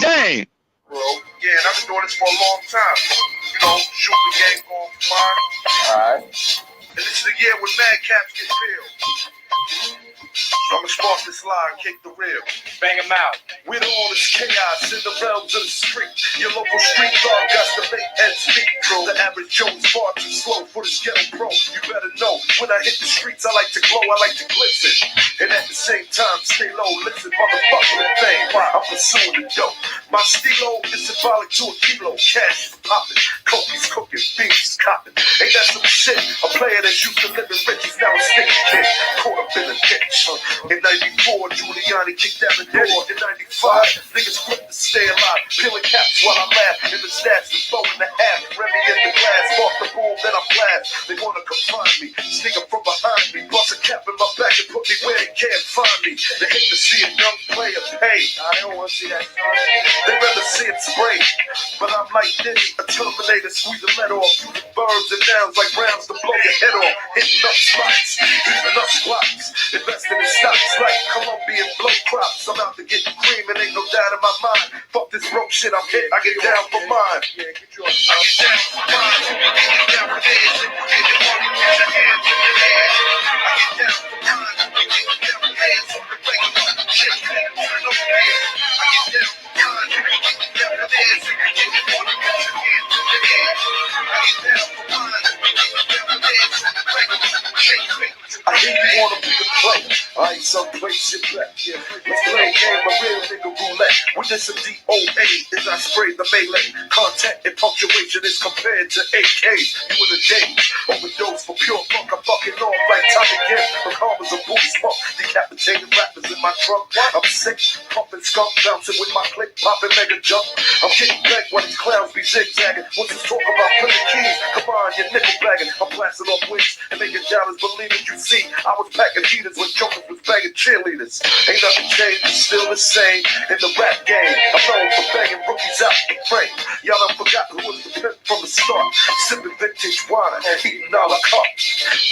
Dang. Bro, yeah, and I've been doing this for a long time. You know, shooting the game going for mine. Alright. And this is the year when madcaps get real. So I'ma spark this line, kick the reel. Bang him out. With all this chaos in the realms of the street, your local street dog got to make ends meet, bro. The average Joe's far too slow for this ghetto pro. You better know, when I hit the streets, I like to glow, I like to glisten. And at the same time, stay low, listen, motherfucking thing. I'm pursuing the dope. My stilo is symbolic to a kilo. Cash is popping, cokies cooking, beans copping. Ain't that some shit? A player that used to live in riches, now a sticky kid. Caught up in a ditch. In 94, Giuliani kicked down the door. In 95, niggas quit to stay alive. Peeling caps while I laugh. In the stats, we throw in the half. Remy in the glass, off the boom, then I blast. They wanna confine me, sneak up from behind me. Bust a cap in my back and put me where they can't find me. They hate to see a young player pay. I don't want to see that. They rather see it spray. But I'm like Diddy, a Terminator, squeeze the lead off. Using verbs and nouns like rounds to blow your head off. Hitting up spots, eating up spots. Investing in stocks like Colombian blow crops. I'm out to get cream and ain't no doubt in my mind. Fuck this broke shit, I'm hit, I get down for mine. Yeah, get your I get down for mine. Get down for this. Get the money, put your hands in the air. I get down for mine. Get down for this. On the regular shit, no fear. I get down for mine. Get down for this. Get the money, put your hands in the air. I get down for mine. Get down for this. On the regular shit. I hear you wanna be the play. I ain't someplace you back. Yeah. Let's play a game of real nigga roulette. With this a DOA is I spray the melee. Contact and punctuation is compared to AKs. You in a daze. Overdose for pure funk. I'm fucking off like Tommy again. The karma's a booty smoke. Decapitated rappers in my trunk. I'm sick, pumping skunk, bouncing with my click, popping mega jump. I'm getting back when these clowns be zigzagging. What's this talk about flipping keys? Come on, you're nickel bagging. I'm blasting off wings and making dollars believe it. You see, I was packing heaters when jokers was bagging cheerleaders. Ain't nothing changed, it's still the same in the rap game. I'm known for banging rookies out the frame. Y'all done forgot who was the pimp from the start. Sipping vintage wine, eating a la carte.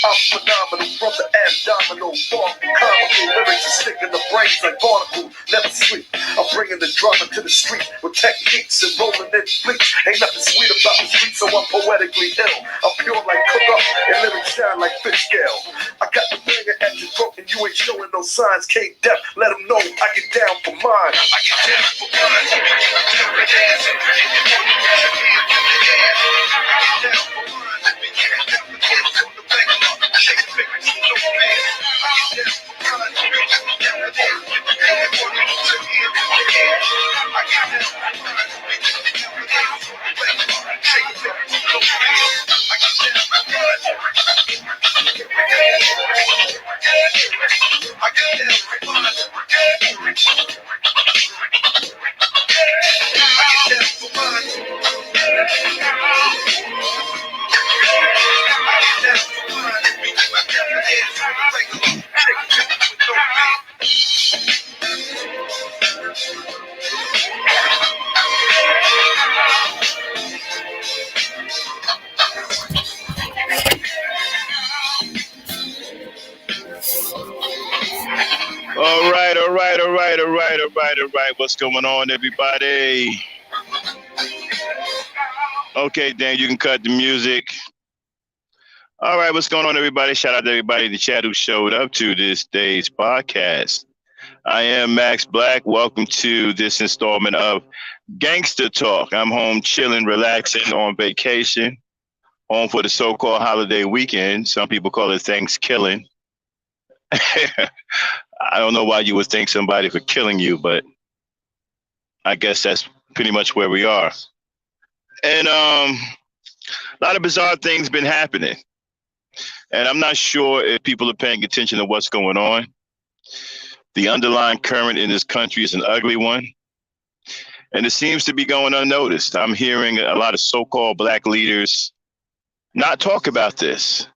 I'm phenomenal from the abdominal. Far from comical lyrics and sticking the brains like barnacles. Never sleep. I'm bringing the drama to the street with techniques and rolling in bleach. Ain't nothing sweet about the street, so I'm poetically ill. I'm pure like cook up and lyrics shine like fish scale. I got the finger at your throat and you ain't showing no signs. K-Dep, let them know I get down for mine. I get down for mine. I get down for mine. All right. What's going on, everybody? Okay, Dan, you can cut the music. All right, what's going on, everybody? Shout out to everybody in the chat who showed up to this day's podcast. I am Max Black. Welcome to this installment of Gangsta Talk. I'm home chilling, relaxing, on vacation, home for the so-called holiday weekend. Some people call it Thanksgiving. I don't know why you would thank somebody for killing you, but I guess that's pretty much where we are. And a lot of bizarre things been happening. And I'm not sure if people are paying attention to what's going on. The underlying current in this country is an ugly one. And it seems to be going unnoticed. I'm hearing a lot of so-called Black leaders not talk about this.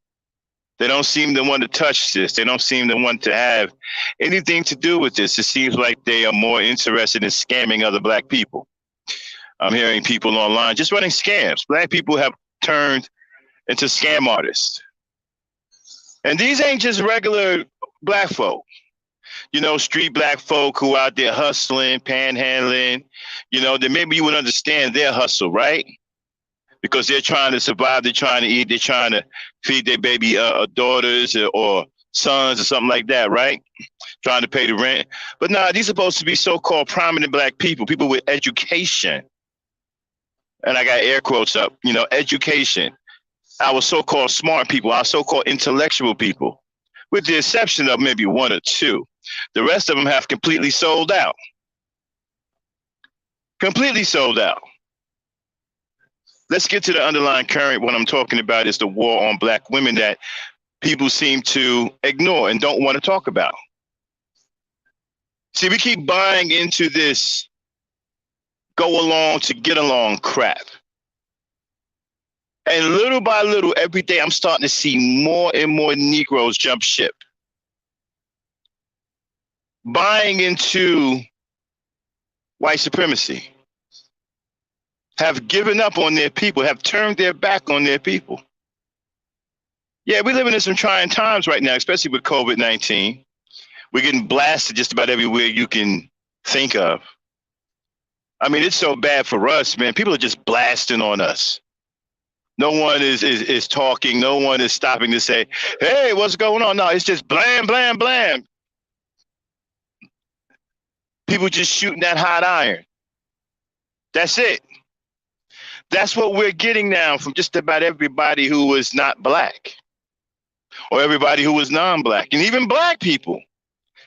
They don't seem to want to touch this. They don't seem to want to have anything to do with this. It seems like they are more interested in scamming other Black people. I'm hearing people online just running scams. Black people have turned into scam artists. And these ain't just regular Black folk. You know, street black folk who out there hustling, panhandling, you know, then maybe you would understand their hustle, right? Because they're trying to survive, they're trying to eat, they're trying to feed their baby daughters or sons or something like that, right? Trying to pay the rent. But nah, these are supposed to be so-called prominent black people, people with education. And I got air quotes up, you know, education. Our so-called smart people, our so-called intellectual people, with the exception of maybe one or two. The rest of them have completely sold out. Completely sold out. Let's get to the underlying current. What I'm talking about is the war on black women that people seem to ignore and don't want to talk about. See, we keep buying into this go along to get along crap. And little by little, every day, I'm starting to see more and more Negroes jump ship. Buying into white supremacy. Have given up on their people, have turned their back on their people. Yeah, we're living in some trying times right now, especially with COVID-19. We're getting blasted just about everywhere you can think of. I mean, it's so bad for us, man. People are just blasting on us. No one is talking. No one is stopping to say, hey, what's going on? No, it's just blam, blam, blam. People just shooting that hot iron. That's it. That's what we're getting now from just about everybody who is not black or everybody who is non-black. And even black people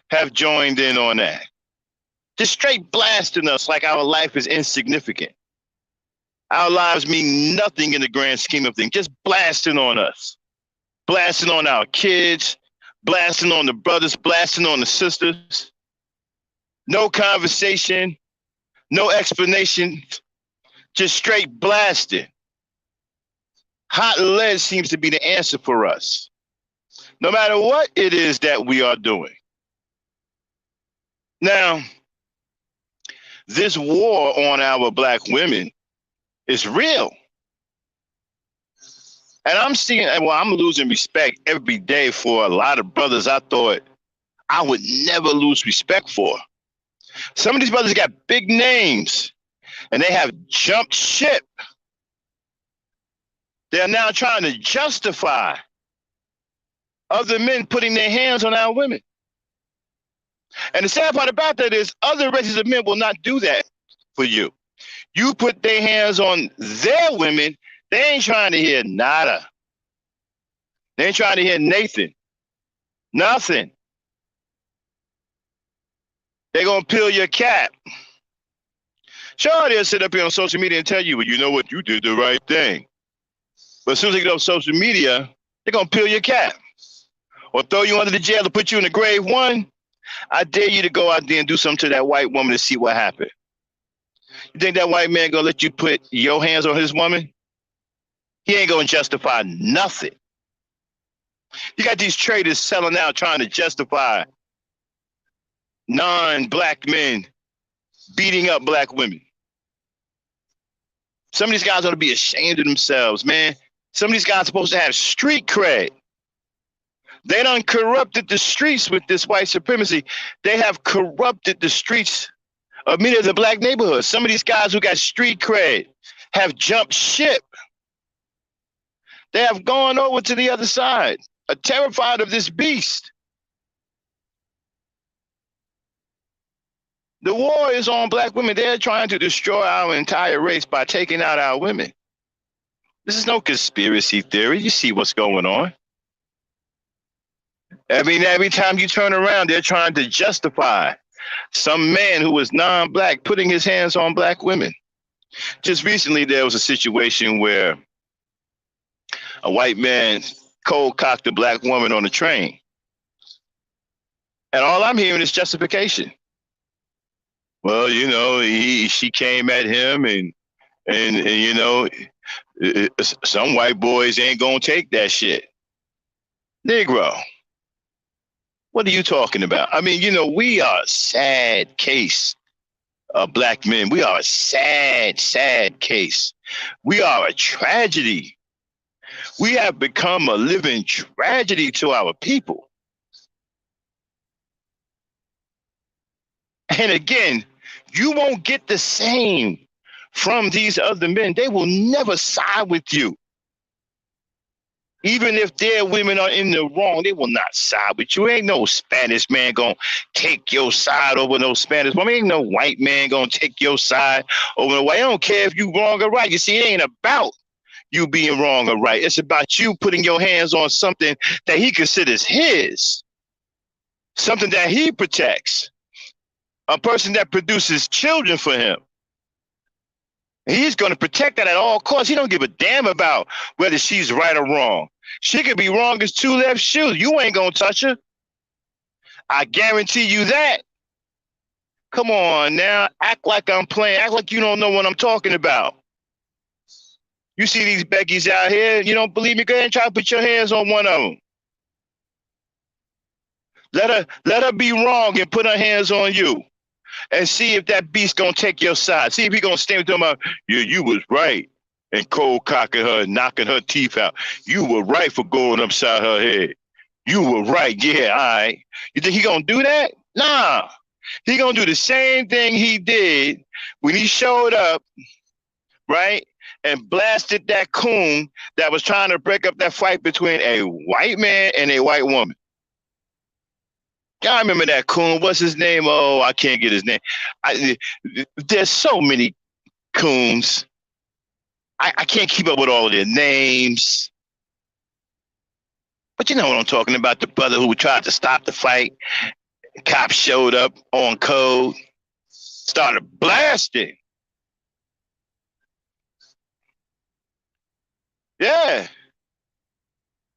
have joined in on that. Just straight blasting us like our life is insignificant. Our lives mean nothing in the grand scheme of things. Just blasting on us. Blasting on our kids. Blasting on the brothers. Blasting on the sisters. No conversation. No explanation. Just straight blasting. Hot lead seems to be the answer for us. No matter what it is that we are doing. Now, this war on our black women is real. And I'm seeing, well, I'm losing respect every day for a lot of brothers I thought I would never lose respect for. Some of these brothers got big names and they have jumped ship. They're now trying to justify other men putting their hands on our women. And the sad part about that is other races of men will not do that for you. You put their hands on their women, they ain't trying to hear nada. They ain't trying to hear Nathan. Nothing. They're going to peel your cap. Sure, they'll sit up here on social media and tell you, well, you know what, you did the right thing. But as soon as they get on social media, they're going to peel your cap. Or throw you under the jail or put you in the grave one. I dare you to go out there and do something to that white woman to see what happened. You think that white man gonna let you put your hands on his woman? He ain't gonna justify nothing. You got these traitors selling out trying to justify non-black men beating up black women. Some of these guys ought to be ashamed of themselves, man. Some of these guys are supposed to have street cred. They done corrupted the streets with this white supremacy. They have corrupted the streets of many of the black neighborhoods. Some of these guys who got street cred have jumped ship. They have gone over to the other side, are terrified of this beast. The war is on black women. They're trying to destroy our entire race by taking out our women. This is no conspiracy theory. You see what's going on. I mean, every time you turn around, they're trying to justify some man who was non-black putting his hands on black women. Just recently, there was a situation where a white man cold-cocked a black woman on a train. And all I'm hearing is justification. Well, you know, she came at him and you know, some white boys ain't gonna take that shit. Negro. What are you talking about? I mean, you know, we are a sad case of black men. We are a sad, sad case. We are a tragedy. We have become a living tragedy to our people. And again, you won't get the same from these other men. They will never side with you. Even if their women are in the wrong, they will not side with you. Ain't no Spanish man gonna take your side over no Spanish woman. Ain't no white man gonna take your side over the white. I don't care if you wrong or right. You see, it ain't about you being wrong or right. It's about you putting your hands on something that he considers his, something that he protects, a person that produces children for him. He's going to protect that at all costs. He don't give a damn about whether she's right or wrong. She could be wrong as two left shoes. You ain't going to touch her. I guarantee you that. Come on now. Act like I'm playing. Act like you don't know what I'm talking about. You see these Beckys out here. You don't believe me? Go ahead and try to put your hands on one of them. Let her be wrong and put her hands on you. And see if that beast gonna take your side. See if he gonna stand with them about, yeah, you was right. And cold cocking her and knocking her teeth out. You were right for going upside her head. You were right. Yeah, all right. You think he gonna do that? Nah. He gonna do the same thing he did when he showed up, right? And blasted that coon that was trying to break up that fight between a white man and a white woman. I remember that coon. What's his name? Oh, I can't get his name. There's so many coons. I can't keep up with all of their names. But you know what I'm talking about. The brother who tried to stop the fight. Cops showed up on code. Started blasting. Yeah.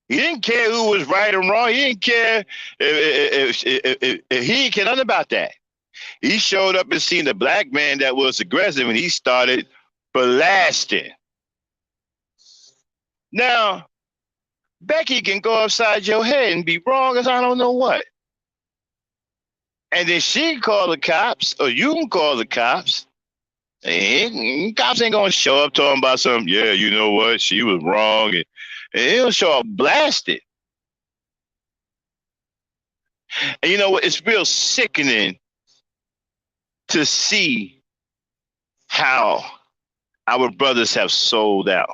He didn't care who was right or wrong. He didn't care if he didn't care nothing about that. He showed up and seen the black man that was aggressive, and he started blasting. Now, Becky can go upside your head and be wrong as I don't know what. And then she can call the cops, or you can call the cops. And cops ain't gonna show up talking about something. Yeah, you know what? She was wrong, and he'll show up blasted. And you know what? It's real sickening to see how our brothers have sold out.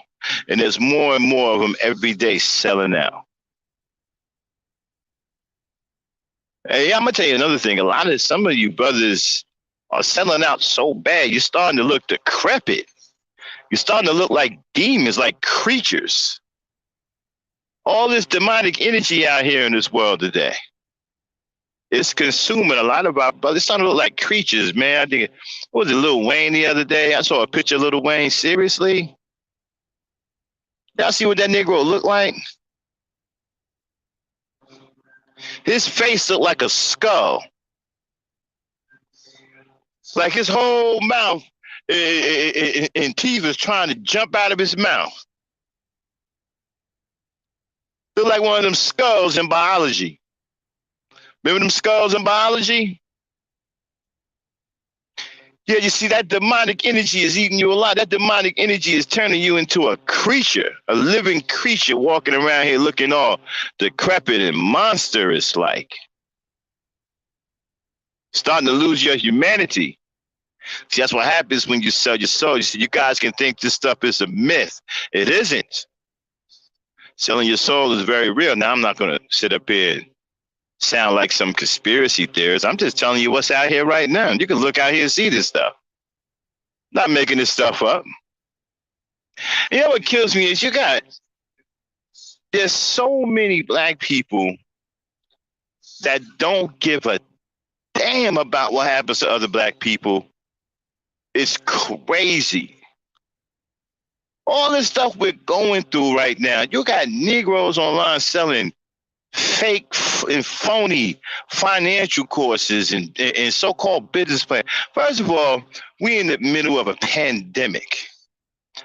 And there's more and more of them every day selling out. Hey, I'm gonna tell you another thing. Some of you brothers are selling out so bad, you're starting to look decrepit. You're starting to look like demons, like creatures. All this demonic energy out here in this world today. It's consuming a lot of our brothers. It's starting to look like creatures, man. I think, what was it, Lil Wayne the other day? I saw a picture of Lil Wayne. Seriously? Y'all see what that Negro looked like? His face looked like a skull. Like his whole mouth and teeth was trying to jump out of his mouth. Looked like one of them skulls in biology. Remember them skulls in biology? Yeah, you see, that demonic energy is eating you alive. That demonic energy is turning you into a creature, a living creature walking around here looking all decrepit and monstrous like. Starting to lose your humanity. See, that's what happens when you sell your soul. You see, you guys can think this stuff is a myth. It isn't. Selling your soul is very real. Now, I'm not going to sit up here and sound like some conspiracy theorist. I'm just telling you what's out here right now. You can look out here and see this stuff. Not making this stuff up. You know what kills me is there's so many black people that don't give a damn about what happens to other black people. It's crazy. All this stuff we're going through right now, you got Negroes online selling fake and phony financial courses and so-called business plans. First of all, we're in the middle of a pandemic.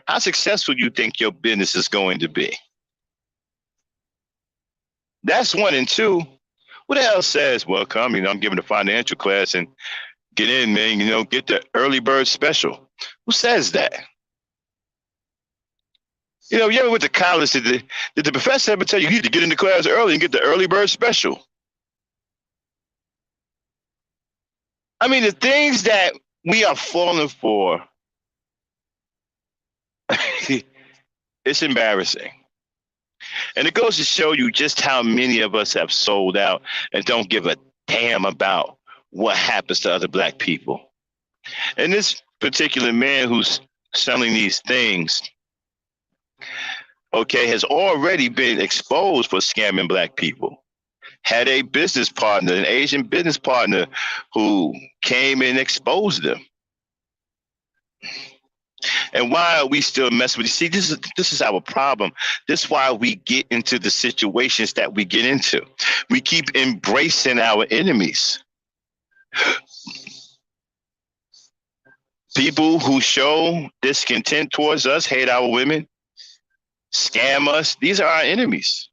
How successful do you think your business is going to be? That's one. And two, what the hell says, well, come, I'm giving a financial class and get in, man, get the early bird special. Who says that? You ever went to college, did the professor ever tell you need to get into class early and get the early bird special? I mean, the things that we are falling for, it's embarrassing. And it goes to show you just how many of us have sold out and don't give a damn about what happens to other black people. And this particular man who's selling these things, okay, has already been exposed for scamming black people. Had a business partner, an Asian business partner, who came and exposed them. And why are we still messing with you? See, this is our problem. This is why we get into the situations that we get into. We keep embracing our enemies. People who show discontent towards us, hate our women, scam us. These are our enemies.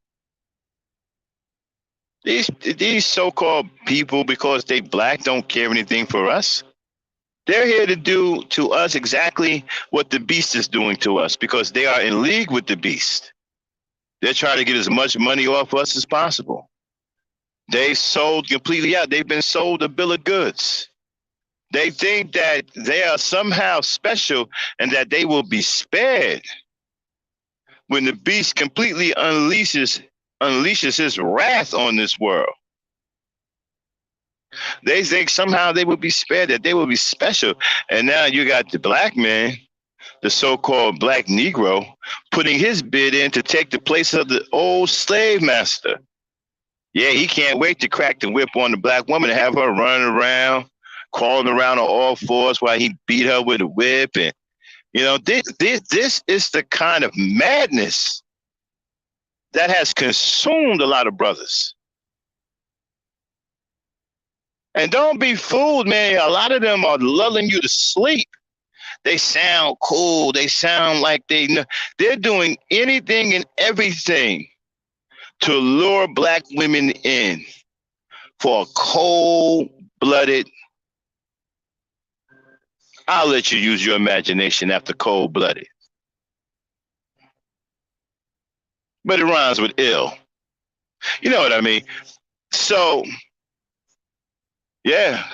These so-called people, because they black, don't care anything for us. They're here to do to us exactly what the beast is doing to us, because they are in league with the beast. They're trying to get as much money off us as possible. They sold completely out. They've been sold a bill of goods. They think that they are somehow special and that they will be spared when the beast completely unleashes his wrath on this world. They think somehow they will be spared, that they will be special. And now you got the black man, the so-called black Negro, putting his bid in to take the place of the old slave master. Yeah, he can't wait to crack the whip on the black woman and have her running around, crawling around on all fours while he beat her with a whip. And, you know, this is the kind of madness that has consumed a lot of brothers. And don't be fooled, man. A lot of them are lulling you to sleep. They sound cool. They sound like they're doing anything and everything to lure black women in for a cold-blooded. I'll let you use your imagination after cold-blooded. But it rhymes with ill. You know what I mean? So, yeah.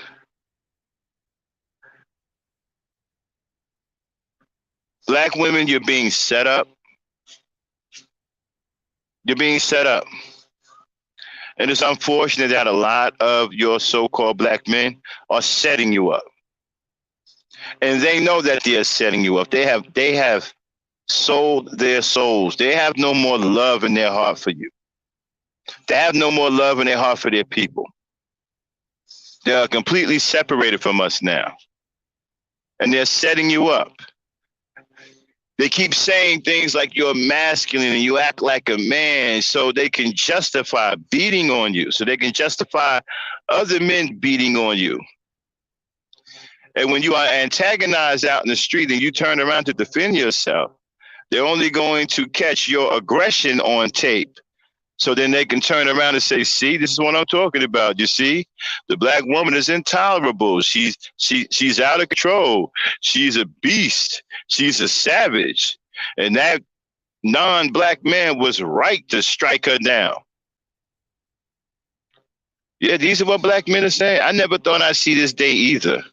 Black women, you're being set up. You're being set up. And it's unfortunate that a lot of your so-called black men are setting you up. And they know that they are setting you up. They have sold their souls. They have no more love in their heart for you. They have no more love in their heart for their people. They are completely separated from us now. And they're setting you up. They keep saying things like you're masculine and you act like a man, so they can justify beating on you, so they can justify other men beating on you. And when you are antagonized out in the street and you turn around to defend yourself, they're only going to catch your aggression on tape. So then they can turn around and say, see, this is what I'm talking about. You see, the black woman is intolerable. She's out of control. She's a beast. She's a savage. And that non-black man was right to strike her down. Yeah, these are what black men are saying. I never thought I'd see this day either.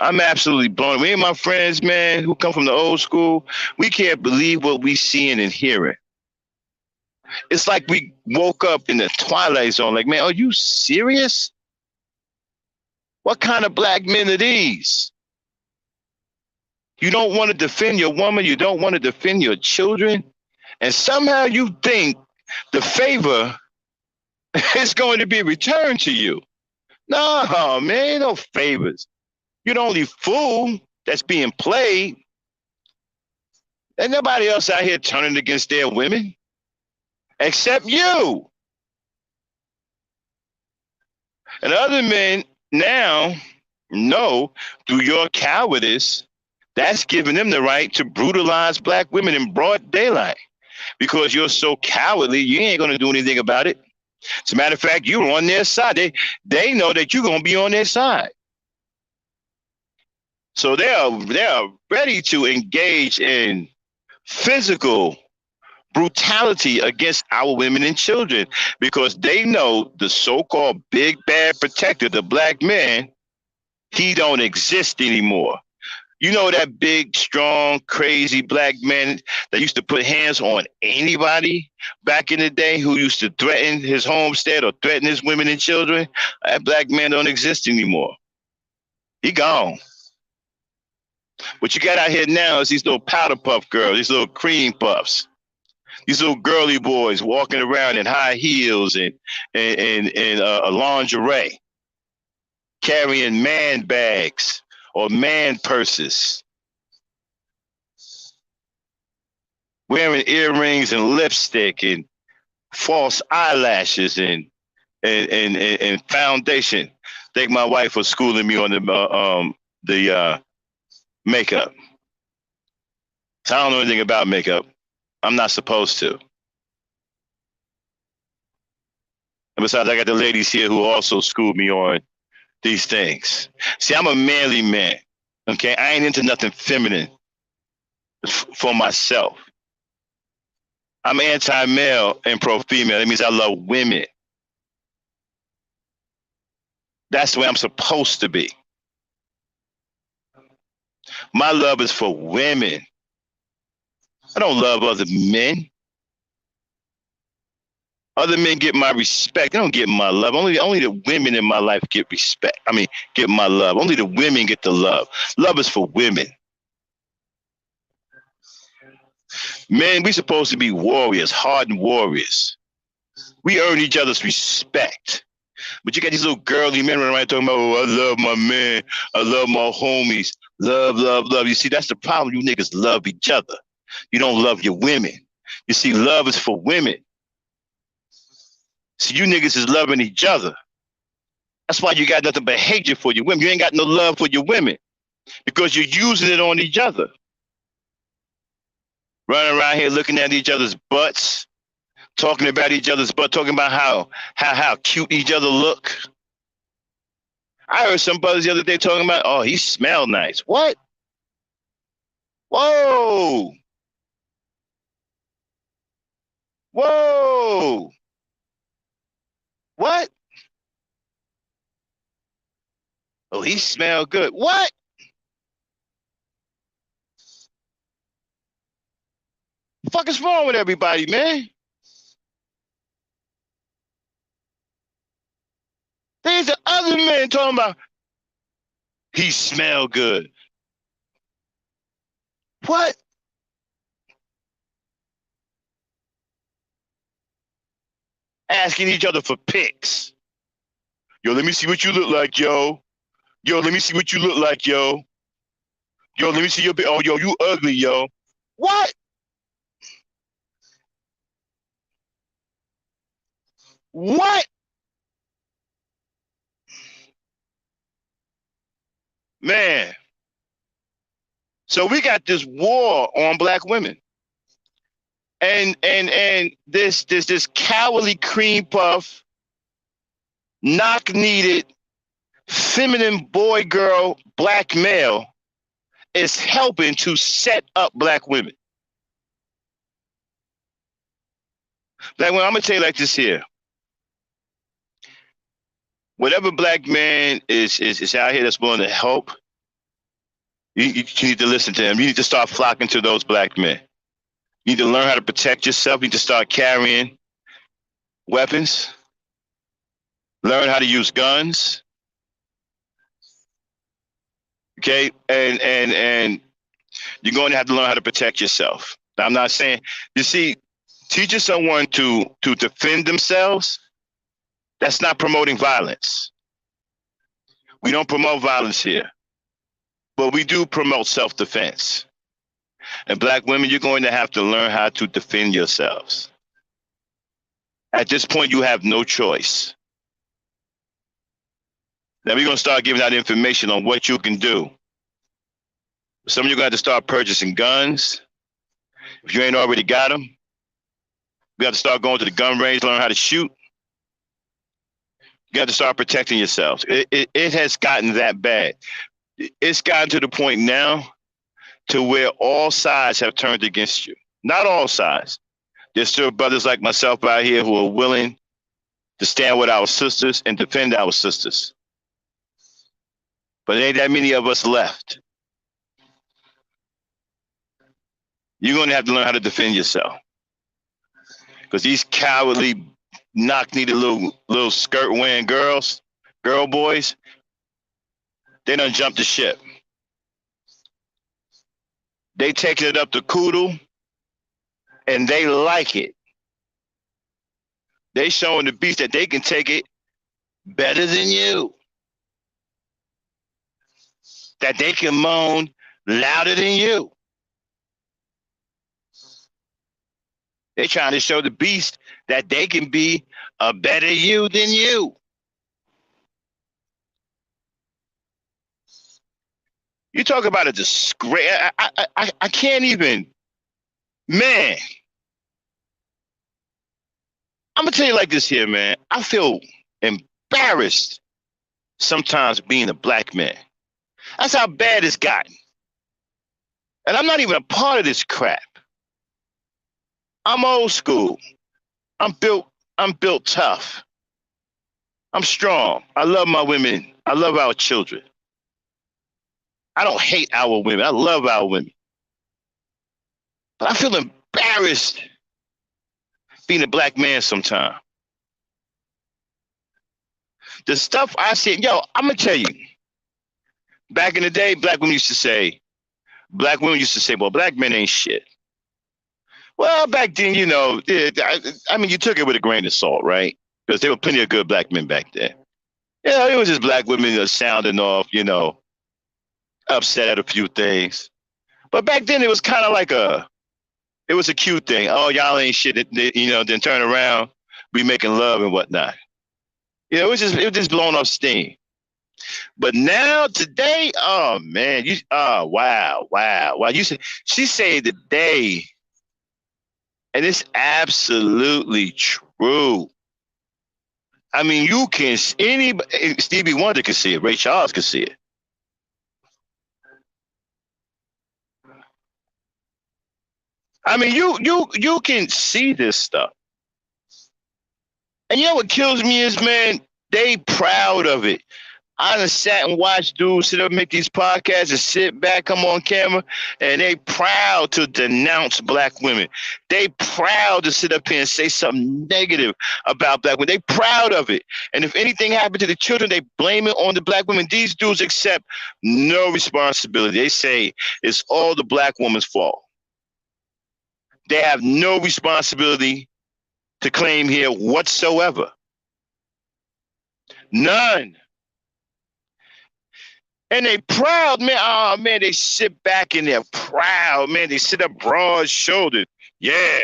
I'm absolutely blown. Me and my friends, man, who come from the old school, we can't believe what we seeing and hearing. It's like we woke up in the twilight zone. Like, man, are you serious? What kind of black men are these? You don't want to defend your woman. You don't want to defend your children. And somehow you think the favor is going to be returned to you. No, man, no favors. You're the only fool that's being played. Ain't nobody else out here turning against their women except you. And other men now know through your cowardice, that's giving them the right to brutalize black women in broad daylight. Because you're so cowardly, you ain't going to do anything about it. As a matter of fact, you're on their side. They know that you're going to be on their side. So they are ready to engage in physical brutality against our women and children, because they know the so-called big bad protector, the black man, He don't exist anymore. You know that big, strong, crazy black man that used to put hands on anybody back in the day, who used to threaten his homestead or threaten his women and children? That black man don't exist anymore. He gone. What you got out here now is these little powder puff girls, these little cream puffs, these little girly boys walking around in high heels and lingerie, carrying man bags or man purses, wearing earrings and lipstick and false eyelashes and foundation. Thank my wife for schooling me on the makeup. So I don't know anything about makeup. I'm not supposed to. And besides, I got the ladies here who also schooled me on these things. See, I'm a manly man. Okay, I ain't into nothing feminine for myself. I'm anti-male and pro-female. That means I love women. That's the way I'm supposed to be. My love is for women. I don't love other men. Other men get my respect. They don't get my love. Only the women in my life get respect. I mean, get my love. Only the women get the love. Love is for women. Men, we supposed to be warriors, hardened warriors. We earn each other's respect. But you got these little girly men running around talking about, oh, I love my man. I love my homies. Love, love, love. You see, that's the problem. You niggas love each other. You don't love your women. You see, love is for women. See, you niggas is loving each other. That's why you got nothing but hatred for your women. You ain't got no love for your women because you're using it on each other. Running around here looking at each other's butts, talking about each other's butt, talking about how cute each other look. I heard some brothers the other day talking about, oh, he smell nice. What? Whoa. Whoa. What? Oh, he smell good. What? The fuck is wrong with everybody, man? There's the other man talking about he smell good. What? Asking each other for pics. Yo, let me see what you look like, yo. Yo, let me see what you look like, yo. Yo, let me see your oh, yo, you ugly, yo. What? What? Man. So we got this war on black women. And this cowardly cream puff, knock needed, feminine boy girl, black male is helping to set up black women. Black women, I'm gonna tell you like this here. Whatever black man is out here that's willing to help, you need to listen to him. You need to start flocking to those black men. You need to learn how to protect yourself. You need to start carrying weapons. Learn how to use guns. Okay, and you're going to have to learn how to protect yourself. Now, I'm not saying, you see, teaching someone to defend themselves, that's not promoting violence. We don't promote violence here, but we do promote self-defense. And black women, you're going to have to learn how to defend yourselves. At this point, you have no choice. Now we're going to start giving out information on what you can do. Some of you got to start purchasing guns. If you ain't already got them, you got to start going to the gun range, learn how to shoot. You got to start protecting yourselves. It has gotten that bad. It's gotten to the point now to where all sides have turned against you. Not all sides. There's still brothers like myself out here who are willing to stand with our sisters and defend our sisters. but there ain't that many of us left. You're going to have to learn how to defend yourself. Because these cowardly, knock-kneed little skirt-wearing girl boys, they done jumped the ship. They taking it up to Koodle, and they like it. They showing the beast that they can take it better than you. That they can moan louder than you. They're trying to show the beast that they can be a better you than you. You talk about a disgrace. I can't even. Man. I'm going to tell you like this here, man. I feel embarrassed sometimes being a black man. That's how bad it's gotten. And I'm not even a part of this crap. I'm old school. I'm built tough. I'm strong. I love my women. I love our children. I don't hate our women. I love our women. But I feel embarrassed being a black man sometimes. The stuff I said, yo, I'm going to tell you. Back in the day, black women used to say, well, black men ain't shit. Well, back then, you know, I mean, you took it with a grain of salt, right? Because there were plenty of good black men back then. Yeah, it was just black women sounding off, you know, upset at a few things. But back then, it was kind of like it was a cute thing. Oh, y'all ain't shit, you know, then turn around, be making love and whatnot. Yeah, it was just blowing off steam. But now today, oh man, wow. She said today, and it's absolutely true. I mean, you can Stevie Wonder can see it, Ray Charles can see it. I mean, you can see this stuff. And you know what kills me is, man, they proud of it. I done sat and watched dudes sit up and make these podcasts and sit back, come on camera, and they proud to denounce black women. They proud to sit up here and say something negative about black women. They proud of it. And if anything happened to the children, they blame it on the black women. These dudes accept no responsibility. They say it's all the black woman's fault. They have no responsibility to claim here whatsoever. None. And they proud, man. Oh, man, they sit back and they're proud, man. They sit up broad-shouldered. Yeah,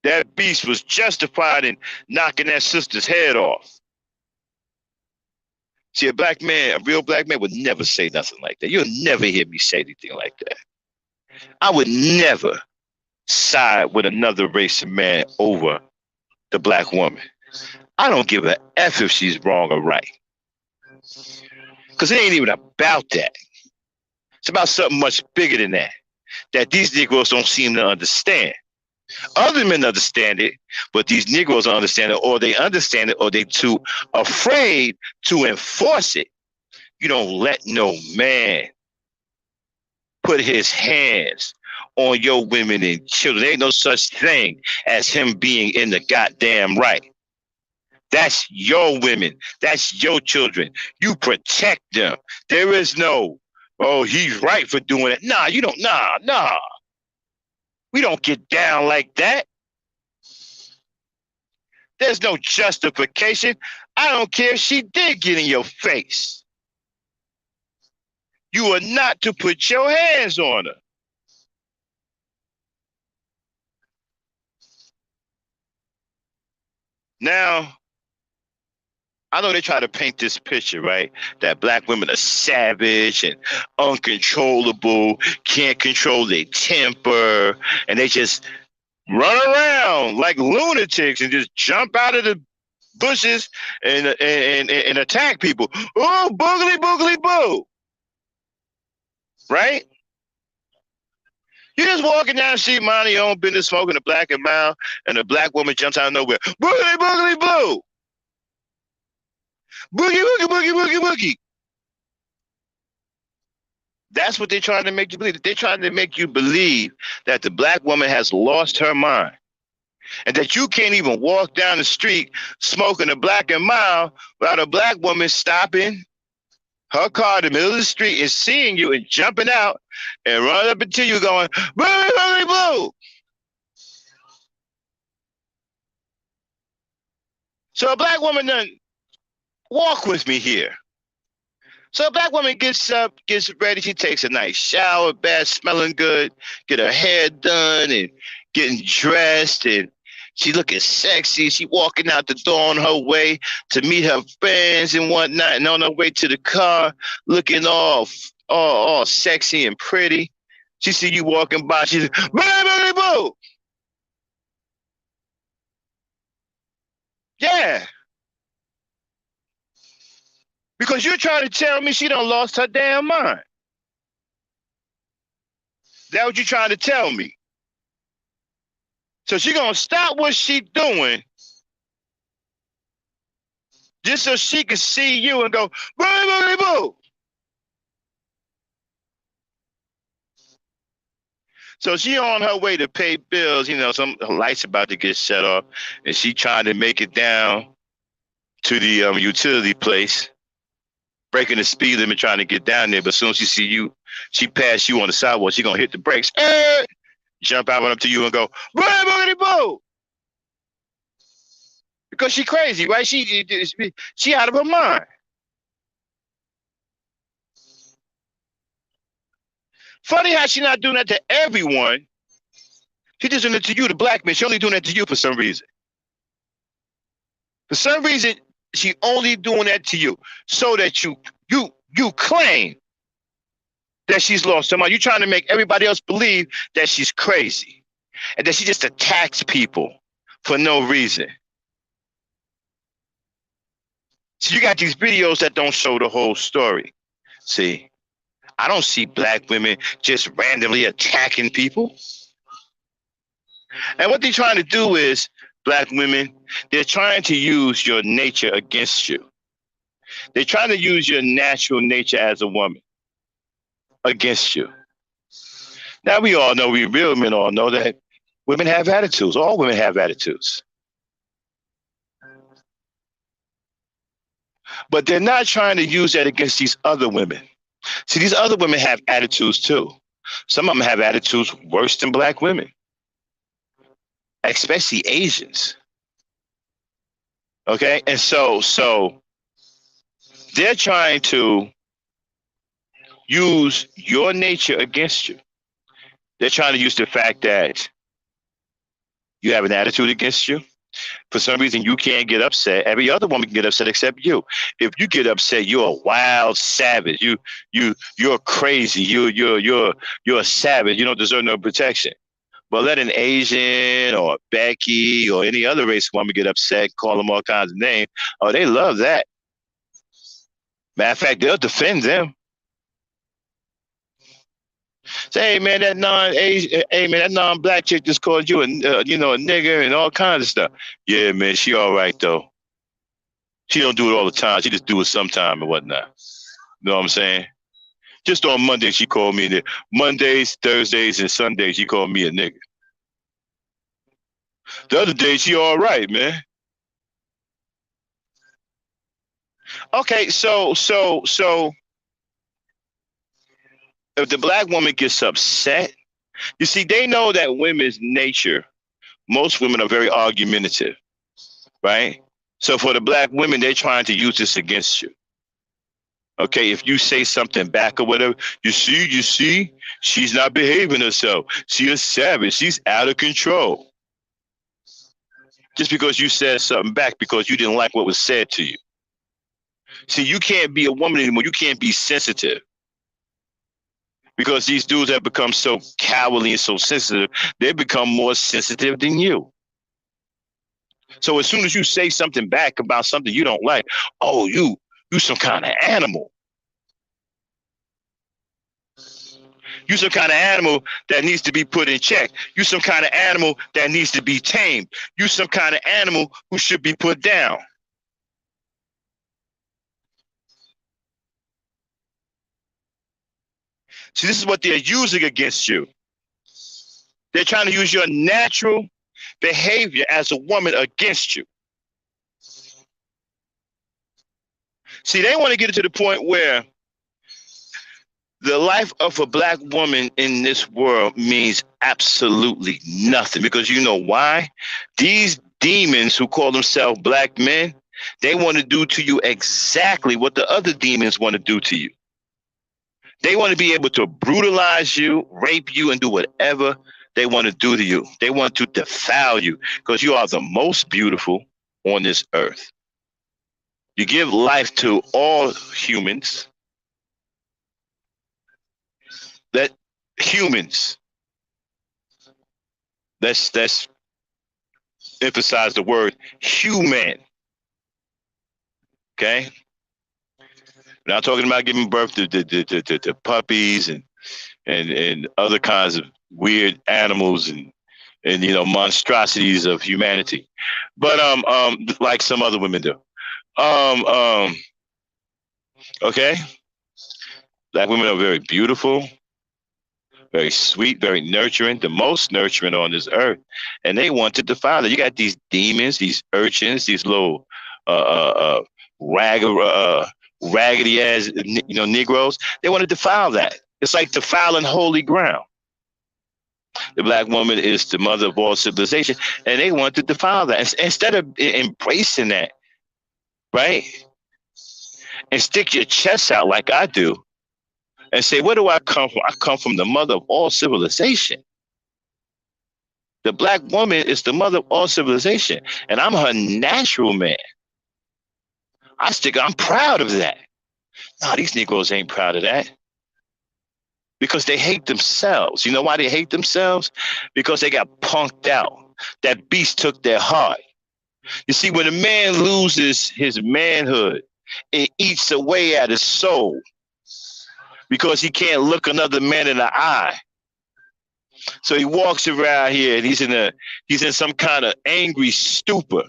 that beast was justified in knocking that sister's head off. See, a real black man would never say nothing like that. You'll never hear me say anything like that. I would never side with another race of man over the black woman. I don't give a F if she's wrong or right. Because it ain't even about that. It's about something much bigger than that, that these Negroes don't seem to understand. Other men understand it, but these Negroes don't understand it, or they understand it, or they're too afraid to enforce it. You don't let no man put his hands on your women and children. There ain't no such thing as him being in the goddamn right. That's your women. That's your children. You protect them. There is no, oh, he's right for doing it. Nah, you don't. Nah. We don't get down like that. There's no justification. I don't care if she did get in your face. You are not to put your hands on her. Now, I know they try to paint this picture, right? That black women are savage and uncontrollable, can't control their temper, and they just run around like lunatics and just jump out of the bushes and attack people. Oh, boogly, boogly, boo. Right? You're just walking down the street, minding your own business, smoking a black and mild, and a black woman jumps out of nowhere. Boogly, boogly, boo. Boogie, boogie, boogie, boogie, boogie. That's what they're trying to make you believe. They're trying to make you believe that the black woman has lost her mind and that you can't even walk down the street smoking a black and mild without a black woman stopping her car in the middle of the street and seeing you and jumping out and running up into you going, boo, boo, boo. So a black woman doesn't walk with me here. So a black woman gets up, gets ready. She takes a nice shower, bath, smelling good, get her hair done and getting dressed, and she looking sexy. She walking out the door on her way to meet her friends and whatnot, and on her way to the car, looking all sexy and pretty. She see you walking by. She's like, boo, boo, boo. Yeah. Because you're trying to tell me she done lost her damn mind. That's what you're trying to tell me. So she gonna stop what she doing just so she can see you and go, boo, boo, boo. So she on her way to pay bills, some lights about to get shut off, and she trying to make it down to the utility place, breaking the speed limit, trying to get down there. But as soon as she see you, she pass you on the sidewalk, she gonna hit the brakes, jump out, run up to you and go, boo, boo, boo. Because she crazy, right? She out of her mind. Funny how she not doing that to everyone. She just doing it to you, the black man. She only doing that to you for some reason. For some reason, she only doing that to you so that you claim that she's lost her mind. You're trying to make everybody else believe that she's crazy and that she just attacks people for no reason. So you got these videos that don't show the whole story. See, I don't see black women just randomly attacking people. And what they're trying to do is, black women, they're trying to use your nature against you. They're trying to use your natural nature as a woman against you. Now we all know, we real men all know that women have attitudes. All women have attitudes. But they're not trying to use that against these other women. See, these other women have attitudes too. Some of them have attitudes worse than black women, especially Asians. Okay, and so they're trying to use your nature against you. They're trying to use the fact that you have an attitude against you. For some reason, you can't get upset. Every other woman can get upset except you. If you get upset, you're a wild savage. You're crazy. You're a savage. You don't deserve no protection. But let an Asian or Becky or any other race woman get upset, call them all kinds of names. Oh, they love that. Matter of fact, they'll defend them. Say, hey man, that non-Asian, hey man, that non-black chick just called you a nigger and all kinds of stuff. Yeah, man, she all right though. She don't do it all the time. She just do it sometime and whatnot. You know what I'm saying? Just on Monday, she called me. Mondays, Thursdays, and Sundays, she called me a nigger. The other day, she all right, man. Okay, so if the black woman gets upset, you see, they know that women's nature, most women are very argumentative, right? So for the black women, they're trying to use this against you. Okay, if you say something back or whatever, you see, she's not behaving herself. She's a savage. She's out of control. Just because you said something back because you didn't like what was said to you. See, you can't be a woman anymore. You can't be sensitive. Because these dudes have become so cowardly and so sensitive, they become more sensitive than you. So as soon as you say something back about something you don't like, oh, you some kind of animal. You some kind of animal that needs to be put in check. You some kind of animal that needs to be tamed. You some kind of animal who should be put down. See, this is what they're using against you. They're trying to use your natural behavior as a woman against you. See, they want to get it to the point where the life of a black woman in this world means absolutely nothing. Because you know why? These demons who call themselves black men, they want to do to you exactly what the other demons want to do to you. They want to be able to brutalize you, rape you, and do whatever they want to do to you. They want to defile you because you are the most beautiful on this earth. You give life to all humans. That humans, let's emphasize the word human. Okay? We're not talking about giving birth to puppies and other kinds of weird animals and you know monstrosities of humanity, but like some other women do. Okay, black women are very beautiful, very sweet, very nurturing, the most nurturing on this earth, and they want to defile it. You got these demons, these urchins, these little raggedy ass Negroes. They want to defile that. It's like defiling holy ground. The black woman is the mother of all civilization, and they want to defile that. Instead of embracing that, right, and stick your chest out like I do, and say, where do I come from? I come from the mother of all civilization. The black woman is the mother of all civilization, and I'm her natural man. I'm proud of that. No, these Negroes ain't proud of that. Because they hate themselves. You know why they hate themselves? Because they got punked out. That beast took their heart. You see, when a man loses his manhood, it eats away at his soul because he can't look another man in the eye. So he walks around here and he's in some kind of angry stupor.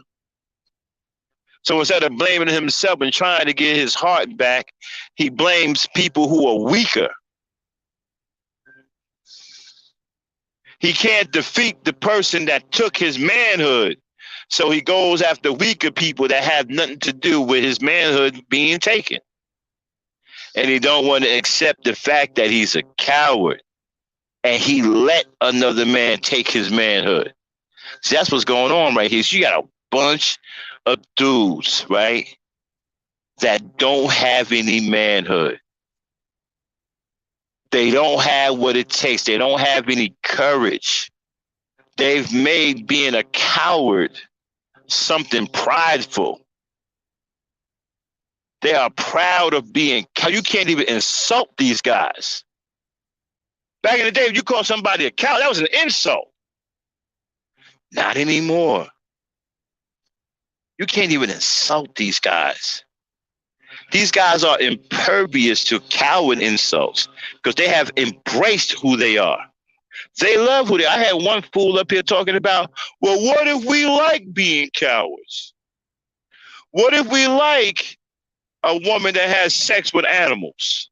So instead of blaming himself and trying to get his heart back, he blames people who are weaker. He can't defeat the person that took his manhood. So he goes after weaker people that have nothing to do with his manhood being taken. And he don't want to accept the fact that he's a coward. And he let another man take his manhood. See, that's what's going on right here. So you got a bunch of dudes, right, that don't have any manhood. They don't have what it takes. They don't have any courage. They've made being a coward something prideful. They are proud of being. You can't even insult these guys. Back in the day, if you call somebody a coward, that was an insult. Not anymore. You can't even insult these guys. These guys are impervious to coward insults because they have embraced who they are. They love who they are. I had one fool up here talking about, well, what if we like being cowards? What if we like a woman that has sex with animals?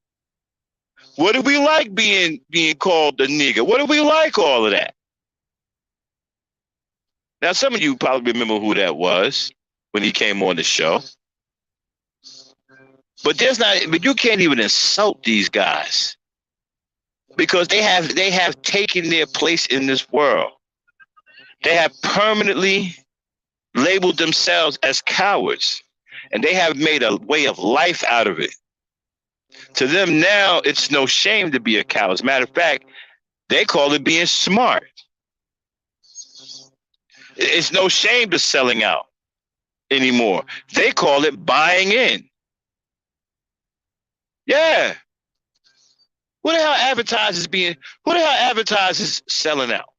What if we like being called a nigger? What if we like all of that? Now, some of you probably remember who that was when he came on the show. But you can't even insult these guys because they have taken their place in this world. They have permanently labeled themselves as cowards, and they have made a way of life out of it. To them now, it's no shame to be a coward. As a matter of fact, they call it being smart. It's no shame to selling out anymore. They call it buying in. Yeah. Who the hell advertises selling out?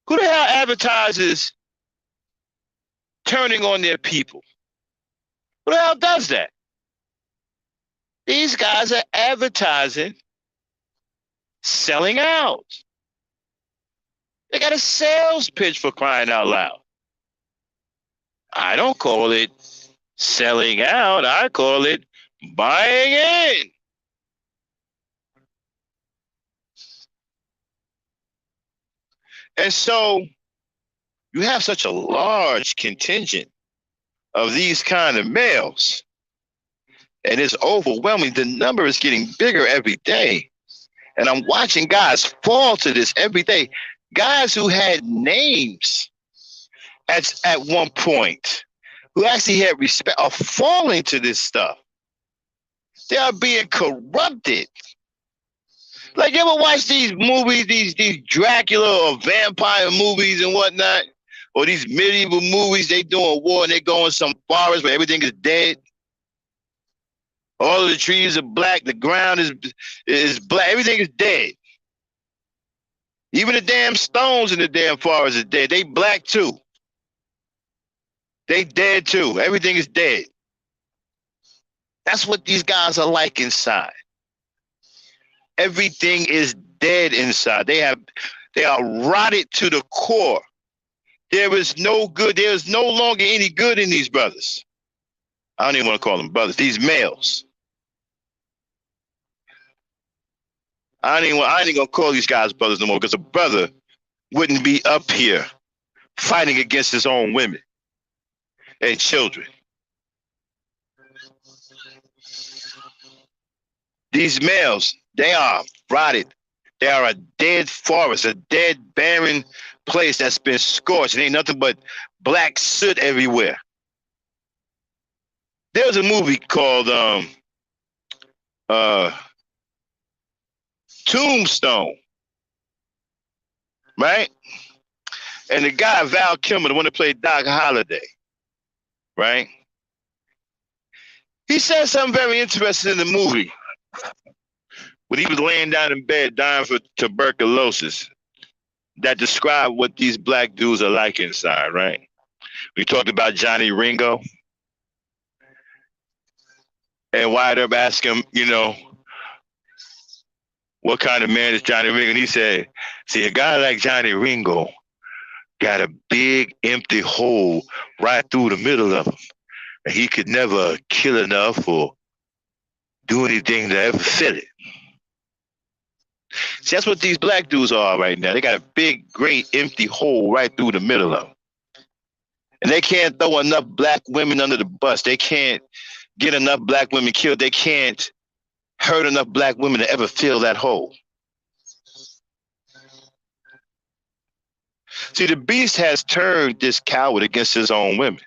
Who the hell advertises turning on their people? Who the hell does that? These guys are advertising selling out. They got a sales pitch for crying out loud. I don't call it selling out. I call it buying in. And so you have such a large contingent of these kind of males, and it's overwhelming. The number is getting bigger every day. And I'm watching guys fall to this every day. Guys who had names at one point, who actually had respect, are falling to this stuff. They are being corrupted. Like, you ever watch these movies, these Dracula or vampire movies and whatnot? Or these medieval movies, they doing war and they go in some forest where everything is dead. All of the trees are black, the ground is black, everything is dead. Even the damn stones in the damn forest is dead. They black too. They dead too. Everything is dead. That's what these guys are like inside. Everything is dead inside. They are rotted to the core. There is no good. There is no longer any good in these brothers. I don't even want to call them brothers. These males. I ain't even gonna call these guys brothers no more, because a brother wouldn't be up here fighting against his own women and children. These males, they are rotted. They are a dead forest, a dead, barren place that's been scorched. It ain't nothing but black soot everywhere. There was a movie called Tombstone, right? And the guy, Val Kilmer, the one that played Doc Holliday, right? He said something very interesting in the movie when he was laying down in bed dying for tuberculosis that described what these black dudes are like inside, right? We talked about Johnny Ringo. And Wyatt Earp asked him, what kind of man is Johnny Ringo? And he said, see, a guy like Johnny Ringo got a big empty hole right through the middle of him. And he could never kill enough or do anything to ever fill it. See, that's what these black dudes are right now. They got a big, great, empty hole right through the middle of them. And they can't throw enough black women under the bus. They can't get enough black women killed. They can't hurt enough black women to ever fill that hole. See, the beast has turned this coward against his own women.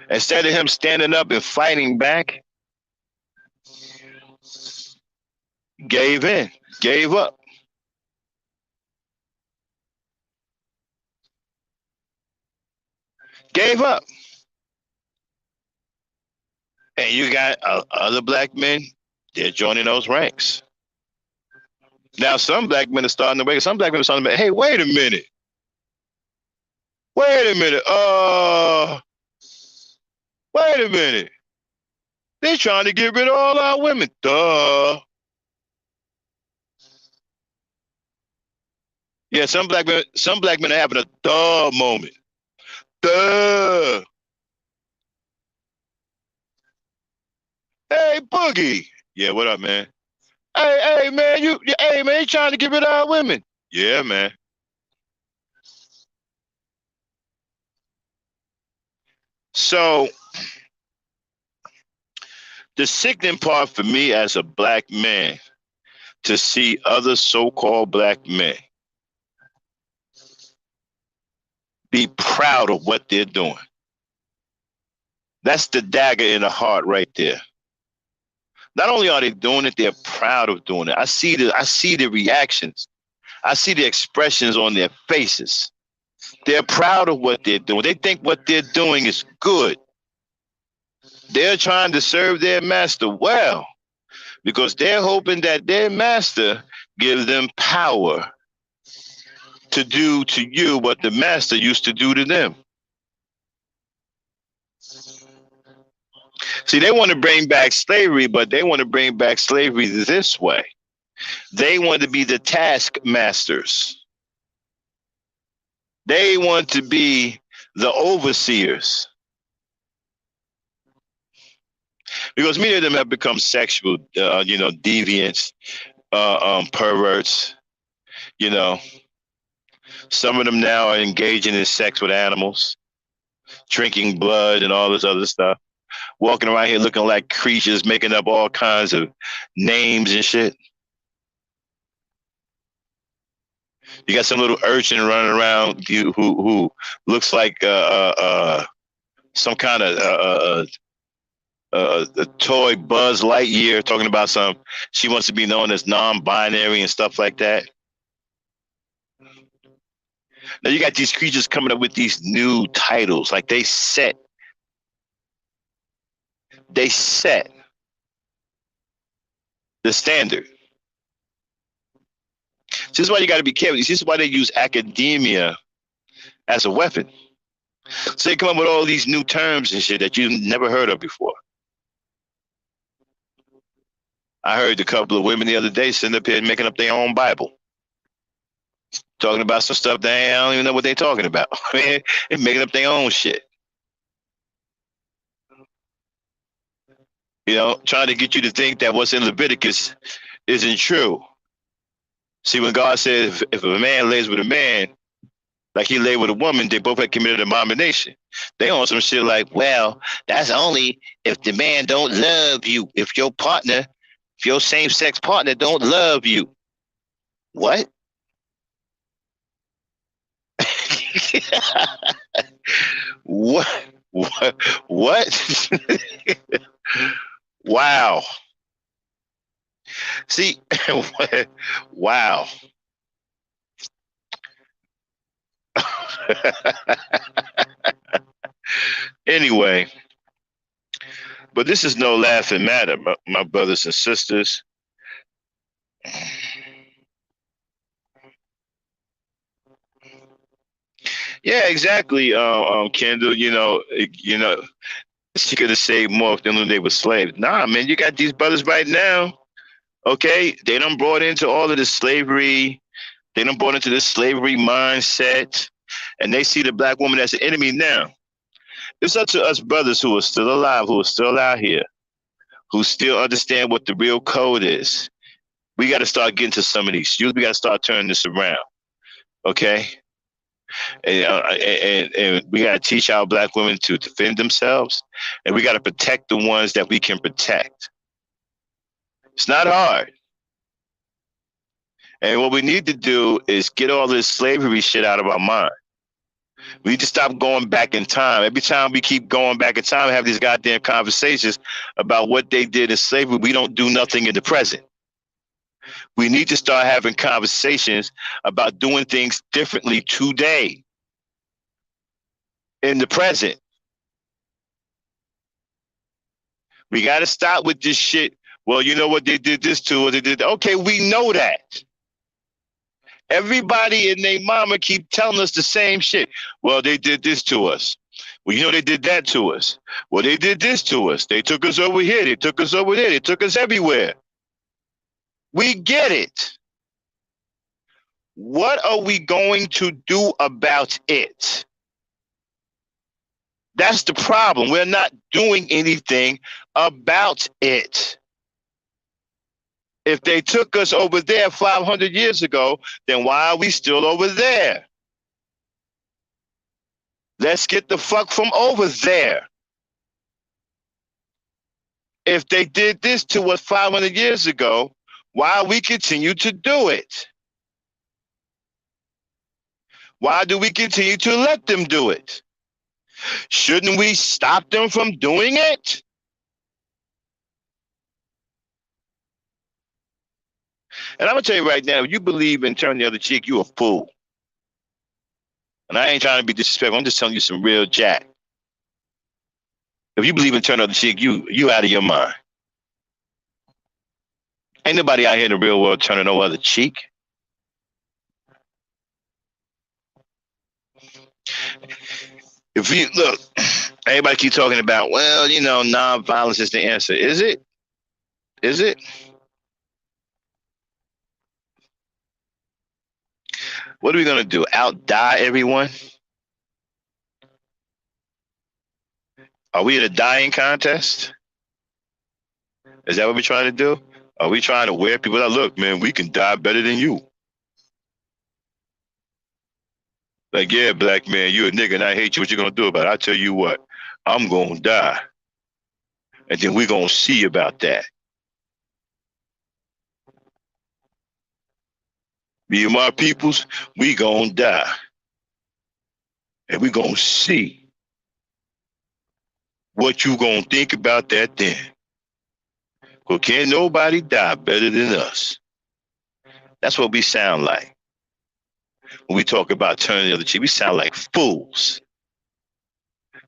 Instead of him standing up and fighting back, gave in, gave up. Gave up. And you got other black men, they're joining those ranks. Now, some black men are starting to wake up. Some black men are starting to say, hey, wait a minute. Wait a minute. Wait a minute. They're trying to get rid of all our women. Duh. Yeah, some black men are having a duh moment. Duh. Hey, Boogie. Yeah, what up, man? Hey, man, you trying to get rid of our women? Yeah, man. So, the sickening part for me as a black man, to see other so-called black men be proud of what they're doing. That's the dagger in the heart right there. Not only are they doing it, they're proud of doing it. I see the reactions. I see the expressions on their faces. They're proud of what they're doing. They think what they're doing is good. They're trying to serve their master well, because they're hoping that their master gives them power to do to you what the master used to do to them. See, they want to bring back slavery, but they want to bring back slavery this way. They want to be the taskmasters. They want to be the overseers. Because many of them have become sexual, deviants, perverts. You know, some of them now are engaging in sex with animals, drinking blood and all this other stuff. Walking around here looking like creatures, making up all kinds of names and shit. You got some little urchin running around who looks like some kind of a toy Buzz Lightyear talking about some. She wants to be known as non-binary and stuff like that. Now you got these creatures coming up with these new titles, like they set the standard. This is why you got to be careful. This is why they use academia as a weapon. So they come up with all these new terms and shit that you never heard of before. I heard a couple of women the other day sitting up here making up their own Bible, talking about some stuff that I don't even know what they're talking about. They're making up their own shit. You know, trying to get you to think that what's in Leviticus isn't true. See, when God says if a man lays with a man, like he lay with a woman, they both had committed an abomination. They on some shit like, well, that's only if the man don't love you. If your partner, if your same-sex partner don't love you. What? What? What? What? Wow. See, wow. Anyway, but this is no laughing matter, my brothers and sisters. Yeah, exactly, Kendall. She could have saved more if they knew they were slaves. Nah, man, you got these brothers right now. Okay, they done brought into all of this slavery. They done brought into this slavery mindset, and they see the black woman as an enemy now. It's up to us brothers who are still alive, who are still out here, who still understand what the real code is. We got to start getting to some of these youth. We got to start turning this around. Okay, and we got to teach our black women to defend themselves, and we got to protect the ones that we can protect. It's not hard. And what we need to do is get all this slavery shit out of our mind. We need to stop going back in time. Every time we keep going back in time and have these goddamn conversations about what they did in slavery, we don't do nothing in the present. We need to start having conversations about doing things differently today, in the present. We got to stop with this shit. Well, you know what, they did this to us. They did. Okay, we know that. Everybody and their mama keep telling us the same shit. Well, they did this to us. Well, you know they did that to us. Well, they did this to us. They took us over here. They took us over there. They took us everywhere. We get it. What are we going to do about it? That's the problem. We're not doing anything about it. If they took us over there 500 years ago, then why are we still over there? Let's get the fuck from over there. If they did this to us 500 years ago, why we continue to do it? Why do we continue to let them do it? Shouldn't we stop them from doing it? And I'm gonna tell you right now, if you believe in turning the other cheek, you a fool. And I ain't trying to be disrespectful. I'm just telling you some real jack. If you believe in turning the other cheek, you out of your mind. Ain't nobody out here in the real world turning no other cheek. If you look, everybody keep talking about, well, you know, non-violence is the answer. Is it? Is it? What are we gonna do? Out-die everyone? Are we in a dying contest? Is that what we're trying to do? Are we trying to wear people out? Look, man, we can die better than you. Like, yeah, black man, you a nigga and I hate you. What you gonna do about it? I tell you what, I'm gonna die. And then we gonna see about that. Me and my peoples, we gonna die. And we gonna see what you gonna think about that then. Because can't nobody die better than us. That's what we sound like. When we talk about turning the other cheek, we sound like fools.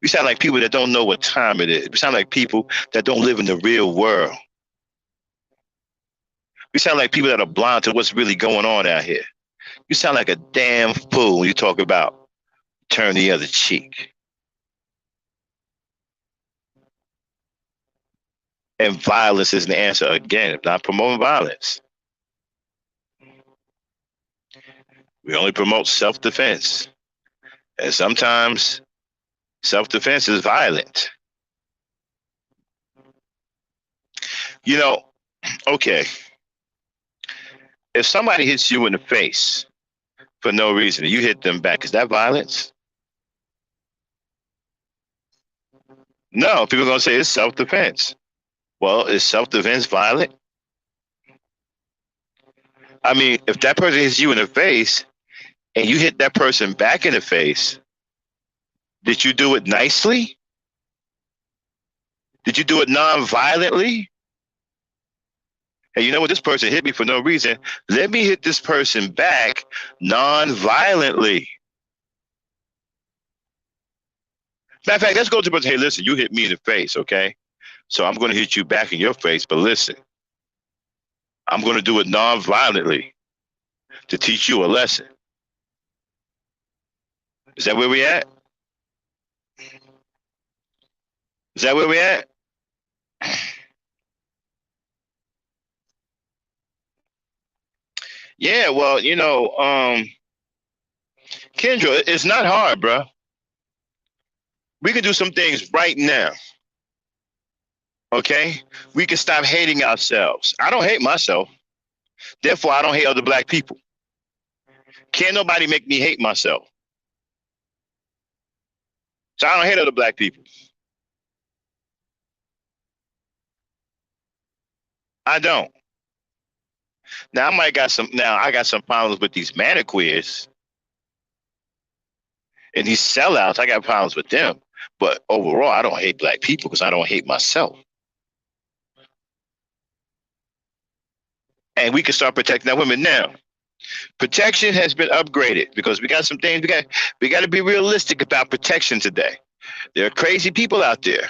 We sound like people that don't know what time it is. We sound like people that don't live in the real world. We sound like people that are blind to what's really going on out here. You sound like a damn fool when you talk about turn the other cheek. And violence is the answer. Again, not promoting violence. We only promote self-defense. And sometimes self-defense is violent. You know, okay, if somebody hits you in the face for no reason and you hit them back, is that violence? No, people are going to say it's self-defense. Well, is self-defense violent? I mean, if that person hits you in the face and you hit that person back in the face, did you do it nicely? Did you do it non-violently? Hey, you know what? This person hit me for no reason. Let me hit this person back non-violently. Matter of fact, let's go to the person. Hey, listen, you hit me in the face, okay? So I'm going to hit you back in your face. But listen, I'm going to do it non-violently to teach you a lesson. Is that where we at? Is that where we at? Yeah, well, Kendra, it's not hard, bro. We can do some things right now. Okay? We can stop hating ourselves. I don't hate myself. Therefore, I don't hate other black people. Can't nobody make me hate myself. So I don't hate other black people. I don't. Now I got some problems with these maniqueers and these sellouts. I got problems with them. But overall, I don't hate black people because I don't hate myself. And we can start protecting our women now. Protection has been upgraded because we got some things we got to be realistic about protection today. There are crazy people out there.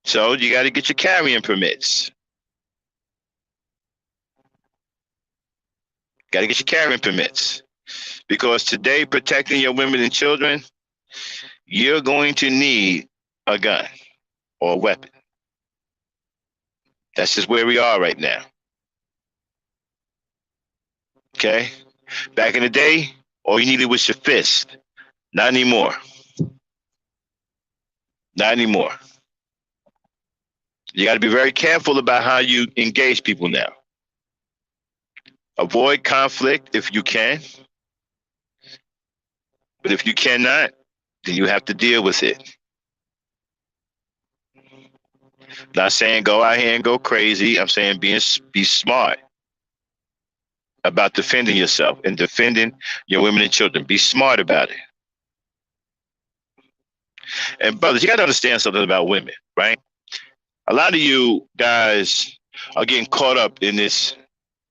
So you got to get your carrying permits. Got to get your carrying permits. Because today, protecting your women and children, you're going to need a gun or a weapon. That's just where we are right now. Okay? Back in the day, all you needed was your fist. Not anymore. Not anymore. You got to be very careful about how you engage people now. Avoid conflict if you can. But if you cannot, then you have to deal with it. Not saying go out here and go crazy. I'm saying be smart about defending yourself and defending your women and children. Be smart about it. And brothers, you got to understand something about women, right? A lot of you guys are getting caught up in this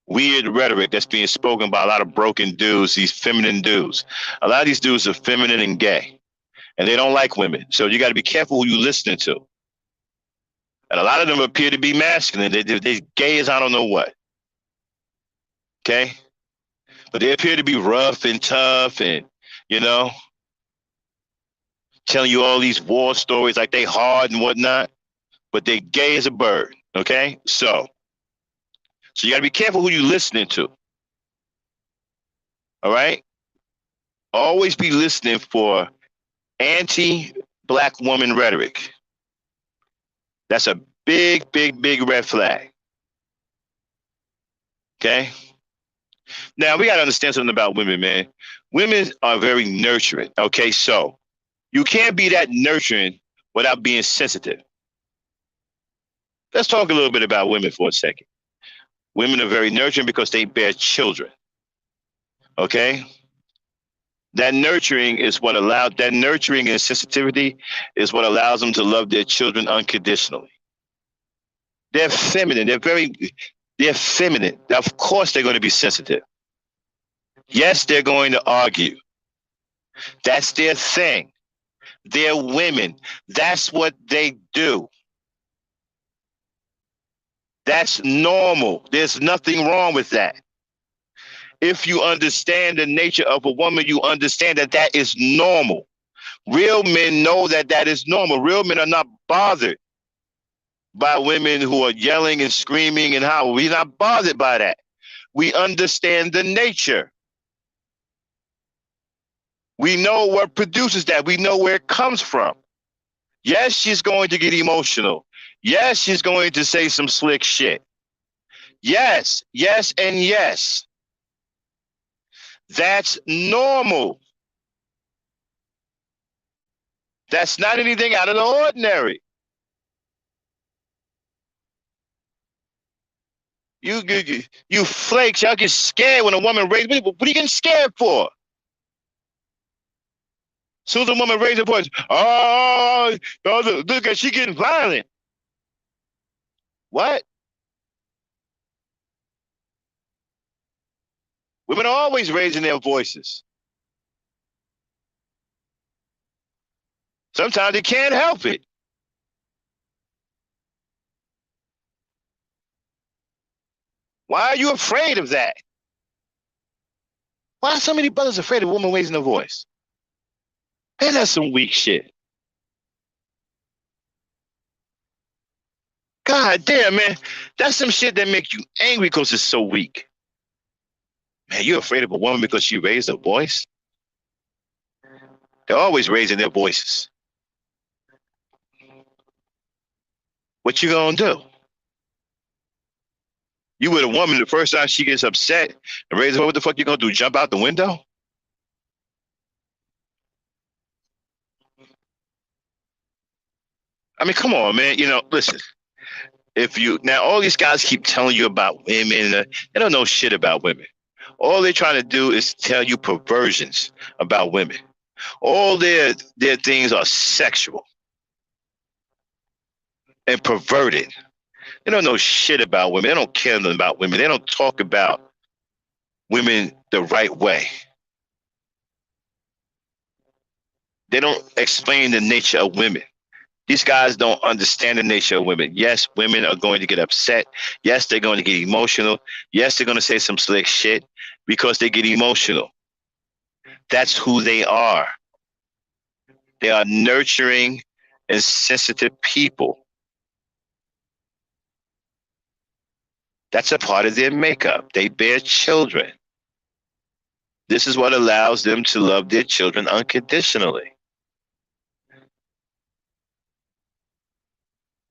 weird rhetoric that's being spoken by a lot of broken dudes, these feminine dudes. A lot of these dudes are feminine and gay, and they don't like women. So you got to be careful who you're listening to. And a lot of them appear to be masculine. They're gay as I don't know what. Okay? But they appear to be rough and tough and, telling you all these war stories like they hard and whatnot. But they're gay as a bird. Okay? So you got to be careful who you're listening to. All right? Always be listening for anti-black woman rhetoric. That's a Big, big, big red flag. Okay? Now, we got to understand something about women, man. Women are very nurturing. Okay? So, you can't be that nurturing without being sensitive. Let's talk a little bit about women for a second. Women are very nurturing because they bear children. Okay? That nurturing and sensitivity is what allows them to love their children unconditionally. They're feminine. They're feminine. Of course, they're going to be sensitive. Yes, they're going to argue. That's their thing. They're women. That's what they do. That's normal. There's nothing wrong with that. If you understand the nature of a woman, you understand that that is normal. Real men know that that is normal. Real men are not bothered by women who are yelling and screaming and howling. We're not bothered by that. We understand the nature. We know what produces that. We know where it comes from. Yes, she's going to get emotional. Yes, she's going to say some slick shit. Yes, yes, and yes. That's normal. That's not anything out of the ordinary. You flakes, y'all get scared when a woman raises. What are you getting scared for? As soon as a woman raises her voice, oh, look at she getting violent. What? Women are always raising their voices. Sometimes they can't help it. Why are you afraid of that? Why are so many brothers afraid of a woman raising her voice? Man, that's some weak shit. God damn, man. That's some shit that make you angry because it's so weak. Man, you're afraid of a woman because she raised her voice? They're always raising their voices. What you gonna do? You with a woman, the first time she gets upset and raises her, what the fuck you gonna do? Jump out the window? I mean, come on, man. Listen. If you now, all these guys keep telling you about women. They don't know shit about women. All they're trying to do is tell you perversions about women. All their things are sexual and perverted. They don't know shit about women. They don't care nothing about women. They don't talk about women the right way. They don't explain the nature of women. These guys don't understand the nature of women. Yes, women are going to get upset. Yes, they're going to get emotional. Yes, they're going to say some slick shit because they get emotional. That's who they are. They are nurturing and sensitive people. That's a part of their makeup. They bear children. This is what allows them to love their children unconditionally.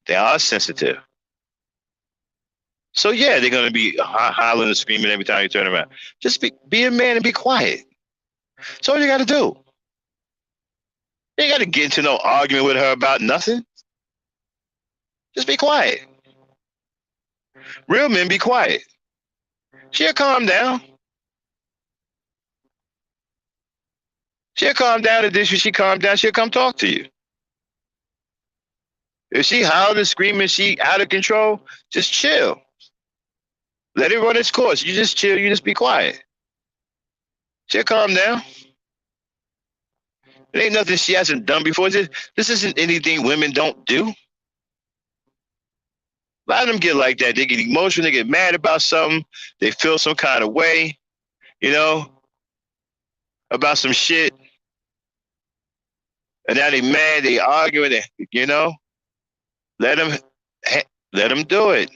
They are sensitive. So yeah, they're going to be hollering and screaming every time you turn around. Just be a man and be quiet. That's all you got to do. You ain't got to get into no argument with her about nothing. Just be quiet. Real men be quiet. She'll calm down. She'll calm down, and then she calm down, she'll come talk to you. If she howling and screaming, she out of control, just chill. Let it run its course. You just chill, you just be quiet. She'll calm down. It ain't nothing she hasn't done before. This isn't anything women don't do. A lot of them get like that. They get emotional, they get mad about something, they feel some kind of way, about some shit. And now they mad, they arguing, let them do it.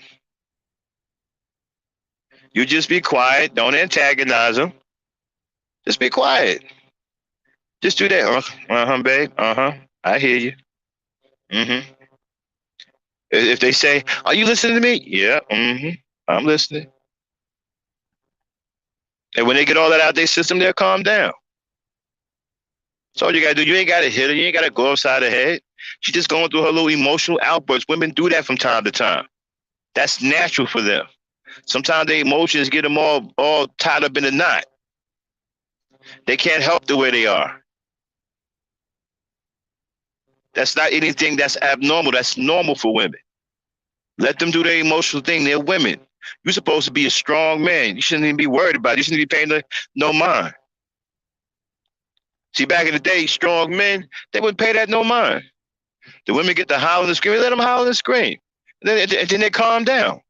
You just be quiet, don't antagonize them. Just be quiet. Just do that. Uh-huh, babe. Uh-huh. I hear you. Mm-hmm. If they say, "Are you listening to me?" Yeah, I'm listening. And when they get all that out of their system, they'll calm down. That's all you gotta do. You ain't gotta hit her. You ain't gotta go upside her head. She's just going through her little emotional outbursts. Women do that from time to time. That's natural for them. Sometimes their emotions get them all tied up in a knot. They can't help the way they are. That's not anything that's abnormal. That's normal for women. Let them do their emotional thing. They're women. You're supposed to be a strong man. You shouldn't even be worried about it. You shouldn't be paying no mind. See, back in the day, strong men, they wouldn't pay that no mind. The women get to holler and scream. Let them holler and scream. And then they calm down.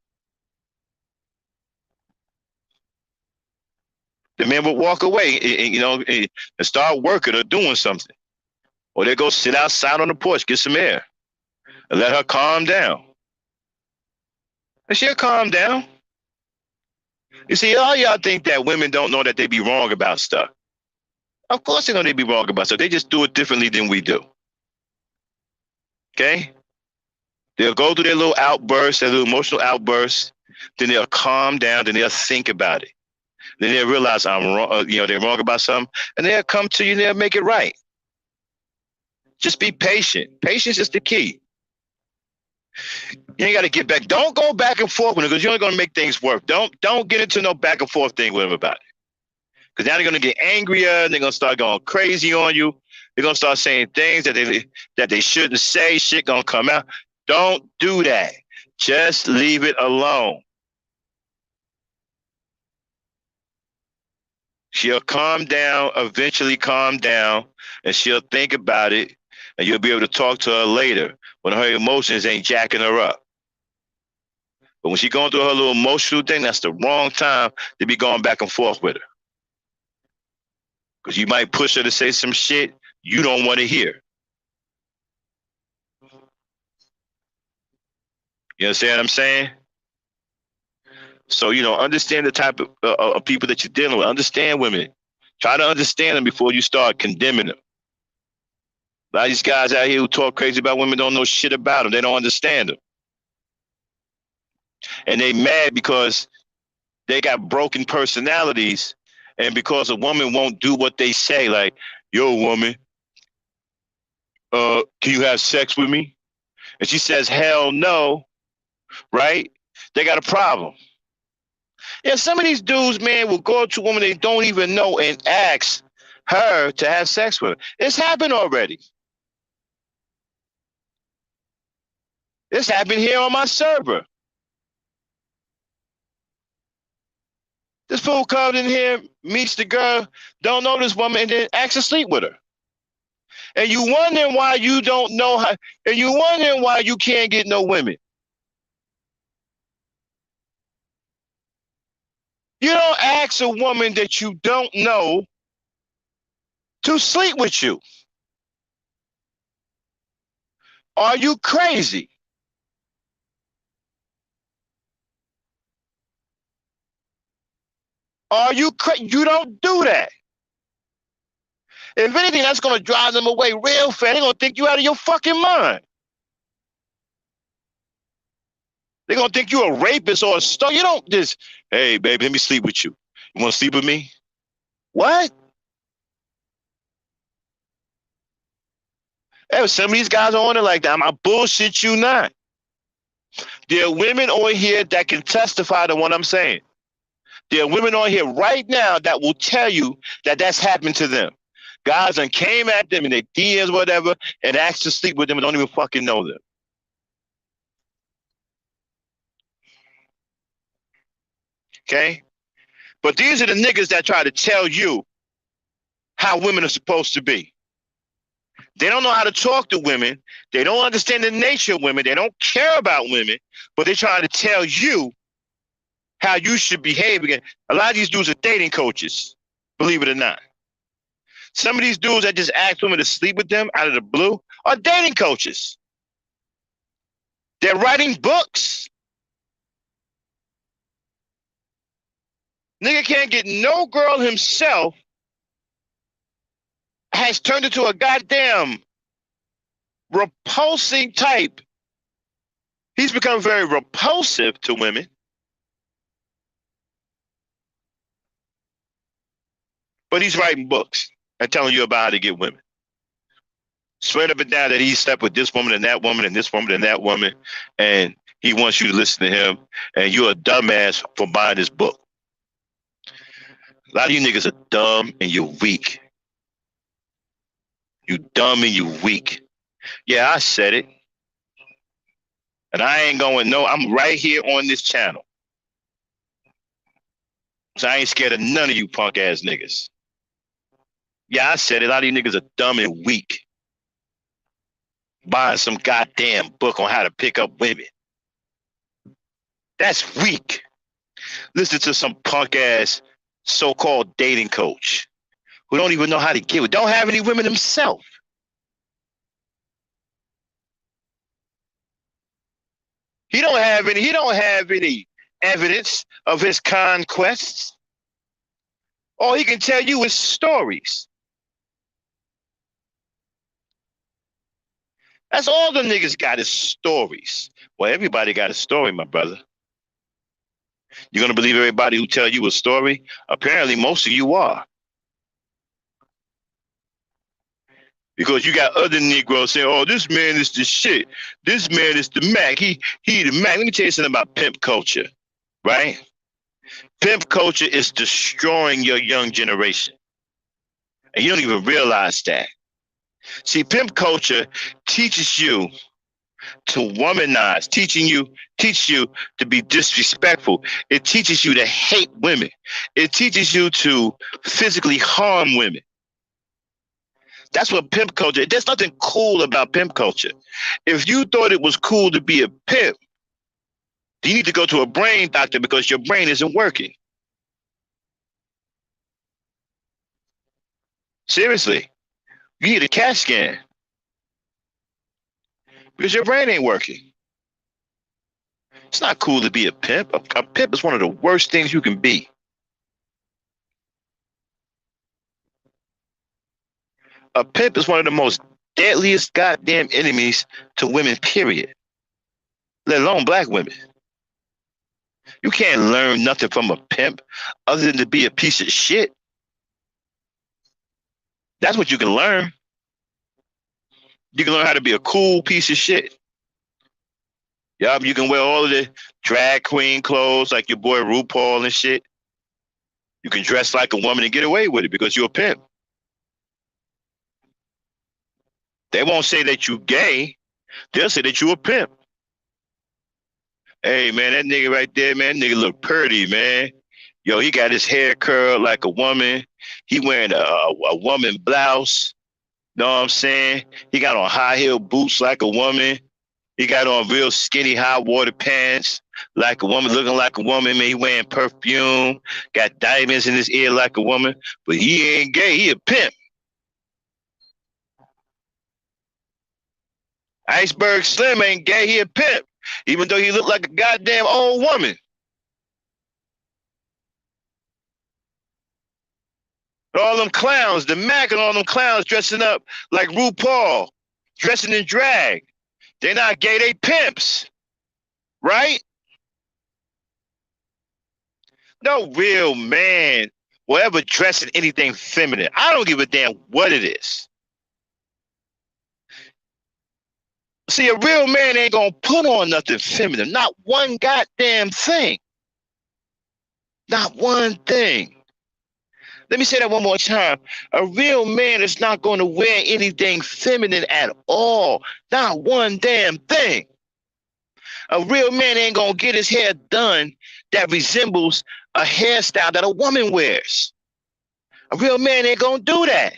The man would walk away, and start working or doing something. Or they go sit outside on the porch, get some air, and let her calm down. And she'll calm down. You see, all y'all think that women don't know that they be wrong about stuff. Of course they know they be wrong about stuff. They just do it differently than we do. Okay? They'll go through their little outbursts, their little emotional outbursts. Then they'll calm down. Then they'll think about it. Then they'll realize I'm wrong. They're wrong about something, and they'll come to you and they'll make it right. Just be patient. Patience is the key. You ain't got to get back. Don't go back and forth with them because you're only going to make things work. Don't get into no back and forth thing with them about it. Because now they're going to get angrier. And they're going to start going crazy on you. They're going to start saying things that they shouldn't say. Shit going to come out. Don't do that. Just leave it alone. She'll calm down, eventually calm down, and she'll think about it, and you'll be able to talk to her later when her emotions ain't jacking her up. But when she's going through her little emotional thing, that's the wrong time to be going back and forth with her. Because you might push her to say some shit you don't want to hear. You understand what I'm saying? So, understand the type of people that you're dealing with. Understand women. Try to understand them before you start condemning them. A lot of these guys out here who talk crazy about women don't know shit about them. They don't understand them. And they mad because they got broken personalities, and because a woman won't do what they say, like, yo, woman, can you have sex with me? And she says, hell no, right? They got a problem. Yeah, some of these dudes, man, will go up to a woman they don't even know and ask her to have sex with her. It's happened already. This happened here on my server. This fool comes in here, meets the girl, don't know this woman, and then acts to sleep with her. And you wondering why you don't know how, and you wondering why you can't get no women. You don't ask a woman that you don't know to sleep with you. Are you crazy? Are you crazy? You don't do that. If anything, that's going to drive them away real fast. They're going to think you out of your fucking mind. They're going to think you're a rapist or a star. You don't just, hey, baby, let me sleep with you. You want to sleep with me? What? Hey, some of these guys are on it like that. I bullshit you not. There are women on here that can testify to what I'm saying. There are women on here right now that will tell you that that's happened to them. Guys done came at them in their DMs, whatever, and asked to sleep with them and don't even fucking know them. Okay? But these are the niggas that try to tell you how women are supposed to be. They don't know how to talk to women. They don't understand the nature of women. They don't care about women, but they try to tell you how you should behave. Again, a lot of these dudes are dating coaches, believe it or not. Some of these dudes that just ask women to sleep with them out of the blue are dating coaches. They're writing books. Nigga can't get no girl himself, has turned into a goddamn repulsing type. He's become very repulsive to women. But he's writing books and telling you about how to get women. Straight up and down that he slept with this woman and that woman and this woman and that woman, and he wants you to listen to him, and you're a dumbass for buying this book. A lot of you niggas are dumb and you're weak. You dumb and you weak. Yeah, I said it. And I ain't going no, I'm right here on this channel. So I ain't scared of none of you punk ass niggas. Yeah, I said it. A lot of you niggas are dumb and weak. Buying some goddamn book on how to pick up women. That's weak. Listen to some punk ass so-called dating coach who don't even know how to get it. Don't have any women himself. He don't have any evidence of his conquests. All he can tell you is stories. That's all the niggas got is stories. Well, everybody got a story, my brother. You're gonna believe everybody who tell you a story? Apparently, most of you are. Because you got other Negroes saying, "Oh, this man is the shit. This man is the Mac. He the Mac." Let me tell you something about pimp culture, right? Pimp culture is destroying your young generation, and you don't even realize that. See, pimp culture teaches you to womanize, teach you to be disrespectful. It teaches you to hate women. It teaches you to physically harm women. That's what pimp culture. There's nothing cool about pimp culture. If you thought it was cool to be a pimp, you need to go to a brain doctor because your brain isn't working. Seriously, you need a CAT scan because your brain ain't working. It's not cool to be a pimp. A pimp is one of the worst things you can be. A pimp is one of the most deadliest goddamn enemies to women, period. Let alone black women. You can't learn nothing from a pimp other than to be a piece of shit. That's what you can learn. You can learn how to be a cool piece of shit. Yup, you can wear all of the drag queen clothes like your boy RuPaul and shit. You can dress like a woman and get away with it because you're a pimp. They won't say that you gay. They'll say that you a pimp. Hey, man, that nigga right there, man, that nigga look pretty, man. Yo, he got his hair curled like a woman. He wearing a woman blouse. Know what I'm saying? He got on high heel boots like a woman. He got on real skinny high water pants like a woman, looking like a woman. Man, he wearing perfume. Got diamonds in his ear like a woman. But he ain't gay. He a pimp. Iceberg Slim ain't gay. He a pimp. Even though he look like a goddamn old woman. All them clowns, the Mac and all them clowns dressing up like RuPaul, dressing in drag. They're not gay, they pimps. Right? No real man will ever dress in anything feminine. I don't give a damn what it is. See, a real man ain't gonna put on nothing feminine. Not one goddamn thing. Not one thing. Let me say that one more time. A real man is not going to wear anything feminine at all. Not one damn thing. A real man ain't going to get his hair done that resembles a hairstyle that a woman wears. A real man ain't going to do that.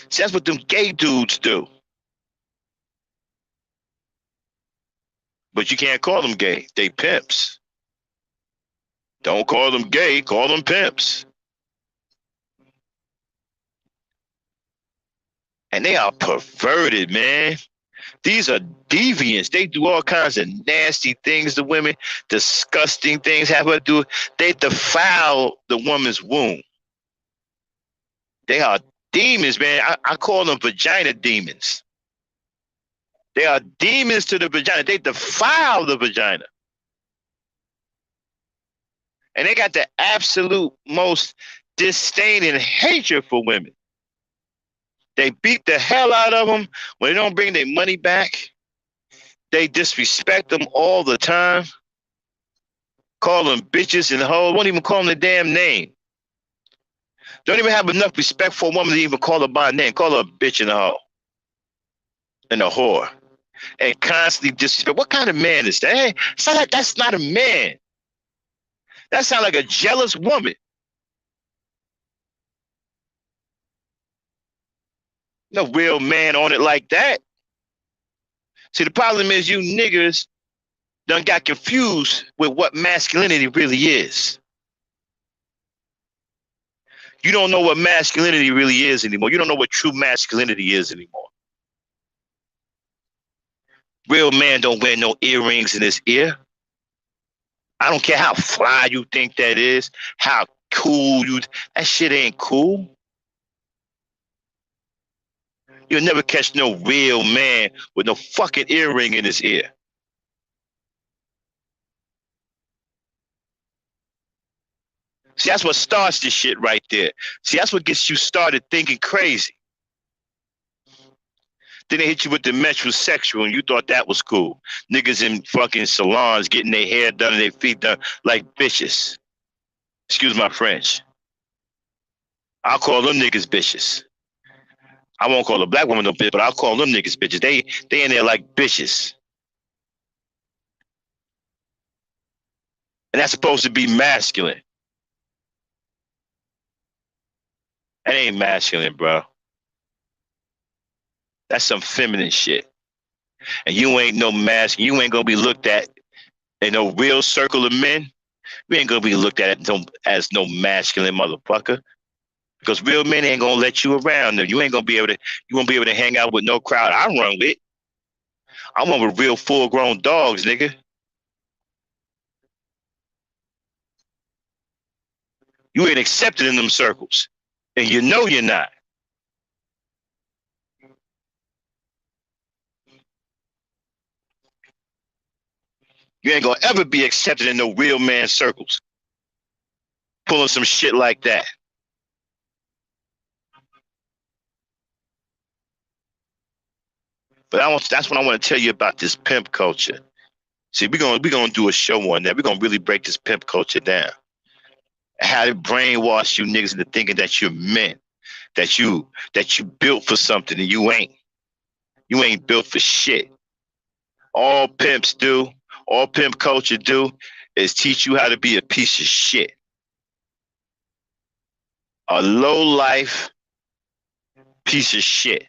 See, that's what them gay dudes do. But you can't call them gay. They pimps. Don't call them gay, call them pimps. And they are perverted, man. These are deviants. They do all kinds of nasty things to women, disgusting things have her do. They defile the woman's womb. They are demons, man. I call them vagina demons. They are demons to the vagina. They defile the vagina. And they got the absolute most disdain and hatred for women. They beat the hell out of them when they don't bring their money back. They disrespect them all the time. Call them bitches and hoes. Won't even call them the damn name. Don't even have enough respect for a woman to even call her by name. Call her a bitch and a hoe. And a whore. And constantly disrespect. What kind of man is that? Hey, that's not a man. That sounds like a jealous woman. No real man on it like that. See, the problem is you niggas done got confused with what masculinity really is. You don't know what masculinity really is anymore. You don't know what true masculinity is anymore. Real man don't wear no earrings in his ear. I don't care how fly you think that is, how cool you. That shit ain't cool. You'll never catch no real man with no fucking earring in his ear. See, that's what starts this shit right there. See, that's what gets you started thinking crazy. Then they hit you with the metrosexual and you thought that was cool. Niggas in fucking salons getting their hair done and their feet done like bitches. Excuse my French. I'll call them niggas bitches. I won't call a black woman no bitch, but I'll call them niggas bitches. They in there like bitches. And that's supposed to be masculine. That ain't masculine, bro. That's some feminine shit. And you ain't no masculine. You ain't gonna be looked at in no real circle of men. We ain't gonna be looked at as no masculine motherfucker. Because real men ain't gonna let you around them. You ain't gonna be able to. You won't be able to hang out with no crowd I run with. I'm one with real full-grown dogs, nigga. You ain't accepted in them circles, and you know you're not. You ain't gonna ever be accepted in no real man circles. Pulling some shit like that. But that's what I want to tell you about this pimp culture. See, we're gonna do a show on that. We're gonna really break this pimp culture down. How to brainwash you niggas into thinking that you're men, that you built for something and you ain't. You ain't built for shit. All pimps do, all pimp culture do, is teach you how to be a piece of shit. A low life piece of shit.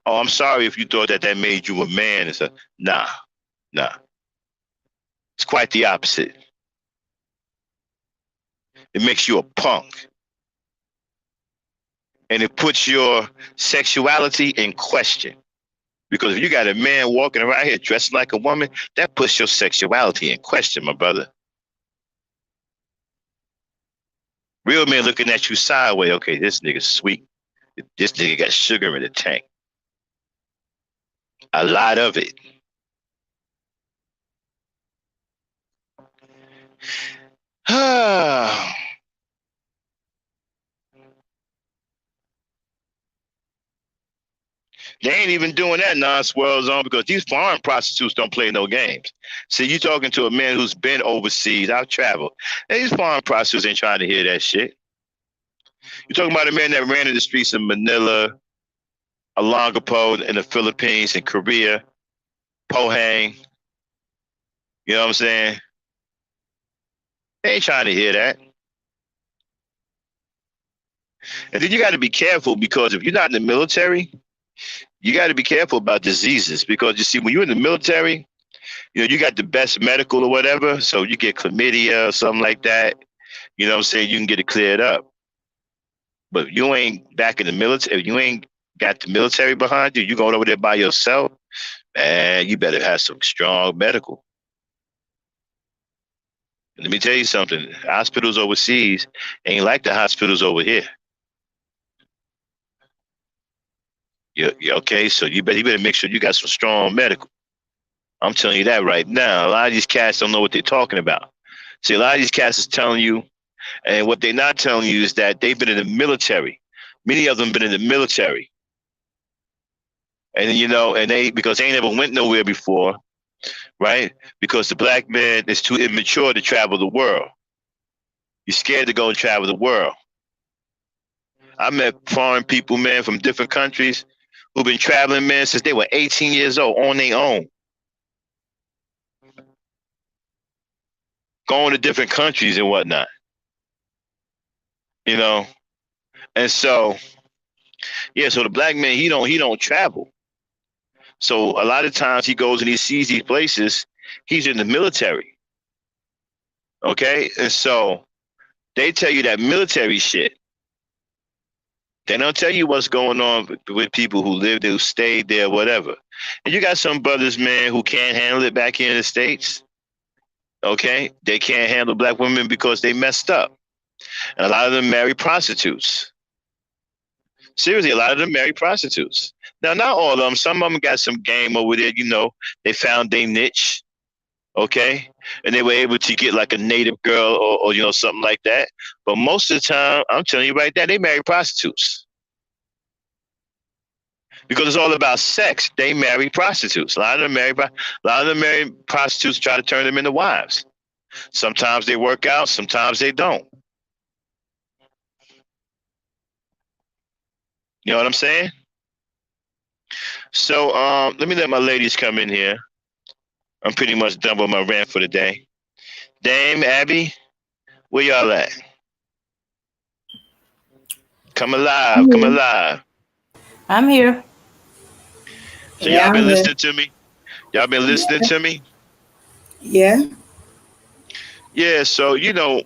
Oh, I'm sorry if you thought that made you a man. It's a nah. It's quite the opposite. It makes you a punk. And it puts your sexuality in question. Because if you got a man walking around here dressed like a woman, that puts your sexuality in question, my brother. Real men looking at you sideways. Okay, this nigga's sweet. This nigga got sugar in the tank. A lot of it. They ain't even doing that non-swirl zone because these foreign prostitutes don't play no games. See, you talking to a man who's been overseas. I've traveled. These foreign prostitutes ain't trying to hear that shit. You're talking about a man that ran in the streets of Manila, Olongapo in the Philippines, and Korea, Pohang. You know what I'm saying? They ain't trying to hear that. And then you got to be careful because if you're not in the military, you got to be careful about diseases because you see, when you're in the military, you know, you got the best medical or whatever. So you get chlamydia or something like that. You know what I'm saying? You can get it cleared up. But you ain't back in the military. You ain't got the military behind you. You going over there by yourself. Man, you better have some strong medical. And let me tell you something. Hospitals overseas ain't like the hospitals over here. Okay, so you better make sure you got some strong medical. I'm telling you that right now. A lot of these cats don't know what they're talking about. See, a lot of these cats is telling you, and what they're not telling you is that they've been in the military. Many of them been in the military, and and they because they ain't never went nowhere before, right? Because the black man is too immature to travel the world. You're scared to go and travel the world. I met foreign people, man, from different countries who've been traveling, man, since they were 18 years old on their own, going to different countries and whatnot, you know. And so, yeah, so the black man he don't travel. So a lot of times he goes and he sees these places. He's in the military, okay, and so they tell you that military shit. They don't tell you what's going on with people who lived, who stayed there, whatever. And you got some brothers, man, who can't handle it back here in the States. Okay, they can't handle black women because they messed up, and a lot of them marry prostitutes. Seriously, a lot of them marry prostitutes. Now, not all of them. Some of them got some game over there. They found their niche. Okay, and they were able to get like a native girl or something like that. But most of the time, I'm telling you right now, they marry prostitutes because it's all about sex. They marry prostitutes. A lot of them marry prostitutes. Try to turn them into wives. Sometimes they work out. Sometimes they don't. You know what I'm saying? So let me let my ladies come in here. I'm pretty much done with my rant for the day. Dame, Abby, where y'all at? Come I'm alive, come here. alive. I'm here. So y'all Yeah, been I'm here. listening to me? Y'all been listening to me? Yeah. Yeah, so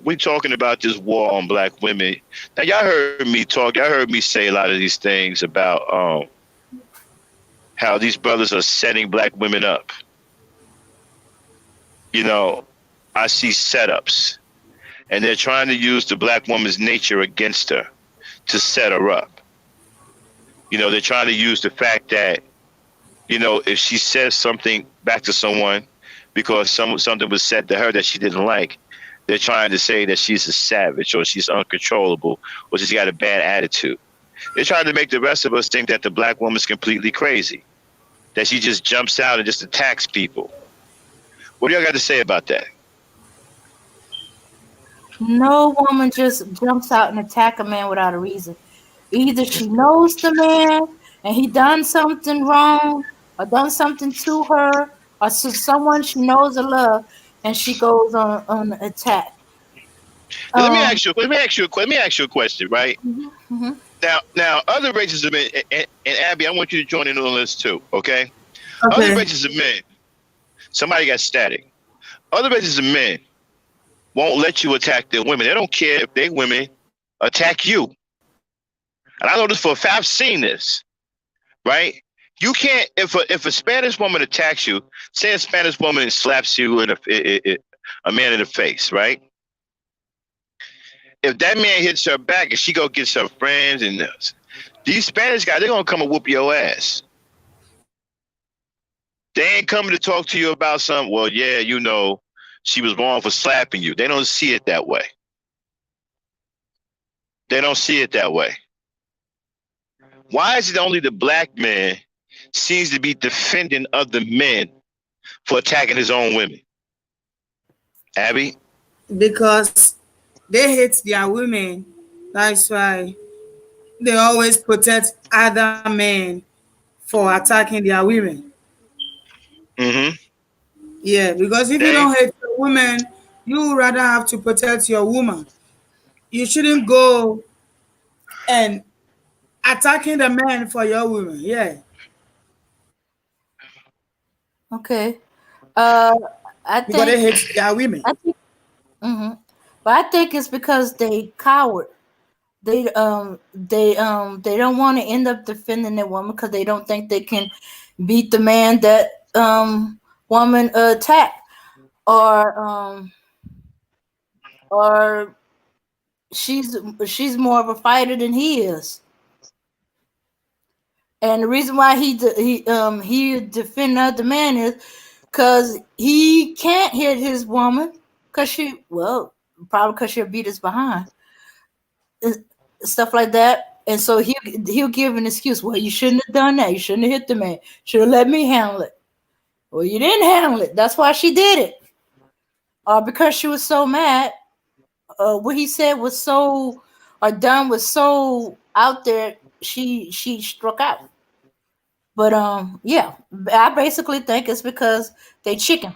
we talking about this war on black women. Now y'all heard me talk, y'all heard me say a lot of these things about how these brothers are setting black women up. You know, I see setups. And they're trying to use the black woman's nature against her to set her up. They're trying to use the fact that, if she says something back to someone because something was said to her that she didn't like, they're trying to say that she's a savage or she's uncontrollable or she's got a bad attitude. They're trying to make the rest of us think that the black woman's completely crazy, that she just jumps out and just attacks people. What do y'all got to say about that? No woman just jumps out and attack a man without a reason. Either she knows the man and he done something wrong or done something to her or to someone she knows or love and she goes on an attack. Now, let me Um ask you. Let me ask you. Let me ask you a question, right? mhm, mhm. Now, other races of men, and Abby, I want you to join in on this too, okay? Other Okay. races of men, somebody got static. Other races of men won't let you attack their women. They don't care if their women attack you. And I know this for a fact. I've seen this, right? You can't if a Spanish woman attacks you. Say a Spanish woman slaps you in a man in the face, right? If that man hits her back and she go gets her friends and these Spanish guys, they're gonna come and whoop your ass. They ain't coming to talk to you about something. Well, yeah, she was wrong for slapping you. They don't see it that way. They don't see it that way. Why is it only the black man seems to be defending other men for attacking his own women? Abby? Because they hate their women. That's why they always protect other men for attacking their women. Mm-hmm. Yeah, because if you They don't hate your woman, you would rather have to protect your woman. You shouldn't go and attacking the man for your woman. Yeah. Okay. Uh I Because they think hate their women. I think mhm. But I think it's because they coward. They don't want to end up defending their woman because they don't think they can beat the man that woman attacked or or she's more of a fighter than he is And the reason why he defend other man is because he can't hit his woman because probably because she'll beat us behind and stuff like that. And so he'll give an excuse. Well, you shouldn't have done that. You shouldn't have hit the man. Should have let me handle it. Well, you didn't handle it. That's why she did it. Because she was so mad. What he said was so or done was so out there. She struck out. But yeah, I basically think it's because they chicken,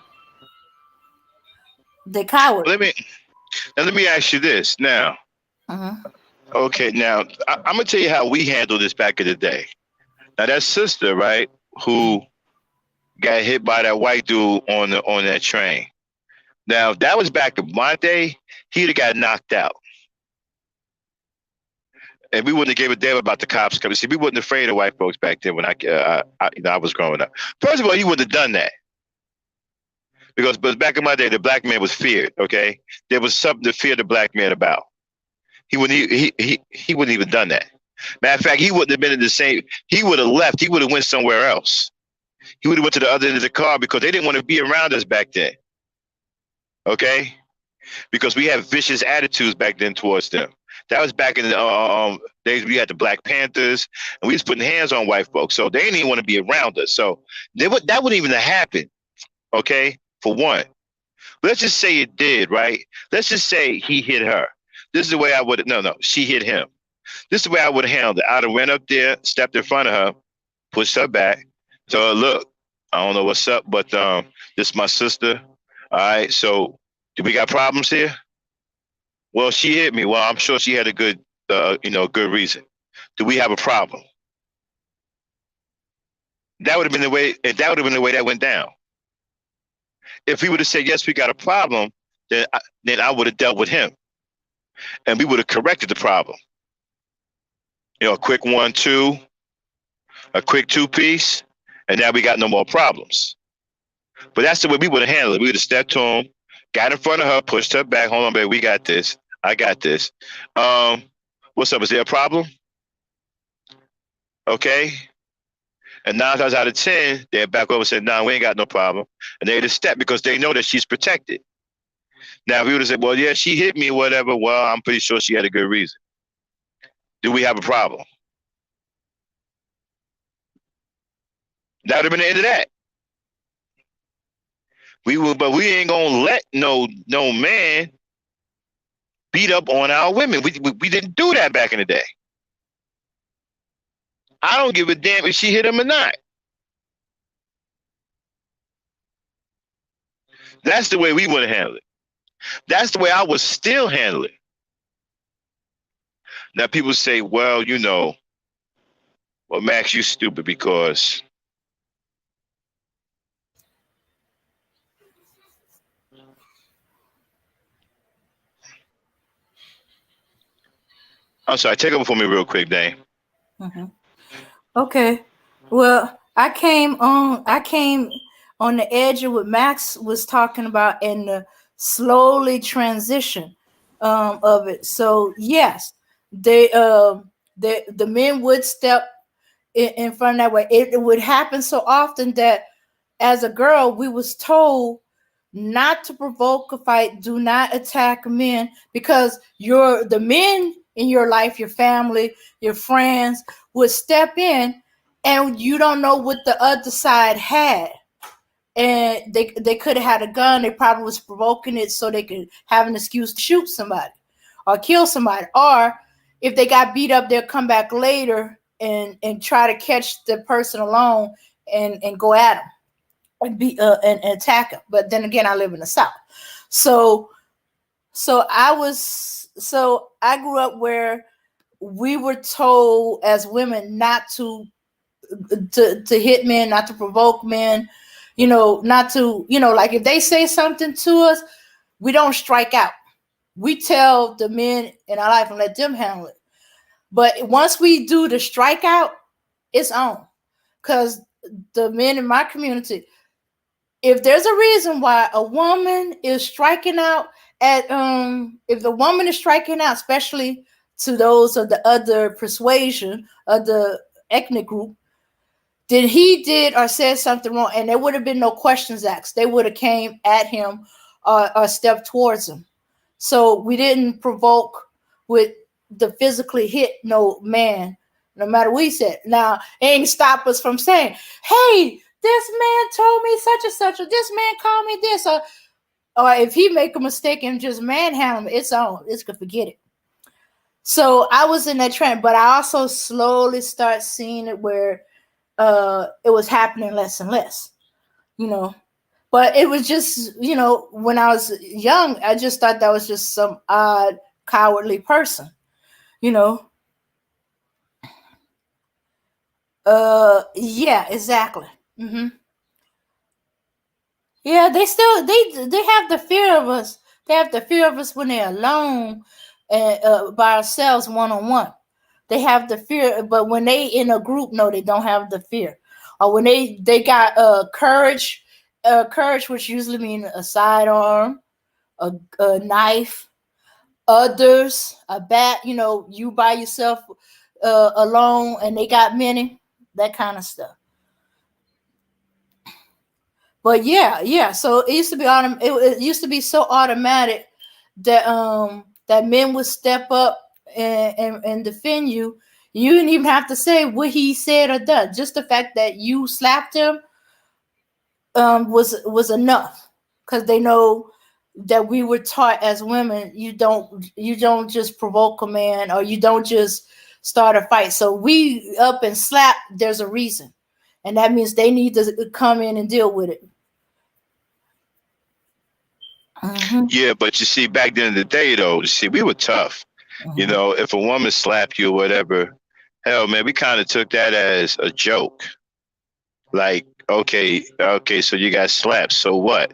they coward. Let me let me ask you this now. Uh-huh. Okay, now I'm gonna tell you how we handled this back in the day. Now that sister, right, who got hit by that white dude on that train. Now if that was back in my day, he'd have got knocked out. And we wouldn't have gave a damn about the cops coming. See, we wasn't afraid of white folks back then when I was growing up. First of all, he wouldn't have done that because, but back in my day, the black man was feared. Okay, there was something to fear the black man about. He wouldn't even done that. Matter of fact, he wouldn't have been in the same. He would have left. He would have went somewhere else. He would have went to the other end of the car because they didn't want to be around us back then. Okay, because we had vicious attitudes back then towards them. That was back in the days we had the Black Panthers, and we was putting hands on white folks, so they didn't even want to be around us. So that wouldn't even have happened, okay, for one. Let's just say it did, right? Let's just say he hit her. This is the way I would have, no, she hit him. This is the way I would have handled it. I'd have went up there, stepped in front of her, pushed her back. So look, I don't know what's up, but this is my sister. All right, so do we got problems here? Well, she hit me. Well, I'm sure she had a good, good reason. Do we have a problem? That would have been the way. That would have been the way that went down. If he would have said yes, we got a problem, then I would have dealt with him, and we would have corrected the problem. A quick 1-2, a quick 2-piece, and now we got no more problems. But that's the way we would have handled it. We would have stepped to him, got in front of her, pushed her back. Hold on, baby, we got this. I got this. What's up? Is there a problem? Okay. And 9 times out of 10, they're back over and said, "No, we ain't got no problem." And they just step because they know that she's protected. Now, if we would have said, "Well, yeah, she hit me, whatever," well, I'm pretty sure she had a good reason. Do we have a problem? That would have been the end of that. But we ain't gonna let no man beat up on our women. We didn't do that back in the day. I don't give a damn if she hit him or not. That's the way we would have handled it. That's the way I would still handle it. Now people say, well, well, Max, you stupid because I'm sorry, take over for me real quick, Dane. Mm-hmm. Okay. Well, I came on the edge of what Max was talking about and the slowly transition of it. So yes, the men would step in front of that way. It would happen so often that as a girl, we was told not to provoke a fight, do not attack men because the men in your life, your family, your friends would step in and you don't know what the other side had. And they could have had a gun. They probably was provoking it so they could have an excuse to shoot somebody or kill somebody. Or if they got beat up, they'll come back later and try to catch the person alone and go at them and attack them. But then again, I live in the South, so I grew up where we were told as women not to hit men, not to provoke men, not to, like if they say something to us, we don't strike out. We tell the men in our life and let them handle it. But once we do the strikeout, it's on. Because the men in my community, if there's a reason why a woman is striking out if the woman is striking out, especially to those of the other persuasion of the ethnic group, Did he did or said something wrong, and there would have been no questions asked. They would have came at him or stepped towards him. So we didn't provoke with the physically hit no man, no matter what he said. Now, it ain't stop us from saying, hey, this man told me such and such, or this man called me this, or if he make a mistake and just manhandle him, it's on. It's gonna forget it. So I was in that trend, but I also slowly start seeing it where it was happening less and less, you know. But it was just, when I was young, I just thought that was just some odd, cowardly person, you know. Yeah, exactly. Hmm. Yeah, they still they have the fear of us. They have the fear of us when they're alone and by ourselves, one on one. They have the fear, but when they in a group, no, they don't have the fear. Or when they got courage, courage, which usually means a sidearm, a knife, others, a bat. You by yourself, alone, and they got many. That kind of stuff. But yeah, yeah. So it used to be it used to be so automatic that men would step up and defend you. You didn't even have to say what he said or done. Just the fact that you slapped him was enough, because they know that we were taught as women, you don't just provoke a man, or you don't just start a fight. So we up and slap. There's a reason, and that means they need to come in and deal with it. Mm-hmm. Yeah, but you see, back then in the day, though, you see, we were tough. You Mm-hmm. know, if a woman slapped you or whatever, hell, man, we kind of took that as a joke. Like, okay, so you got slapped, so what?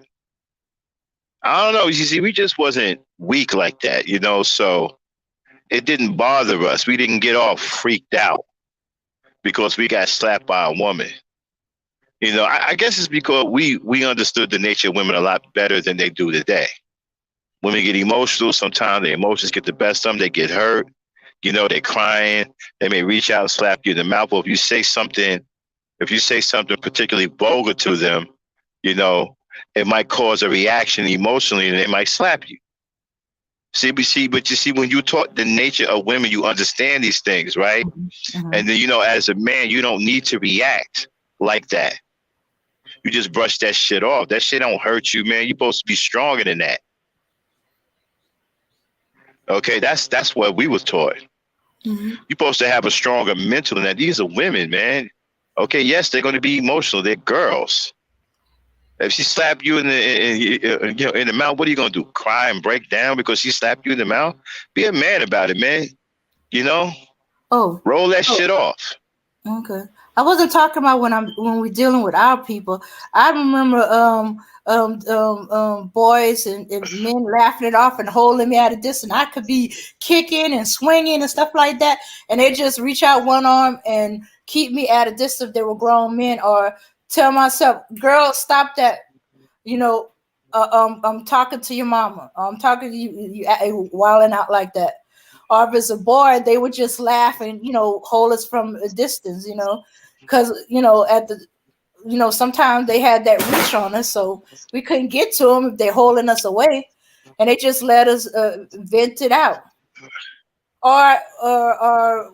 I don't know. You see, we just wasn't weak like that, so it didn't bother us. We didn't get all freaked out because we got slapped by a woman. I guess it's because we understood the nature of women a lot better than they do today. Women get emotional. Sometimes their emotions get the best of them. They get hurt. They're crying. They may reach out and slap you in the mouth. Or if you say something particularly vulgar to them, it might cause a reaction emotionally, and they might slap you. But you see, when you taught the nature of women, you understand these things, right? Mm-hmm. And then, as a man, you don't need to react like that. You just brush that shit off. That shit don't hurt you, man. You're supposed to be stronger than that. Okay, that's what we was taught. Mm-hmm. You're supposed to have a stronger mental than that. These are women, man. Okay, yes, they're going to be emotional. They're girls. If she slapped you in the mouth, what are you gonna do? Cry and break down because she slapped you in the mouth? Be a man about it, man. Oh, Roll that shit off. okay. I wasn't talking about when we're dealing with our people. I remember boys and men laughing it off and holding me at a distance. I could be kicking and swinging and stuff like that, and they just reach out one arm and keep me at a distance if they were grown men, or tell myself, "Girl, stop that." You know, I'm talking to your mama. I'm talking to you wilding out like that. Or if it's a boy, they would just laugh and hold us from a distance. Because at the sometimes they had that reach on us, so we couldn't get to them if they're holding us away, and they just let us vent it out. Or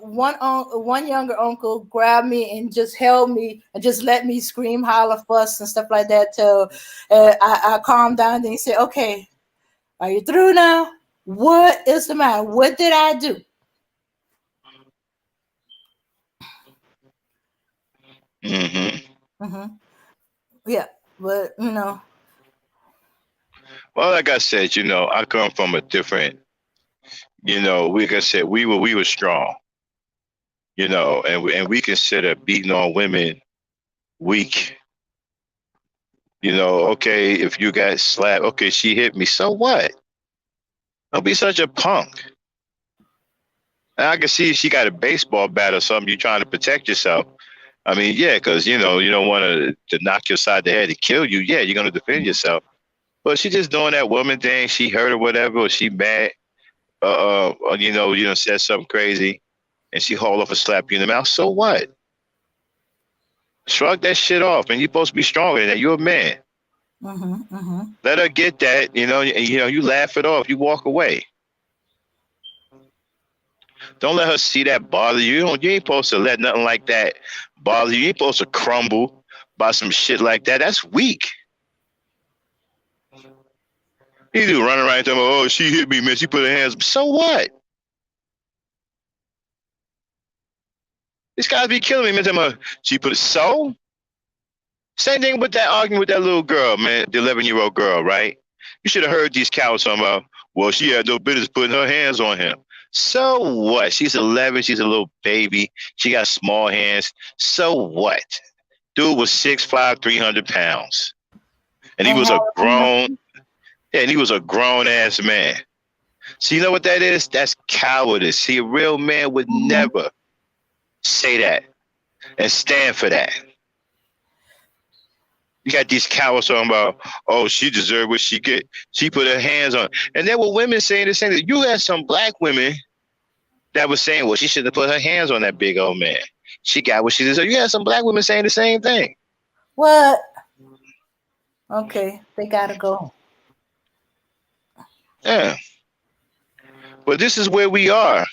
one younger uncle grabbed me and just held me and just let me scream, holler, fuss, and stuff like that till I calmed down. Then he said, "Okay, are you through now? What is the matter? What did I do?" Hmm. Mm-hmm. Yeah, but Well, like I said, I come from a different. Like I said, we were strong. And we consider beating on women weak. Okay, if you got slapped, okay, she hit me, so what? Don't be such a punk. And I can see if she got a baseball bat or something, you're trying to protect yourself. I mean, yeah, because you don't want to knock you side the head and kill you. Yeah, you're gonna defend yourself. But she just doing that woman thing. She hurt or whatever, or she mad. Or, said something crazy, and she haul off a slap you in the mouth. So what? Shrug that shit off, man. You're supposed to be stronger than that. You're a man. Mm-hmm. Let her get that, and you laugh it off. You walk away. Don't let her see that bother you. You ain't supposed to let nothing like that bother you. You ain't supposed to crumble by some shit like that. That's weak. You do running around talking about, oh, she hit me, man. She put her hands. So what? This guy's be killing me, man. Talking about, she put it. So? Same thing with that argument with that little girl, man. The 11-year-old girl, right? You should have heard these cows talking about, well, she had no business putting her hands on him. So what? She's 11. She's a little baby. She got small hands. So what? Dude was 6'5", 300 pounds. And he And was how a grown, yeah, and he was a grown-ass man. So you know what that is? That's cowardice. See, a real man would never say that and stand for that. You got these cowards talking about, oh, she deserved what she get. She put her hands on. And there were women saying the same thing. You had some black women that was saying, well, she should have put her hands on that big old man. She got what she deserved. You had some black women saying the same thing. what? Okay, they gotta go. Yeah. But this is where we are.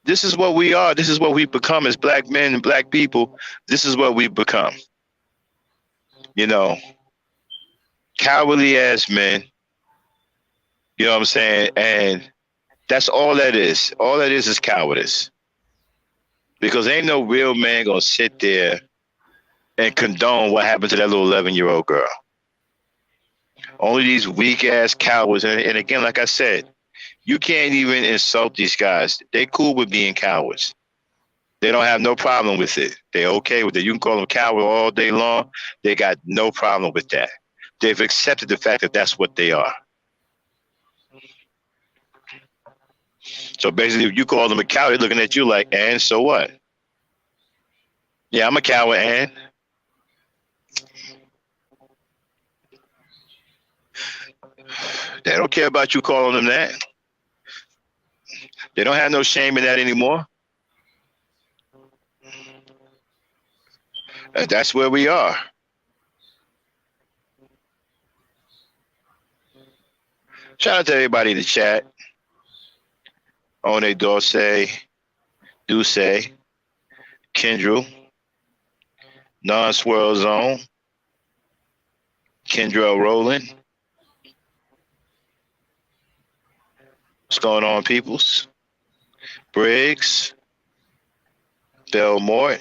This is what we are. This is what we become as black men and black people. This is what we become. Cowardly ass men. You know what I'm saying? And that's all that is. All that is cowardice. Because ain't no real man gonna sit there and condone what happened to that little 11-year-old girl. Only these weak ass cowards. And again, like I said, you can't even insult these guys. They cool with being cowards. They don't have no problem with it. They're okay with it. You can call them coward all day long. They got no problem with that. They've accepted the fact that that's what they are. So basically, if you call them a coward, they're looking at you like, and so what? Yeah, I'm a coward, and they don't care about you calling them that. They don't have no shame in that anymore. That's where we are. Shout out to everybody in the chat. One Dorsey, Duce, Kendra, Non-Swirl Zone, Kendra Rowland. What's going on, peoples? Briggs, Belmort.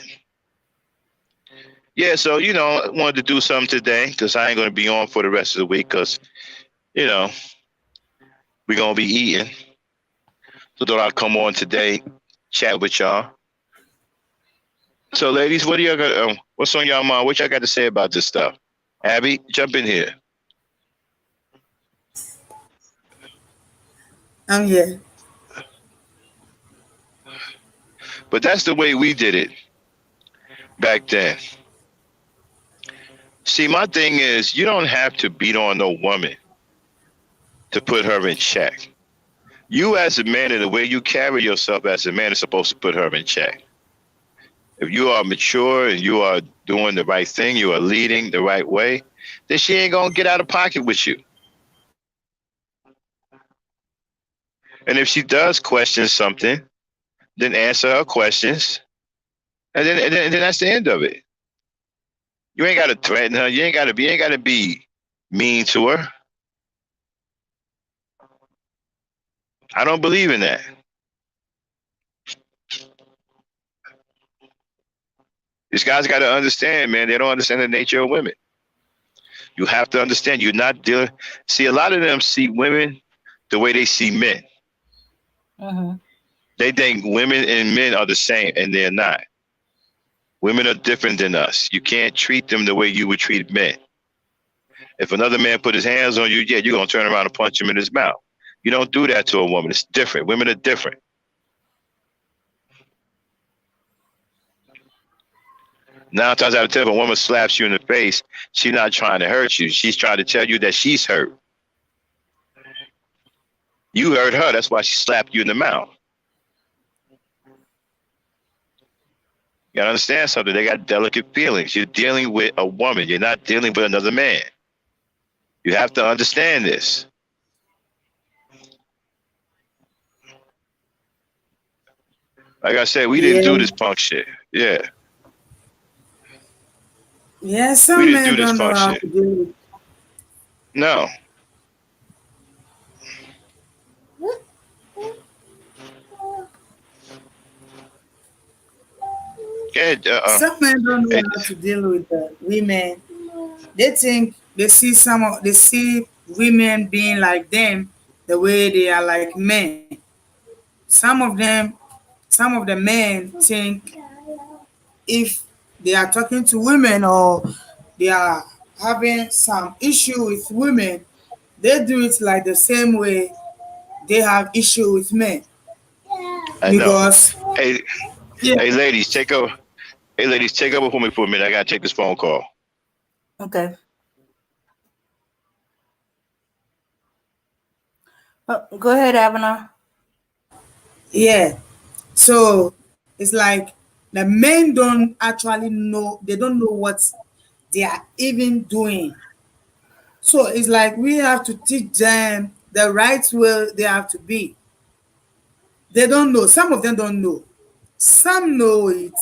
Yeah, so, I wanted to do something today because I ain't going to be on for the rest of the week because, we're going to be eating. So thought I'd come on today, chat with y'all. So, ladies, what do y'all got? What's on y'all mind? What y'all got to say about this stuff? Abby, jump in here. I'm here. But that's the way we did it back then. See, my thing is, you don't have to beat on no woman to put her in check. You as a man and the way you carry yourself as a man is supposed to put her in check. If you are mature and you are doing the right thing, you are leading the right way, then she ain't going to get out of pocket with you. And if she does question something, then answer her questions. And then that's the end of it. You ain't got to threaten her. You ain't got to be mean to her. I don't believe in that. These guys got to understand, man. They don't understand the nature of women. You have to understand. You're not dealing. See, a lot of them see women the way they see men. Mm-hmm. They think women and men are the same, and they're not. Women are different than us. You can't treat them the way you would treat men. If another man put his hands on you, yeah, you're going to turn around and punch him in his mouth. You don't do that to a woman. It's different. Women are different. 9 times out of 10, if a woman slaps you in the face, she's not trying to hurt you. She's trying to tell you that she's hurt. You hurt her. That's why she slapped you in the mouth. You gotta understand something. They got delicate feelings. You're dealing with a woman. You're not dealing with another man. You have to understand this. Like I said, we didn't Yeah, do this punk shit. Yeah, yeah. we Some didn't do men this don't know punk how shit. to deal with. No. Yeah, Some men don't know hey, how to deal with women. They think they see women being like them the way they are like men. Some of the men think if they are talking to women or they are having some issue with women, they do it like the same way they have issue with men. I know. Because Hey, yeah, hey, ladies, take over. Hey, ladies, take over for me for a minute. I gotta take this phone call. Okay. Go ahead, Avana. yeah. So it's like the men don't actually know, they don't know what they are even doing. So it's like we have to teach them the right way they have to be. They don't know. Some of them don't know. Some know it.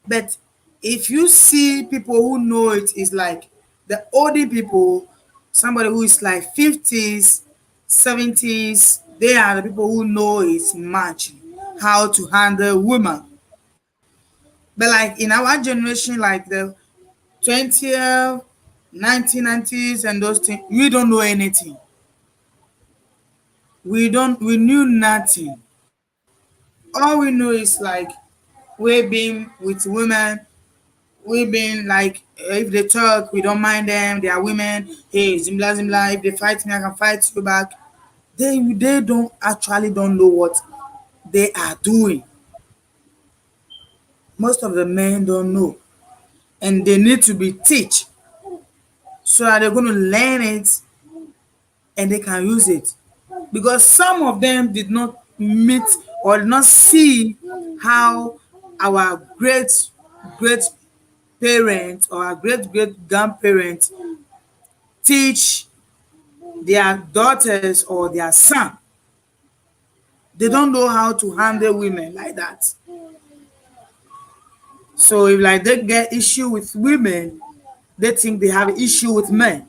But if you see people who know it, it's like the older people, somebody who is like 50s, 70s, they are the people who know it much how to handle women. But like in our generation, like the 20th, 1990s and those things, we don't know anything. We knew nothing. All we know is like we being with women, we being like if they talk, we don't mind them, they are women, hey, zimla zimla, if they fight me, I can fight you back. They don't actually don't know what they are doing. Most of the men don't know. And they need to be teach so that they're gonna learn it and they can use it. Because some of them did not meet or did not see how our great parents or our great grandparents teach their daughters or their son. They don't know how to handle women like that. So if like they get issue with women, they think they have issue with men.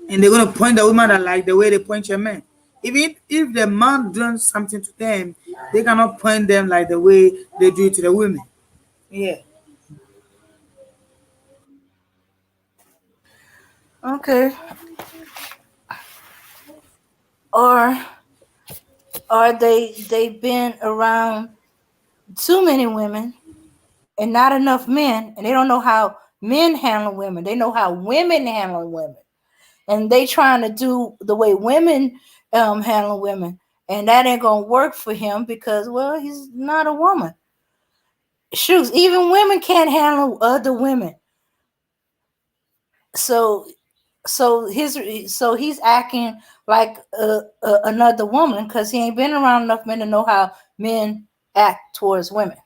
And they're gonna point the woman at like the way they point your men. Even if the man does something to them, they cannot point them like the way they do it to the women. Yeah. Okay. Or they've been around too many women and not enough men, and they don't know how men handle women. They know how women handle women, and they trying to do the way women handle women, and that ain't gonna work for him because well, he's not a woman. Shoot, even women can't handle other women. So he's acting like another woman because he ain't been around enough men to know how men act towards women.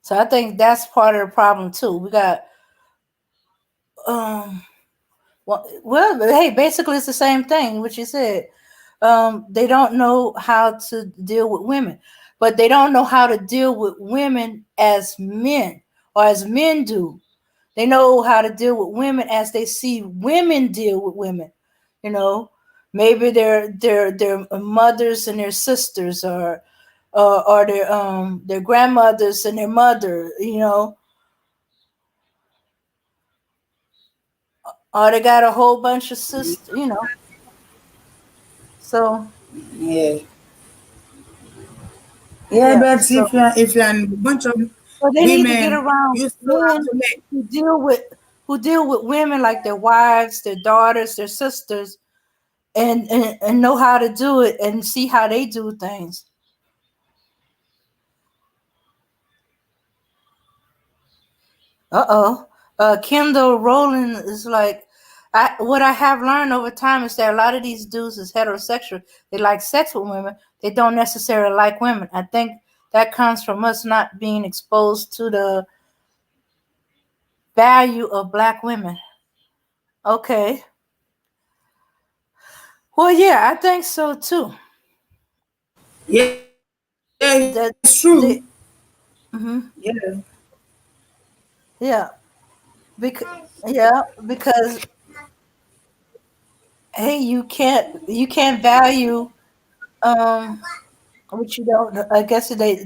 So I think that's part of the problem too. We got um well hey, basically it's the same thing what you said. They don't know how to deal with women, but they don't know how to deal with women as men or as men do. They know how to deal with women as they see women deal with women. You know, maybe their mothers and their sisters, or their grandmothers and their mother. You know, or they got a whole bunch of sisters. You know, so Yeah. Yeah, yeah, but so if you're a bunch of so they need to get women, around you still have men to make. who deal with women like their wives, their daughters, their sisters, and know how to do it and see how they do things. Uh-oh. Kendall Rowland is like, what I have learned over time is that a lot of these dudes is heterosexual. They like sex with women. They don't necessarily like women. I think that comes from us not being exposed to the value of black women. Okay. Well, yeah, I think so too. Yeah, it's That true. the mhm, Yeah. yeah, because yeah, because hey, you can't value um what you don't. I guess they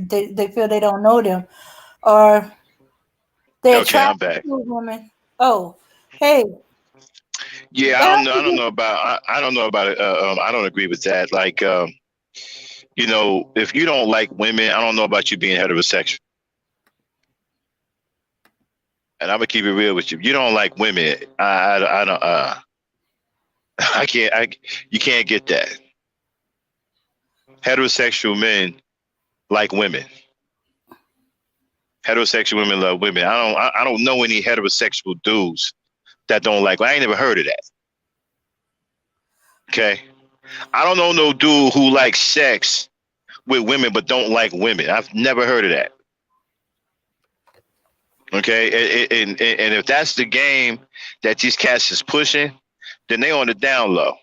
feel they don't know them, or they're Okay, I'm attracted back. to a woman. Oh, hey, Yeah, that I don't know about. I don't know about it. I don't agree with that. Like, if you don't like women, I don't know about you being heterosexual. And I'm gonna keep it real with you. If you don't like women, I don't. I can't. You can't get that. Heterosexual men like women. Heterosexual women love women. I don't know any heterosexual dudes that don't like. I ain't never heard of that. Okay. I don't know no dude who likes sex with women but don't like women. I've never heard of that. Okay. And if that's the game that these cats is pushing, then they on the down low.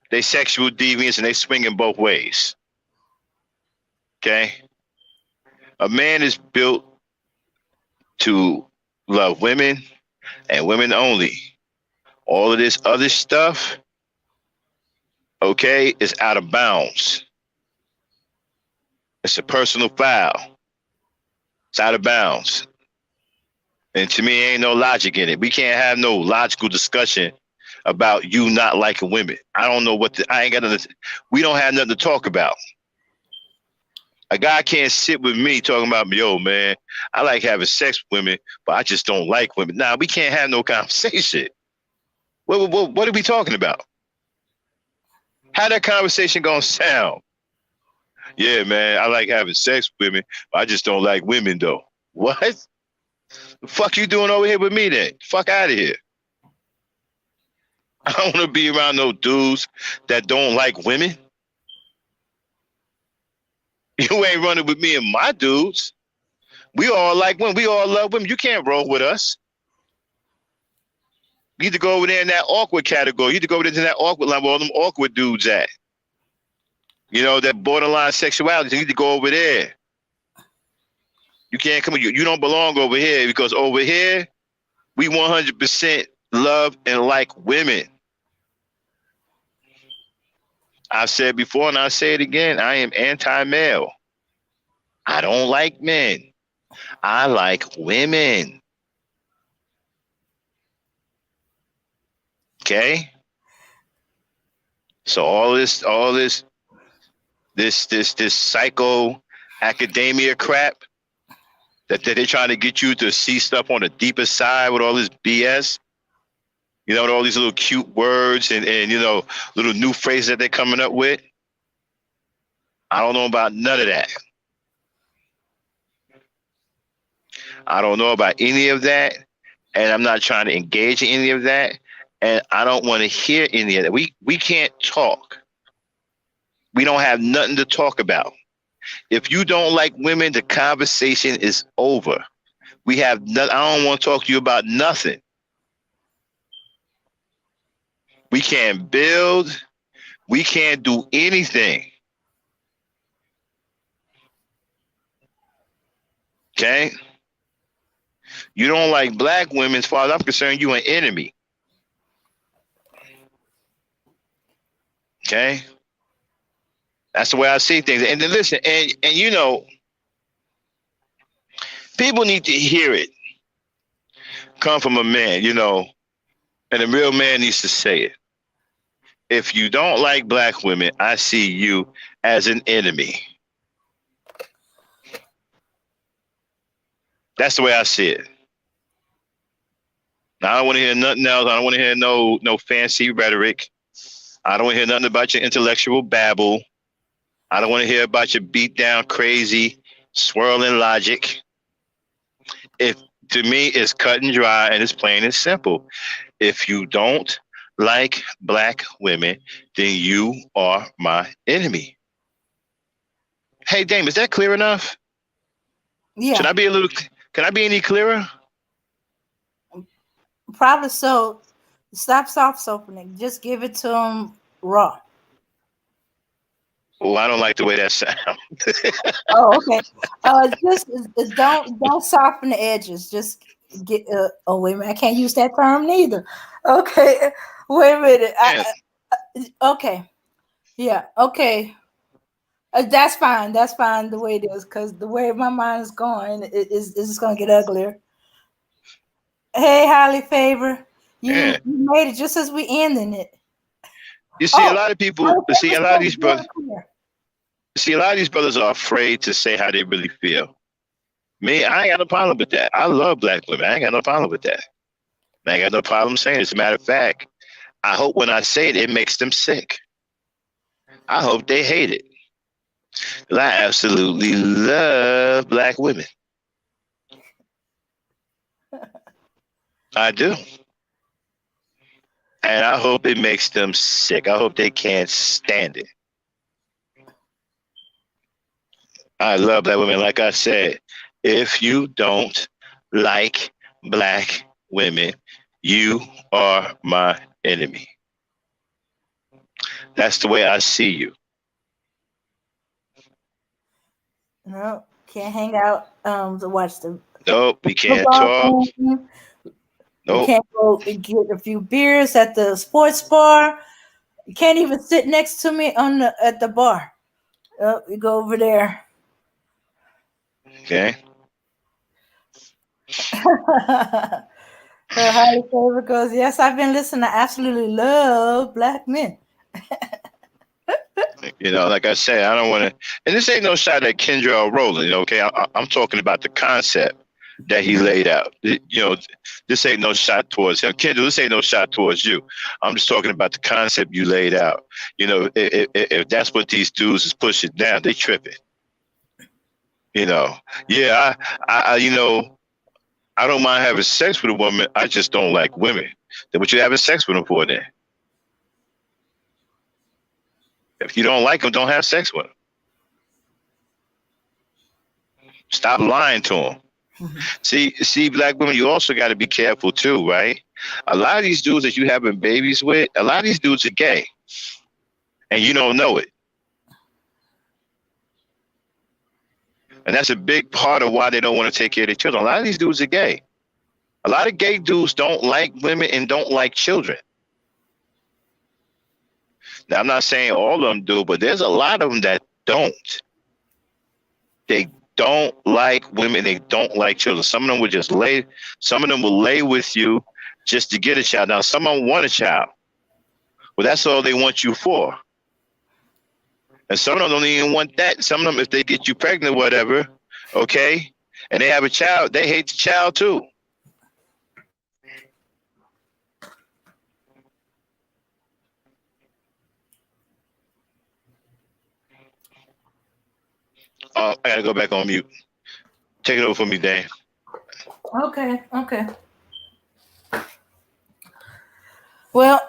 They sexual deviants and they swinging both ways. Okay. A man is built to love women and women only. All of this other stuff, okay, is out of bounds. It's a personal foul. It's out of bounds. And to me, ain't no logic in it. We can't have no logical discussion about you not liking women. I don't know I ain't got nothing. We don't have nothing to talk about. A guy can't sit with me talking about, yo, man, I like having sex with women, but I just don't like women. Nah, we can't have no conversation. What are we talking about? How that conversation gonna sound? Yeah, man, I like having sex with women, but I just don't like women though. What? The fuck you doing over here with me then? Fuck out of here. I don't want to be around no dudes that don't like women. You ain't running with me and my dudes. We all like women. We all love women. You can't roll with us. You need to go over there in that awkward category. You need to go over there in that awkward line where all them awkward dudes at. That borderline sexuality. You need to go over there. You can't come. You don't belong over here because over here we 100% love and like women. I've said before and I'll say it again. I am anti-male. I don't like men. I like women. Okay? So this psycho academia crap that they're trying to get you to see stuff on the deeper side with all this BS. With all these little cute words and little new phrases that they're coming up with. I don't know about none of that. I don't know about any of that. And I'm not trying to engage in any of that. And I don't want to hear any of that. We can't talk. We don't have nothing to talk about. If you don't like women, the conversation is over. We have nothing. I don't want to talk to you about nothing. We can't build. We can't do anything. Okay? You don't like black women, as far as I'm concerned, you an enemy. Okay? That's the way I see things. And then listen, and people need to hear it come from a man, and a real man needs to say it. If you don't like black women, I see you as an enemy. That's the way I see it. Now, I don't want to hear nothing else. I don't want to hear no fancy rhetoric. I don't want to hear nothing about your intellectual babble. I don't want to hear about your beat down, crazy, swirling logic. If to me, it's cut and dry and it's plain and simple. If you don't like black women, then you are my enemy. Hey, Dame, is that clear enough? Should Yeah, I be a little? Can I be any clearer? probably so. Stop soft opening. Just give it to him raw. Oh, I don't like the way that sounds. Oh, okay. Just don't soften the edges. Just get. Oh wait a minute, I can't use that term neither. Okay, wait a minute. Yeah, Okay, yeah, okay. That's fine. That's fine the way it is, because the way my mind is going, it's just gonna get uglier. Hey, highly favor, yeah. you made it just as we ending it. You see, a Oh, lot of people. highly See, favor a lot of said these very brothers. clear. See, a lot of these brothers are afraid to say how they really feel. Me, I ain't got no problem with that. I love black women. I ain't got no problem with that. I ain't got no problem saying it. As a matter of fact, I hope when I say it, it makes them sick. I hope they hate it. 'Cause I absolutely love black women. I do. And I hope it makes them sick. I hope they can't stand it. I love black women. Like I said, if you don't like black women, you are my enemy. That's the way I see you. No, can't hang out to watch the Nope, we can't football talk. game. We Nope. can't go get a few beers at the sports bar. You can't even sit next to me on the at the bar. Oh, you go over there. Okay. Her highly favorite goes, yes, I've been listening. I absolutely love black men. Like I said, I don't want to. And this ain't no shot at Kendra or Roland. Okay, I'm talking about the concept that he laid out. This ain't no shot towards him. Kendra, this ain't no shot towards you. I'm just talking about the concept you laid out. If that's what these dudes is pushing down, they tripping. You know, yeah, I don't mind having sex with a woman. I just don't like women. Then what you having sex with them for then? If you don't like them, don't have sex with them. Stop lying to them. See, black women, you also got to be careful too, right? A lot of these dudes that you having babies with, a lot of these dudes are gay, and you don't know it. And that's a big part of why they don't want to take care of their children. A lot of these dudes are gay. A lot of gay dudes don't like women and don't like children. Now, I'm not saying all of them do, but there's a lot of them that don't. They don't like women. They don't like children. Some of them will just lay. Some of them will lay with you just to get a child. Now, some of them want a child. Well, that's all they want you for. And some of them don't even want that. Some of them, if they get you pregnant, whatever, okay, and they have a child, they hate the child too. Oh, I gotta go back on mute. Take it over for me, Dan. Okay, okay. Well,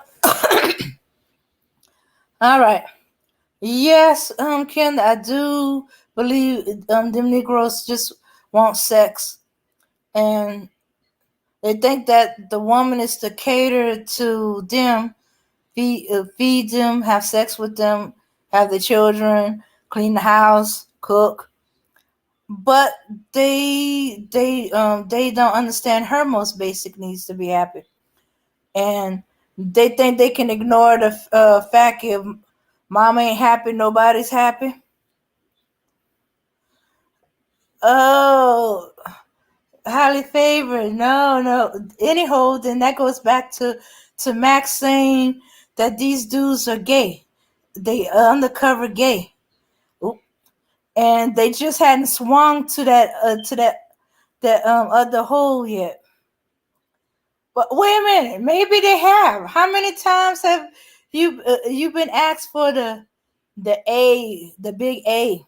all right. Yes, Ken, I do believe them Negroes just want sex, and they think that the woman is to cater to them, feed them, have sex with them, have the children, clean the house, cook. But they don't understand her most basic needs to be happy, and they think they can ignore the fact if mom ain't happy, nobody's happy. Oh, highly favored. No, no. Anyhow, then that goes back to Max saying that these dudes are gay. They are undercover gay. Oop. And they just hadn't swung to that other hole yet. But wait a minute, maybe they have. How many times have you been asked for the big A?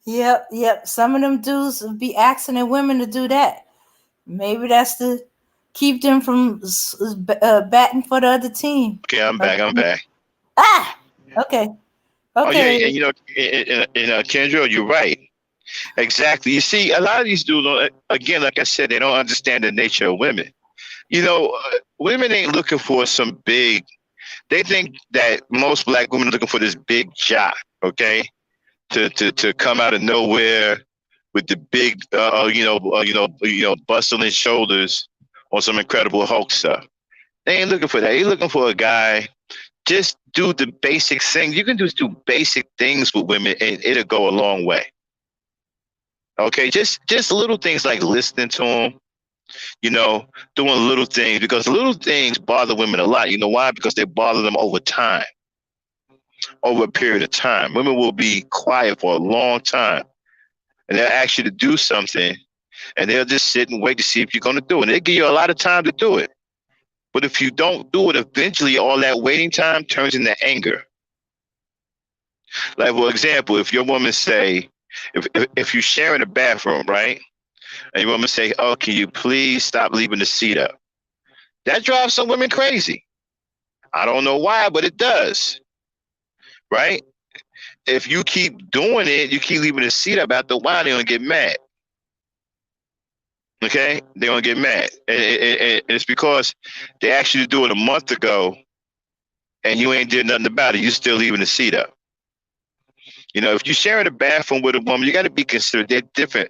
Yep, yep. Some of them dudes be asking their women to do that. Maybe that's the keep them from batting for the other team. Okay, I'm Like, back. I'm back. ah, okay, Oh yeah, okay. and Kendra, you're right. Exactly. You see, a lot of these dudes, again, like I said, they don't understand the nature of women. Women ain't looking for some big. They think that most black women are looking for this big jock, okay, to come out of nowhere with the big, bustling shoulders on some incredible Hulk stuff. They ain't looking for that. They looking for a guy. Just do the basic things. You can just do basic things with women, and it'll go a long way. Okay, just little things like listening to them, doing little things because little things bother women a lot. You know why? Because they bother them over time, over a period of time. Women will be quiet for a long time, and they'll ask you to do something, and they'll just sit and wait to see if you're going to do it. And they give you a lot of time to do it. But if you don't do it, eventually all that waiting time turns into anger. Like, for example, if your woman say, if you share in a bathroom, right? And your woman say, "Oh, can you please stop leaving the seat up?" That drives some women crazy. I don't know why, but it does, right? If you keep doing it, you keep leaving the seat up. After a while, they're gonna get mad. Okay, they're gonna get mad, and it's because they asked you to do it a month ago, and you ain't did nothing about it. You still leaving the seat up. If you share a bathroom with a woman, you got to be considered. They're different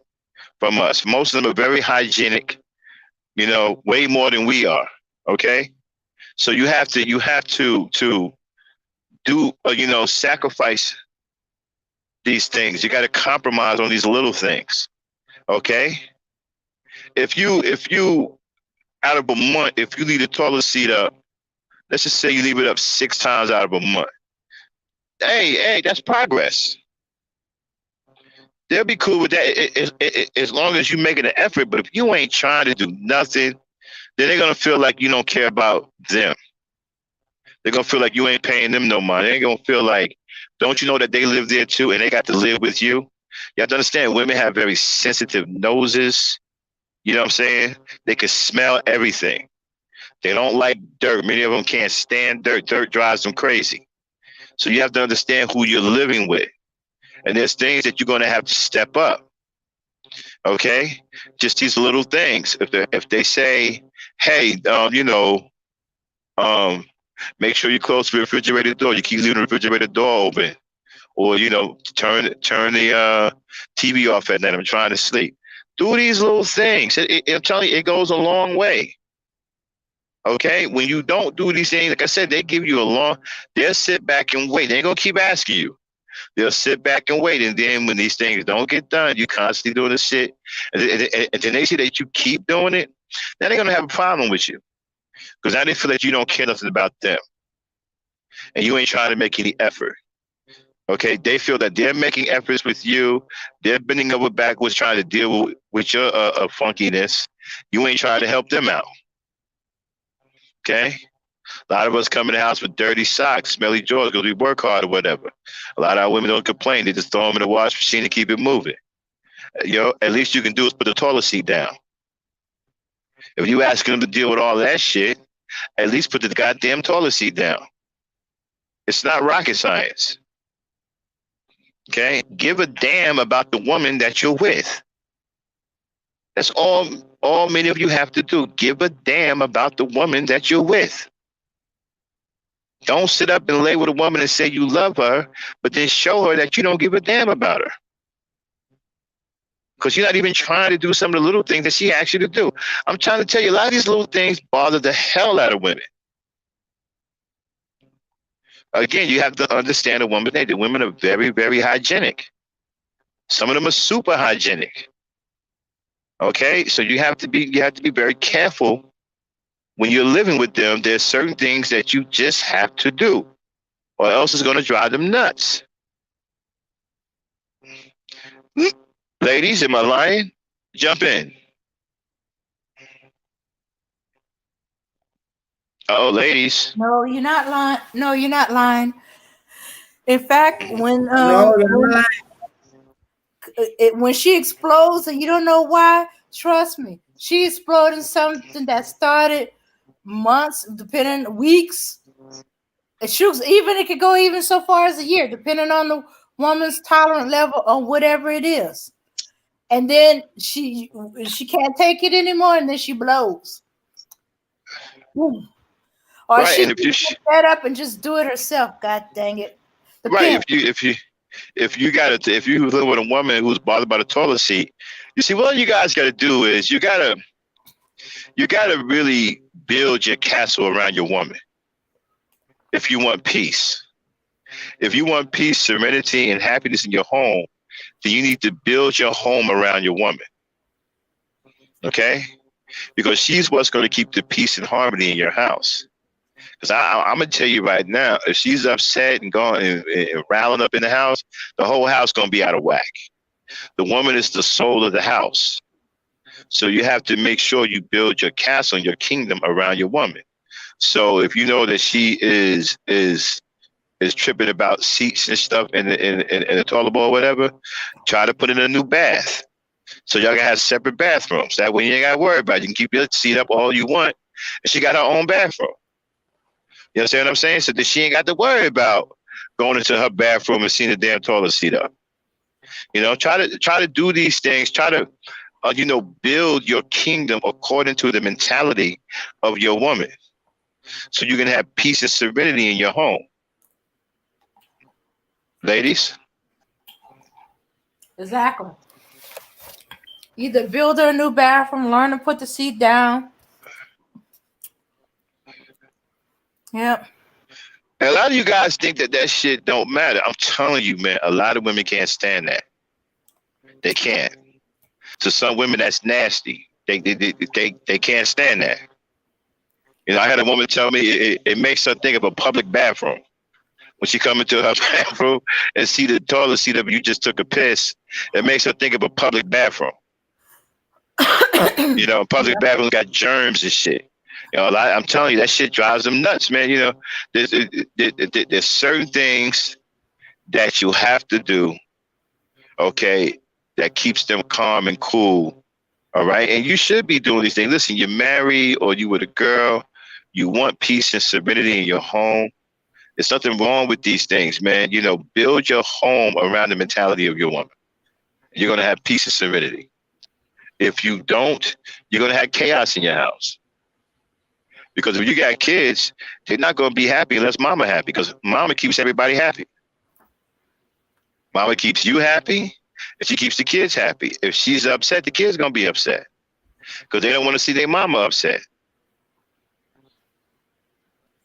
from us. Most of them are very hygienic. Way more than we are. Okay, so you have to do sacrifice these things. You got to compromise on these little things. Okay, if you out of a month, if you leave the toilet seat up, let's just say you leave it up 6 times out of a month. Hey, that's progress. They'll be cool with that as long as you're making an effort. But if you ain't trying to do nothing, then they're gonna feel like you don't care about them. They're gonna feel like you ain't paying them no money. They're gonna feel like, don't you know that they live there too, and they got to live with you? You have to understand, women have very sensitive noses. You know what I'm saying? They can smell everything. They don't like dirt. Many of them can't stand dirt. Dirt drives them crazy. So you have to understand who you're living with, and there's things that you're gonna have to step up. Okay, just these little things. If they say, hey, um, make sure you close the refrigerator door. You keep leaving the refrigerator door open, or turn the TV off at night. I'm trying to sleep. Do these little things. I'm telling you, it goes a long way. Okay, when you don't do these things, like I said, they give you a long. They'll sit back and wait. They ain't gonna keep asking you. They'll sit back and wait, and then when these things don't get done, you constantly doing this shit, and then they see that you keep doing it. Now they're gonna have a problem with you because now they feel that you don't care nothing about them, and you ain't trying to make any effort. Okay, they feel that they're making efforts with you. They're bending over backwards trying to deal with your funkiness. You ain't trying to help them out. Okay, a lot of us come in the house with dirty socks, smelly drawers because we work hard or whatever. A lot of our women don't complain. They just throw them in the wash machine and keep it moving. At least you can do is put the toilet seat down. If you asking them to deal with all that shit, at least put the goddamn toilet seat down. It's not rocket science. Okay? Give a damn about the woman that you're with. That's all many of you have to do. Give a damn about the woman that you're with. Don't sit up and lay with a woman and say you love her, but then show her that you don't give a damn about her. Because you're not even trying to do some of the little things that she asks you to do. I'm trying to tell you, a lot of these little things bother the hell out of women. Again, you have to understand a woman's nature. Women are very, very hygienic. Some of them are super hygienic. Okay, so you have to be very careful when you're living with them. There's certain things that you just have to do, or else it's going to drive them nuts. Ladies, am I lying? Jump in. Oh, ladies. No, you're not lying. No, you're not lying. In fact, No, you're not when she explodes and you don't know why, trust me, she exploding something that started months, depending weeks. It shoots even it could go even so far as a year, depending on the woman's tolerant level or whatever it is. And then she can't take it anymore, and then she blows. Boom. Or Right. she And if can you pick that up and just do it herself. God dang it. The right, pimp. if you got to if you live with a woman who's bothered by the toilet seat, you see, what you guys got to do is you gotta really build your castle around your woman. If you want peace, if you want peace, serenity, and happiness in your home, then you need to build your home around your woman. Okay, because she's what's going to keep the peace and harmony in your house. Because I'm gonna tell you right now, if she's upset and going and riling up in the house, the whole house gonna be out of whack. The woman is the soul of the house, so you have to make sure you build your castle and your kingdom around your woman. So if you know that she is tripping about seats and stuff in the toilet bowl or whatever, try to put in a new bath. So y'all can have separate bathrooms. That way you ain't got to worry about it. You can keep your seat up all you want, and she got her own bathroom. You understand what I'm saying? So that she ain't got to worry about going into her bathroom and seeing the damn toilet seat up. You know, try to do these things. Try to, build your kingdom according to the mentality of your woman, so you can have peace and serenity in your home. Ladies, Exactly. Either build her a new bathroom, learn to put the seat down. Yep. a lot of you guys think that that shit don't matter. I'm telling you, man, a lot of women can't stand that. They can't. To some women, that's nasty. They can't stand that. You know, I had a woman tell me it makes her think of a public bathroom. When she come into her bathroom and see the toilet seat up, you just took a piss. It makes her think of a public bathroom. You know, public bathrooms got germs and shit. You know, I'm telling you, that shit drives them nuts, man. You know, there's certain things that you have to do, okay, that keeps them calm and cool. All right. And you should be doing these things. Listen, you're married or you with a girl, you want peace and serenity in your home. There's nothing wrong with these things, man. You know, build your home around the mentality of your woman. You're going to have peace and serenity. If you don't, you're going to have chaos in your house. Because if you got kids, they're not going to be happy unless mama happy, because mama keeps everybody happy. Mama keeps you happy, and she keeps the kids happy. If she's upset, the kids going to be upset because they don't want to see their mama upset.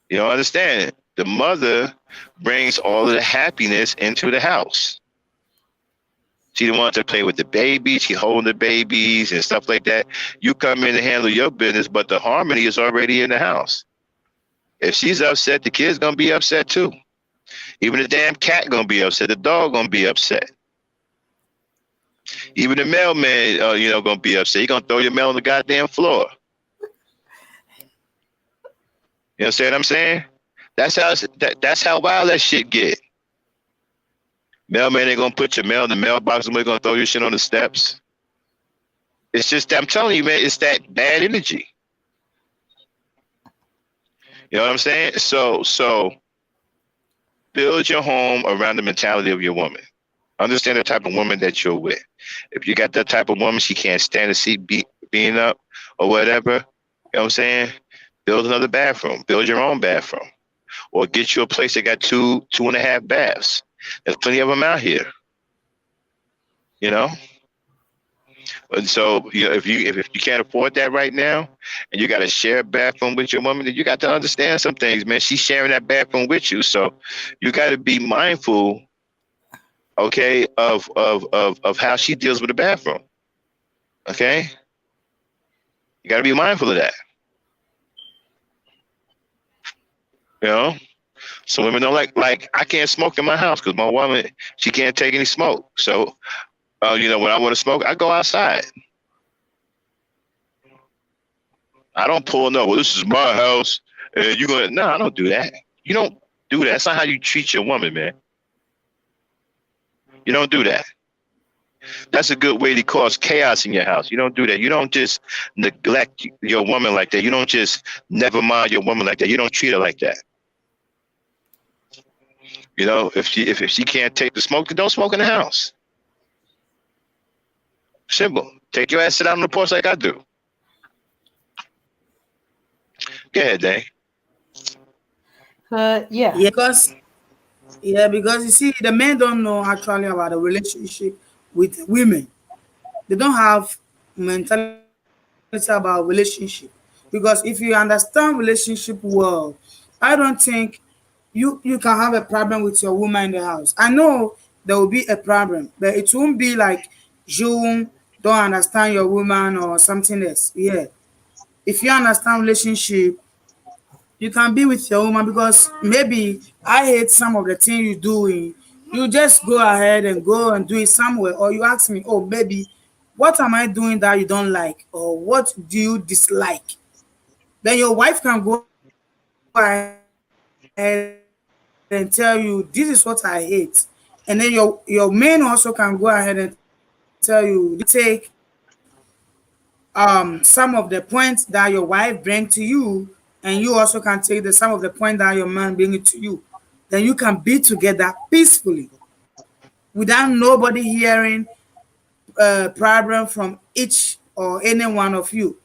You don't understand? The mother brings all of the happiness into the house. She the one to play with the baby. She holding the babies and stuff like that. You come in and handle your business, but the harmony is already in the house. If she's upset, the kid's gonna be upset too. Even the damn cat gonna be upset. The dog gonna be upset. Even the mailman, gonna be upset. He gonna throw your mail on the goddamn floor. You understand what I'm saying? That's how wild that shit get. Mailman ain't gonna put your mail in the mailbox. Somebody gonna throw your shit on the steps. It's just, I'm telling you, man, it's that bad energy. You know what I'm saying? So build your home around the mentality of your woman. Understand the type of woman that you're with. If you got that type of woman, she can't stand to see being up or whatever. You know what I'm saying? Build another bathroom. Build your own bathroom. Or get you a place that got 2.5 baths. There's plenty of them out here. You know? And so, if you can't afford that right now, and you got to share a bathroom with your woman, then you got to understand some things, man. She's sharing that bathroom with you, so you got to be mindful, okay, of how she deals with the bathroom. Okay, you got to be mindful of that. You know, some women don't like I can't smoke in my house because my woman, she can't take any smoke. So, when I want to smoke, I go outside. I don't pull no. Well, this is my house, and you're gonna. No, I don't do that. You don't do that. That's not how you treat your woman, man. You don't do that. That's a good way to cause chaos in your house. You don't do that. You don't just neglect your woman like that. You don't just never mind your woman like that. You don't treat her like that. You know, if she can't take the smoke, then don't smoke in the house. Simple. Take your ass, sit out on the porch like I do. Go ahead, Dang. Yeah. Yeah, because you see, the men don't know actually about the relationship with women. They don't have mentality about relationship. Because if you understand relationship well, I don't think you can have a problem with your woman in the house. I know there will be a problem, but it won't be like you don't understand your woman or something else. Yeah. If you understand relationship, you can be with your woman because maybe I hate some of the things you doing. You just go ahead and go and do it somewhere, or you ask me, oh, maybe what am I doing that you don't like, or what do you dislike? Then your wife can go ahead and tell you, this is what I hate, and then your man also can go ahead and tell you, this is what I like. Then you can take some of the points that your wife bring to you, and you also can take the some of the point that your man bring it to you. Then you can be together peacefully without nobody hearing problem from each or any one of you,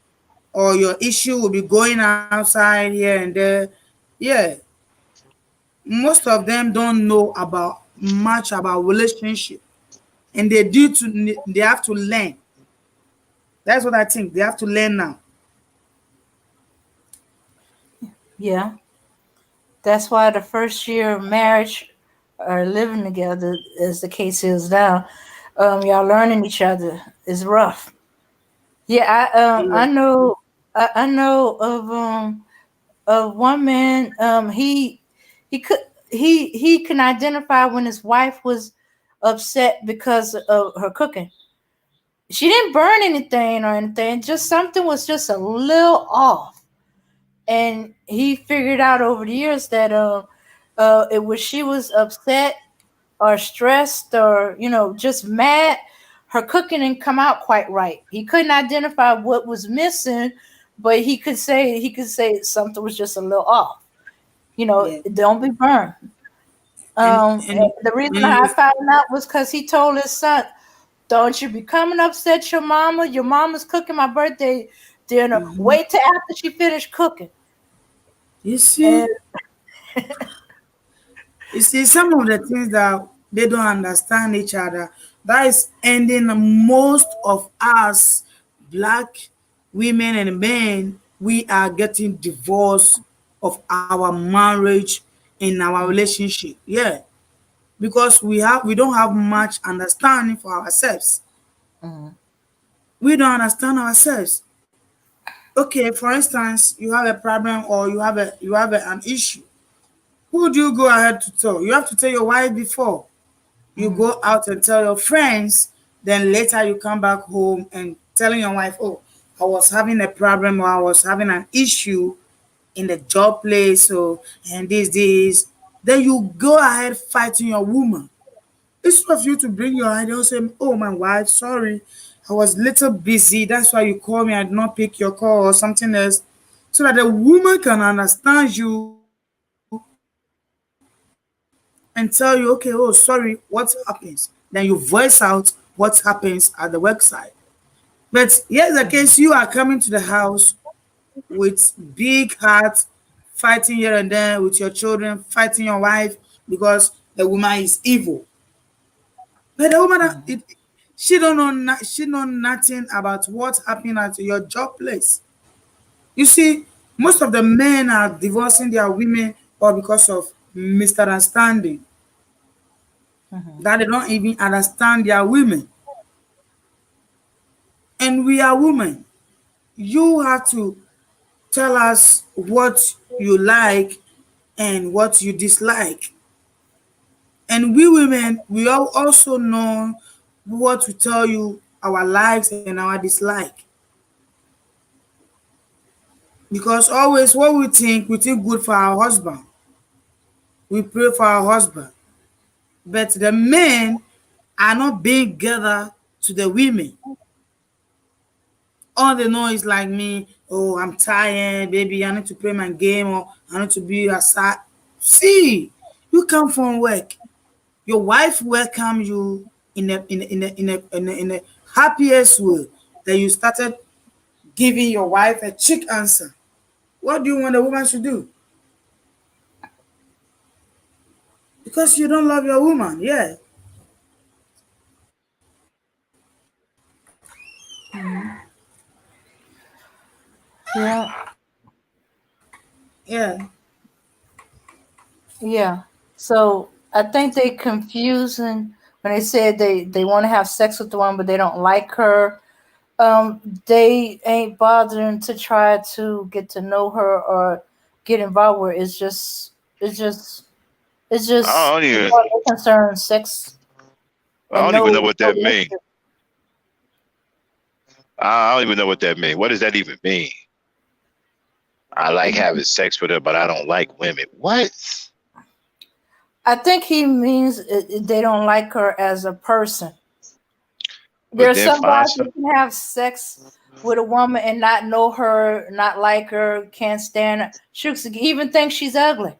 or your issue will be going outside here and there. Yeah, most of them don't know about much about relationship, and they have to learn. That's what I think. They have to learn now. Yeah. That's why the first year of marriage or living together, as the case is now, y'all learning each other is rough. Yeah, I Yeah. know, I know of one man. He could he can identify when his wife was upset because of her cooking. She didn't burn anything or anything. Just something was just a little off, and he figured out over the years that it was she was upset or stressed or just mad. Her cooking didn't come out quite right. He couldn't identify what was missing, but he could say something was just a little off. Yeah. Don't be burned. And And the reason and I you. found out was because he told his son, "Don't you be coming upset your mama. Your mama's cooking my birthday dinner. Mhm. Wait till after she finished cooking." You And see, some of the things that they don't understand each other, that is ending most of us, black women and men, we are getting divorced of our marriage in our relationship. Yeah, because we don't have much understanding for ourselves. Mhm. We don't understand ourselves. Okay, for instance, you have a problem or an issue. Who do you go ahead to tell? You have to tell your wife before. You Mhm. go out and tell your friends, then later you come back home and telling your wife, oh, I was having a problem or I was having an issue in the job place, so and this. Then you go ahead fighting your woman. Instead of you to bring your idea and say, oh, my wife, sorry, I was little busy. That's why you called me. I did not pick your call or something else. So that the woman can understand you and tell you, okay, oh, sorry, what happens? Then you voice out what happens at the worksite. But here's the case, you are coming to the house with big heart, fighting here and there with your children, fighting your wife because the woman is evil. But the woman, she don't know, she know nothing about what happened at your job place. You see, most of the men are divorcing their women or because of misunderstanding, Mhm. that they don't even understand their women. And we are women. You have to tell us what you like and what you dislike. And we women, we all also know what to tell you our likes and our dislike. Because always what we think good for our husband. We pray for our husband. But the men are not being gathered to the women. All they know is like me, oh, I'm tired, baby, I need to play my game, or I need to be aside. See, you come from work. Your wife welcome you in a happiest way that you started giving your wife a chick answer. What do you want a woman to do? Because you don't love your woman, yeah. Mhm. Yeah, Yeah. yeah. So I think they confusing when they said they want to have sex with the one, but they don't like her. They ain't bothering to try to get to know her or get involved with. It's just, it's I just don't as even far as they're concerned, sex I and don't even know no what that means. relationship. I don't even know what that means. What does that even mean? I like having sex with her, but I don't like women. What? I think he means they don't like her as a person. There But are then some find guys some. that can have sex with a woman and not know her, not like her, can't stand her, even think she's ugly.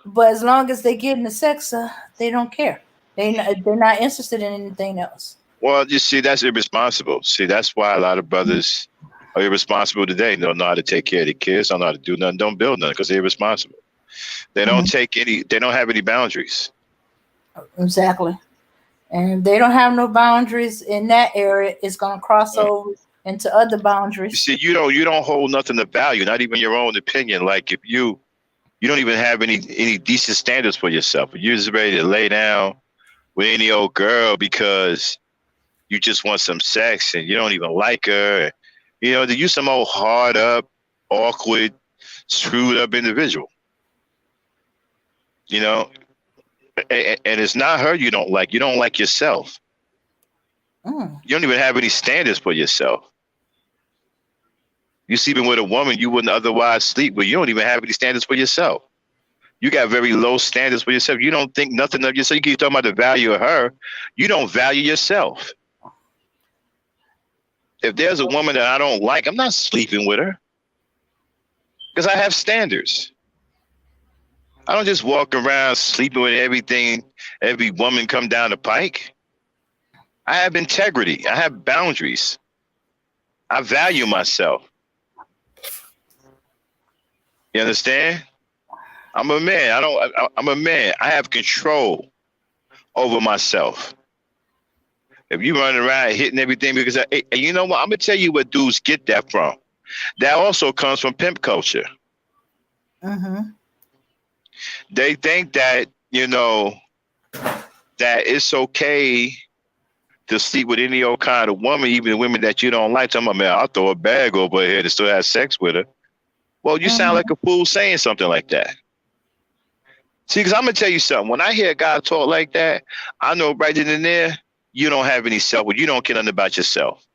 But as long as they get in the sex, they don't care. They're not interested in anything else. Well, you see, that's irresponsible. See, that's why a lot of brothers are irresponsible today. They don't know how to take care of their kids, don't know how to do nothing, don't build nothing because they're irresponsible. They don't Mhm. take any. They don't have any boundaries. Exactly. And they don't have no boundaries in that area. It's gonna cross Uh, over into other You boundaries. see, you don't hold nothing of value, not even your own opinion. Like if you don't even have any decent standards for yourself. You're just ready to lay down with any old girl because you just want some sex and you don't even like her. You know, you some old hard up, awkward, screwed up individual. You know, and it's not her you don't like. You don't like yourself. Mm. You don't even have any standards for yourself. You sleeping with a woman you wouldn't otherwise sleep with. You don't even have any standards for yourself. You got very low standards for yourself. You don't think nothing of yourself. You keep talking about the value of her. You don't value yourself. If there's a woman that I don't like, I'm not sleeping with her because I have standards. I don't just walk around sleeping with everything, every woman come down the pike. I have integrity. I have boundaries. I value myself. You understand? I'm a man. I'm a man. I have control over myself. If you run around hitting everything because and you know what? I'm gonna tell you where dudes get that from. That also comes from pimp culture. Mm-hmm. They think that, that it's okay to sleep with any old kind of woman, even women that you don't like. Tell me, man, I'll throw a bag over her head and still have sex with her. Well, you sound like Mm-hmm. a fool saying something like that. See, because I'm gonna tell you something. When I hear a guy talk like that, I know right then and there, you don't have any self. You don't care nothing about yourself.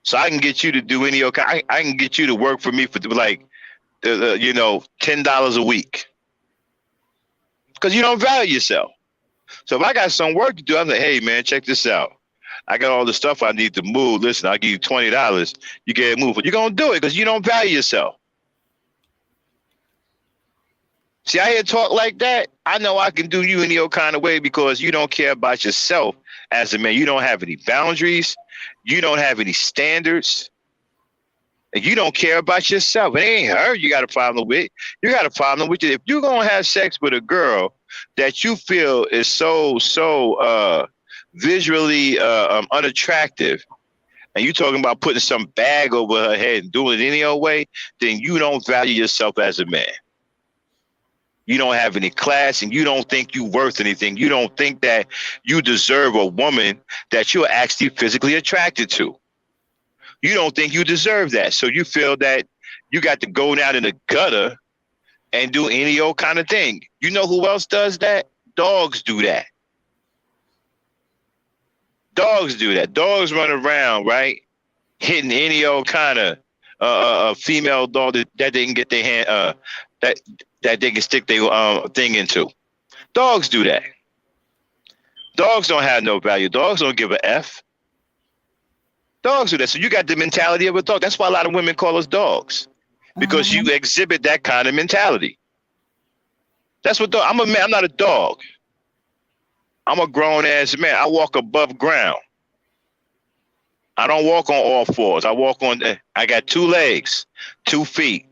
So I can get you to do any okay. I can get you to work for me for like, $10 a week because you don't value yourself. So if I got some work to do, I'm like, hey man, check this out. I got all the stuff I need to move. Listen, I'll give you $20. You get it moved. You're gonna do it because you don't value yourself. See, I hear talk like that. I know I can do you any old kind of way because you don't care about yourself as a man. You don't have any boundaries. You don't have any standards. And you don't care about yourself. It ain't her you got a problem with. You got a problem with it. If you're gonna have sex with a girl that you feel is so visually unattractive, and you talking about putting some bag over her head and doing it any old way, then you don't value yourself as a man. You don't have any class and you don't think you worth anything. You don't think that you deserve a woman that you're actually physically attracted to. You don't think you deserve that. So you feel that you got to go down in the gutter and do any old kind of thing. You know who else does that? Dogs do that. Dogs do that. Dogs run around, right? Hitting any old kind of female dog that they can get their hand that they can stick their thing into. Dogs do that. Dogs don't have no value. Dogs don't give a F. Dogs do that. So you got the mentality of a dog. That's why a lot of women call us dogs. Because you exhibit that kind of mentality. That's what I'm a man. I'm not a dog. I'm a grown ass man. I walk above ground. I don't walk on all fours. I got 2 legs, 2 feet.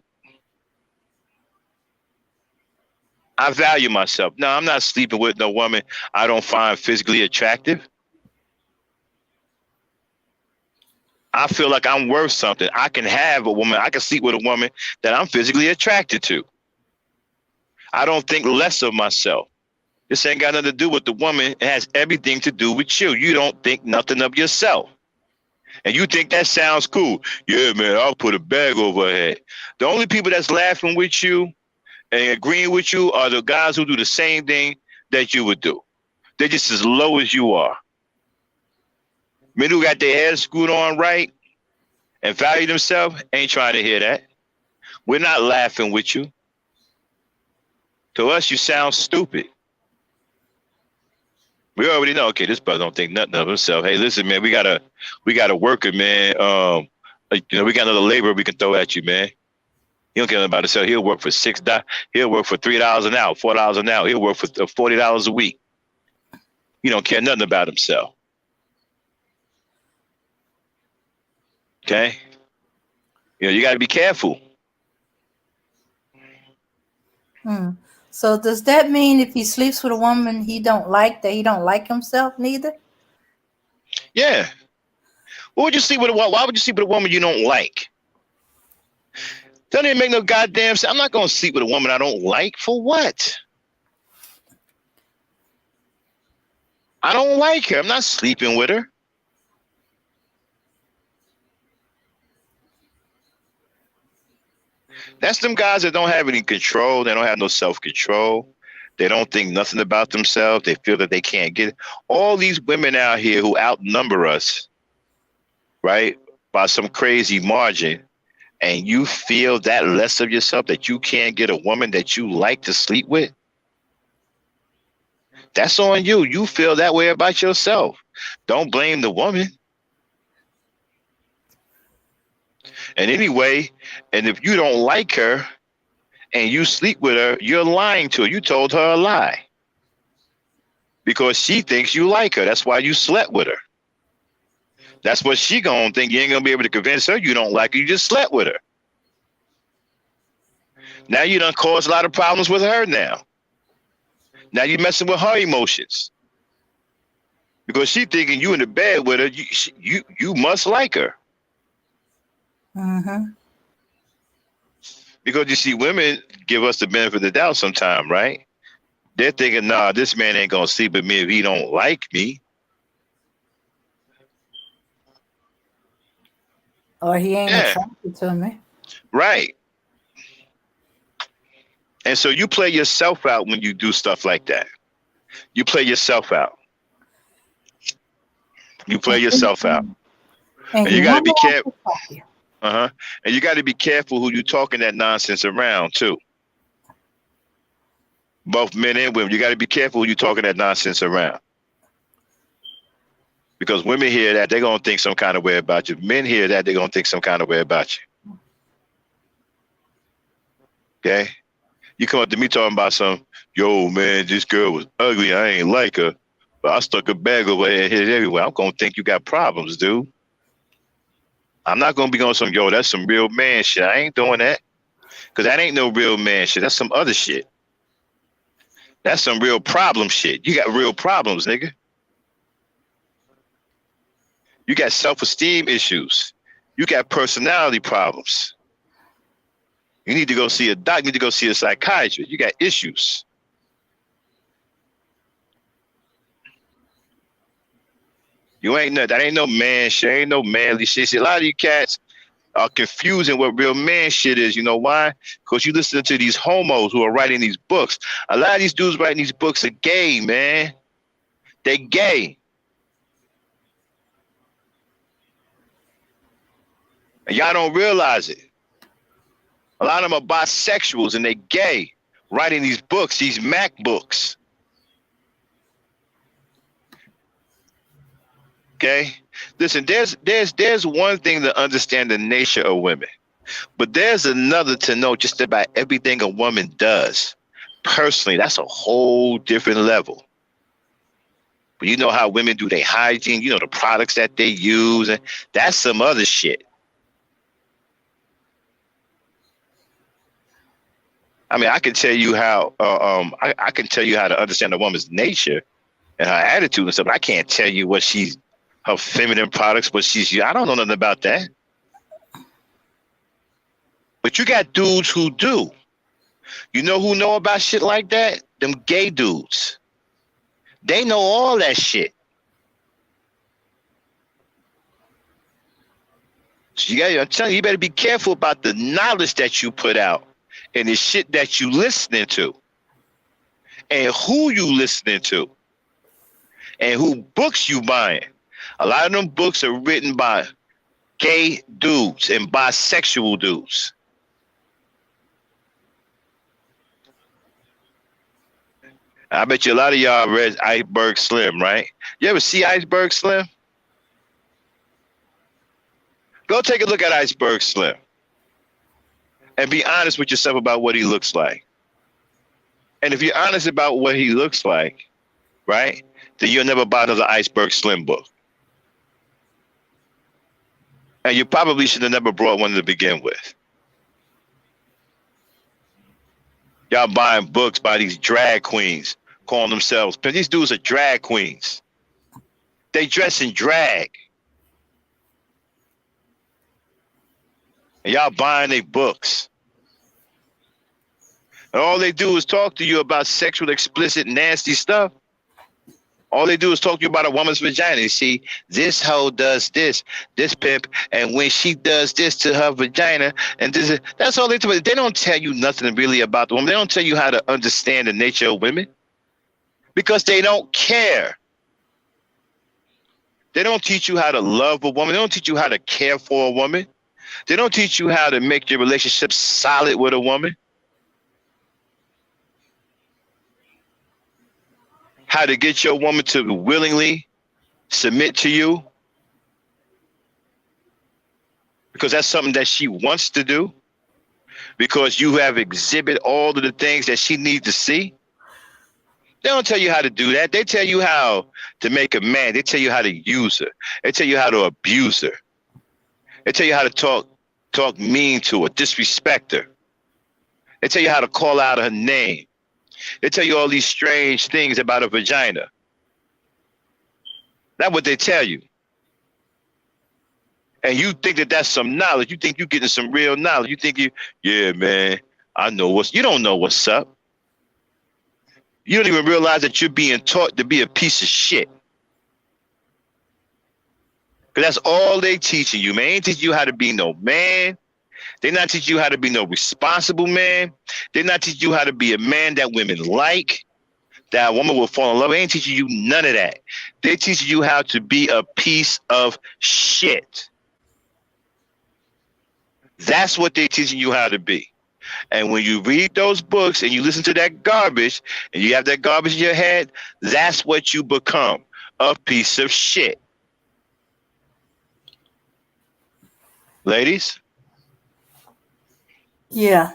I value myself. No, I'm not sleeping with no woman I don't find physically attractive. I feel like I'm worth something. I can have a woman. I can sleep with a woman that I'm physically attracted to. I don't think less of myself. This ain't got nothing to do with the woman. It has everything to do with you. You don't think nothing of yourself. And you think that sounds cool. Yeah, man, I'll put a bag over her head. The only people that's laughing with you and agreeing with you are the guys who do the same thing that you would do. They're just as low as you are. Men who got their heads screwed on right and value themselves ain't trying to hear that. We're not laughing with you. To us, you sound stupid. We already know, okay, this brother don't think nothing of himself. Hey, listen, man, we got a worker, man. We got another laborer we can throw at you, man. He don't care about himself. He'll work for $6. He'll work for $3 an hour, $4 an hour. He'll work for $40 a week. He don't care nothing about himself. Okay? You got to be careful. So does that mean if he sleeps with a woman he don't like himself neither? Yeah. Why would you sleep with a woman you don't like? Doesn't even make no goddamn sense. I'm not going to sleep with a woman I don't like. For what? I don't like her. I'm not sleeping with her. That's them guys that don't have any control. They don't have no self-control. They don't think nothing about themselves. They feel that they can't get it. All these women out here who outnumber us, right, by some crazy margin, and you feel that less of yourself, that you can't get a woman that you like to sleep with, that's on you. You feel that way about yourself. Don't blame the woman. And anyway, and if you don't like her and you sleep with her, you're lying to her. You told her a lie. Because she thinks you like her. That's why you slept with her. That's what she gonna think. You ain't gonna be able to convince her you don't like her. You just slept with her. Now you done caused a lot of problems with her now. Now you messing with her emotions. Because she thinking you in the bed with her, you must like her. Because you see, women give us the benefit of the doubt sometimes, right? They're thinking, nah, this man ain't gonna sleep with me if he don't like me. Or he ain't attracted to me. Right. And so you play yourself out when you do stuff like that. You play yourself out. You play yourself out. And you gotta be careful. And you got to be careful who you talking that nonsense around too. Both men and women, you got to be careful who you talking that nonsense around. Because women hear that, they're gonna think some kind of way about you. Men hear that, they're gonna think some kind of way about you. Okay, you come up to me talking about yo man, this girl was ugly. I ain't like her, but I stuck a bag over her and hit it everywhere. I'm gonna think you got problems, dude. I'm not going to be going yo, that's some real man shit. I ain't doing that. Because that ain't no real man shit. That's some other shit. That's some real problem shit. You got real problems, nigga. You got self-esteem issues. You got personality problems. You need to go see a doctor. You need to go see a psychiatrist. You got issues. You ain't that ain't no man shit. Ain't no manly shit. See, a lot of you cats are confusing what real man shit is. You know why? Because you listen to these homos who are writing these books. A lot of these dudes writing these books are gay, man. They're gay. And y'all don't realize it. A lot of them are bisexuals and they're gay, writing these books, these Mac books. Okay, listen. There's one thing to understand the nature of women, but there's another to know just about everything a woman does. Personally, that's a whole different level. But you know how women do their hygiene, you know the products that they use, and that's some other shit. I mean, I can tell you how. I can tell you how to understand a woman's nature and her attitude and stuff. But I can't tell you what she's her feminine products, what she's. I don't know nothing about that. But you got dudes who do. You know who know about shit like that? Them gay dudes. They know all that shit. So I'm telling you, you better be careful about the knowledge that you put out and the shit that you listening to and who you listening to and who books you buying. A lot of them books are written by gay dudes and bisexual dudes. I bet you a lot of y'all read Iceberg Slim, right? You ever see Iceberg Slim? Go take a look at Iceberg Slim and be honest with yourself about what he looks like. And if you're honest about what he looks like, right, then you'll never buy another Iceberg Slim book. And you probably should have never brought one to begin with. Y'all buying books by these drag queens calling themselves. These dudes are drag queens. They dress in drag. And y'all buying their books. And all they do is talk to you about sexual, explicit, nasty stuff. All they do is talk to you about a woman's vagina. You see, this hoe does this pimp, and when she does this to her vagina, and that's all they do. They don't tell you nothing really about the woman. They don't tell you how to understand the nature of women because they don't care. They don't teach you how to love a woman. They don't teach you how to care for a woman. They don't teach you how to make your relationship solid with a woman. How to get your woman to willingly submit to you because that's something that she wants to do because you have exhibit all of the things that she needs to see. They don't tell you how to do that. They tell you how to make a man. They tell you how to use her. They tell you how to abuse her. They tell you how to talk mean to her, disrespect her. They tell you how to call out her name. They tell you all these strange things about a vagina. That's what they tell you. And you think that that's some knowledge. You think you're getting some real knowledge. You think yeah, man, you don't know what's up. You don't even realize that you're being taught to be a piece of shit. Because that's all they teaching you, man. They ain't teaching you how to be no man. They're not teaching you how to be no responsible man. They're not teaching you how to be a man that women like, that a woman will fall in love with. They ain't teaching you none of that. They're teaching you how to be a piece of shit. That's what they're teaching you how to be. And when you read those books and you listen to that garbage and you have that garbage in your head, that's what you become, a piece of shit. Ladies? Yeah.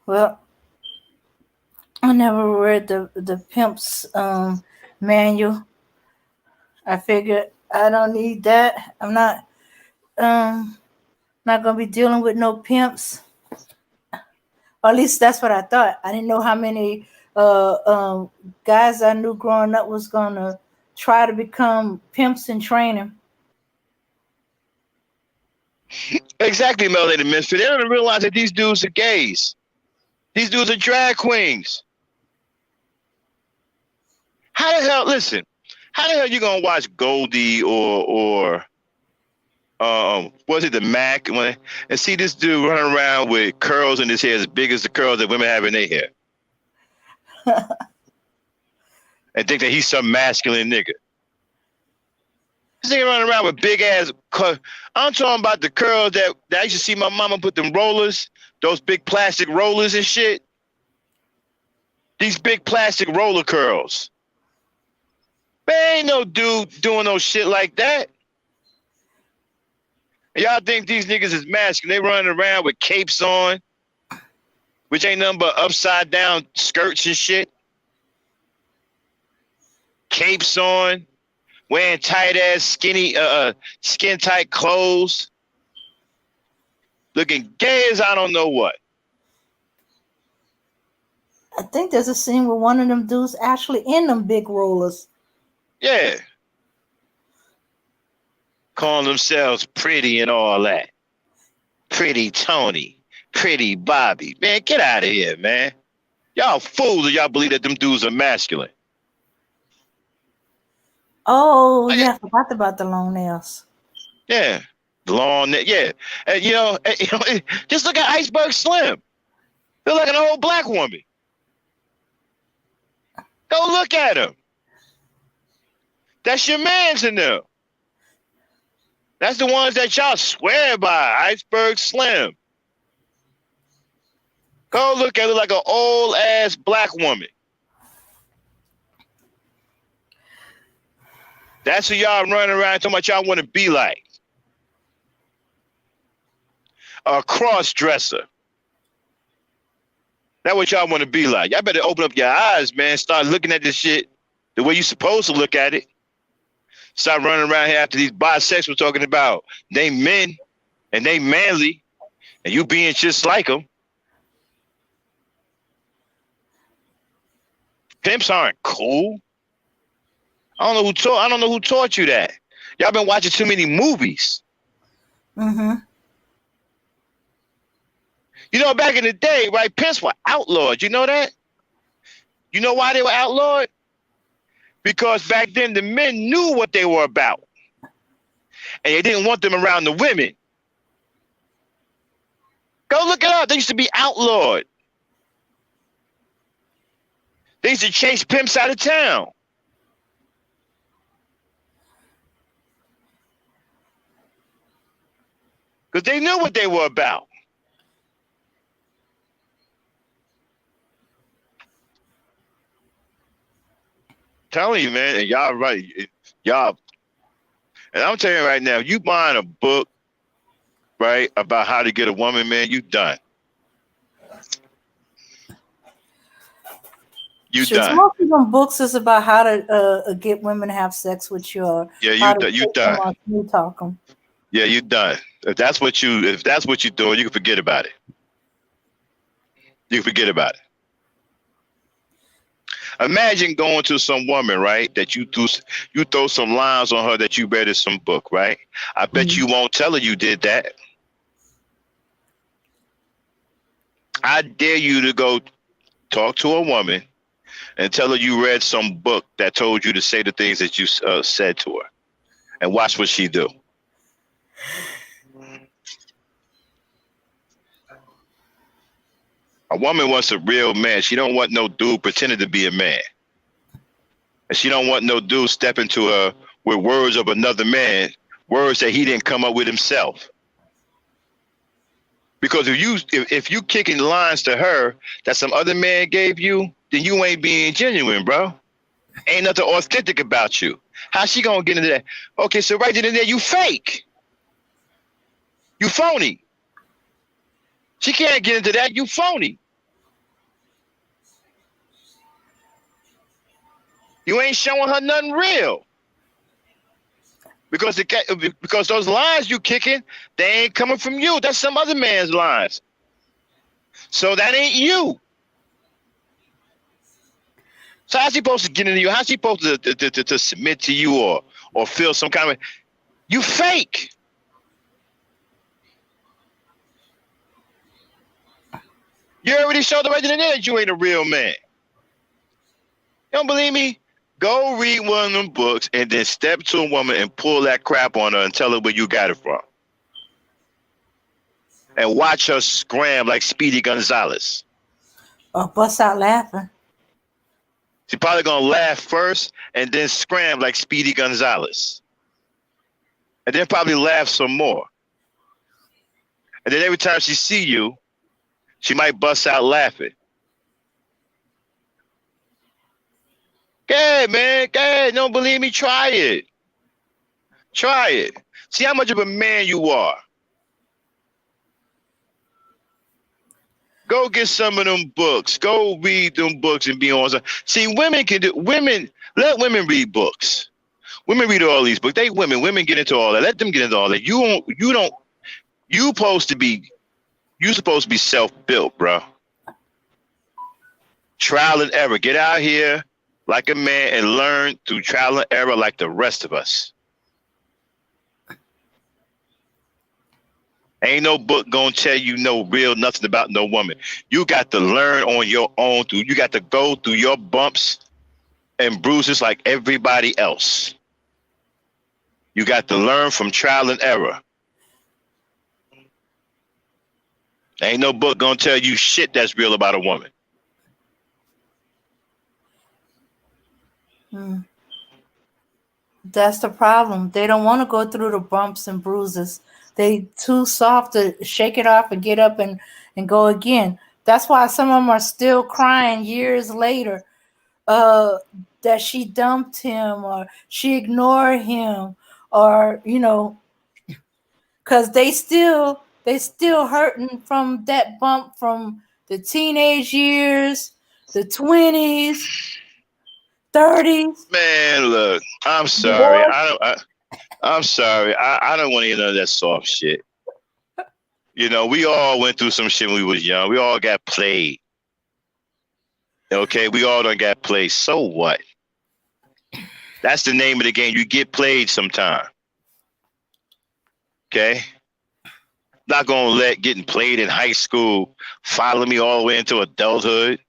Well, I never read the Pimp's manual. I figured I don't need that. I'm not gonna be dealing with no pimps. Or at least that's what I thought. I didn't know how many guys I knew growing up was gonna try to become pimps in training. Exactly, Melanin Misfit. They don't realize that these dudes are gays. These dudes are drag queens. How the hell, listen, how the hell you gonna watch Goldie or was it the Mac and see this dude running around with curls in his hair as big as the curls that women have in their hair? And think that he's some masculine nigga. This nigga running around with big ass. I'm talking about the curls that I used to see my mama put them rollers, those big plastic rollers and shit. These big plastic roller curls. Man, ain't no dude doing no shit like that. And y'all think these niggas is masculine. They running around with capes on, which ain't nothing but upside down skirts and shit. Capes on, wearing tight ass skinny skin tight clothes, looking gay as I don't know what. I think there's a scene where one of them dudes actually in them big rollers. Yeah. Calling themselves pretty and all that. Pretty Tony, pretty Bobby. Man, get out of here, man. Y'all fools if y'all believe that them dudes are masculine. Oh, yeah, I forgot about the long nails. Yeah. Long, yeah. And you know, just look at Iceberg Slim. They're like an old black woman. Go look at him. That's your mans in there. That's the ones that y'all swear by. Iceberg Slim. Go look at it like an old ass black woman. That's who y'all running around talking about y'all want to be like. A cross dresser. That's what y'all want to be like. Y'all better open up your eyes, man. Start looking at this shit the way you're supposed to look at it. Stop running around here after these bisexuals talking about they men and they manly and you being just like them. Pimps aren't cool. I don't know who taught you that. Y'all been watching too many movies. Mm-hmm. You know, back in the day, right, pimps were outlawed. You know that? You know why they were outlawed? Because back then the men knew what they were about. And they didn't want them around the women. Go look it up. They used to be outlawed. They used to chase pimps out of town. Because they knew what they were about. Telling you, man, and y'all right. Y'all, and I'm telling you right now, you buying a book, right, about how to get a woman, man, you done. You done. Most of them books is about how to get women to have sex with you, or Yeah, how you done. You talk them. Yeah, you done. If that's what you're doing, you can forget about it. You can forget about it. Imagine going to some woman, right, that you throw some lines on her that you read in some book, right? I bet you won't tell her you did that. I dare you to go talk to a woman and tell her you read some book that told you to say the things that you said to her, and watch what she do. A woman wants a real man. She don't want no dude pretending to be a man. And she don't want no dude stepping to her with words of another man, words that he didn't come up with himself. Because if you kicking lines to her that some other man gave you, then you ain't being genuine, bro. Ain't nothing authentic about you. How she gonna get into that? Okay, so right then and there, you fake. You phony. She can't get into that. You phony. You ain't showing her nothing real. Because those lines you kicking, they ain't coming from you. That's some other man's lines. So that ain't you. So how's she supposed to get into you? How's she supposed to submit to you or feel some kind of... You fake. You already showed the right in the that you ain't a real man. You don't believe me? Go read one of them books and then step to a woman and pull that crap on her and tell her where you got it from. And watch her scram like Speedy Gonzalez. Or bust out laughing. She's probably gonna laugh first and then scram like Speedy Gonzalez. And then probably laugh some more. And then every time she see you, she might bust out laughing. Go ahead, man. Go ahead. Don't believe me? Try it. Try it. See how much of a man you are. Go get some of them books. Go read them books and be on. See, women can do. Women, let women read books. Women read all these books. They women. Women get into all that. Let them get into all that. You don't. You don't. You supposed to be. You supposed to be self-built, bro. Trial and error. Get out here like a man and learn through trial and error like the rest of us. Ain't no book gonna tell you no real nothing about no woman. You got to learn on your own. You got to go through your bumps and bruises like everybody else. You got to learn from trial and error. Ain't no book gonna tell you shit that's real about a woman. That's the problem. They don't want to go through the bumps and bruises. They too soft to shake it off and get up and go again. That's why some of them are still crying years later that she dumped him or she ignored him, or because they still hurting from that bump from the teenage years, the 20s, 30s. Man, look, I'm sorry. Divorce. I'm sorry. I don't want to hear none of that soft shit. We all went through some shit when we was young. We all got played. Okay, we all done got played. So what? That's the name of the game. You get played sometime. Okay? Not gonna let getting played in high school follow me all the way into adulthood.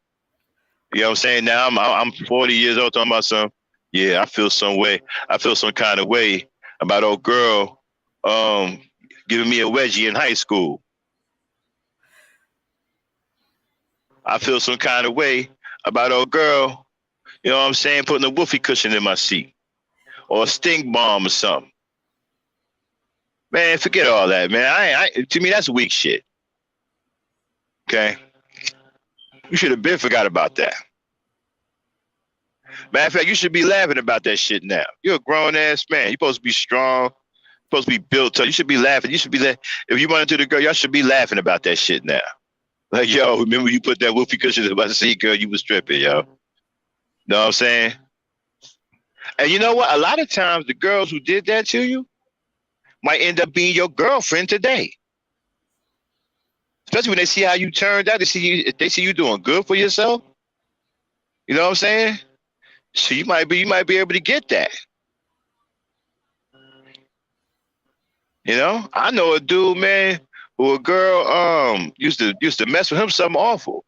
You know what I'm saying? Now I'm 40 years old talking about some. Yeah, I feel some way. I feel some kind of way about old girl giving me a wedgie in high school. I feel some kind of way about old girl, you know what I'm saying, putting a whoopee cushion in my seat or a stink bomb or something. Man, forget all that, man. To me, that's weak shit. Okay? You should have been forgot about that. Matter of fact, you should be laughing about that shit now. You're a grown ass man. You're supposed to be strong. You're supposed to be built up. You should be laughing. You should be if you run into the girl, y'all should be laughing about that shit now. Like, yo, remember you put that whoopee cushion in my seat, girl? You was stripping, yo. Know what I'm saying? And you know what? A lot of times the girls who did that to you might end up being your girlfriend today. Especially when they see how you turned out, they see you doing good for yourself. You know what I'm saying? So you might be able to get that. I know a dude, man, who a girl used to mess with him something awful.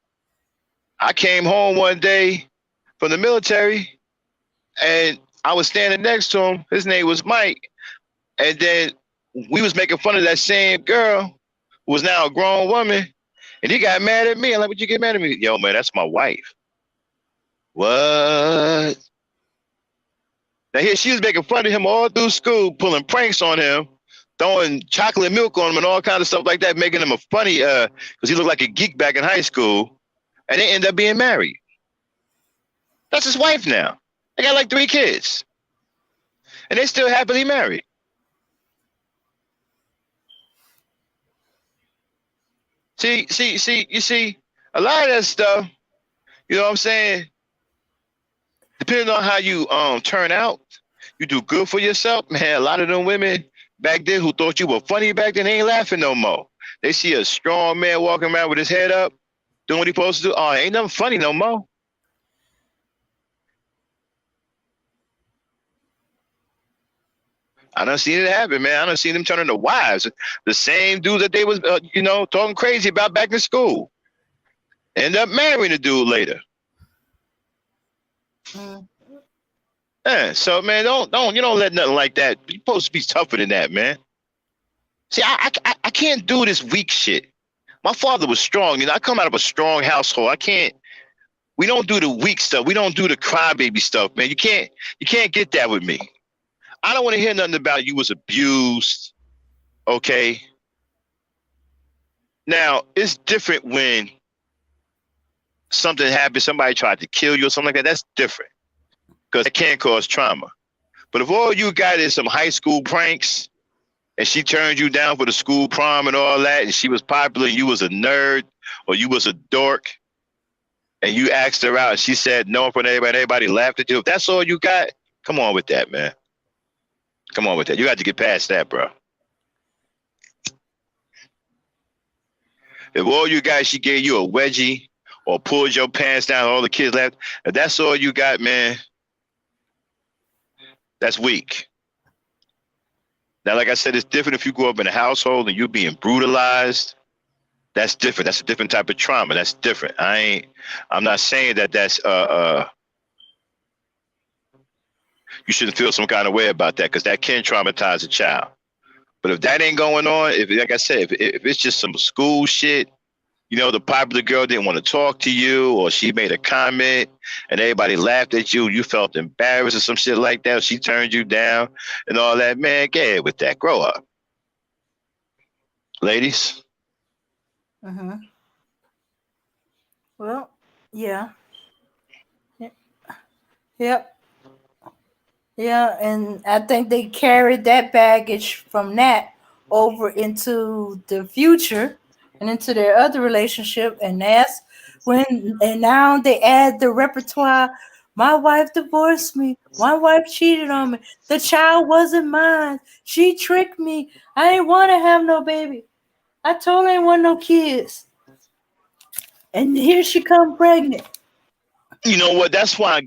I came home one day from the military and I was standing next to him. His name was Mike. And then we was making fun of that same girl who was now a grown woman. And he got mad at me. I'm like, what you get mad at me? Yo, man, that's my wife. What? Now here she was making fun of him all through school, pulling pranks on him, throwing chocolate milk on him and all kinds of stuff like that, making him a funny, because he looked like a geek back in high school. And they end up being married. That's his wife now. They got like 3 kids. And they still happily married. See, you see, a lot of that stuff, you know what I'm saying? Depending on how you turn out, you do good for yourself. Man, a lot of them women back then who thought you were funny back then, they ain't laughing no more. They see a strong man walking around with his head up, doing what he supposed to do. Oh, ain't nothing funny no more. I done seen it happen, man. I done seen them turn into wives. The same dude that they was, talking crazy about back in school. End up marrying the dude later. Yeah, so man, don't let nothing like that. You're supposed to be tougher than that, man. See, I can't do this weak shit. My father was strong, I come out of a strong household. We don't do the weak stuff. We don't do the crybaby stuff, man. You can't get that with me. I don't want to hear nothing about you was abused. Okay. Now, it's different when something happens, somebody tried to kill you or something like that. That's different. because that can cause trauma. But if all you got is some high school pranks, and she turned you down for the school prom and all that, and she was popular, and you was a nerd or you was a dork, and you asked her out, and she said no in front of everybody, everybody laughed at you. If that's all you got, come on with that, man. Come on with that. You got to get past that, bro. If all you got, she gave you a wedgie or pulled your pants down, all the kids laughed. If that's all you got, man, that's weak. Now, like I said, it's different if you grow up in a household and you're being brutalized. That's different. That's a different type of trauma. That's different. I'm not saying that that's you shouldn't feel some kind of way about that, because that can traumatize a child. But if that ain't going on, if, like I said, if it's just some school shit, you know, the popular girl didn't want to talk to you, or she made a comment and everybody laughed at you, you felt embarrassed or some shit like that, or she turned you down and all that, man, get ahead with that. Grow up. Ladies? Mm-hmm. Well, yeah. Yep. Yeah, and I think they carried that baggage from that over into the future and into their other relationship, and that's and now they add the repertoire. My wife divorced me. My wife cheated on me. The child wasn't mine. She tricked me. I didn't want to have no baby. I told her I didn't want no kids. And here she come pregnant. You know what? That's why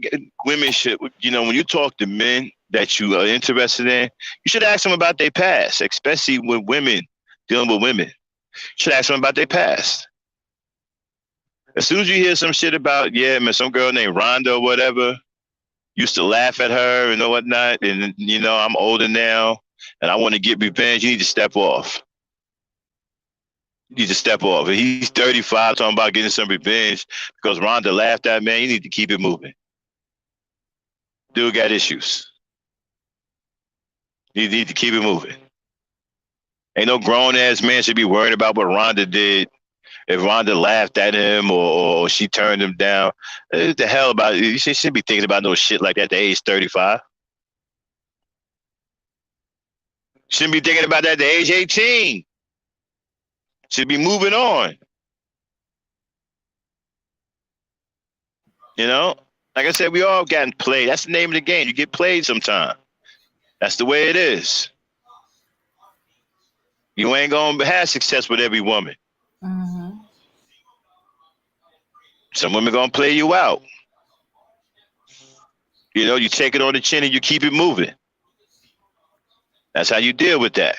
women should, you know, when you talk to men that you are interested in, you should ask them about their past, especially with women, dealing with women. You should ask them about their past. As soon as you hear some shit about, yeah, man, some girl named Rhonda or whatever, used to laugh at her and whatnot, and, you know, I'm older now and I want to get revenge, you need to step off. You need to step off. If he's 35 talking about getting some revenge because Rhonda laughed at, man, you need to keep it moving. Dude got issues. You need to keep it moving. Ain't no grown ass man should be worried about what Rhonda did. If Rhonda laughed at him or she turned him down, what the hell about it? You shouldn't be thinking about no shit like that at the age 35. Shouldn't be thinking about that at the age 18. Should be moving on. You know? Like I said, we all gotten played. That's the name of the game. You get played sometime. That's the way it is. You ain't gonna have success with every woman. Mm-hmm. Some women gonna play you out. You know, you take it on the chin and you keep it moving. That's how you deal with that.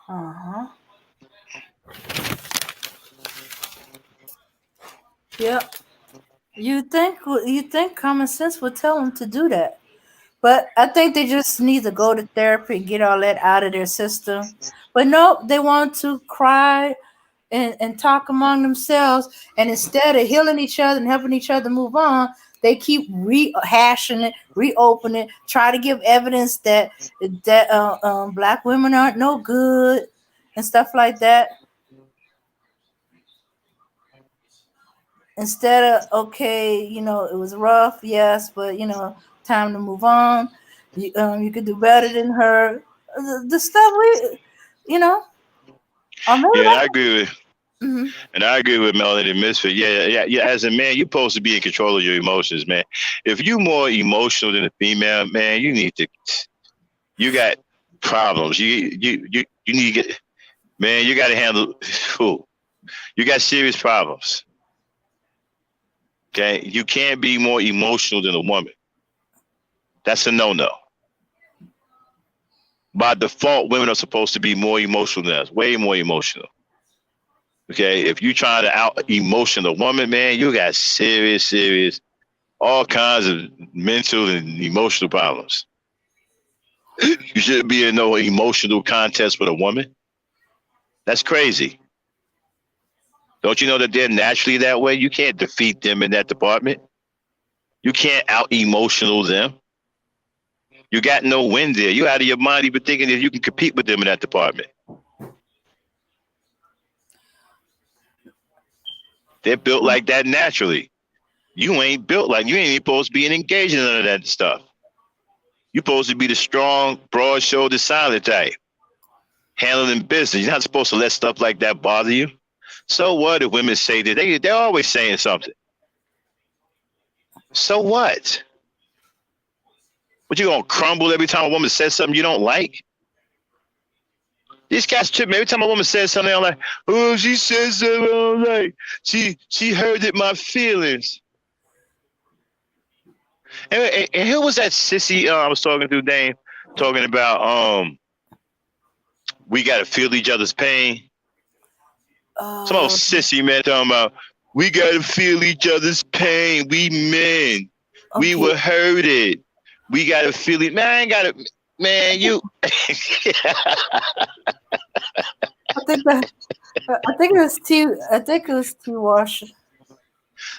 Uh-huh. Yep. You think common sense would tell them to do that. But I think they just need to go to therapy and get all that out of their system. But no, they want to cry and talk among themselves. And instead of healing each other and helping each other move on, they keep rehashing it, reopening it, try to give evidence that black women aren't no good and stuff like that. Instead of, okay, it was rough, yes, but time to move on. You could do better than her. The stuff we, you know, or maybe Yeah, and I that's. agree with Mhm. and I agree with Melody Misfit. Yeah. As a man, you're supposed to be in control of your emotions, man. If you're more emotional than a female, man, you got problems. You need to get, man, you got to handle. You got serious problems. Okay, you can't be more emotional than a woman. That's a no-no. By default, women are supposed to be more emotional than us, way more emotional. Okay, if you try to out emotion a woman, man, you got serious, all kinds of mental and emotional problems. You shouldn't be in no emotional contest with a woman. That's crazy. Don't you know that they're naturally that way? You can't defeat them in that department. You can't out emotional them. You got no win there. You out of your mind even thinking that you can compete with them in that department. They're built like that naturally. You ain't built like you ain't even supposed to be engaged in none of that stuff. You're supposed to be the strong, broad-shouldered, silent type, handling business. You're not supposed to let stuff like that bother you. So what if women say that they're always saying something? So what? What you gonna crumble every time a woman says something you don't like? These guys trip me every time a woman says something. I'm like, oh, she says something I don't like. She hurted my feelings. And who was that sissy I was talking to, Dame, talking about we gotta feel each other's pain. Some old sissy man talking about we gotta feel each other's pain. We men. We were hurted. We gotta feel it. Man, I ain't gotta man, you I think it was T. I think it was T. Wash.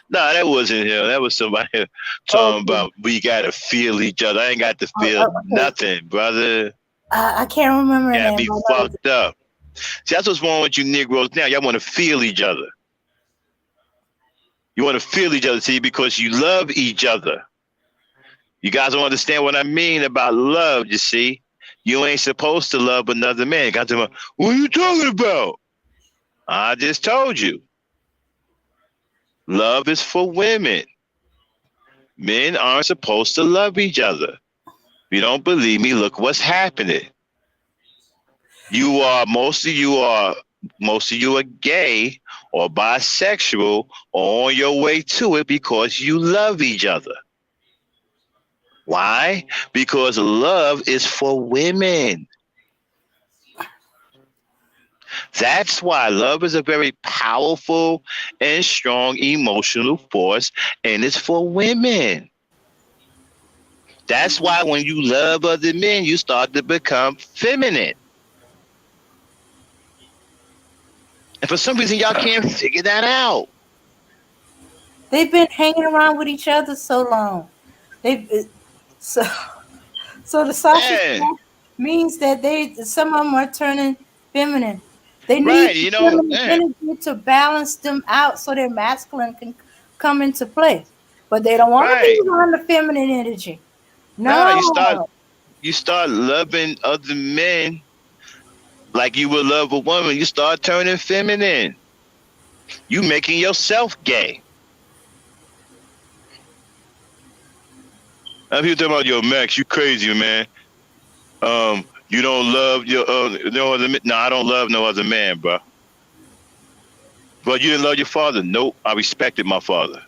Nah, that wasn't him. That was somebody talking about we gotta feel each other. I ain't got to feel nothing, brother. I can't remember Got that. me fucked up. See, that's what's wrong with you Negroes now. Y'all want to feel each other. You want to feel each other, see, because you love each other. You guys don't understand what I mean about love, you see. You ain't supposed to love another man. You got to, what are you talking about? I just told you. Love is for women. Men aren't supposed to love each other. If you don't believe me, look what's happening. Most of you are gay or bisexual or on your way to it because you love each other. Why? Because love is for women. That's why love is a very powerful and strong emotional force, and it's for women. That's why when you love other men, you start to become feminine. And for some reason, y'all can't figure that out. They've been hanging around with each other so long. So the sausage means that some of them are turning feminine. They need Right, you know, feminine energy to balance them out so their masculine can come into play. But they don't want to be around the feminine energy. No, No. you start loving other men like you would love a woman. You start turning feminine. You making yourself gay. Now people talking about, yo, Max, you crazy, man. You don't love your no other man. No, I don't love no other man, bro. But you didn't love your father? Nope, I respected my father.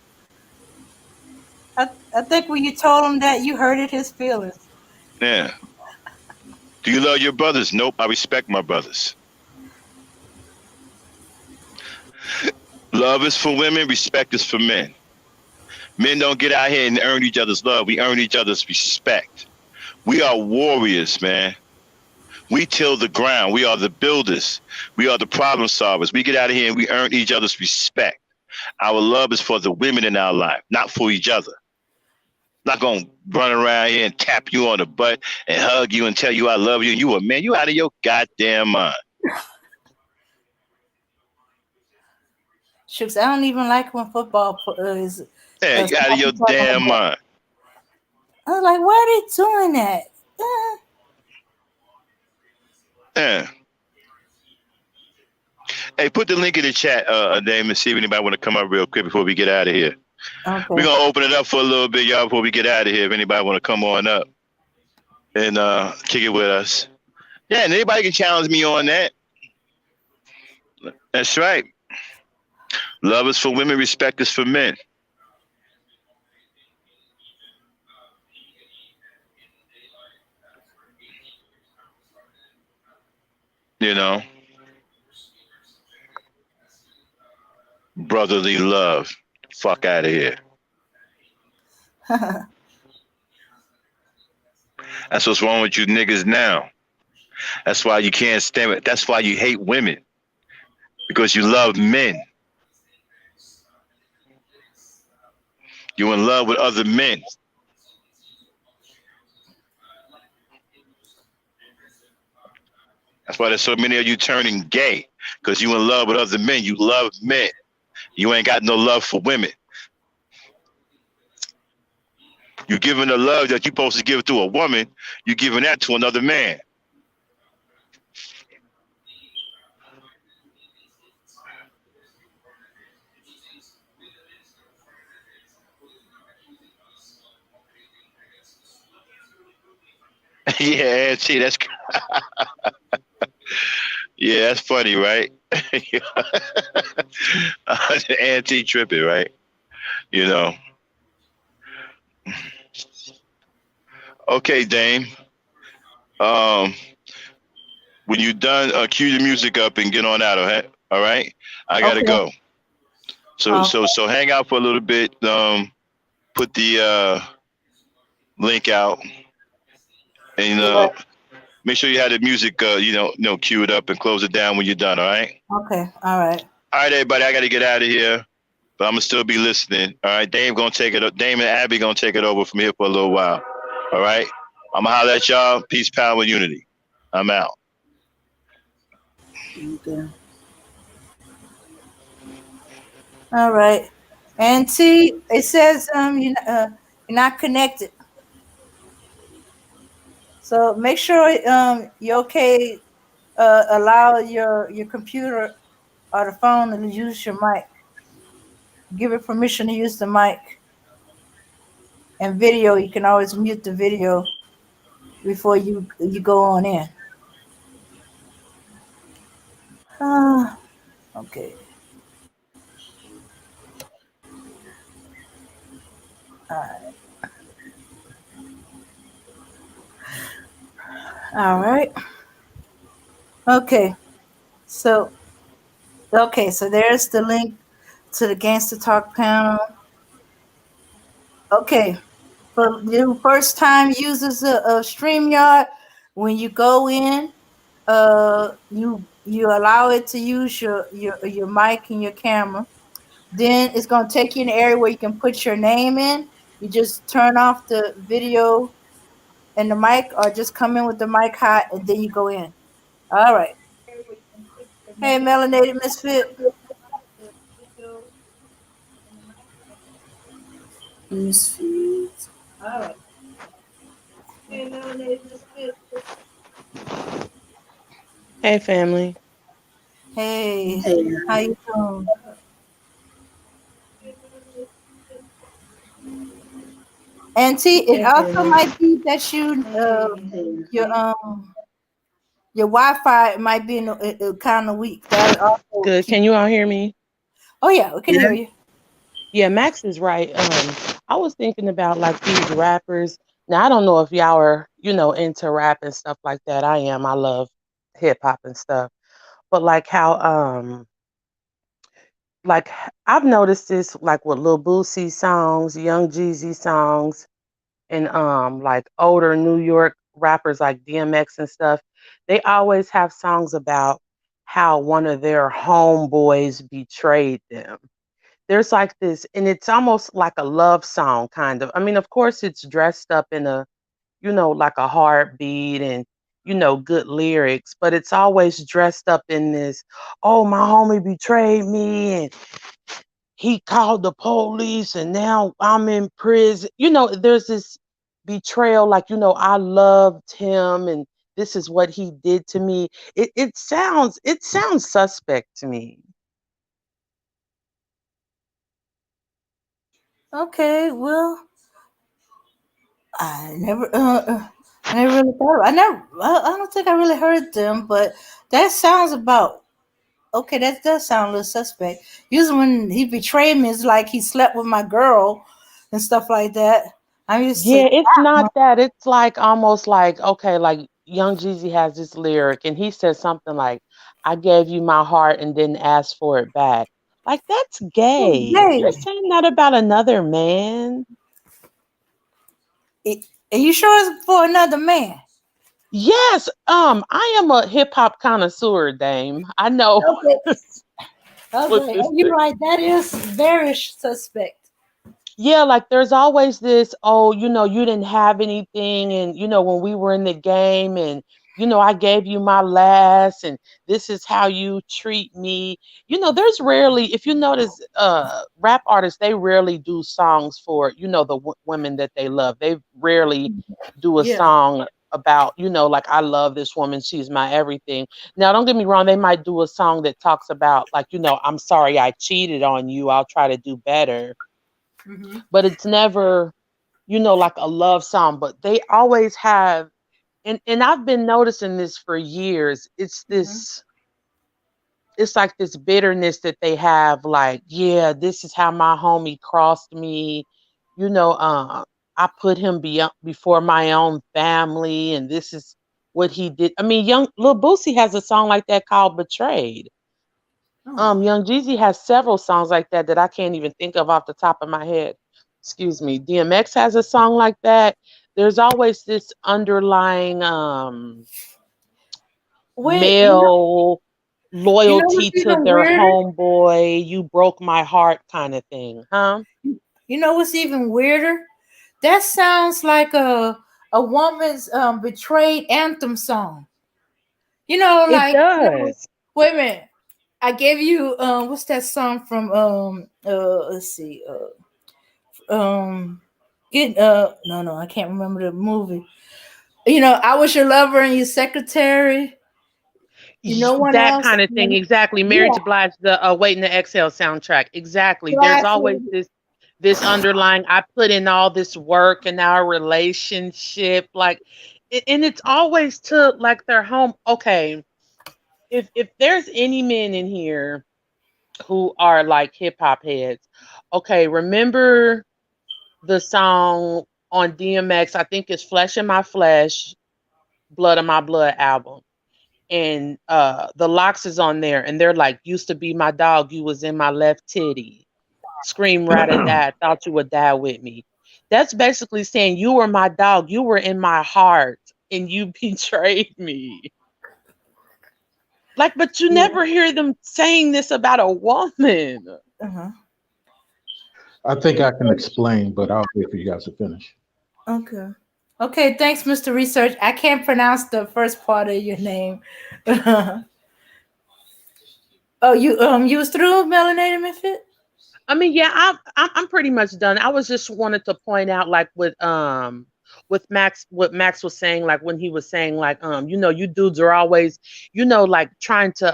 I think when you told him that, you hurted his feelings. Yeah. Do you love your brothers? Nope, I respect my brothers. Love is for women, respect is for men. Men don't get out here and earn each other's love. We earn each other's respect. We are warriors, man. We till the ground. We are the builders. We are the problem solvers. We get out of here and we earn each other's respect. Our love is for the women in our life, not for each other. Not gonna run around here and tap you on the butt and hug you and tell you I love you. And you a man, you out of your goddamn mind. Shucks, I don't even like when football is. Yeah, you out of your damn mind. I was like, why are they doing that? Yeah. Hey, put the link in the chat, Dame, and see if anybody want to come up real quick before we get out of here. Okay. We're gonna open it up for a little bit, y'all, before we get out of here. If anybody want to come on up and kick it with us. Yeah, and anybody can challenge me on that. That's right. Love is for women, respect is for men. You know, brotherly love. Fuck out of here. That's what's wrong with you niggas now. That's why you can't stand it. That's why you hate women. Because you love men. You're in love with other men. That's why there's so many of you turning gay. Because you're in love with other men. You love men. You ain't got no love for women. You giving the love that you're supposed to give to a woman, you giving that to another man. Yeah, see, that's yeah, that's funny, right? Anti tripping, right? You know. Okay, Dame. Um, when you done, cue the music up and get on out. Okay, all right. I gotta Okay. go. So hang out for a little bit. Put the link out, and Right. make sure you have the music, queued up and close it down when you're done. All right. Okay. All right. All right, everybody. I got to get out of here, but I'm gonna still be listening. All right. Dame gonna take it. Dame and Abby gonna take it over from here for a little while. All right. I'm gonna holler at y'all. Peace, power, and unity. I'm out. Okay. All right. And T, it says you're not connected. So make sure you okay. Allow your computer or the phone to use your mic. Give it permission to use the mic and video. You can always mute the video before you go on in. Okay. All right. Okay. So so there's the link to the Gangsta Talk panel. Okay. For the first time users of StreamYard, when you go in, you allow it to use your mic and your camera. Then it's gonna take you in an area where you can put your name in. You just turn off the video and the mic, or just come in with the mic hot, and then you go in. All right. Hey, Melanated Misfit. Misfit. All right. Hey, Melanated Misfit. Hey, family. Hey, Hey, how you doing? Auntie, it Hey, also family. might be that your your Wi-Fi might be kind of weak. That also Good. keep. Can you all hear me? Oh yeah, we can yeah. hear you. Yeah, Max is right. I was thinking about like these rappers. Now I don't know if y'all are, into rap and stuff like that. I am. I love hip hop and stuff. But like how like I've noticed this like with Lil Boosie songs, Young Jeezy songs, and like older New York rappers like DMX and stuff. They always have songs about how one of their homeboys betrayed them. There's like this, and it's almost like a love song kind of. I mean, of course it's dressed up in a, like a heartbeat and good lyrics, but it's always dressed up in this, oh, my homie betrayed me and he called the police and now I'm in prison. There's this betrayal, like, I loved him and this is what he did to me. It sounds suspect to me. Okay, well, I never, I never really thought. I don't think I really heard them, but that sounds about okay. That does sound a little suspect. Usually, when he betrayed me, it's like he slept with my girl and stuff like that. I'm used to Yeah, it's that. not that. It's like almost like, okay, like Young Jeezy has this lyric and he says something like, I gave you my heart and didn't ask for it back. Like, that's gay. You're Yay! saying that about another man? Are you sure it's for another man? Yes, I am a hip hop connoisseur, Dame. I know Okay, what okay. this You're is. right. That is very suspect. Yeah, like there's always this, oh, you didn't have anything, and when we were in the game and I gave you my last, and this is how you treat me. There's rarely, if you notice, rap artists, they rarely do songs for, the women that they love. They rarely do a Yeah. song about, like, I love this woman, she's my everything. Now, don't get me wrong, they might do a song that talks about, like, I'm sorry I cheated on you, I'll try to do better. Mm-hmm. But it's never, like a love song, but they always have, and I've been noticing this for years. Mm-hmm. It's like this bitterness that they have, like, yeah, this is how my homie crossed me, you know, uh, I put him before my own family, and this is what he did. I mean, young Lil Boosie has a song like that called Betrayed. Oh. Young Jeezy has several songs like that that I can't even think of off the top of my head. Excuse me. DMX has a song like that. There's always this underlying Wait, male what's loyalty to even their weirder? homeboy, you broke my heart kind of thing, huh? You know what's even weirder? That sounds like a woman's betrayed anthem song. It does. Wait a minute. I gave you what's that song from let's see get no, I can't remember the movie. I was your lover and your secretary. No one That else. kind of thing, exactly. Mary Yeah, J. Blige, the Waiting to Exhale soundtrack, exactly. There's always classic. this underlying. I put in all this work in our relationship, like, and it's always to like their home. Okay, if there's any men in here who are like hip hop heads, okay, remember the song on DMX? I think it's "Flesh in My Flesh, Blood of My Blood" album, and the locks is on there, and they're like, used to be my dog, you was in my left titty, scream rat a dad, thought you would die with me. That's basically saying you were my dog, you were in my heart, and you betrayed me. Like, but you Yeah. never hear them saying this about a woman. Uh-huh. I think I can explain, but I'll wait for you guys to finish. Okay. Okay, thanks, Mr. Research. I can't pronounce the first part of your name. Oh, you was through Melanated Misfit? I mean, yeah, I'm pretty much done. I was just wanted to point out, like, with Max, what Max was saying, like when he was saying, like, you dudes are always, like trying to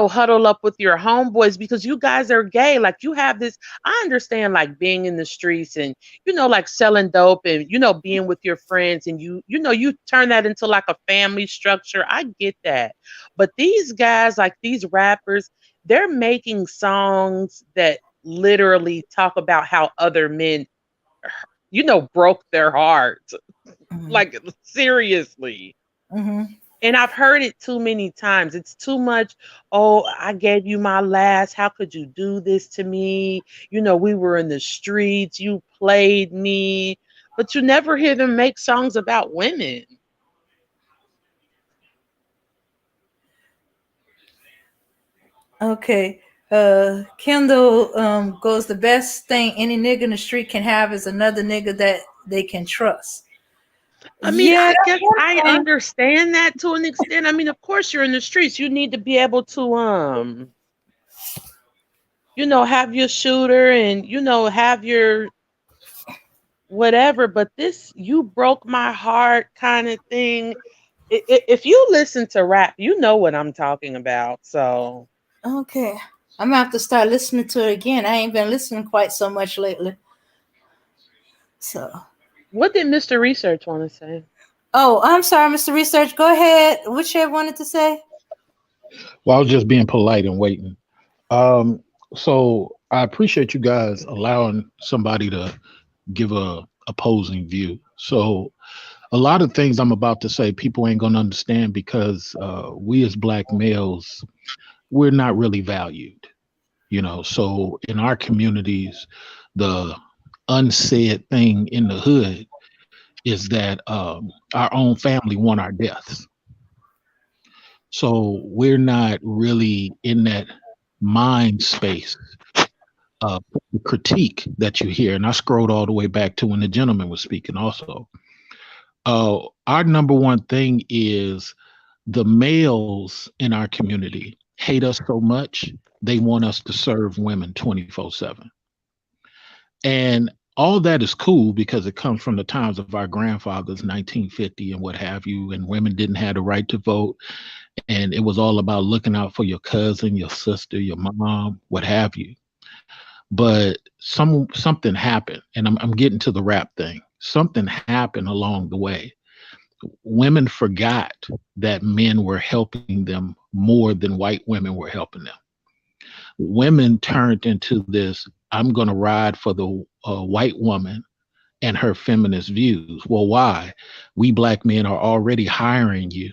huddle up with your homeboys because you guys are gay. Like, you have this. I understand, like, being in the streets and like selling dope and being with your friends, and you turn that into like a family structure. I get that, but these guys, like these rappers, they're making songs that literally talk about how other men, broke their hearts. Mm-hmm. Like, seriously. Mm-hmm. And I've heard it too many times. It's too much. Oh, I gave you my last. How could you do this to me? We were in the streets. You played me. But you never hear them make songs about women. Okay. Kendall goes, the best thing any nigga in the street can have is another nigga that they can trust. I mean, Yeah, I that's guess one I thing. understand that to an extent. I mean, of course you're in the streets. You need to be able to have your shooter and have your whatever, but this "you broke my heart" kind of thing, if you listen to rap, you know what I'm talking about. So Okay. I'm gonna have to start listening to it again. I ain't been listening quite so much lately. So what did Mr. Research want to say? oh, I'm sorry, Mr. Research. Go ahead. What you wanted to say? Well, I was just being polite and waiting. Um, so I appreciate you guys allowing somebody to give a opposing view. So a lot of things I'm about to say, people ain't gonna understand because we as black males, we're not really valued. So in our communities, the unsaid thing in the hood is that our own family want our deaths. So we're not really in that mind space uh, critique that you hear. And I scrolled all the way back to when the gentleman was speaking also. Our number one thing is the males in our community hate us so much they want us to serve women 24/7. And all that is cool because it comes from the times of our grandfathers, 1950 and what have you, and women didn't have the right to vote. And it was all about looking out for your cousin, your sister, your mom, what have you. But something happened, and I'm getting to the rap thing. Something happened along the way. Women forgot that men were helping them more than white women were helping them. Women turned into this, I'm going to ride for the white woman and her feminist views. Well, why? We black men are already hiring you.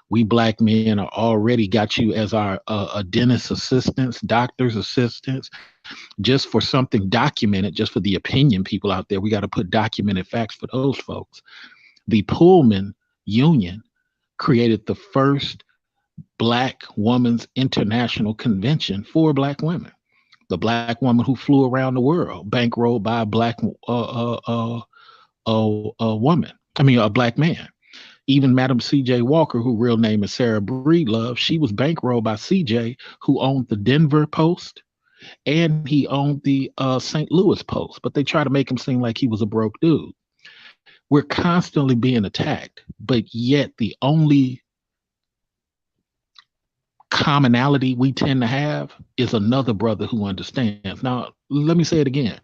We black men are already got you as our dentist assistants, doctor's assistants, just for something documented, just for the opinion people out there. We got to put documented facts for those folks. The Pullman Union created the first Black Women's International Convention for Black women. The Black woman who flew around the world, bankrolled by a Black woman. I mean, a Black man. Even Madam C.J. Walker, who real name is Sarah Breedlove, she was bankrolled by C.J., who owned the Denver Post and he owned the St. Louis Post. But they try to make him seem like he was a broke dude. We're constantly being attacked, but yet the only commonality we tend to have is another brother who understands. Now, let me say it again.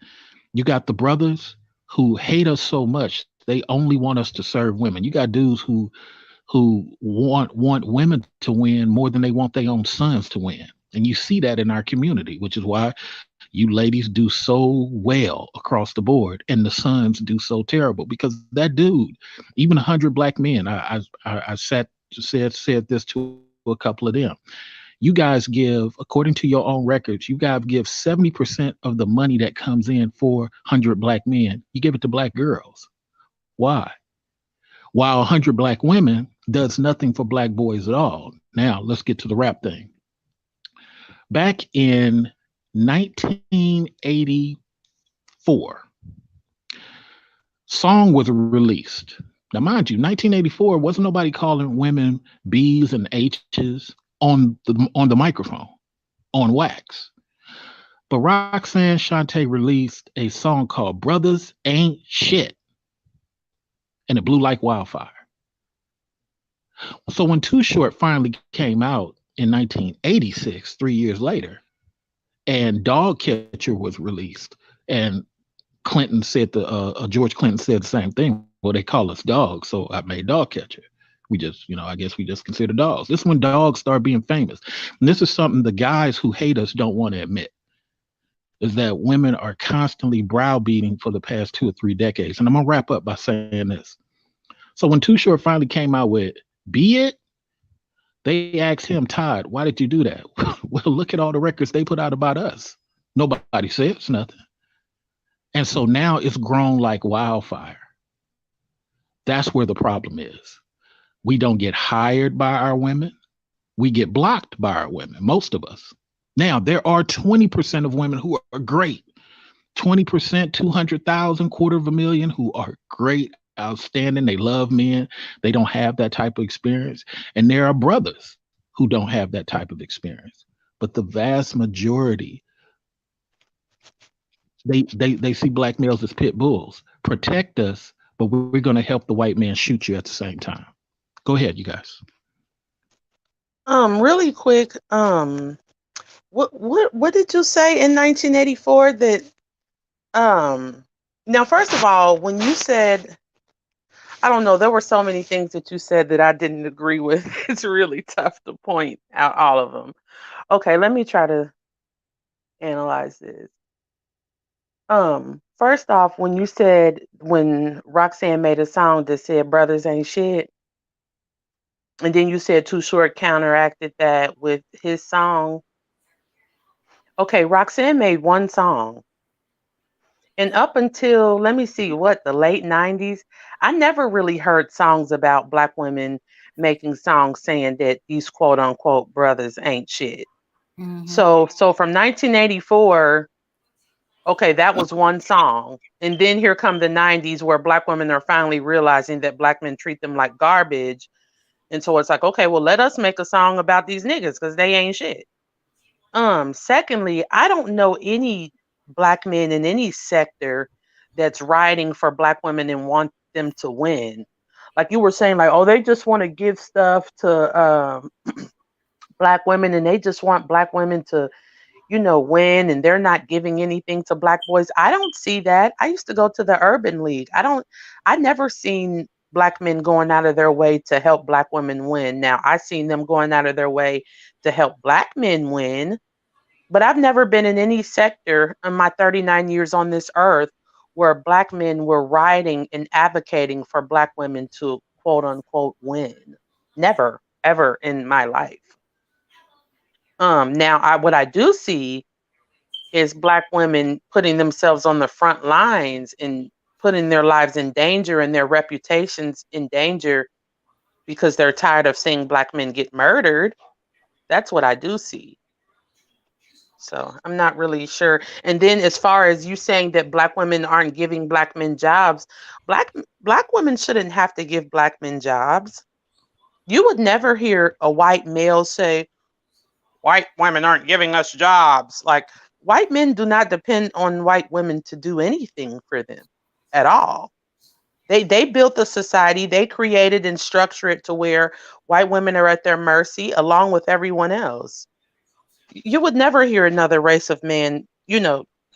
You got the brothers who hate us so much they only want us to serve women. You got dudes who want women to win more than they want their own sons to win. And you see that in our community, which is why you ladies do so well across the board and the sons do so terrible because that dude, even 100 black men, I said this to a couple of them. You guys give, according to your own records, you guys give 70% of the money that comes in for 100 black men. You give it to black girls. Why? While 100 black women does nothing for black boys at all. Now, let's get to the rap thing. Back in 1984, song was released. Now, mind you, 1984 wasn't nobody calling women B's and H's on the microphone, on wax. But Roxanne Shante released a song called Brothers Ain't Shit, and it blew like wildfire. So when Too Short finally came out in 1986, 3 years later, and Dog Catcher was released, and Clinton said George Clinton said the same thing. Well, they call us dogs, so I made Dog Catcher. We just, I guess we just consider dogs. This is when dogs start being famous. And this is something the guys who hate us don't want to admit, is that women are constantly browbeating for the past 2 or 3 decades. And I'm going to wrap up by saying this. So when Too Short finally came out with Be It, they asked him, Todd, why did you do that? Well, look at all the records they put out about us. Nobody says nothing. And so now it's grown like wildfire. That's where the problem is. We don't get hired by our women. We get blocked by our women, most of us. Now, there are 20% of women who are great. 20%, 200,000, quarter of a million who are great, outstanding. They love men. They don't have that type of experience. And there are brothers who don't have that type of experience. But the vast majority, they see black males as pit bulls. Protect us, but we're going to help the white man shoot you at the same time. Go ahead, you guys. Really quick, what did you say in 1984 that now first of all, when you said, I don't know, there were so many things that you said that I didn't agree with. It's really tough to point out all of them. Okay, let me try to analyze this. First off, when you said when Roxanne made a song that said brothers ain't shit, and then you said Too Short counteracted that with his song. Okay, Roxanne made one song. And up until, let me see, the late 90s, I never really heard songs about black women making songs saying that these quote unquote brothers ain't shit. Mm-hmm. So from 1984, Okay, that was one song. And then here come the 90s where black women are finally realizing that black men treat them like garbage. And so it's like, okay, well, let us make a song about these niggas because they ain't shit. Secondly, I don't know any black men in any sector that's riding for black women and want them to win. Like you were saying, like, oh, they just want to give stuff to black women and they just want black women to, win, and they're not giving anything to black boys. I don't see that. I used to go to the Urban League. I never seen black men going out of their way to help black women win. Now, I seen them going out of their way to help black men win, but I've never been in any sector in my 39 years on this earth where black men were writing and advocating for black women to quote unquote win. Never, ever in my life. Now what I do see is black women putting themselves on the front lines and putting their lives in danger and their reputations in danger because they're tired of seeing black men get murdered. That's what I do see. So I'm not really sure. And then as far as you saying that black women aren't giving black men jobs, black women shouldn't have to give black men jobs. You would never hear a white male say, white women aren't giving us jobs. Like, white men do not depend on white women to do anything for them at all. They built the society, they created and structured it to where white women are at their mercy along with everyone else. You would never hear another race of men,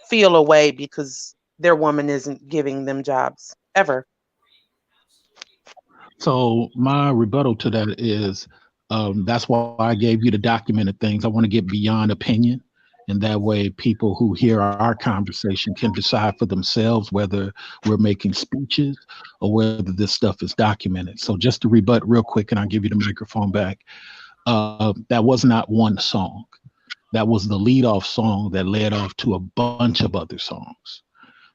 feel away because their woman isn't giving them jobs ever. So my rebuttal to that is that's why I gave you the documented things. I want to get beyond opinion, and that way people who hear our conversation can decide for themselves whether we're making speeches or whether this stuff is documented. So just to rebut real quick, and I'll give you the microphone back. That was not one song. That was the lead off song that led off to a bunch of other songs.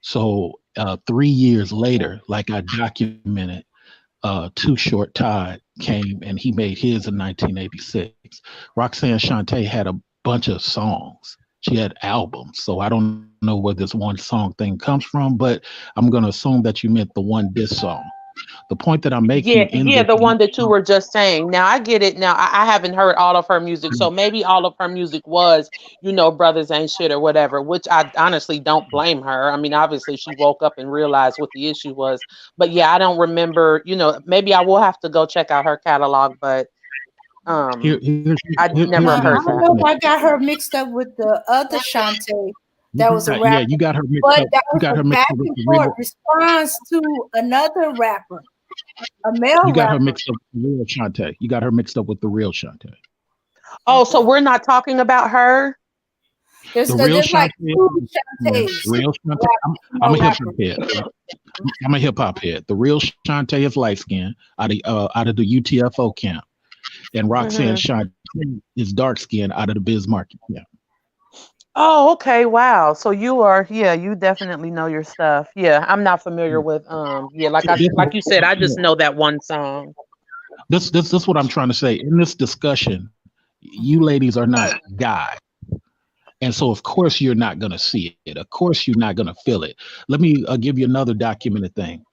So 3 years later, like I documented, Too Short Tide came and he made his in 1986. Roxanne Shante had a bunch of songs. She had albums. So I don't know where this one song thing comes from, but I'm going to assume that you meant the one diss song. The point that I'm making Yeah, in yeah, this, the one that you were just saying. Now I get it. Now I haven't heard all of her music, so maybe all of her music was, brothers ain't shit or whatever. Which I honestly don't blame her. I mean, obviously she woke up and realized what the issue was. But yeah, I don't remember. Maybe I will have to go check out her catalog. But here, here's, I here's never the I heard don't issue. that. know if I got her mixed up with the other Shantae that was a Yeah, rapper, you got her mixed but up. that You was got a her mixed back up with and the forth real. response to another rapper, a male You got her rapper. mixed up with the real Shantae. You got her mixed up with the real Shantae. Oh, so Okay. we're not talking about her? The real There's like Shantae, two yeah, Shantaes, real Shantae. I'm female a hip hop rappers. head. I'm a hip hop head. The real Shantae is light skinned out of the UTFO camp, and Roxanne Hmm. Shantae is dark skinned out of the Biz Market camp. Oh, okay. Wow. So you are, yeah, you definitely know your stuff. Yeah, I'm not familiar with yeah, like you said, I just know that one song. This what I'm trying to say. In this discussion, you ladies are not guys. And so, of course, you're not going to see it. Of course, you're not going to feel it. Let me give you another documented thing.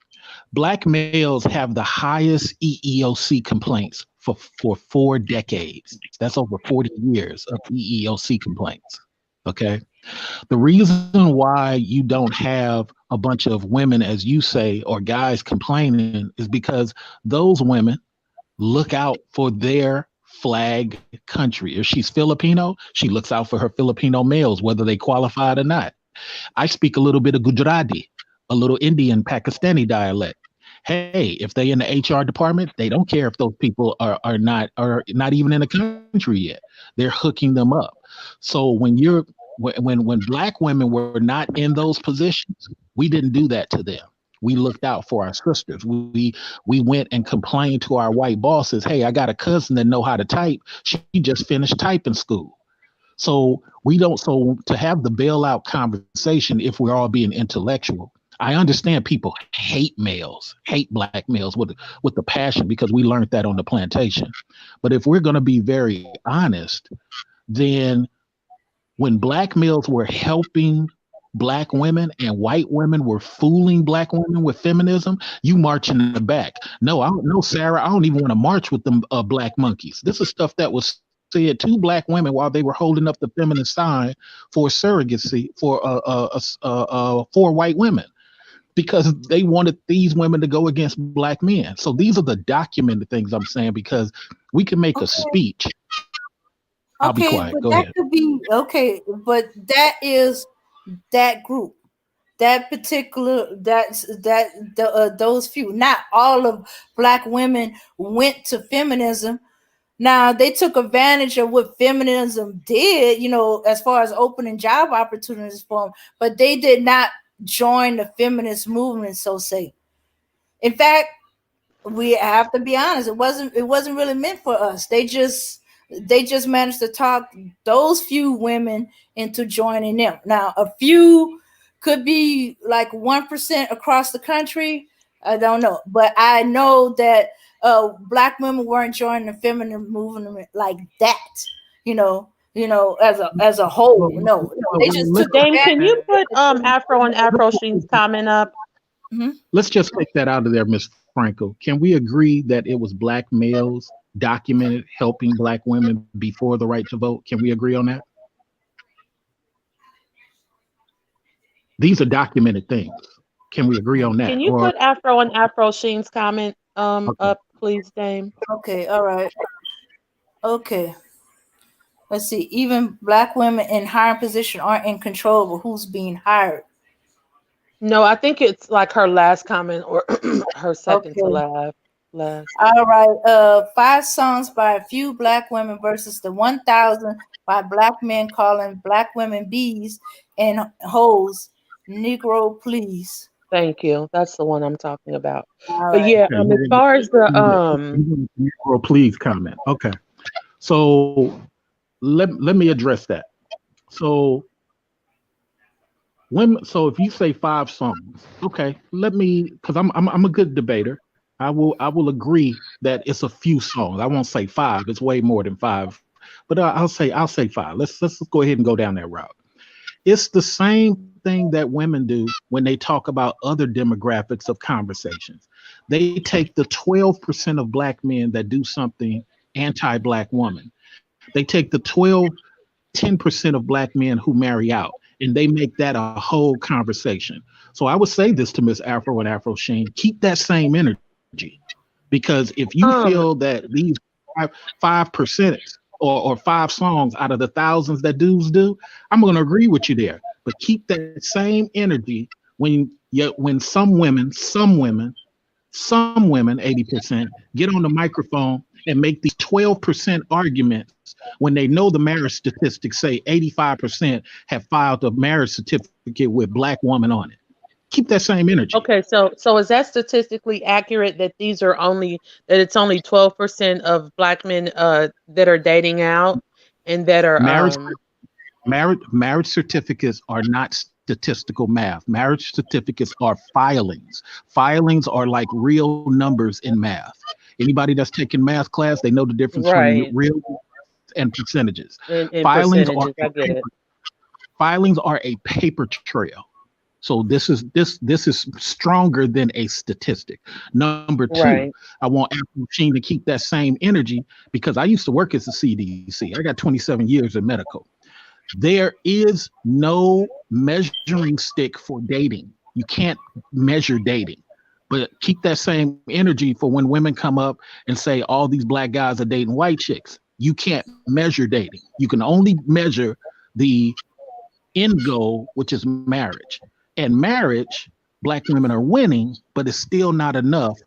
Black males have the highest EEOC complaints for 4 decades. That's over 40 years of EEOC complaints. Okay. The reason why you don't have a bunch of women, as you say, or guys complaining is because those women look out for their flag country. If she's Filipino, she looks out for her Filipino males, whether they qualified or not. I speak a little bit of Gujarati, a little Indian Pakistani dialect. Hey, if they in the HR department, they don't care if those people are not even in the country yet. They're hooking them up. So when black women were not in those positions, we didn't do that to them. We looked out for our sisters. We went and complained to our white bosses, hey, I got a cousin that know how to type. She just finished typing school. So we don't. So to have the bailout conversation, if we're all being intellectual, I understand people hate males, hate black males with the passion because we learned that on the plantation. But if we're going to be very honest, then when black males were helping black women and white women were fooling black women with feminism, you march in the back. No, I don't know, Sarah. I don't even want to march with them black monkeys. This is stuff that was said to black women while they were holding up the feminist sign for surrogacy for white women because they wanted these women to go against black men. So these are the documented things I'm saying because we can make a Okay. speech. I'll be Okay, quiet. but Go that ahead. could be okay, but that is that group, that particular those few. Not all of black women went to feminism. Now they took advantage of what feminism did, as far as opening job opportunities for them, but they did not join the feminist movement, so say. In fact, we have to be honest, it wasn't really meant for us. They just managed to talk those few women into joining them. Now a few could be like 1% across the country. I don't know, but I know that black women weren't joining the feminine movement like that, as a Well, whole. well, No, no, they well, just let's took Dame, can you advantage put of it. Afro and Afro Sheen's comment up? Mhm. let's just take that out of there, Miss Franco. Can we agree that it was black males documented helping black women before the right to vote? Can we agree on that? These are documented things. Can we agree on that? Can you Or put Afro and Afro Sheen's comment okay. up, please, Dame? Okay, all right. Okay. Let's see. Even black women in higher position aren't in control of who's being hired. No, I think it's like her last comment or her second to Okay. last. All right. Five songs by a few black women versus the 1,000 by black men calling black women bees and hoes. Negro, please. Thank you. That's the one I'm talking about. All But right. yeah, Okay, as far as the Negro please comment. Okay. So let me address that. So so if you say five songs, okay, let me because I'm a good debater. I will agree that it's a few songs. I won't say five. It's way more than five, but I'll say five. Let's just go ahead and go down that route. It's the same thing that women do when they talk about other demographics of conversations. They take the 12% of black men that do something anti-black woman. They take the 10% of black men who marry out and they make that a whole conversation. So I would say this to Miss Afro and Afro Sheen, keep that same energy. Because if you feel um that these 5% or five songs out of the thousands that dudes do, I'm going to agree with you there. But keep that same energy when some women 80% get on the microphone and make these 12% arguments when they know the marriage statistics say 85% have filed a marriage certificate with black woman on it. Keep that same energy. okay, so is that statistically accurate that it's only 12% of black men that are dating out and that are Marriage marriage certificates are not statistical math. Marriage certificates are filings. Filings are like real numbers in math. Anybody that's taken math class, they know the difference between right real and percentages. in Filings are percentages? a I get it. paper, filings are a paper trail. So this is stronger than a statistic. Number two, Right. I want Apple Machine to keep that same energy because I used to work as a CDC. I got 27 years in medical. There is no measuring stick for dating. You can't measure dating. But keep that same energy for when women come up and say all these black guys are dating white chicks. You can't measure dating. You can only measure the end goal, which is marriage. And marriage, black women are winning, but it's still not enough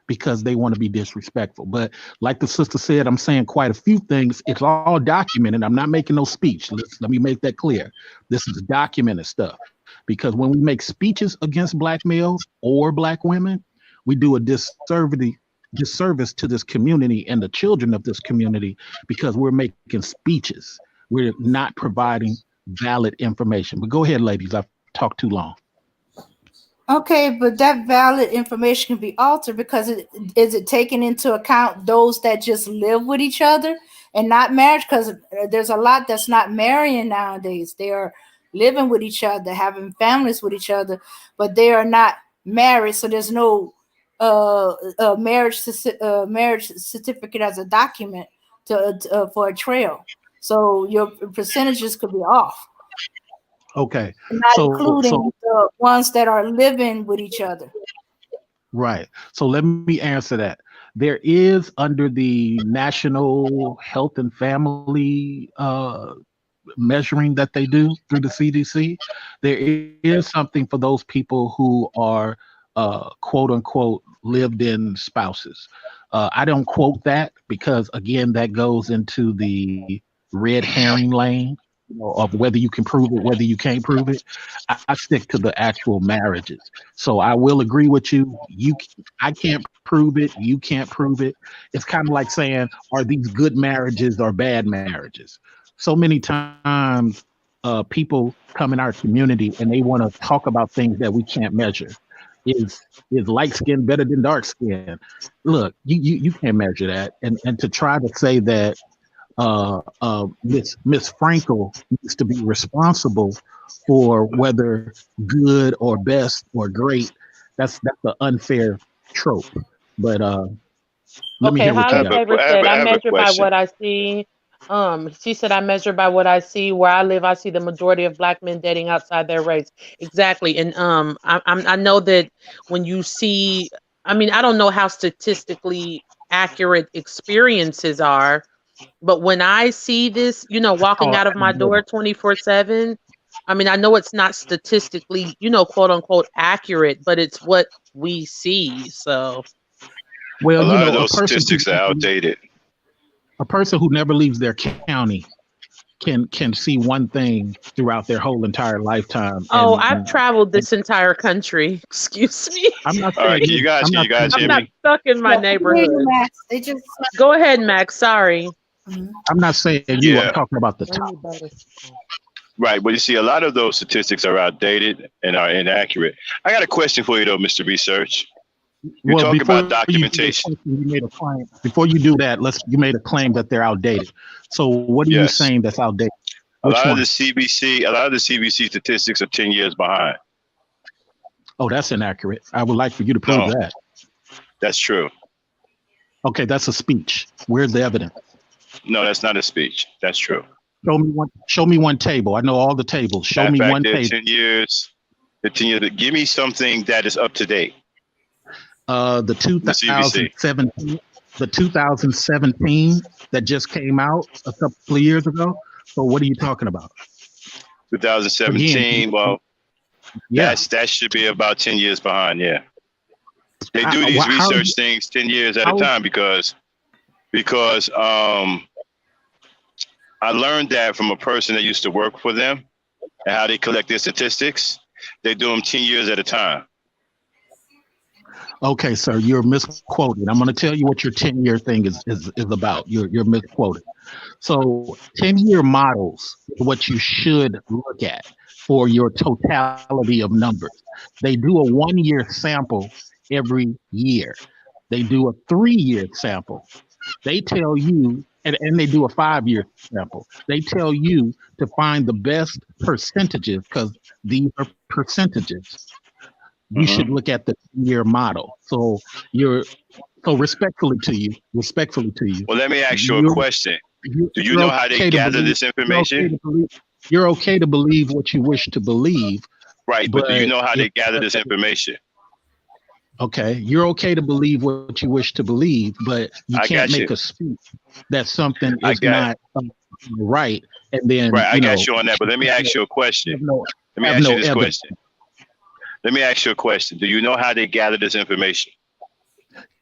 because they want to be disrespectful. But like the sister said, I'm saying quite a few things. It's all documented. I'm not making no speech. Let me make that clear. This is documented stuff because when we make speeches against black males or black women, we do a disservice to this community and the children of this community because we're making speeches. We're not providing valid information. But go ahead, ladies. I've talked too long. Okay, but that valid information can be altered because is it taking into account those that just live with each other and not marriage? Because there's a lot that's not marrying nowadays. They are living with each other, having families with each other, but they are not married. So there's no marriage certificate as a document for a trail. So your percentages could be off, Okay. not So including the ones that are living with each other. right. So let me answer that. There is under the National Health and Family measuring that they do through the CDC, there is something for those people who are quote unquote lived in spouses. I don't quote that because, again, that goes into the red herring lane, of whether you can prove it, whether you can't prove it. I stick to the actual marriages. So I will agree with you. I can't prove it. You can't prove it. It's kind of like saying, are these good marriages or bad marriages? So many times people come in our community and they want to talk about things that we can't measure. Is light skin better than dark skin? Look, you can't measure that. And to try to say that Miss Frankel needs to be responsible for whether good or best or great, that's an unfair trope. But let me Okay, hear what you Holly got. Favor I said, I have a measure by question. what I see. She said, I measure by what I see. Where I live, I see the majority of black men dating outside their race. Exactly. And I know that when you see, I mean, I don't know how statistically accurate experiences are, but when I see this, walking Oh, out of my door 24/7, I mean, I know it's not statistically, quote unquote accurate, but it's what we see. So, A well, lot of a those person who statistics are outdated. never leaves their county can see one thing throughout their whole entire lifetime. oh, And I've traveled this entire country. Excuse me. I'm not All right, saying you. I'm can not you guys saying I'm hear you. not me? stuck in my Yeah, I can hear you, neighborhood. Max. They just Go ahead, Max. Sorry. Mhm. I'm not saying you. I'm Yeah, talking about the top. Bring me butter. right. But you see, a lot of those statistics are outdated and are inaccurate. I got a question for you, though, Mr. Research. You Well, talk before about you do your documentation. question, you made a claim. Before you do that, you made a claim that they're outdated. So what are you Yes. saying that's outdated? A Which lot of one? the CBC, a lot of the CBC statistics are 10 years behind. Oh, that's inaccurate. I would like for you to prove No, that. that's true. Okay, that's a speech. Where's the evidence? No, that's not a speech. That's true. Show me one. Show me one table. I know all the tables. Show Matter of me fact, one they're table. 10 years. They're 10 years. Give me something that is up to date The in the CBC. 2017, the 2017 that just came out a couple of years ago. So what are you talking about? Again, 2017. Well, yeah. that should be about 10 years behind. Yeah, they do these How research things 10 years at a how time because I learned that from a person that used to work for them and how they collect their statistics. They do them 10 years at a time. Okay, sir, you're misquoted. I'm going to tell you what your 10-year thing is about. You're misquoted. So 10-year models is what you should look at for your totality of numbers. They do a 1-year sample every year. They do a 3-year sample. They tell you, and they do a 5-year sample. They tell you to find the best percentages because these are percentages. You should Hmm. look at the year model. So you're respectfully to you, Well, let me ask you a you're question. Do you you're know how okay they to gather believe this information? you're okay to believe what you wish to believe, Right, but do you but know how if they gather this information? okay, you're okay to believe what you wish to believe, but you I can't got make you. a speech that something I is got not right, and then right. I got you on that. But let me ask you a question. have no Let me have ask you no this evidence. question. Let me ask you a question. Do you know how they gather this information?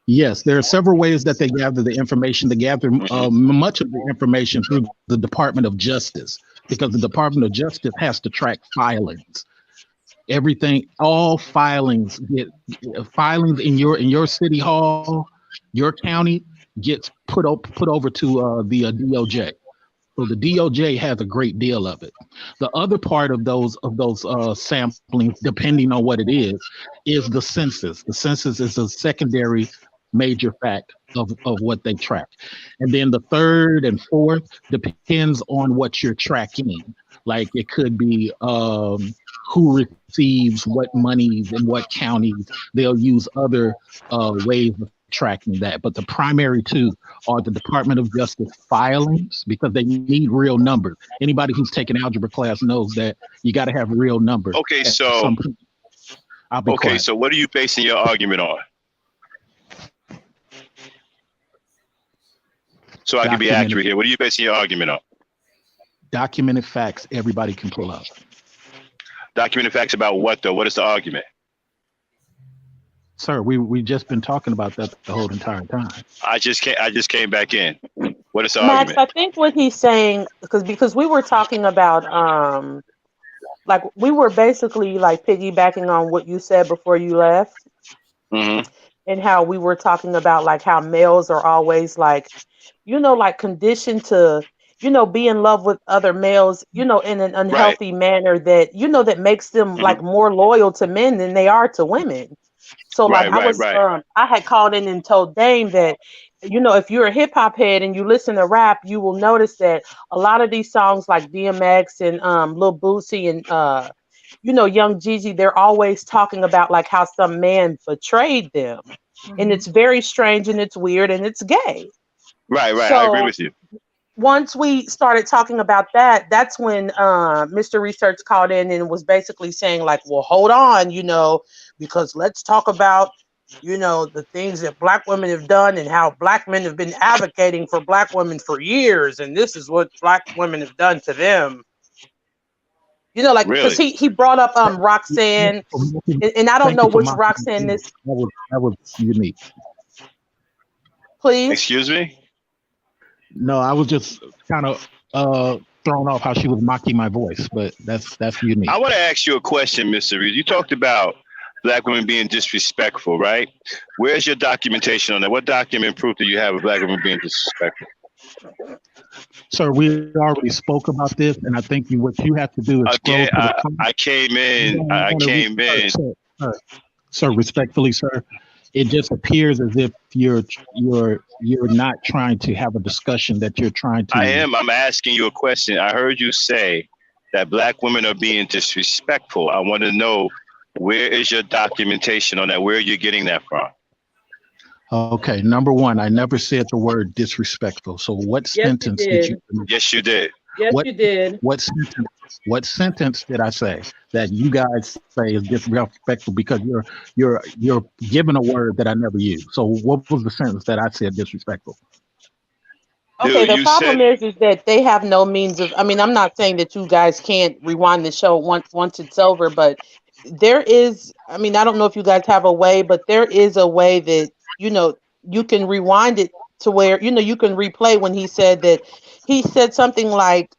Yes, there are several ways that they gather the information. They gather Hmm. much of the information through the Department of Justice because the Department of Justice has to track filings. Everything, all filings get filings in your city hall, your county gets put over to the DOJ. So the DOJ has a great deal of it. The other part of those samplings, depending on what it is the census. The census is a secondary major fact of what they track. And then the third and fourth depends on what you're tracking. Like it could be who receives what monies in what counties. They'll use other ways of tracking that. But the primary two are the Department of Justice filings because they need real numbers. Anybody who's taken algebra class knows that you got to have real numbers. Okay, At some so point, I'll be quiet. so what are you basing your argument on? So I can be Documented, accurate here. What are you basing your argument on? documented facts everybody can pull up. Documented facts about what though? What is the argument? Sir, we just been talking about that the whole entire time. I just came back in. What is the Max, argument? I think what he's saying, because we were talking about like we were basically like piggybacking on what you said before you left, Mm-hmm. and how we were talking about like how males are always like, like conditioned to, be in love with other males, in an Right. unhealthy manner that, that makes them like Mm-hmm. more loyal to men than they are to women. So like Right. I had called in and told Dame that, if you're a hip hop head and you listen to rap, you will notice that a lot of these songs like DMX and Lil Boosie and Young Jeezy, they're always talking about like how some man betrayed them. And it's very strange and it's weird and it's gay. Right. I agree So with you. once we started talking about that, that's when Mr. Research called in and was basically saying like, well, hold on, because let's talk about, the things that black women have done and how black men have been advocating for black women for years. And this is what black women have done to them. Like, because Really? he brought up Roxanne, and I don't Thank know you for which mocking Roxanne my this, voice. That was unique. please. Excuse me? No, I was just kind of thrown off how she was mocking my voice, but that's unique. I want to ask you a question, Mr. Reed. You talked about black women being disrespectful, right? Where's your documentation on that? What document proof do you have of black women being disrespectful? Sir, we already spoke about this, and I think what you have to do is scroll Again, to the top. I came in. You I don't wanna came in. Sir, respectfully, sir, it just appears as if you're not trying to have a discussion, that you're trying to. I am. I'm asking you a question. I heard you say that black women are being disrespectful. I want to know, where is your documentation on that? Where are you getting that from? Okay, number one, I never said the word disrespectful. So what Yes, you sentence did did. you? Yes, you did. Yes, What you did. what sentence did I say that you guys say is disrespectful because you're giving a word that I never used? So what was the sentence that I said disrespectful? Okay, Dude, the you problem said, is that they have no means of. I mean, I'm not saying that you guys can't rewind the show once it's over, but there is. I mean, I don't know if you guys have a way, but there is a way that you can rewind it to where you can replay when he said something like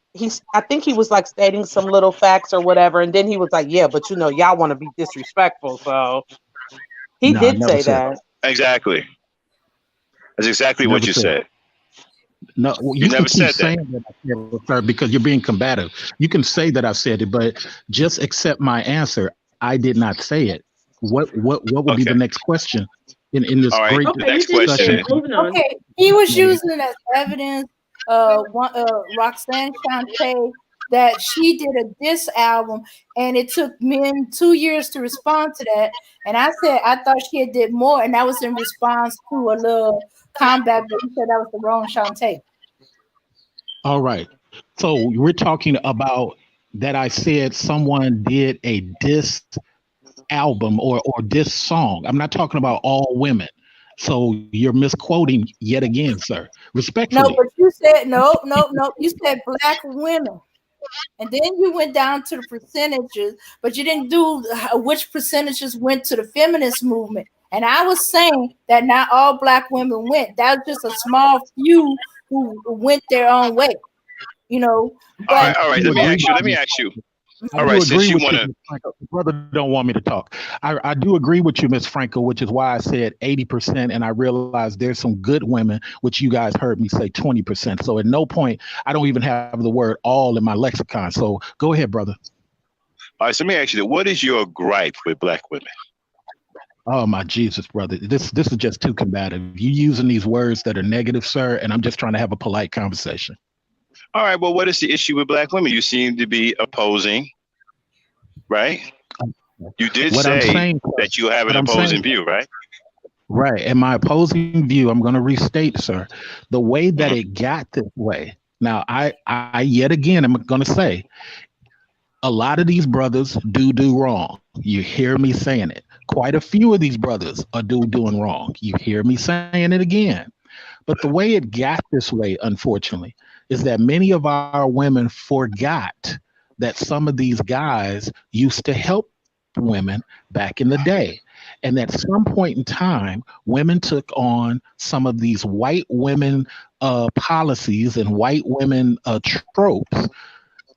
I think he was like stating some little facts or whatever, and then he was like, yeah, but y'all want to be disrespectful, so he No, I did never say said. that. exactly. That's exactly what Never you said. said. No, well, You you can never keep said that. saying that I said it, sir, because you're being combative. You can say that I said it, but just accept my answer. I did not say it. What would be the Okay. next question in this All right. great The Okay, you next did say discussion? question. it. Moving on. Okay, he was using it as evidence. Roxanne Shante, that she did a diss album, and it took men 2 years to respond to that. And I said I thought she had did more, and that was in response to a little combat. But he said that was the wrong Shante. All right. So we're talking about that I said someone did a diss album or diss song. I'm not talking about all women. So you're misquoting yet again, sir. No, Respectfully. but you said no. You said black women. And then you went down to the percentages, but you didn't do which percentages went to the feminist movement. And I was saying that not all black women went. That was just a small few who went their own way, All But right. All right. You Let me agree ask you. with Let me me? ask you. I All do right. agree Since you with want you, to, Ms. Franco. The brother don't want me to talk. I do agree with you, Miss Franco, which is why I said 80%, and I realized there's some good women, which you guys heard me say 20%. So at no point, I don't even have the word all in my lexicon. So go ahead, brother. all right. So let me ask you, what is your gripe with black women? Oh my Jesus, brother. This is just too combative. You using these words that are negative, sir, and I'm just trying to have a polite conversation. All right. Well, what is the issue with black women? You seem to be opposing, right? You did What I'm say saying, that you have an what I'm saying, opposing view, right? right? And my opposing view, I'm going to restate, sir, the way that Mhm. it got this way. Now, I yet again, I'm going to say, a lot of these brothers do wrong. You hear me saying it. Quite a few of these brothers are doing wrong. You hear me saying it again. But the way it got this way, unfortunately, is that many of our women forgot that some of these guys used to help women back in the day. And at some point in time, women took on some of these white women policies and white women tropes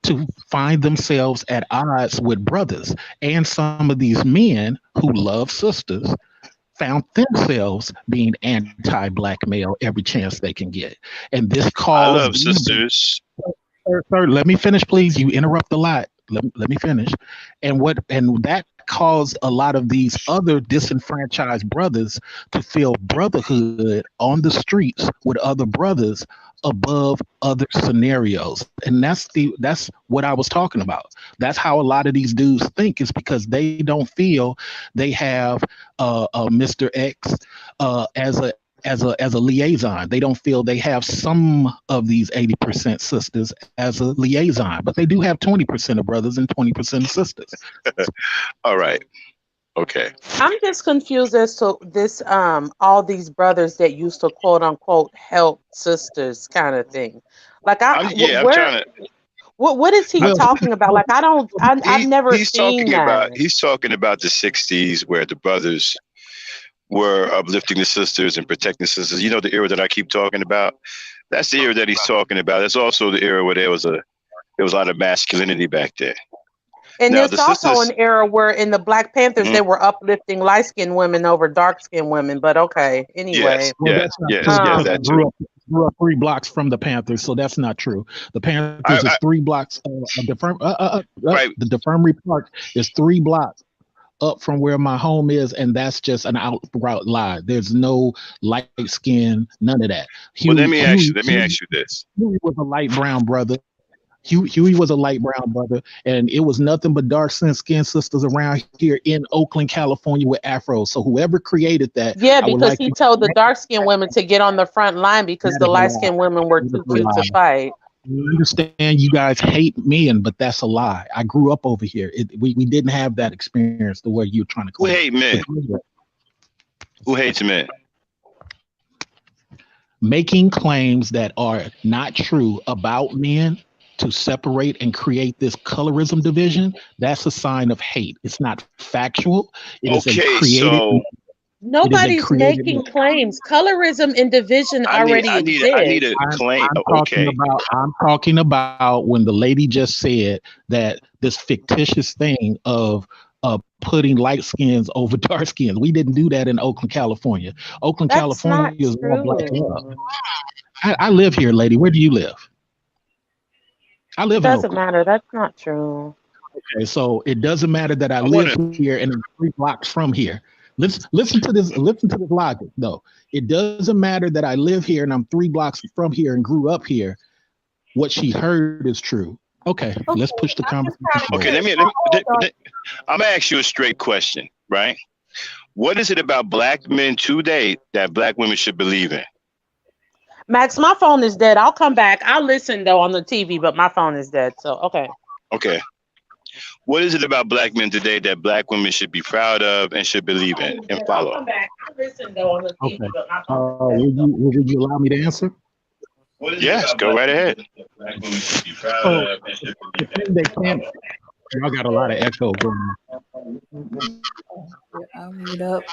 to find themselves at odds with brothers. And some of these men who love sisters found themselves being anti-black male every chance they can get. And this I caused love these sisters. sir, let me finish, please. You interrupt a lot. Let me finish. And that caused a lot of these other disenfranchised brothers to feel brotherhood on the streets with other brothers above other scenarios. And that's what I was talking about. That's how a lot of these dudes think, is because they don't feel they have Mr. X as a liaison. They don't feel they have some of these 80% sisters as a liaison, but they do have 20% of brothers and 20% of sisters. All right. Okay. I'm just confused as to this all these brothers that used to quote unquote help sisters kind of thing. Like I'm where trying to. what is he Well, talking about? Like I've never seen that. He's talking about the '60s where the brothers were uplifting the sisters and protecting the sisters. You know the era that I keep talking about. That's the era that he's talking about. It's also the era where there was a lot of masculinity back there. And Now there's the also an sisters. era where in the Black Panthers Mhm. they were uplifting light skinned women over dark skinned women. But okay, Yes, anyway. well, yes, that's not yes, true yes. because I That Um too. grew up 3 blocks from the Panthers, so that's not true. The Panthers is I 3 blocks. right. The Defirmary Park is 3 blocks up from where my home is, and that's just an outright lie. There's no light skin, none of that. Well, Huey Huey let me Huey, ask you this. Huey was a light brown brother. Huey was a light brown brother, and it was nothing but dark skinned sisters around here in Oakland, California, with afros. So whoever created that, yeah, I would because like he to. told the dark skinned women to get on the front line because That the is a light lie. skinned women were That is too a cute to lie. fight. I understand you guys hate men, but that's a lie. I grew up over here. We didn't have that experience the way you're trying to Who claim. hate But men? Who hates men? making claims that are not true about men to separate and create this colorism division, that's a sign of hate. It's not factual. Okay, so It is a Nobody's created. making claims. Colorism and division already I need exists. a I'm, claim. I'm talking Okay. about when the lady just said that this fictitious thing of putting light skins over dark skins. We didn't do that in Oakland, California. Oakland, That's California not is all black love. true. I live here, lady. Where do you live? I It live in doesn't Oakland. matter. That's not true. Okay, so it doesn't matter that I I live want to. here and I'm 3 blocks from here. Let's listen to this. Listen to this logic, though. It doesn't matter that I live here and I'm 3 blocks from here and grew up here. What she heard is true. Okay, let's Okay, push the I'm just conversation trying to Okay, forward. get hold on. I'm gonna ask you a straight question, right? What is it about black men today that black women should believe in? Max, my phone is dead. I'll come back. I'll listen though on the TV, but my phone is dead. So okay. Okay. What is it about black men today that black women should be proud of and should My believe phone in is and dead. I'll follow? come back. I'll listen though on the TV, Okay. but my phone is dead. Would you allow me to answer? What is it yes, go right ahead. Black women should be proud of and should believe in. The thing they can't. Y'all got a lot of echo going on. I'll mute up.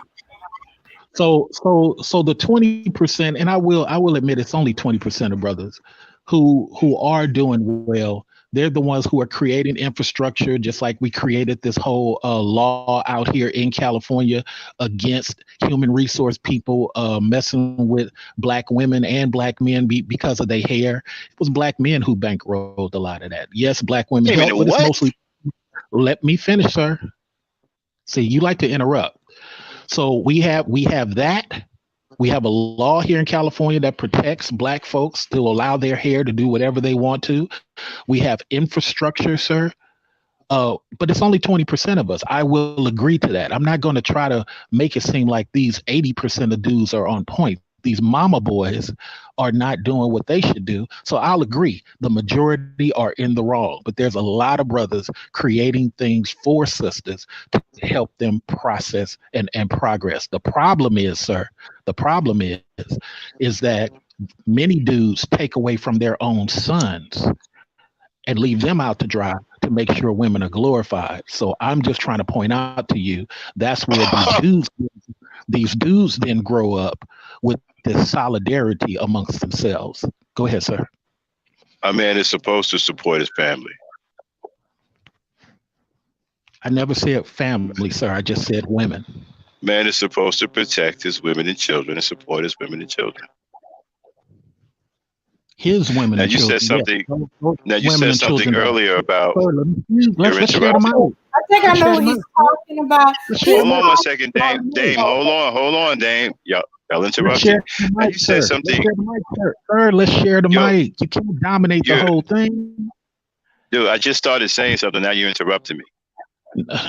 So the 20%, and I will admit it's only 20% of brothers who are doing well. They're the ones who are creating infrastructure, just like we created this whole law out here in California against human resource people messing with black women and black men because of their hair. It was black men who bankrolled a lot of that. Yes, black women Wait a help, minute, but it's what? mostly. Let me finish, sir. See, you like to interrupt. So we have that, We have a law here in California that protects black folks to allow their hair to do whatever they want to. We have infrastructure, sir. But it's only 20% of us. I will agree to that. I'm not going to try to make it seem like these 80% of dudes are on point. These mama boys are not doing what they should do. So I'll agree. The majority are in the wrong, but there's a lot of brothers creating things for sisters to help them process and progress. The problem is, sir, the problem is that many dudes take away from their own sons and leave them out to dry to make sure women are glorified. So I'm just trying to point out to you that's where these dudes then grow up with this solidarity amongst themselves. Go ahead, sir. A man is supposed to support his family. I never said family, sir. I just said women. Man is supposed to protect his women and children and support his women and children. His women Now and you said children. something. Yes. Now you Women said and something children. earlier about Sir, let's you're share the interrupting. mic. I think I Let's know share what the he's mic. talking about. Let's share He's the Hold on mic. one talking second, about Dame. me. Dame, hold on, Dame. Y'all Let's interrupted. share the Now mic, you said sir. Let's something. share the mic, sir. Sir, let's share the Yo, mic. You can't dominate the you whole thing. dude, I just started saying something. Now you're interrupting me.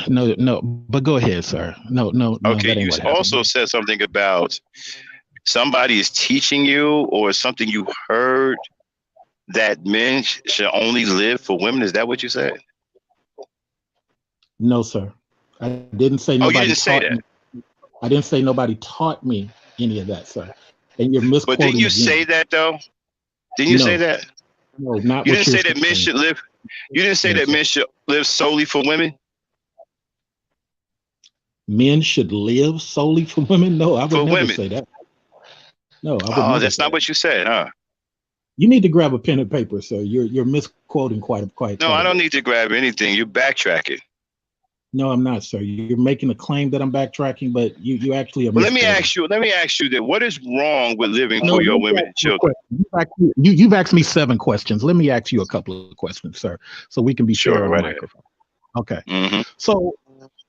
No, no, but go ahead, sir. No, Okay, that ain't you what happened. also said something about somebody is teaching you or something you heard that men should only live for women. Is that what you said? No, sir. I didn't say Oh, nobody you didn't taught say me. that. I didn't say nobody taught me any of that, sir. And you're But didn't misquoting you say again. that though? Didn't you say No, that? no, not You what didn't you're say that men saying. should live. You didn't say Yes, that sir. men should live solely for women. Men should live solely for women? No, I would For never women. say that. No, I would Oh, never that's say not that. what you said, huh? You need to grab a pen and paper, sir. You're misquoting No, quite I a don't bit. need to grab anything. You're backtracking. No, I'm not, sir. You're making a claim that I'm backtracking, but you actually are Well, let me misquoting. ask you. Let me ask you that. What is wrong with living No, for let your me women ask and you a children? question. You've asked me 7 questions. Let me ask you a couple of questions, sir, so we can be fair Sure, on the right ahead. microphone. Okay. Mm-hmm. So,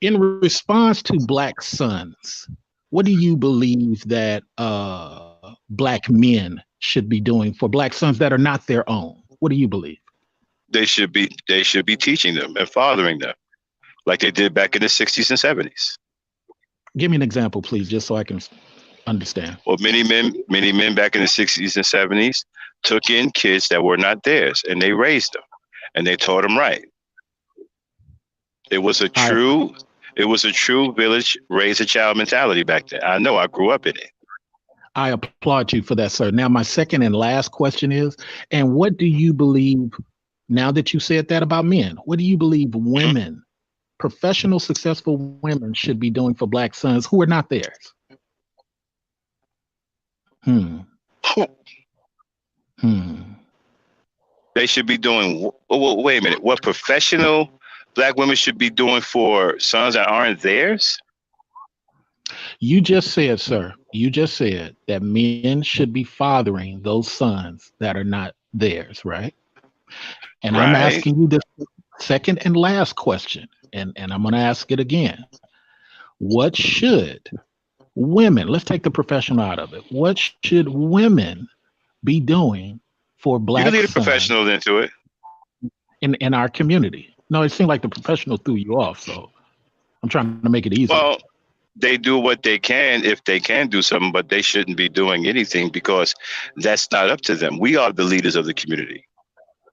in response to black sons, what do you believe that black men should be doing for black sons that are not their own? What do you believe? They should be teaching them and fathering them like they did back in the 60s and 70s. Give me an example, please, just so I can understand. Well, many men back in the 60s and 70s took in kids that were not theirs and they raised them and they taught them right. It was a I true it was a true village raise a child mentality back then. I know I grew up in it. I applaud you for that, sir. Now, my second and last question is, and what do you believe now that you said that about men? What do you believe Mhm. women, professional, successful women, should be doing for black sons who are not theirs? Hmm. Hmm. They should be doing. Wait a minute. What professional black women should be doing for sons that aren't theirs? You just said, sir, you just said that men should be fathering those sons that are not theirs, right? And I'm Right. asking you the second and last question, and I'm going to ask it again. What should women, let's take the professional out of it, what should women be doing for You can black lead a sons professional into it. in our community? No, it seemed like the professional threw you off, so I'm trying to make it easier. Well, they do what they can if they can do something, but they shouldn't be doing anything because that's not up to them. We are the leaders of the community,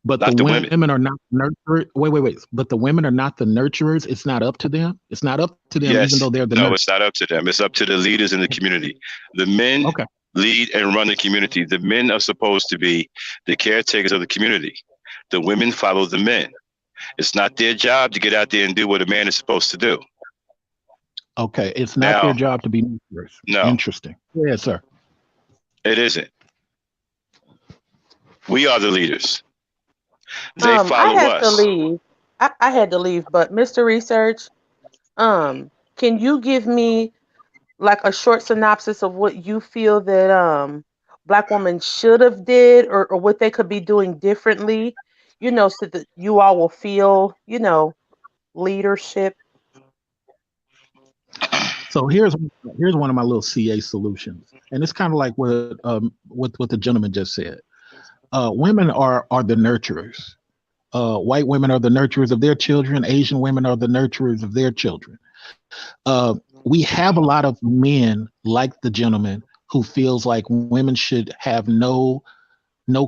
But the not the women. women are not nurturers. Wait. But the women are not the nurturers. It's not up to them. It's not up to them, even though Yes. they're the No, nurturers. it's not up to them. It's up to the leaders in the community. The men Okay. lead and run the community. The men are supposed to be the caretakers of the community. The women follow the men. It's not their job to get out there and do what a man is supposed to do. Okay. It's not their Now, job to be nurturers. no, Interesting. Yeah, sir. it isn't. We are the leaders. They I follow had to us. leave. I had to leave, but Mr. Research, can you give me like a short synopsis of what you feel that black women should have did or what they could be doing differently, so that you all will feel, leadership. So here's one of my little CA solutions, and it's kind of like what the gentleman just said. Women are the nurturers. White women are the nurturers of their children. Asian women are the nurturers of their children. We have a lot of men like the gentleman who feels like women should have no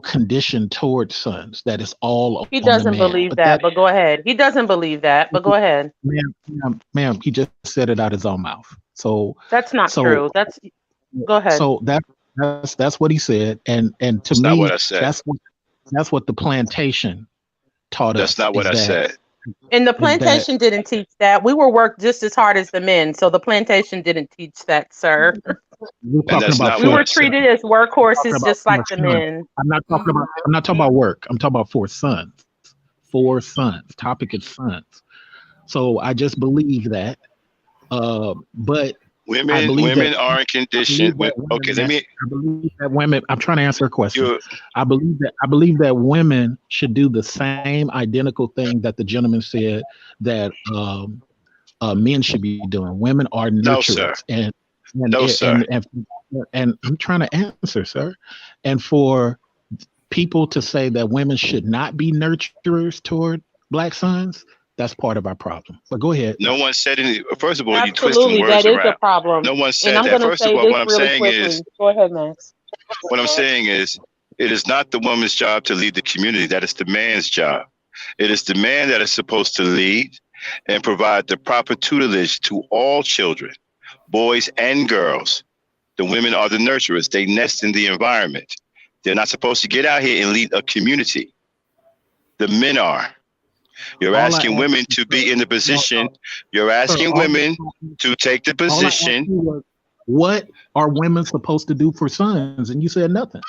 condition towards sons. That is all He on the doesn't man. believe But that, that, but go ahead. He doesn't believe that, but go ahead. ma'am, he just said it out his own mouth. That's not So true. Go ahead. so that's what he said, and to That's not what me, I said. that's what the plantation taught That's us not what I said. And the is that plantation didn't teach that. We were worked just as hard as the men, so the plantation didn't teach that, sir. we're And talking that's about not We what for were I said. treated as talking workhorses about just for like the sons. men. Mhm. I'm not talking about work. I'm talking about for sons. For sons. Topic is sons. So I just believe that. But I believe that Women aren't I conditioned. believe that Okay, let me. I believe that women. I'm trying to answer a question. You I believe that women should do the same identical thing that the gentleman said that men should be doing. Women are no, sir. nurturers, and No, sir. and I'm trying to answer, sir. And for people to say that women should not be nurturers toward black sons, that's part of our problem. But go ahead. No one said any. First of all, you twisting Absolutely, words that is a around. problem. No one And said I'm that. going to First of say all, this really quickly. Go ahead, Max. what I'm saying is, it is not the woman's job to lead the community. That is the man's job. It is the man that is supposed to lead and provide the proper tutelage to all children, boys and girls. The women are the nurturers. They nest in the environment. They're not supposed to get out here and lead a community. The men are. You're All I asking asked women you, to sir, be in the no, position. You're sir, asking women to take the all I asked position. you was, what are women supposed to do for sons? And you said nothing.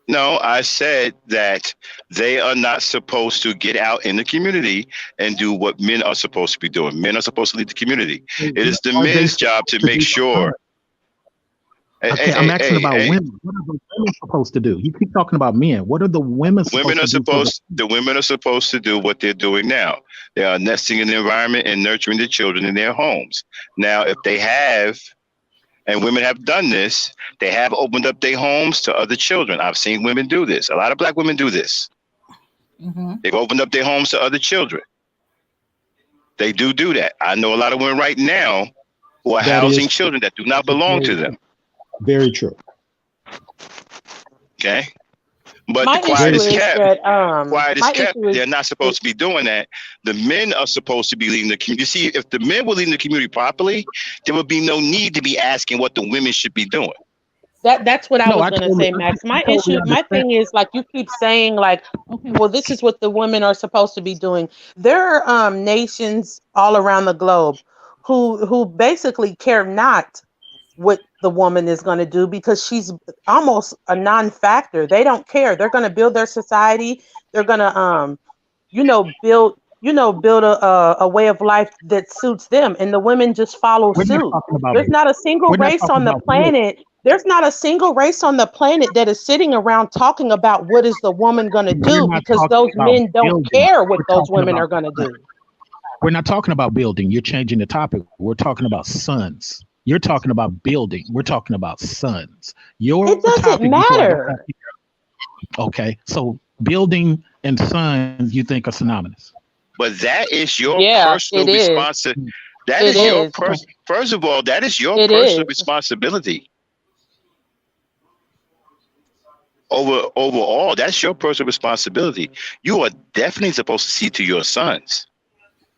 No, I said that they are not supposed to get out in the community and do what men are supposed to be doing. Men are supposed to lead the community. It What is the are they men's job supposed to to make do for sons? sure. Hey, Okay, hey, I'm hey, asking hey, about hey. women. What are the women supposed to do? You keep talking about men. What are the women Women supposed are to do for the? supposed. The women are supposed to do what they're doing now. They are nesting in the environment and nurturing the children in their homes. Now, if they have, and women have done this, they have opened up their homes to other children. I've seen women do this. A lot of black women do this. Mhm. They've opened up their homes to other children. They do that. I know a lot of women right now who are That is housing children that do not that is belong to them. very true. Okay, but the My quiet issue Very is true. is kept. that Quiet is my kept. issue is They're not supposed to be doing that. The men are supposed to be leading the community. You see, if the men were leading the community properly, there would be no need to be asking what the women should be doing. that's what I No, was gonna say, Max. I My totally issue, my understand. thing is like you keep saying, like, okay, well, this is what the women are supposed to be doing. There are nations all around the globe who basically care not what the woman is going to do because she's almost a non-factor. They don't care. They're going to build their society. They're going to build a way of life that suits them, and the women just follow We're not suit. talking about. There's not a single We're not race talking on the about build. planet. There's not a single race on the planet that is sitting around talking about what is the woman going to We're do not because talking those about men don't building. care what We're those talking women about are going to do. We're not talking about building. You're changing the topic. We're talking about sons. You're talking about building. We're talking about sons. Your It doesn't topic before I get back matter. here. Okay. So building and sons you think are synonymous. But that is your Yeah, personal it is. responsibility. That It is your is. Okay. First of all, that is your It personal is. responsibility. Overall, that's your personal responsibility. You are definitely supposed to see to your sons.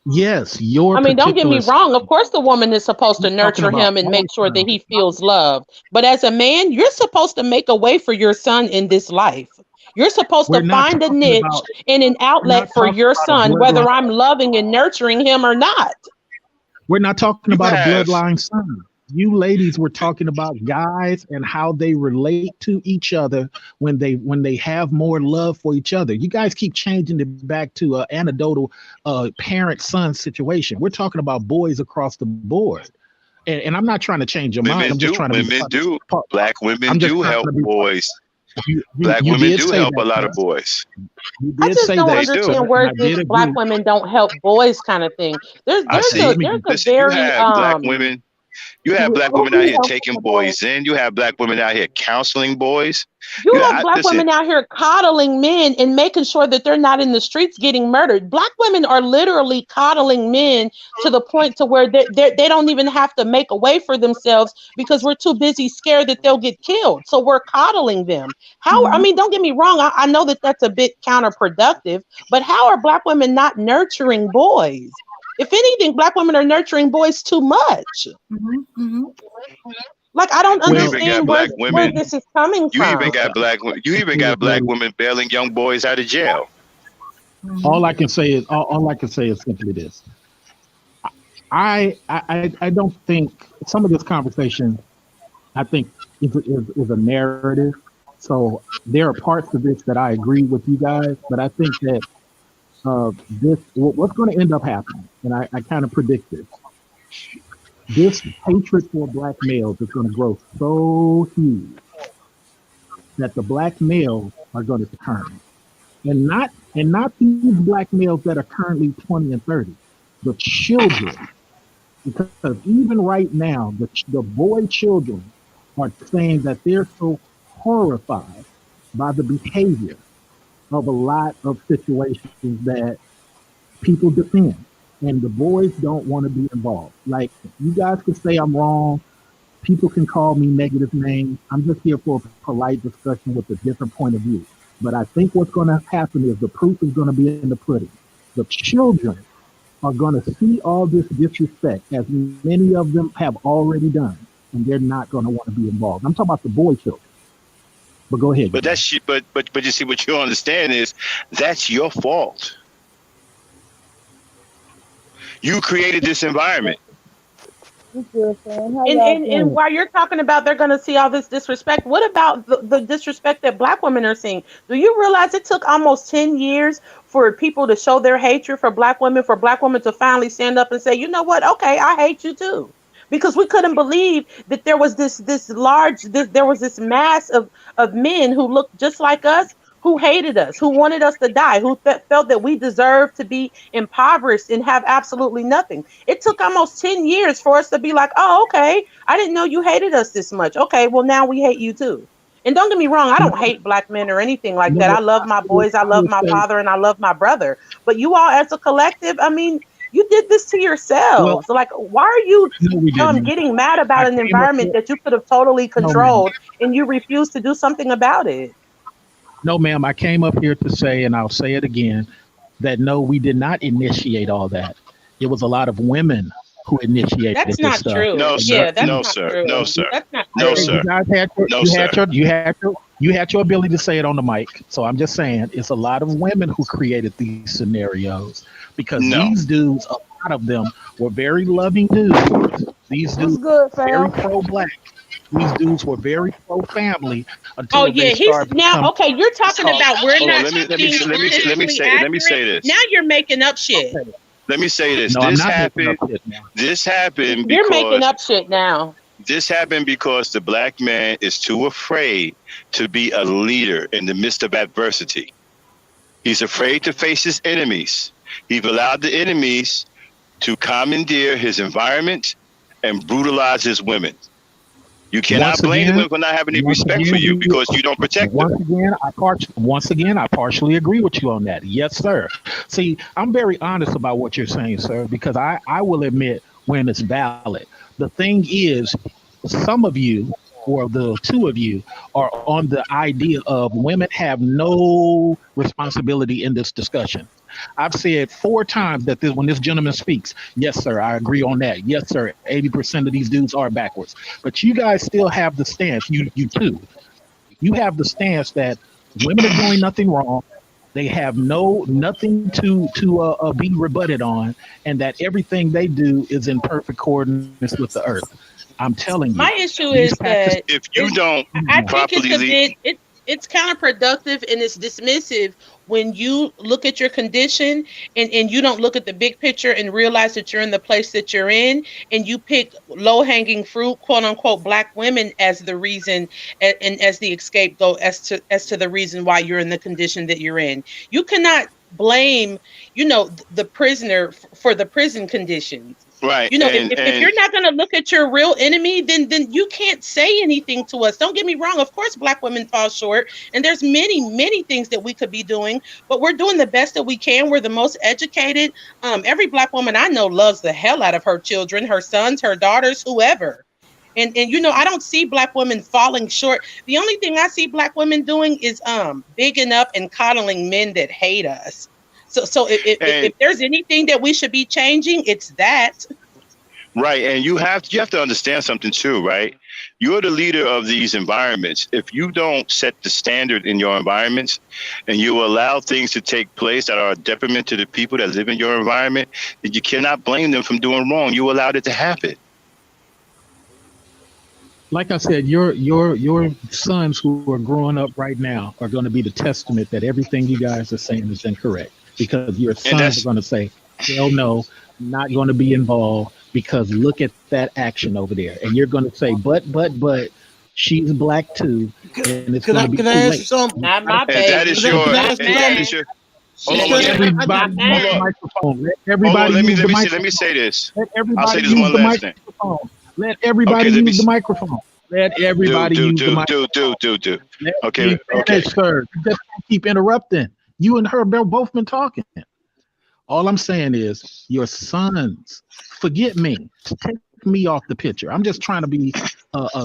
Yes, your I mean, don't get me particular. wrong. Of course, the woman is supposed to I'm talking nurture about him and all make sure that sons. he feels loved. But as a man, you're supposed to make a way for your son in this life. You're supposed We're to not find a talking niche about. and an We're not outlet for talking your about a son, whether bloodline. I'm loving and nurturing him or not. We're not talking You about a have bloodline son. You ladies were talking about guys and how they relate to each other when they have more love for each other. You guys keep changing it back to an anecdotal parent son situation. We're talking about boys across the board. And I'm not trying to change your mind. women I'm just do. trying to be Women funny. do. Black women I'm just do trying help to be funny. boys. You, you, Black you women did do say help a that, lot sir. of boys. You I did just say don't that, They do. sir, understand and where I this did black agree. women don't help boys kind of thing. There's I there's Okay, see. a let me there's be. a Listen, you very have black women. You to have black women out openly here help taking the boys. boys in. You have black women out here counseling boys. You have black Listen. women out here coddling men and making sure that they're not in the streets getting murdered. Black women are literally coddling men to the point to where they don't even have to make a way for themselves because we're too busy scared that they'll get killed. So we're coddling them. How? I Mhm. mean, don't get me wrong. I know that that's a bit counterproductive, but how are black women not nurturing boys? If anything, black women are nurturing boys too much. Mhm. Mhm. Like I don't You Well, even got understand black where women. this is coming You even from. got black. You even got black women bailing young boys out of jail. Mhm. all I can say is all I can say is simply this. I don't think some of this conversation I think is a narrative. So there are parts of this that I agree with you guys, but I think that what's going to end up happening, and I kind of predict this. This hatred for black males is going to grow so huge that the black males are going to turn, and not these black males that are currently 20 and 30, the children, because even right now the boy children are saying that they're so horrified by the behavior of a lot of situations that people defend. And the boys don't want to be involved. Like, you guys can say I'm wrong. People can call me negative names. I'm just here for a polite discussion with a different point of view. But I think what's going to happen is the proof is going to be in the pudding. The children are going to see all this disrespect, as many of them have already done, and they're not going to want to be involved. I'm talking about the boy children. But go ahead, you But guys. but you see what you understand is that's your fault. You created this environment. I'm good, fam. How And, y'all and and doing? while you're talking about they're going to see all this disrespect, what about the disrespect that black women are seeing? Do you realize it took almost 10 years for people to show their hatred for black women to finally stand up and say, you know what? Okay, I hate you too. Because we couldn't believe that there was there was this mass of men who looked just like us, who hated us, who wanted us to die, who felt that we deserved to be impoverished and have absolutely nothing. It took almost 10 years for us to be like, oh, okay, I didn't know you hated us this much. Okay, well, now we hate you too. And don't get me wrong, I No, don't hate black men or anything like that. no, I love my boys, I I love would my say, father, and I love my brother. But you all, as a collective, I mean, you did this to well, yourselves. Like, why are you no, we didn't. getting mad I about an came up environment here. that you could have totally No, ma'am. controlled and you refuse to do something about it? No, ma'am. I came up here to say, and I'll say it again, that no, we did not initiate all that. It was a lot of women who initiated That's this not stuff. true. No, And, sir. Yeah, that's No, and not sir. No, true. sir. That's not No, you true. sir. guys had your, No, you had sir. your, you had your ability to say it on the mic. So I'm just saying, it's a lot of women who created these scenarios because these No. dudes, a lot of them were very loving dudes. These What's dudes good, were very fam? pro-black. These dudes were very pro-family Oh until they yeah, he's started now becoming okay. You're what's talking called. about we're Hold on. not being statistically Let me accurate. say Now this. you're making up shit. Okay. Let me say this. No, I'm not making up shit now. This happened You're making because up shit now. the black man is too afraid to be a leader in the midst of adversity. He's afraid to face his enemies. He's allowed the enemies to commandeer his environment and brutalize his women. You cannot Once blame the again, women for not having any once respect for again, you because you don't protect them. once again, I partially agree with you on that. Yes, sir. See, I'm very honest about what you're saying, sir, because I will admit when it's valid. The thing is, some of you, or the two of you, are on the idea of women have no responsibility in this discussion. I've said 4 times that when this gentleman speaks, yes, sir, I agree on that. Yes, sir, 80% of these dudes are backwards. But you guys still have the stance, you too. You have the stance that women are doing nothing wrong. They have nothing to be rebutted on, and that everything they do is in perfect coordinates with the earth. I'm telling you, My issue these is practices. that If you it, don't I think it's properly a lead, bit it's counterproductive and it's dismissive when you look at your condition and you don't look at the big picture and realize that you're in the place that you're in and you pick low hanging fruit, quote unquote, black women as the reason and as the scapegoat as to the reason why you're in the condition that you're in. You cannot blame the prisoner for the prison conditions. Right. You know, if you're not going to look at your real enemy, then you can't say anything to us. Don't get me wrong. Of course, Black women fall short, and there's many things that we could be doing, but we're doing the best that we can. We're the most educated. Every Black woman I know loves the hell out of her children, her sons, her daughters, whoever. And you know, I don't see Black women falling short. The only thing I see Black women doing is bigging up and coddling men that hate us. So if and there's anything that we should be changing, it's that. right, and you have to understand something too, right? You're the leader of these environments. If you don't set the standard in your environments and you allow things to take place that are a detriment to the people that live in your environment, then you cannot blame them from doing wrong. You allowed it to happen. Like I said, your sons who are growing up right now are going to be the testament that everything you guys are saying is incorrect, because your And sons are that's going to say, hell no, I'm not going to be involved because look at that action over there. And you're going to say, but she's black too, and it's going to be Can too I ask you late. something? Not my and that baby. is Can I, your can I Not ask you and that something? is mine. your hold on She one Can second. is Everybody not use Hold the on. mine. microphone. Let Hold on. everybody Let me use let the me say let me microphone. say this. Let I'll say everybody this use one the last thing. microphone. Let everybody Okay, let me use the microphone. Let everybody use the microphone. do. Let Okay, me okay. finish, sir. You just can't keep interrupting. You and her both been talking. All I'm saying is your sons, forget me. Take me off the picture. I'm just trying to be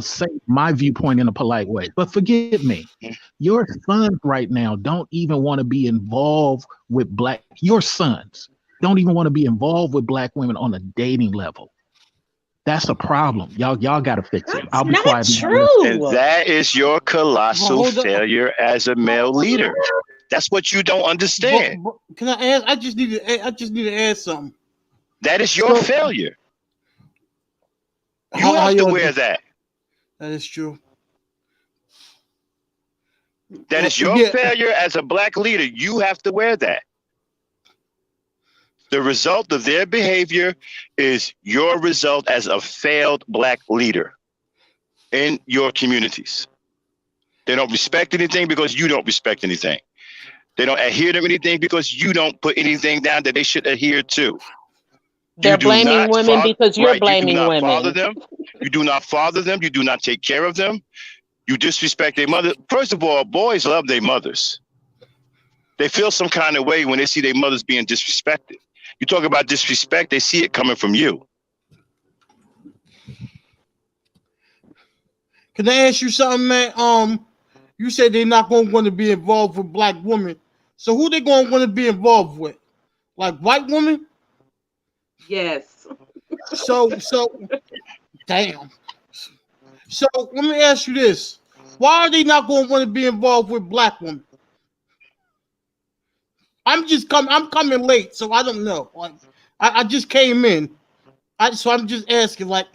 say my viewpoint in a polite way. But forget me. Your sons right now don't even want to be involved with black. Your sons don't even want to be involved with black women on a dating level. That's a problem. Y'all got to fix it. That's I'll be not quiet now. Listen. And true. that is your colossal Hold up. failure as a male leader. That's what you don't understand. But can I ask? I just need to ask something. That is your So failure. You how have to y'all wear do? that. That is true. That is your Yeah. failure as a black leader. You have to wear that. The result of their behavior is your result as a failed black leader in your communities. They don't respect anything because you don't respect anything. They don't adhere to anything because you don't put anything down that they should adhere to. You They're do blaming not women father, because you're right? You do blaming not father women. them. You do not father them. You do not take care of them. You disrespect their mother. First of all, boys love their mothers. They feel some kind of way when they see their mothers being disrespected. You talk about disrespect, they see it coming from you. Can I ask you something, man? You said they're not going to want to be involved with black women. So who they going to want to be involved with? Like white women? Yes. So damn. So let me ask you this: why are they not going to want to be involved with black women? I'm coming late, so I don't know. Like I just came in. So I'm just asking, like,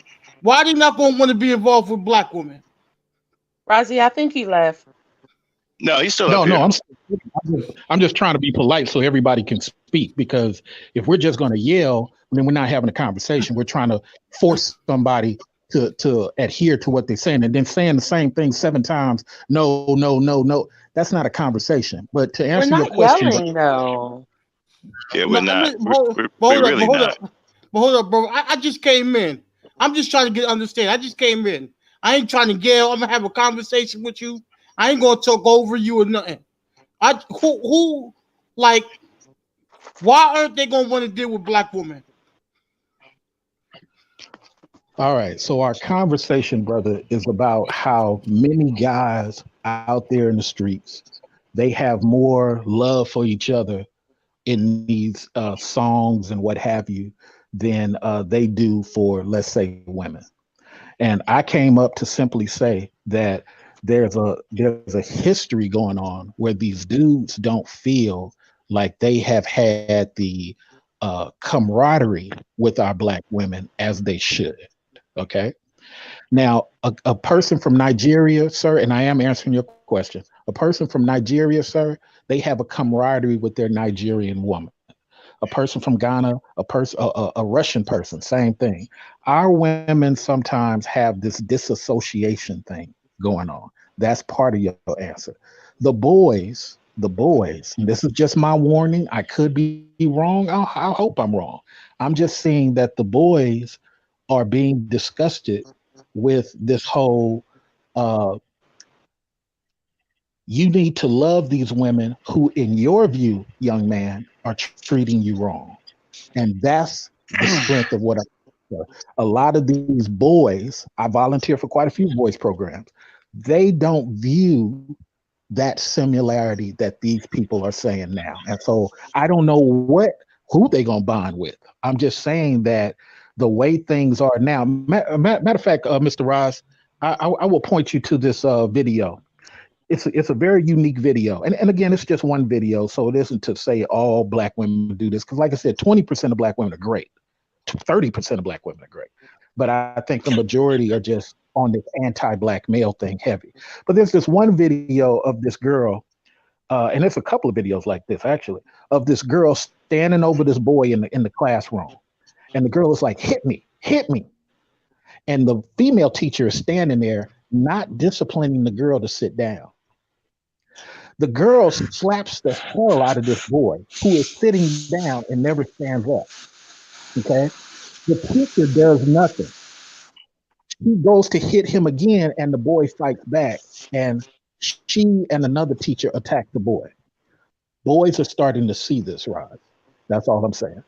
why are they not going to want to be involved with black women? Rosie, I think he left. No, he's still up No, here. I'm just trying to be polite so everybody can speak, because if we're just going to yell, then we're not having a conversation. We're trying to force somebody to adhere to what they're saying, and then saying the same thing 7 times. No, no, no, no. That's not a conversation. But to We're answer your not question, yelling though. Yeah, we're No, not. We're hold up, really not. hold up, bro. I just came in. I'm just trying to get understand. I just came in. I ain't trying to yell. I'm gonna have a conversation with you. I ain't gonna talk over you or nothing. Who like why aren't they gonna want to deal with black women? all right. So our conversation, brother, is about how many guys out there in the streets, they have more love for each other in these songs and what have you than they do for, let's say, women. And I came up to simply say that there's a history going on where these dudes don't feel like they have had the camaraderie with our black women as they should. Okay. Now, a person from Nigeria, sir, and I am answering your question. A person from Nigeria, sir, they have a camaraderie with their Nigerian woman. A person from Ghana, a Russian person, same thing. Our women sometimes have this disassociation thing going on. That's part of your answer. The boys the boys. And this is just my warning. I could be wrong. I hope I'm wrong. I'm just saying that the boys are being disgusted with this whole you need to love these women who, in your view, young man, are treating you wrong. And that's the strength of what I. A lot of these boys, I volunteer for quite a few boys programs, they don't view that similarity that these people are saying now. And so I don't know who they gonna bond with. I'm just saying that the way things are now. Matter of fact, Mr. Ross, I will point you to this video. It's a very unique video, and again, it's just one video, so it isn't to say all black women do this. Because, like I said, 20% of black women are great, 30% of black women are great, but I think the majority are just on this anti-black male thing heavy. But there's this one video of this girl, and there's a couple of videos like this actually, of this girl standing over this boy in the classroom, and the girl is like, hit me," and the female teacher is standing there not disciplining the girl to sit down. The girl slaps the hell out of this boy who is sitting down and never stands up. Okay. The teacher does nothing. He goes to hit him again, and the boy fights back. And she and another teacher attack the boy. Boys are starting to see this, Rod. That's all I'm saying.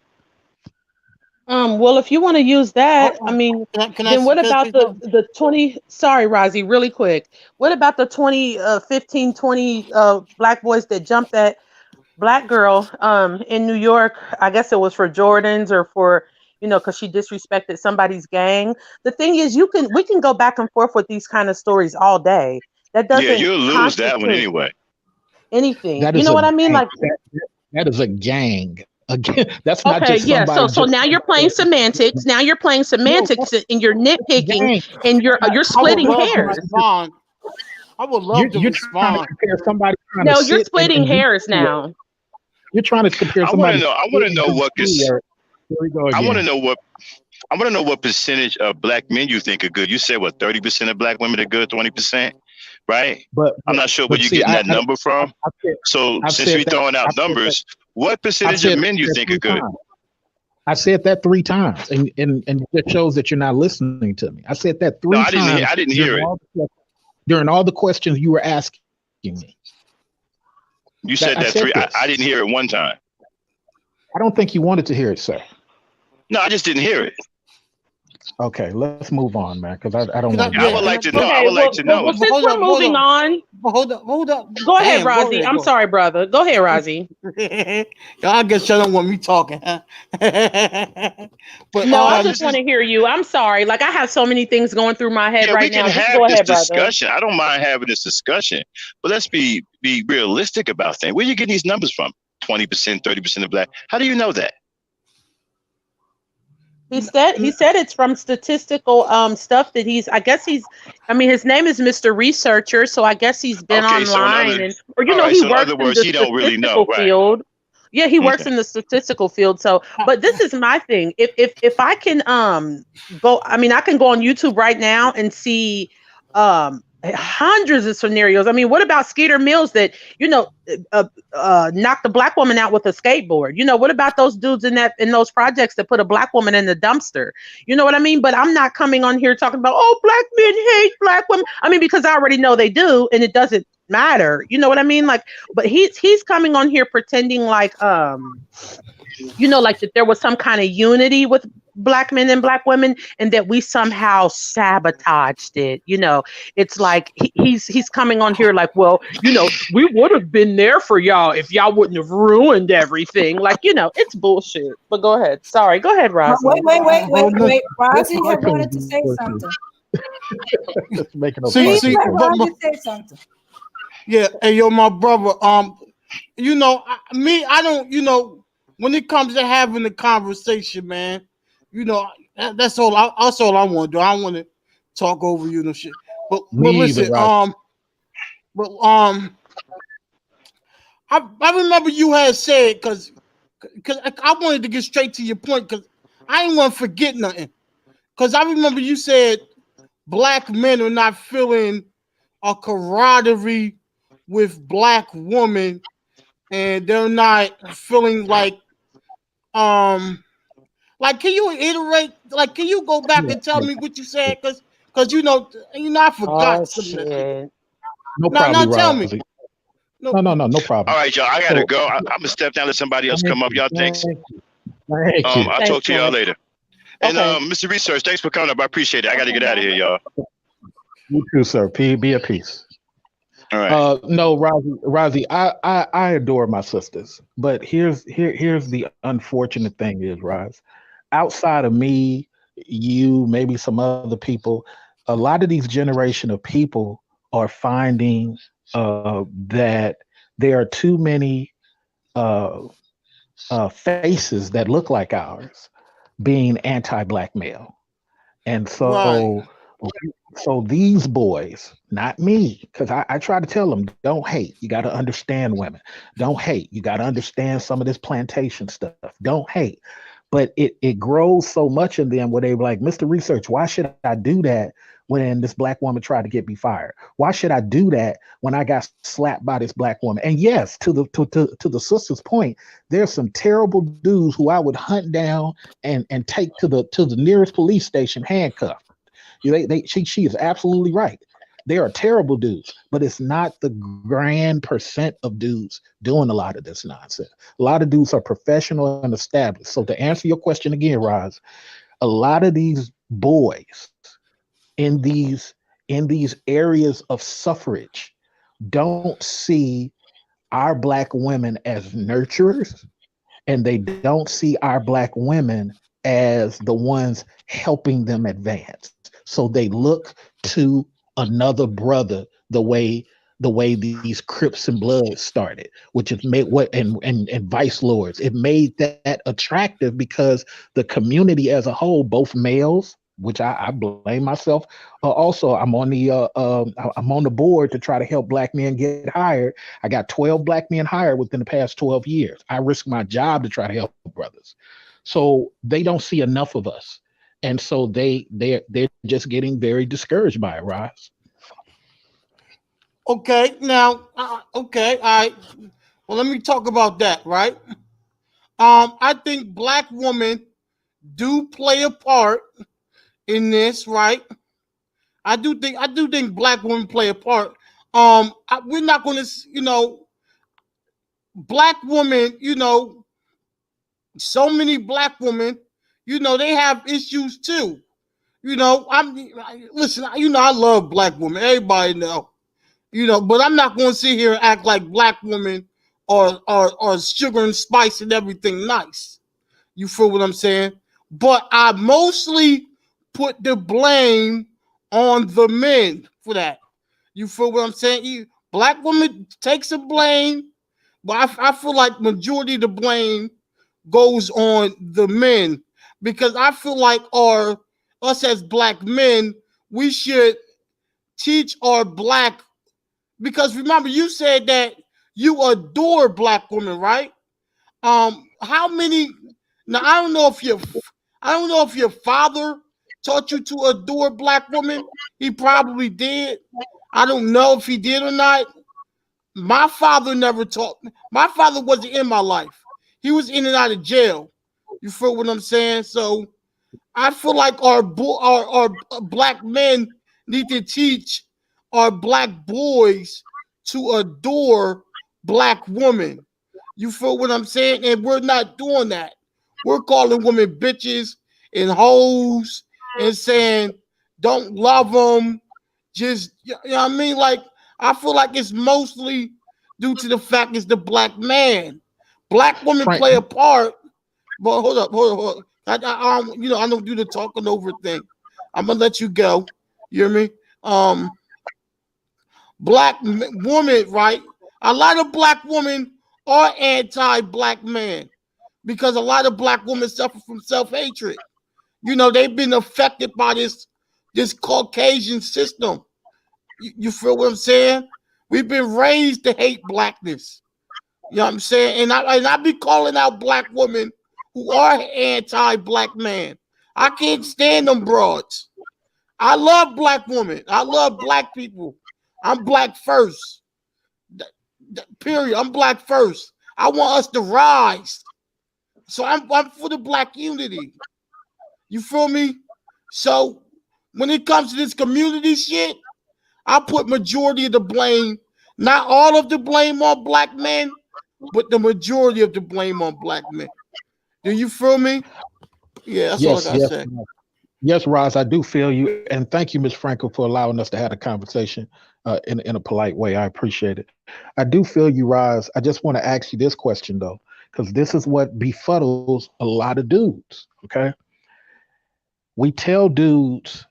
Well, if you want to use that, I mean, then what about the 20? Sorry, Rozzy, really quick. What about the 15, 20 black boys that jumped that black girl in New York? I guess it was for Jordans or for, because she disrespected somebody's gang. The thing is, we can go back and forth with these kind of stories all day. That doesn't you'll lose that one anyway. Anything. You know what I mean? Like that is a gang. Again, that's not okay. Just Yeah. So now you're playing semantics. Now you're playing semantics, and you're nitpicking, and you're splitting hairs. I would love to respond. No, you're splitting hairs now. You're trying to compare somebody. I want to know what. I want to know what percentage of black men you think are good. You said what, 30% of black women are good, 20%, right? But I'm not sure where you're getting that number from. Since we're throwing out numbers, what percentage of men you think are good? I said that 3 times, and it shows that you're not listening to me. I said that 3 times. I didn't hear it. During all the questions you were asking me. You said that 3. I didn't hear it one time. I don't think you wanted to hear it, sir. No, I just didn't hear it. Okay, let's move on, man, because I don't want. I would like to know. I would like to know. Well, since we're moving on, hold up. Go ahead, Rozzy. I'm sorry, brother. Go ahead, Rozzy. I guess y'all don't want me talking, huh? But no, I just want to hear you. I'm sorry. Like I have so many things going through my head right now. We can have this discussion. I don't mind having this discussion, but let's be realistic about things. Where are you getting these numbers from? 20%, 30% of black. How do you know that? He said it's from statistical stuff that his name is Mr. Researcher, so I guess he's been online he works in the statistical field. Yeah, he works in the statistical field. So, but this is my thing. If I can go, I can go on YouTube right now and see hundreds of scenarios. What about Skeeter Mills that knocked a black woman out with a skateboard? What about those dudes in those projects that put a black woman in the dumpster? You know what I mean? But I'm not coming on here talking about black men hate black women. Because I already know they do, and it doesn't matter. You know what I mean? Like, but he's coming on here pretending like like that there was some kind of unity with black men and black women, and that we somehow sabotaged it. It's like he's coming on here like, well, we would have been there for y'all if y'all wouldn't have ruined everything. Like, it's bullshit. But go ahead. Sorry. Go ahead, Rozzy. Wait. Rozzy had wanted to say something. Rozzy say something. Yeah, hey, yo, my brother. I don't. When it comes to having a conversation, man, that's all. That's all I want to do. I don't want to talk over you and shit. But listen, I remember you had said because I wanted to get straight to your point because I didn't want to forget nothing. Because I remember you said black men are not feeling a camaraderie with black women and they're not feeling um like, can you iterate? Like, can you go back Yeah, and tell yeah. me what you said? Cause I forgot Oh some of that. shit. No Now problem, tell me. Rosie. No, No problem. All right, y'all. I gotta So go. I'm gonna step down. Let somebody else thank come up. you, Y'all, thanks. thank you, thank you. I'll talk Thanks, to y'all Lance. later. And Okay. Mr. Research, thanks for coming up. I appreciate it. I got to Okay, get out of bye. here, y'all. You too, sir. Be at peace. All right. No, Rosie, I adore my sisters, but here's the unfortunate thing is, Roz, outside of me, you, maybe some other people, a lot of these generation of people are finding that there are too many uh, faces that look like ours being anti-black male, and right. so these boys, not me, because I try to tell them, don't hate. You got to understand women. Don't hate. You got to understand some of this plantation stuff. Don't hate. But it grows so much in them where they be like, Mr. Research, why should I do that when this black woman tried to get me fired? Why should I do that when I got slapped by this black woman? And yes, to the sister's point, there's some terrible dudes who I would hunt down and take to the nearest police station handcuffed. She is absolutely right. They are terrible dudes, but it's not the grand percent of dudes doing a lot of this nonsense. A lot of dudes are professional and established. So to answer your question again, Roz, a lot of these boys in these areas of suffrage don't see our black women as nurturers, and they don't see our black women as the ones helping them advance. So they look to another brother the way these Crips and Bloods started, which has made what and Vice Lords. It made that attractive because the community as a whole, both males, which I blame myself. Also, I'm on the board to try to help black men get hired. I got 12 black men hired within the past 12 years. I risk my job to try to help brothers. So they don't see enough of us, and so they're just getting very discouraged by it, Ross. Okay. Now, okay. All right. Well, let me talk about that. Right. I think black women do play a part in this. Right. I do think black women play a part. We're not going to, black women. So many black women. They have issues too. Listen. I love black women. Everybody know. But I'm not going to sit here and act like black women are sugar and spice and everything nice. You feel what I'm saying? But I mostly put the blame on the men for that. You feel what I'm saying? Black women take some blame, but I feel like majority of the blame goes on the men, because I feel like us as black men, we should teach our black, because remember you said that you adore black women, right? How many? Now I don't know if your father taught you to adore black women. He probably did. I don't know if he did or not. My father never taught me. My father wasn't in my life. He was in and out of jail. You feel what I'm saying? So I feel like our black men need to teach our black boys to adore black women. You feel what I'm saying? And we're not doing that. We're calling women bitches and hoes and saying don't love them. Just, you know what I mean? Like, I feel like it's mostly due to the fact it's the black man. Black women Frank, play a part, but hold up. I don't do the talking over thing. I'm gonna let you go. You hear me? Black woman, right? A lot of black women are anti-black man because a lot of black women suffer from self-hatred. They've been affected by this Caucasian system. You feel what I'm saying? We've been raised to hate blackness. You know what I'm saying? And I be calling out black women who are anti-black man. I can't stand them broads. I love black women. I love black people. I'm black first. Period. I'm black first. I want us to rise. So I'm for the black unity. You feel me? So when it comes to this community shit, I put majority of the blame, not all of the blame on black men, but the majority of the blame on black men. Do you feel me? Yeah, that's all I Yes, gotta yes, say. yes, Roz, I do feel you, and thank you, Miss Franco, for allowing us to have a conversation in a polite way. I appreciate it. I do feel you, Roz. I just want to ask you this question though, because this is what befuddles a lot of dudes. Okay, we tell dudes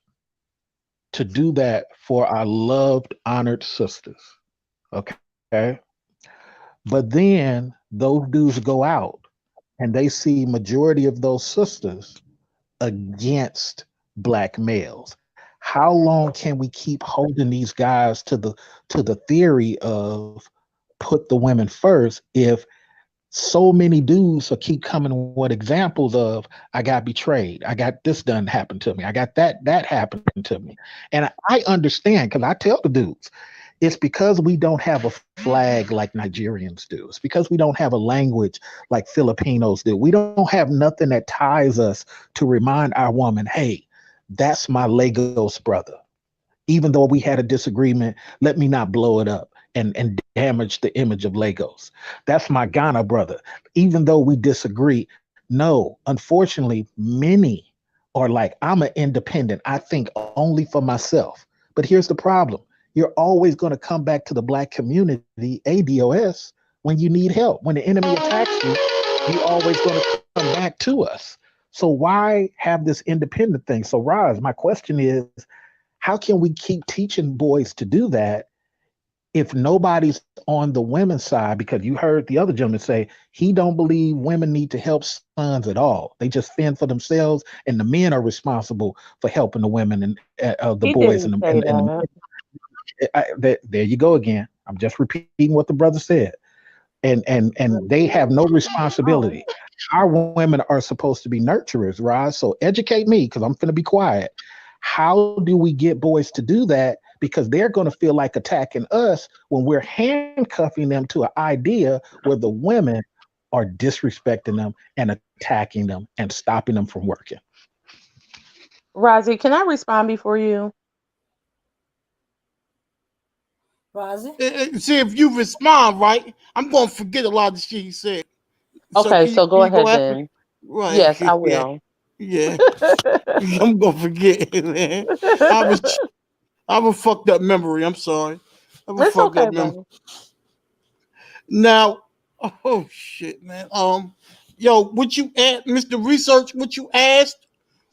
to do that for our loved, honored sisters. Okay, but then those dudes go out and they see majority of those sisters against black males. How long can we keep holding these guys to the theory of put the women first if so many dudes will keep coming with examples of I got betrayed, I got this done happened to me, I got that happened to me, and I understand because I tell the dudes it's because we don't have a flag like Nigerians do. It's because we don't have a language like Filipinos do. We don't have nothing that ties us to remind our woman, hey, that's my Lagos brother. Even though we had a disagreement, let me not blow it up and damage the image of Lagos. That's my Ghana brother. Even though we disagree, no, unfortunately, many are like, I'm an independent. I think only for myself. But here's the problem, you're always going to come back to the black community, ADOS, when you need help. When the enemy attacks you always going to come back to us. So why have this independent thing? So Roz, my question is, how can we keep teaching boys to do that if nobody's on the women's side? Because you heard the other gentleman say he don't believe women need to help sons at all. They just fend for themselves, and the men are responsible for helping the women and the He boys didn't say and the men. that. There you go again. I'm just repeating what the brother said. And they have no responsibility. Our women are supposed to be nurturers, right? So educate me because I'm going to be quiet. How do we get boys to do that? Because they're going to feel like attacking us when we're handcuffing them to an idea where the women are disrespecting them and attacking them and stopping them from working. Rozzy, can I respond before you? Rosie? See, if you respond right, I'm gonna forget a lot of the shit he said. So Okay, can so can go you go ahead after? then. Right? Yes, I Yeah, will. yeah. I'm gonna forget, man. I was I have a fucked up memory. I'm sorry. I have a It's fucked okay, up memory. brother. Now, oh shit, man. Yo, what you asked, Mr. Research? What you asked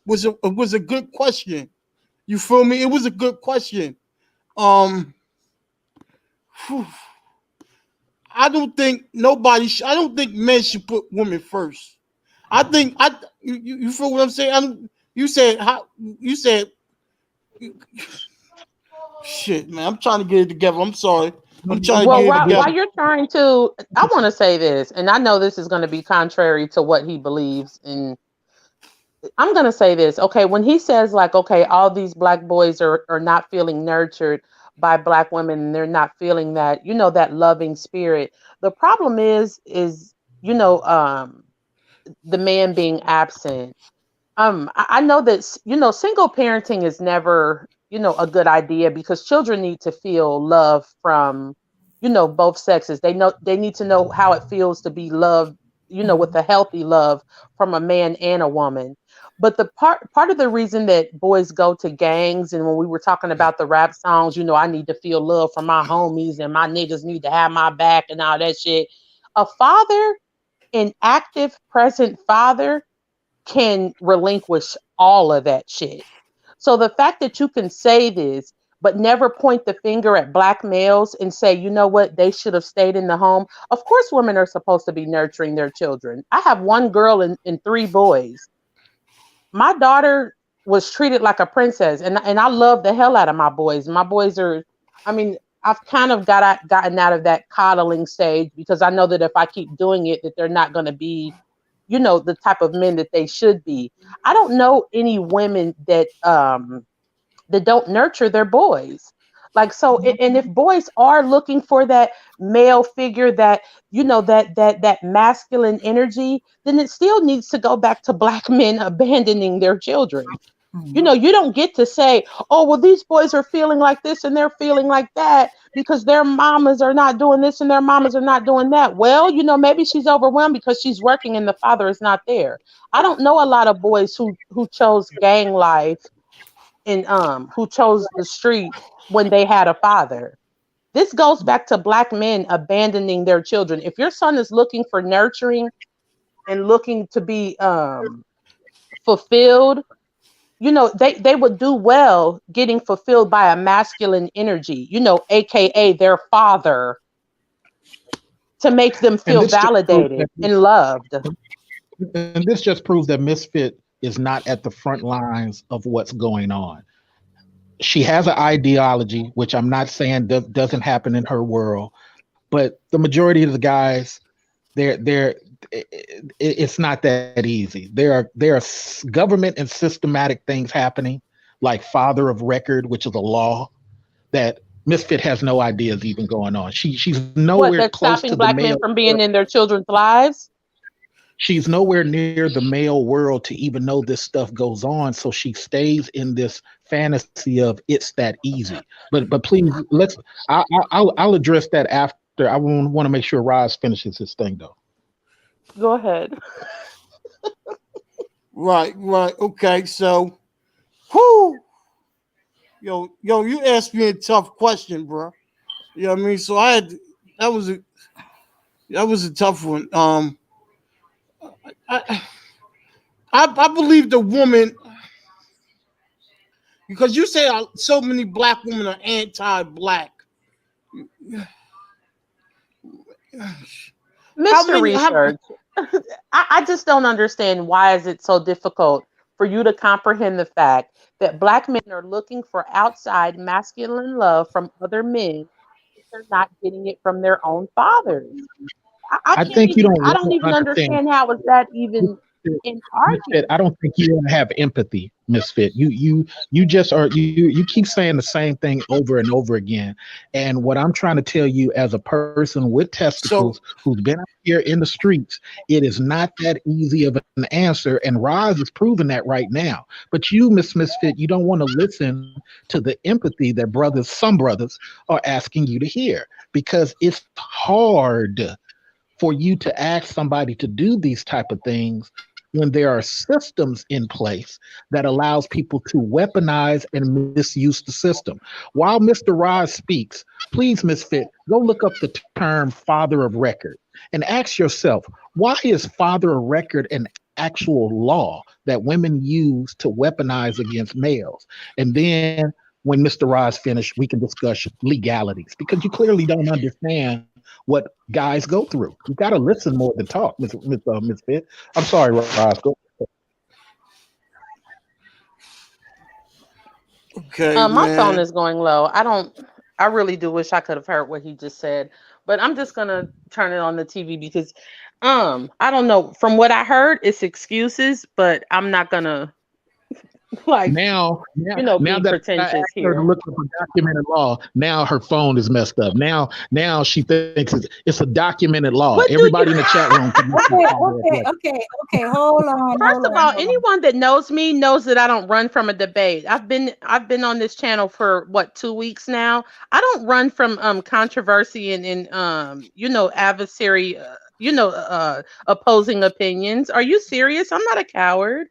was a good question. You feel me? It was a good question. Um, whew, I don't think I don't think men should put women first. I think you feel what I'm saying? You said how you said shit, man. I'm trying to get it together. I'm sorry. I'm trying to Well, get it while together. you're trying to, I want to say this, and I know this is going to be contrary to what he believes in. I'm going to say this. Okay, when he says like, okay, all these black boys are not feeling nurtured by black women, and they're not feeling that, that loving spirit. The problem is, you know, um, the man being absent. I know that single parenting is never a good idea because children need to feel love from both sexes. They need to know how it feels to be loved, with a healthy love from a man and a woman. But the part of the reason that boys go to gangs, and when we were talking about the rap songs, I need to feel love from my homies and my niggas need to have my back and all that shit. A father, an active present father, can relinquish all of that shit. So the fact that you can say this, but never point the finger at black males and say, you know what, they should have stayed in the home. Of course, women are supposed to be nurturing their children. I have one girl and three boys. My daughter was treated like a princess, and I love the hell out of my boys. My boys are, I mean, I've kind of gotten out of that coddling stage because I know that if I keep doing it, that they're not going to be the type of men that they should be. I don't know any women that don't nurture their boys. Like so, and if boys are looking for that male figure, that that masculine energy, then it still needs to go back to black men abandoning their children. Mhm. You don't get to say, oh, well, these boys are feeling like this and they're feeling like that because their mamas are not doing this and their mamas are not doing that. Well, maybe she's overwhelmed because she's working and the father is not there. I don't know a lot of boys who chose gang life and who chose the streets when they had a father. This goes back to black men abandoning their children. If your son is looking for nurturing and looking to be fulfilled, they would do well getting fulfilled by a masculine energy, aka their father, to make them And feel this just proves validated that, and loved. and this just proves that Misfit is not at the front lines of what's going on. She has an ideology, which I'm not saying doesn't happen in her world, but the majority of the guys, they're it's not that easy. There are government and systematic things happening, like father of record, which is a law that Misfit has no idea is even going on. She's What, nowhere that's close stopping to the black men male from being world. in their children's lives? She's nowhere near the male world to even know this stuff goes on. So she stays in this fantasy of it's that easy. But please, I'll address that after. I want to make sure Roz finishes his thing though. Go ahead. Right, right. Okay, so, whoo, yo, you asked me a tough question, bro. You know what I mean? So I had that was a that was a tough one. I I believe the woman because you say so many black women are anti-black. How Mr. many? How, Research, I just don't understand why is it so difficult for you to comprehend the fact that black men are looking for outside masculine love from other men if they're not getting it from their own fathers. I think you I don't don't even understand. understand how is that even Misfit, an Misfit, argument. I don't think you have empathy, Misfit. You just are you keep saying the same thing over and over again. And what I'm trying to tell you as a person with testicles so who's been out here in the streets, it is not that easy of an answer. And Roz is proving that right now. But you, Miss Misfit, you don't want to listen to the empathy that some brothers are asking you to hear because it's hard for you to ask somebody to do these type of things when there are systems in place that allows people to weaponize and misuse the system. While Mr. Roz speaks, please, Misfit, go look up the term father of record and ask yourself, why is father of record an actual law that women use to weaponize against males? And then when Mr. Roz finished, we can discuss legalities because you clearly don't understand what guys go through. You got to listen more than talk, Miss Pitt. I'm sorry, Roz. Go. okay, My phone man. is going low. I really do wish I could have heard what he just said, but I'm just gonna turn it on the TV because I don't know. From what I heard, it's excuses, but I'm not gonna like Now be that I asked pretentious her to look here. up a documented law, now her phone is messed up. Now she thinks it's a documented law. What Everybody do in the you chat room can look up Okay, father of okay, record. okay, okay. Hold on, hold First of on, all, hold on. anyone that knows me knows that I don't run from a debate. I've been on this channel for what, 2 weeks now. I don't run from controversy and adversary opposing opinions. Are you serious? I'm not a coward.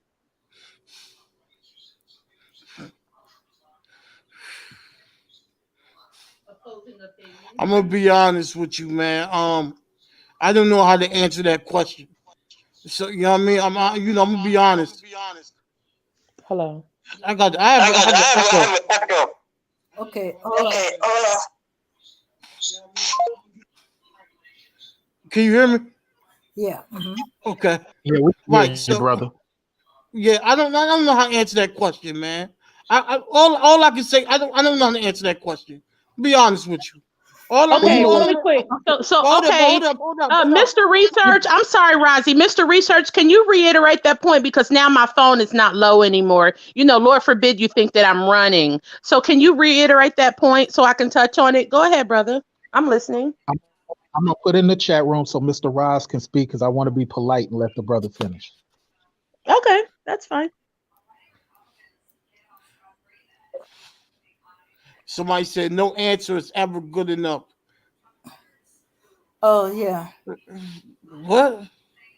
Opposing I'm opinions. Are gonna you be honest with you, man. I don't know how to answer that question. So you know what I mean. I'm gonna be honest. Hello? I have an echo. Okay, hold on. Can you hear me? Yeah. Hmm. Okay. Yeah, we can hear Right. you, So brother. yeah, I don't know how to answer that question, man. All I can say I don't know how to answer that question. Be honest with you. Hold on, Okay, hold really on, quick. So hold up, okay, hold up, hold up, hold up. Mr. Research. I'm sorry, Rozzy. Mr. Research, can you reiterate that point because now my phone is not low anymore. You know, Lord forbid you think that I'm running. So can you reiterate that point so I can touch on it? Go ahead, brother. I'm listening. I'm gonna put in the chat room so Mr. Ross can speak because I want to be polite and let the brother finish. Okay, that's fine. Somebody said no answer is ever good enough. Oh yeah, What?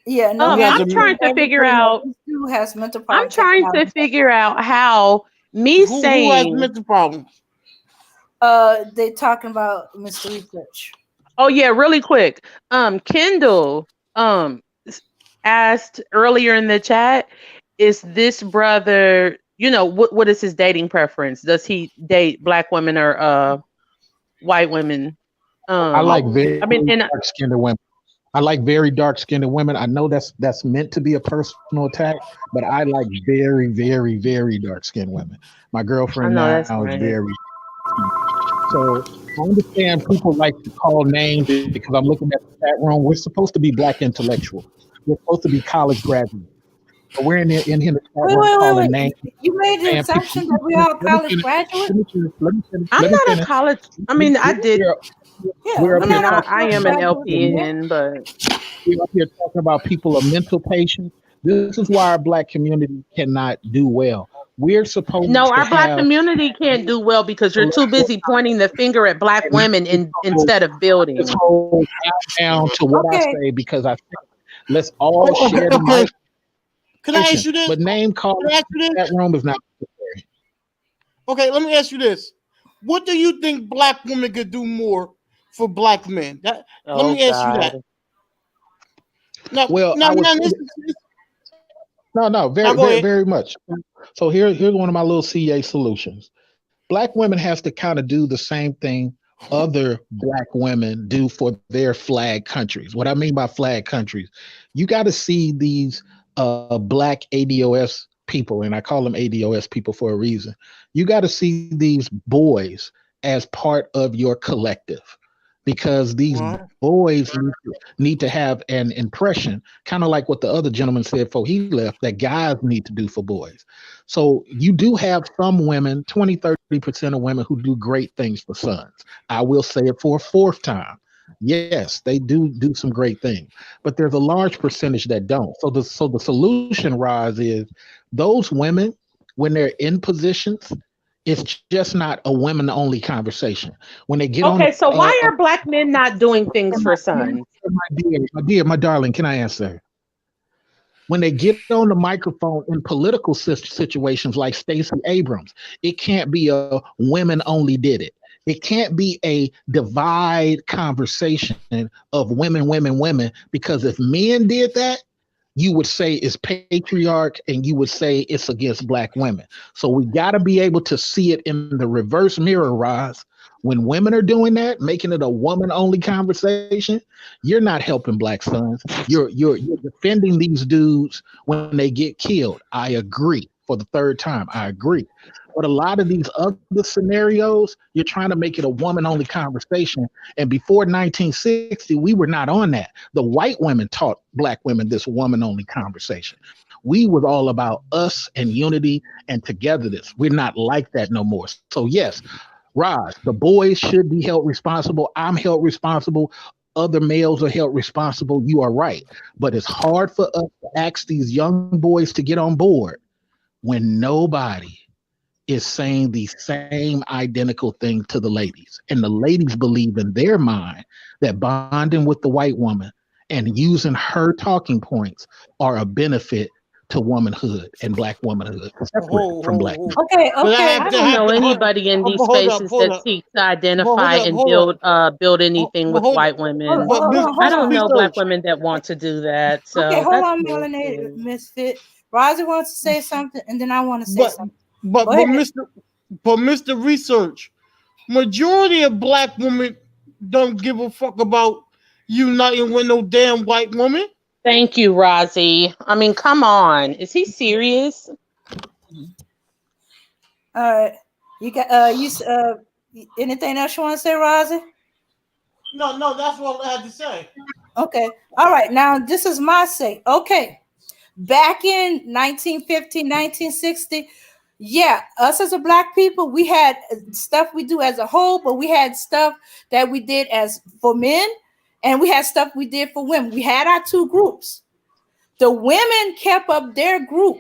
yeah. No You guys answer I'm are is trying to ever figure good enough. out. This dude has mental I'm problem. Check it trying to out. figure out how me who has saying, mental problems? They talking about Mr. Research. oh yeah, really quick. Kendall asked earlier in the chat, is this brother, you know, what is his dating preference? Does he date black women or white women? I like I very mean, and dark skinned women. I like very dark skinned women. I know that's meant to be a personal attack, but I like very, very, very dark skinned women. My I girlfriend know now that's is right. very. So I understand people like to call names because I'm looking at the chat room. We're supposed to be black intellectuals. We're supposed to be college graduates. But we're in here the chat Wait, room wait, wait, calling wait. names, You made the saying people. assumption that we all Let me college finish. graduate. Let me finish. Let me finish. I'm Let me not a finish. college. I mean, I did. We're, Yeah, we're up I we're here mean, not all talking. I college am an graduates in here. LPN, but We're up here talking about people of mental patients. This is why our black community cannot do well. We're supposed no, to our black have community can't do well because you're too intellectual busy pointing the finger at black and women instead of this building. whole down to what I Okay, say because I think let's all Okay, share the okay. mic. Can I ask you this? But name Can calling I ask in you that this? room is not necessary. Okay, let me ask you this. What do you think black women could do more for black men? Let Oh me ask you that. God. Now, Well, now, I would now, say this, that, no, now very, go very, ahead. very much. So here's one of my little CA solutions. Black women has to kind of do the same thing other black women do for their flag countries. What I mean by flag countries, you got to see these black ADOS people, and I call them ADOS people for a reason. You got to see these boys as part of your collective because these Right. boys need to have an impression, kind of like what the other gentleman said before he left, that guys need to do for boys. So you do have some women, 20-30% of women who do great things for sons. I will say it for a fourth time. Yes, they do some great things, but there's a large percentage that don't. So the solution, Roz, is those women when they're in positions, it's just not a women only conversation. When they get on Okay, so why are black men not doing things for sons? my darling, can I answer? When they get on the microphone in political situations like Stacey Abrams, it can't be a women only did it. It can't be a divide conversation of women, women, women, because if men did that, you would say it's patriarch and you would say it's against black women. So we got to be able to see it in the reverse mirror, Roz. When women are doing that, making it a woman only conversation, you're not helping black sons. You're defending these dudes when they get killed. I agree. For the third time, I agree. But a lot of these other scenarios, you're trying to make it a woman only conversation. And before 1960, we were not on that. The white women taught black women this woman only conversation. We was all about us and unity and togetherness. We're not like that no more. So yes, Raj, the boys should be held responsible. I'm held responsible. Other males are held responsible. You are right. But it's hard for us to ask these young boys to get on board when nobody is saying the same identical thing to the ladies. And the ladies believe in their mind that bonding with the white woman and using her talking points are a benefit to womanhood and black womanhood, separate Hold, from black. hold, hold. okay, But I okay. have I to, don't know anybody in these hold up, spaces hold that up, seeks to hold identify up, and hold up, build anything with hold up. white Hold on, women. But hold on, I hold don't on. know black research. women that want to do that. Okay, So hold that's on, melanated bullshit. misfit. Rosie wants to say something, and then I want to say But something. but Go but ahead. Mr. Research, majority of black women don't give a fuck about uniting with no damn white woman. Thank you, Rozzy. I mean, come on. Is he serious? All right, you got anything else you want to say, Rosie? No, no, that's what I had to say. Okay. All right. Now this is my say. Okay. Back in 1950, 1960, yeah, us as a black people, we had stuff we do as a whole, but we had stuff that we did as for men, and we had stuff we did for women. We had our two groups. The women kept up their group.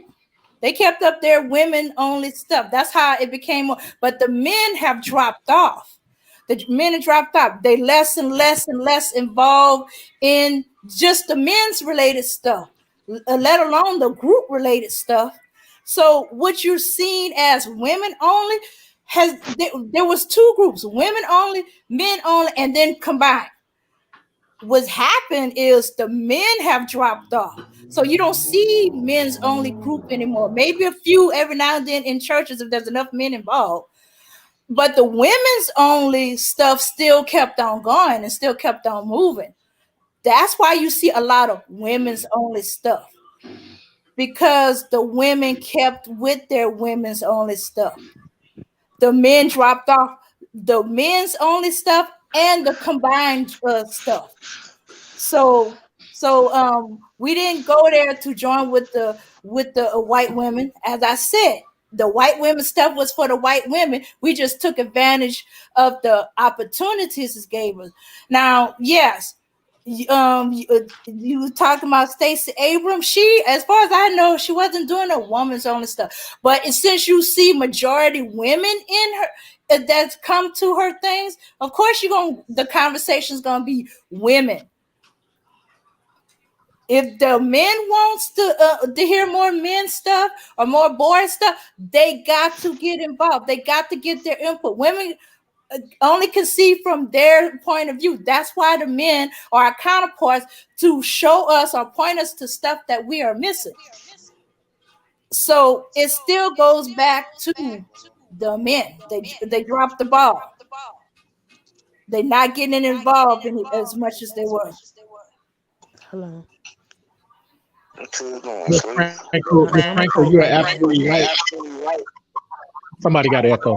They kept up their women only stuff. That's how it became. But the men have dropped off. The men have dropped off. They less and less and less involved in just the men's related stuff, let alone the group related stuff. So what you're seeing as women only there was two groups: women only, men only, and then combined. What's happened is the men have dropped off. So you don't see men's only group anymore. Maybe a few every now and then in churches if there's enough men involved. But the women's only stuff still kept on going and still kept on moving. That's why you see a lot of women's only stuff, because the women kept with their women's only stuff. The men dropped off the men's only stuff and the combined stuff. So we didn't go there to join with the white women. As I said, the white women stuff was for the white women. We just took advantage of the opportunities it gave us. Now, yes, you were talking about Stacey Abrams. She, as far as I know, she wasn't doing a woman's only stuff. But since you see majority women in her that's come to her things, of course the conversation's gonna be women. If the men wants to hear more men stuff or more boy stuff, they got to get involved. They got to get their input. Women only can see from their point of view. That's why the men are our counterparts to show us or point us to stuff that we are missing. So it still goes back to the men. They dropped the ball. They're not getting involved in it as much as they were. Hello. Miss Franco, you're absolutely right. Somebody got echo.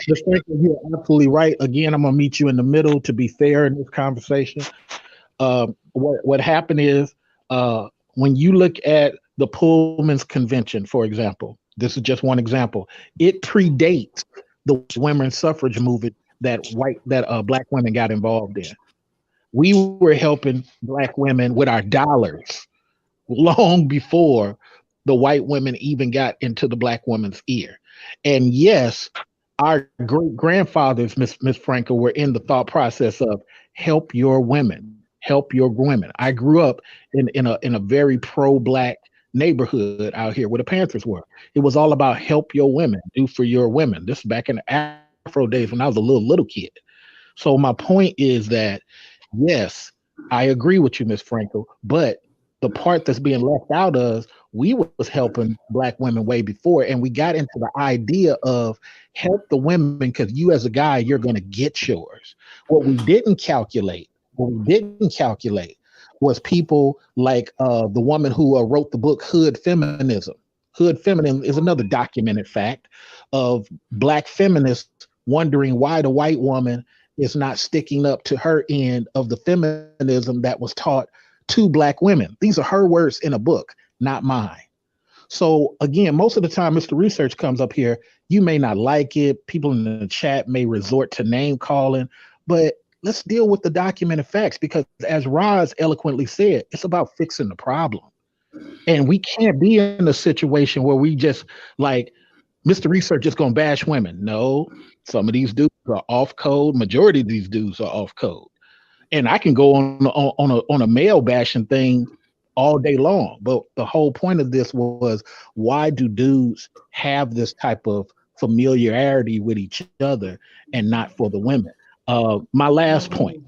Miss Franco, you're absolutely right. Again, I'm gonna meet you in the middle to be fair in this conversation. What happened is when you look at the Pullman's Convention, for example, this is just one example. It predates the women's suffrage movement that black women got involved in. We were helping black women with our dollars long before the white women even got into the black woman's ear. And yes, our great grandfathers, Miss Franco, were in the thought process of help your women, help your women. I grew up in a very pro-black neighborhood out here where the Panthers were. It was all about help your women, do for your women. This is back in the Afro days when I was a little kid. So my point is that yes, I agree with you, Miss Franco, but the part that's being left out of, we was helping black women way before, and we got into the idea of help the women because you as a guy, you're going to get yours. What we didn't calculate was people like the woman who wrote the book Hood Feminism. Hood Feminism is another documented fact of black feminists wondering why the white woman is not sticking up to her end of the feminism that was taught to black women. These are her words in a book, not mine. So again, most of the time, Mr. Research comes up here. You may not like it. People in the chat may resort to name calling, but let's deal with the documented facts because as Roz eloquently said, it's about fixing the problem. And we can't be in a situation where we just like, Mr. Research just gonna bash women. No, some of these dudes are off code. Majority of these dudes are off code. And I can go on a male bashing thing all day long. But the whole point of this was why do dudes have this type of familiarity with each other and not for the women? My last point.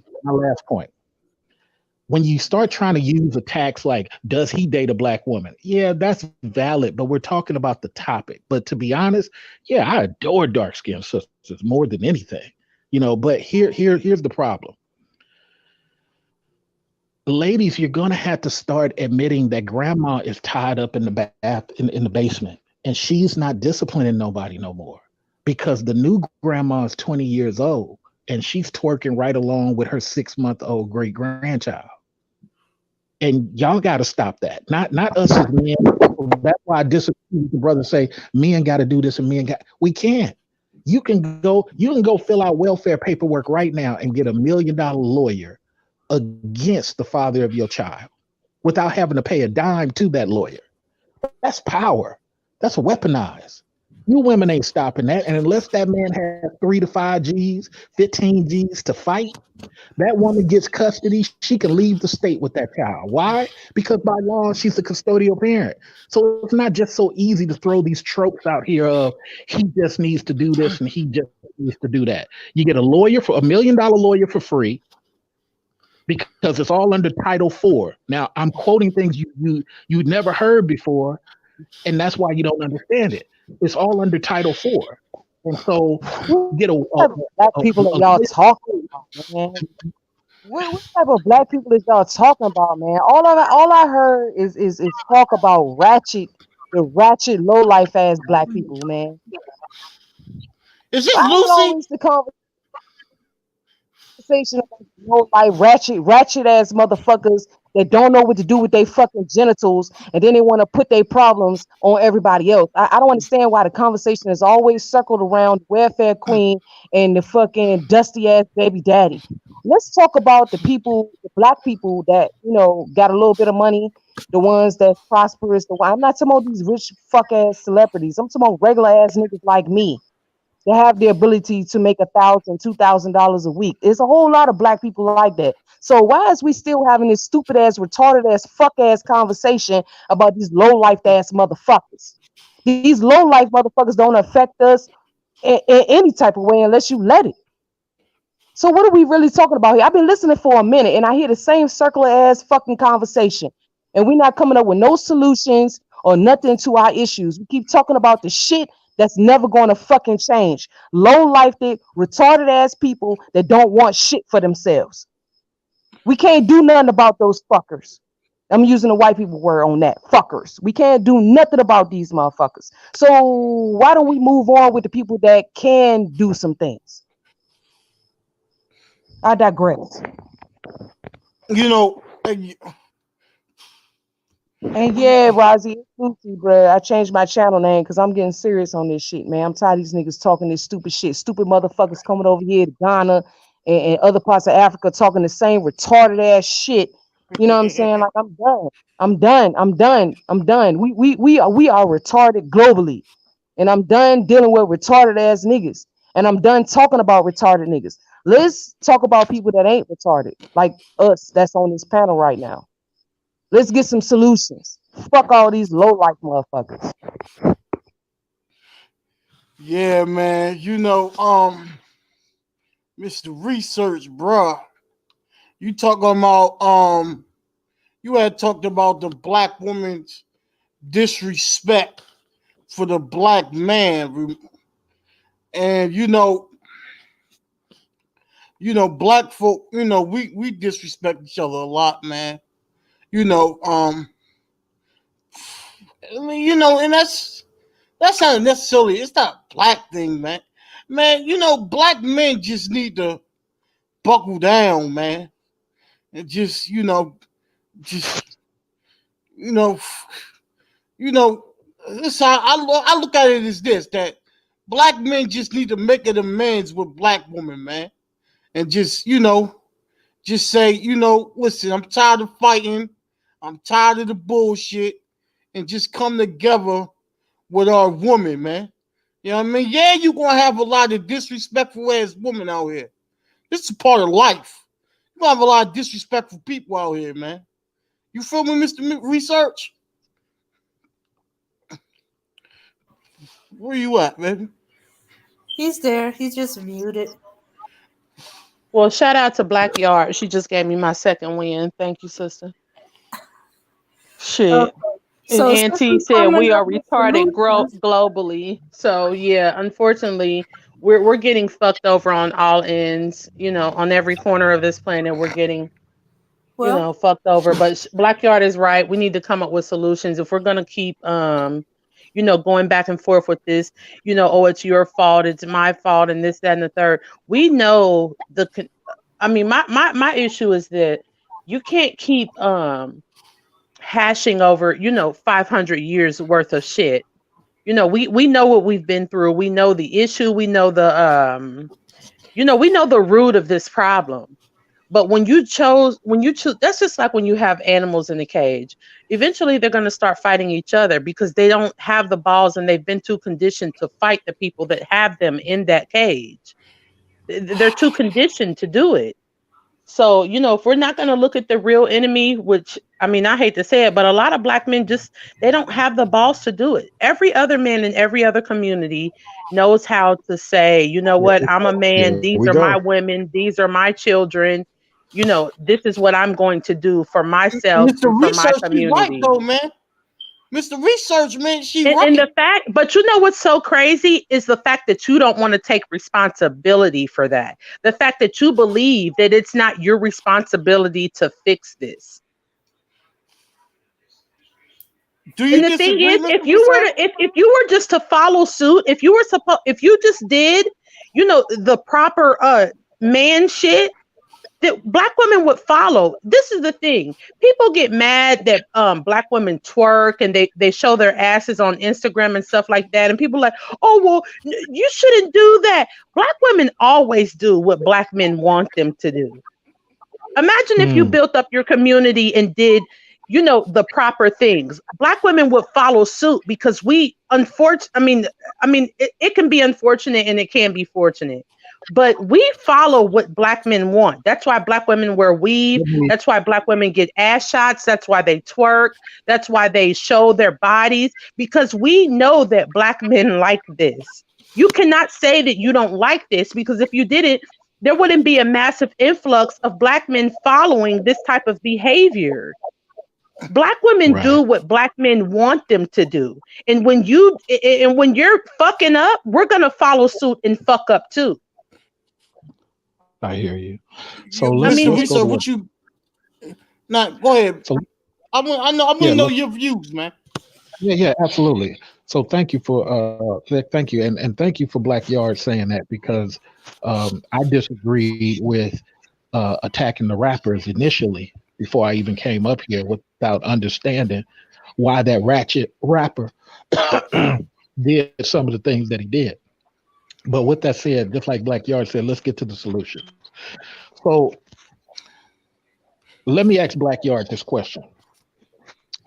When you start trying to use attacks like, does he date a black woman? Yeah, that's valid, but we're talking about the topic. But to be honest, yeah, I adore dark-skinned sisters more than anything. But here's the problem. Ladies, you're gonna have to start admitting that grandma is tied up in the in the basement, and she's not disciplining nobody no more because the new grandma is 20 years old and she's twerking right along with her 6-month-old great grandchild. And y'all got to stop that. Not us as men. That's why I disagree with the brothers say men got to do this and men got. We can't. You can go fill out welfare paperwork right now and get $1 million lawyer against the father of your child without having to pay a dime to that lawyer. That's power. That's weaponized. You women ain't stopping that. And unless that man has 3 to 5 G's, 15 G's to fight, that woman gets custody. She can leave the state with that child. Why? Because by law, she's the custodial parent. So it's not just so easy to throw these tropes out here of he just needs to do this and he just needs to do that. You get a lawyer for $1 million lawyer for free because it's all under Title IV. Now I'm quoting things you never heard before, and that's why you don't understand it. It's all under Title IV. And so you get black people that y'all talking about, man. What type of black people is y'all talking about, man? All I heard is talk about the ratchet low life ass black people, man. Is it I ain't Lucy? always the conversation about like ratchet ass motherfuckers that don't know what to do with their fucking genitals, and then they want to put their problems on everybody else. I don't understand why the conversation is always circled around welfare queen and the fucking dusty ass baby daddy. Let's talk about the people, the black people that got a little bit of money, the ones that's prosperous. I'm not talking about these rich fuck ass celebrities. I'm talking about regular ass niggas like me. They have the ability to make $1,000, $2,000 a week. There's a whole lot of black people like that. So why is we still having this stupid ass, retarded ass, fuck ass conversation about these low life ass motherfuckers? These low life motherfuckers don't affect us in any type of way unless you let it. So what are we really talking about here? I've been listening for a minute and I hear the same circular ass fucking conversation, and we're not coming up with no solutions or nothing to our issues. We keep talking about the shit that's never going to fucking change. Low life, retarded ass people that don't want shit for themselves. We can't do nothing about those fuckers. I'm using a white people word on that. Fuckers. We can't do nothing about these motherfuckers. So why don't we move on with the people that can do some things? I digress. You know, And yeah, Rozzy, it's Lucy, bro. I changed my channel name because I'm getting serious on this shit, man. I'm tired of these niggas talking this stupid shit. Stupid motherfuckers coming over here to Ghana and other parts of Africa talking the same retarded ass shit. You know what I'm saying? Like, I'm done. I'm done. I'm done. I'm done. We are retarded globally. And I'm done dealing with retarded ass niggas. And I'm done talking about retarded niggas. Let's talk about people that ain't retarded, like us that's on this panel right now. Let's get some solutions. Fuck all these low life motherfuckers. yeah, man. Mr. Research, bruh. You talking about you had talked about the black woman's disrespect for the black man, and black folk, we disrespect each other a lot, man. You know, I mean, and that's not necessarily, it's not a black thing, man. Man, black men just need to buckle down, man, and just just you know, this how I look at it as this, that black men just need to make an amends with black women, man, and just say, listen, I'm tired of fighting, I'm tired of the bullshit, and just come together with our woman, man. You know what I mean? Yeah, you're gonna have a lot of disrespectful ass women out here. This is part of life. You're gonna have a lot of disrespectful people out here, man. You feel me, Mr. Research? Where you at, man? He's there. He's just muted. Well, shout out to Black Yard. She just gave me my second win. Thank you, sister. Okay. Shit. And So since Auntie we said coming we up are with retarded solutions, globally. So yeah, unfortunately, we're getting fucked over on all ends. On every corner of this planet, we're getting well, fucked over. But Black Yard is right. We need to come up with solutions if we're gonna keep going back and forth with this, oh, it's your fault, it's my fault, and this, that, and the third. We know I mean, my issue is that you can't keep hashing over, 500 years worth of shit. We know what we've been through. We know the issue. We know we know the root of this problem. But when you choose, that's just like when you have animals in a cage. Eventually, they're going to start fighting each other because they don't have the balls and they've been too conditioned to fight the people that have them in that cage. They're too conditioned to do it. So, if we're not going to look at the real enemy, which, I mean, I hate to say it, but a lot of black men they don't have the balls to do it. Every other man in every other community knows how to say, you know what, I'm a man. Here we These are go. my women. These are my children. This is what I'm going to do for myself Mr. and for my Research, she right community. though, man. Mr. Research, man, she And, right. and the fact, but what's so crazy is the fact that you don't want to take responsibility for that. The fact that you believe that it's not your responsibility to fix this. Do you And the thing disagree, is, Mr. if you were Research? if you were just to follow suit, if you just did, the proper man shit, that black women would follow. This is the thing. People get mad that black women twerk and they show their asses on Instagram and stuff like that. And people are like, oh, well, you shouldn't do that. Black women always do what black men want them to do. Imagine if you built up your community and did, the proper things. Black women would follow suit because it can be unfortunate and it can be fortunate. But we follow what black men want. That's why black women wear weave. That's why black women get ass shots. That's why they twerk. That's why they show their bodies, because we know that black men like this. You cannot say that you don't like this, because if you did it, there wouldn't be a massive influx of black men following this type of behavior. Black women do what black men want them to do. And when you're fucking up, we're going to follow suit and fuck up too. I hear you. So Mr. let's Research, go what you? Now, go ahead. So, I want to know your views, man. yeah, absolutely. So thank you for thank you, and thank you for Black Yard saying that, because I disagree with attacking the rappers initially before I even came up here, without understanding why that Ratchet rapper did some of the things that he did. But with that said, just like Black Yard said, let's get to the solution. So let me ask Black Yard this question.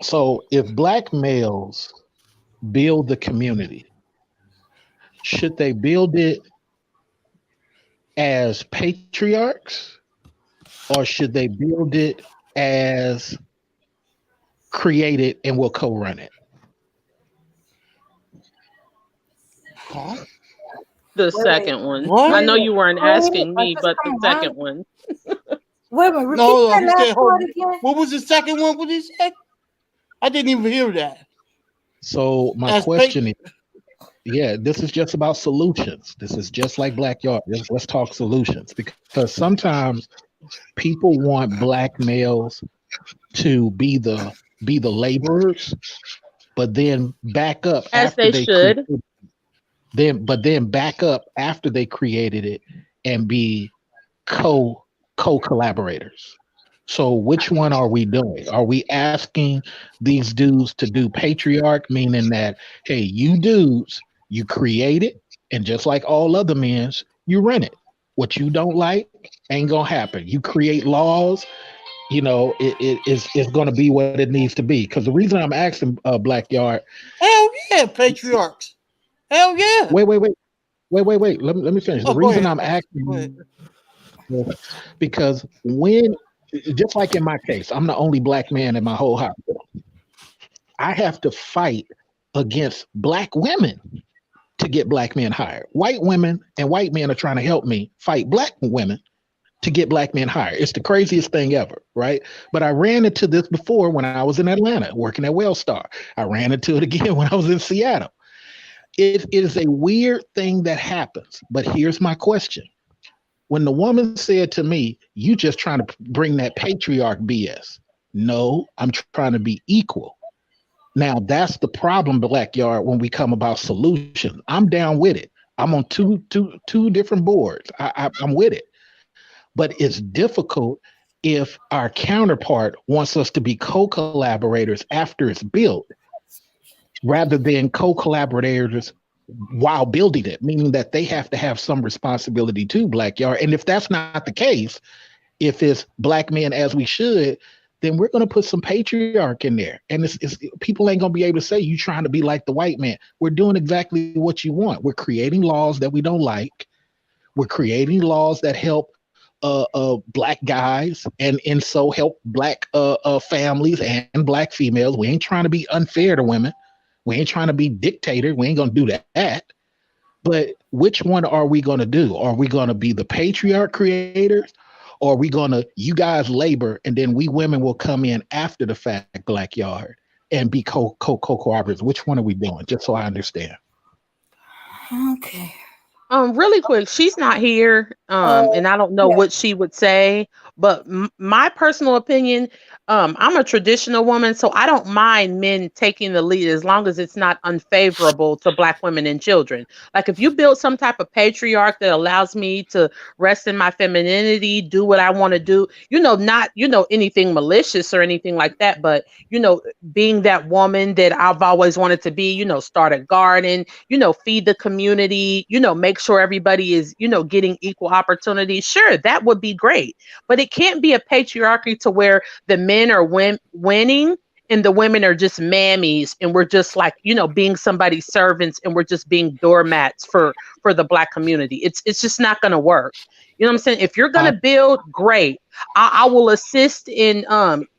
So if black males build the community, should they build it as patriarchs, or should they build it as created and will co-run it? Huh? The second one. What? I know you weren't asking me, just but the come second on. one. Wait a minute, repeat No, that he last said, part again. what was the second one? What did he say? I didn't even hear that. So my As question is, yeah, this is just about solutions. This is just like Black Yard. Let's talk solutions, because sometimes people want black males to be the laborers, but then back up As after they should. then back up after they created it and be co-collaborators. So which one are we doing? Are we asking these dudes to do patriarch, meaning that, hey, you dudes, you create it, and just like all other men's, you run it. What you don't like ain't gonna happen. You create laws, it's going to be what it needs to be. Because the reason I'm asking Black Yard, hell yeah, patriarchs. Hell yeah. wait. Let me finish. The reason I'm asking, because when, just like in my case, I'm the only black man in my whole hospital. I have to fight against black women to get black men hired. White women and white men are trying to help me fight black women to get black men hired. It's the craziest thing ever, right? But I ran into this before when I was in Atlanta working at Wellstar. I ran into it again when I was in Seattle. It is a weird thing that happens. But here's my question. When the woman said to me, you just trying to bring that patriarch BS. No, I'm trying to be equal. Now that's the problem, Blackyard, when we come about solutions. I'm down with it. I'm on two different boards. I'm with it. But it's difficult if our counterpart wants us to be co-collaborators after it's built rather than co-collaborators while building it, meaning that they have to have some responsibility too, Blackyard. And if that's not the case, if it's black men as we should, then we're going to put some patriarch in there. And it's people ain't going to be able to say you trying to be like the white man. We're doing exactly what you want. We're creating laws that we don't like. We're creating laws that help black guys and so help black families and black females. We ain't trying to be unfair to women. We ain't trying to be dictators. We ain't going to do that. But which one are we going to do? Are we going to be the patriarch creators? Or are we going to, you guys labor, and then we women will come in after the fact, Blackyard, and be co-cooperators? Which one are we doing? Just so I understand. Okay. Really quick, she's not here, and I don't know what she would say, but my personal opinion, I'm a traditional woman, so I don't mind men taking the lead as long as it's not unfavorable to black women and children. Like if you build some type of patriarch that allows me to rest in my femininity, do what I want to do, not, anything malicious or anything like that, but, being that woman that I've always wanted to be, start a garden, feed the community, make sure everybody is, getting equal opportunity. Sure, that would be great. But it can't be a patriarchy to where the men are winning and the women are just mammies and we're just like, being somebody's servants and we're just being doormats for the black community. It's just not going to work. You know what I'm saying? If you're going to build, great. I will assist in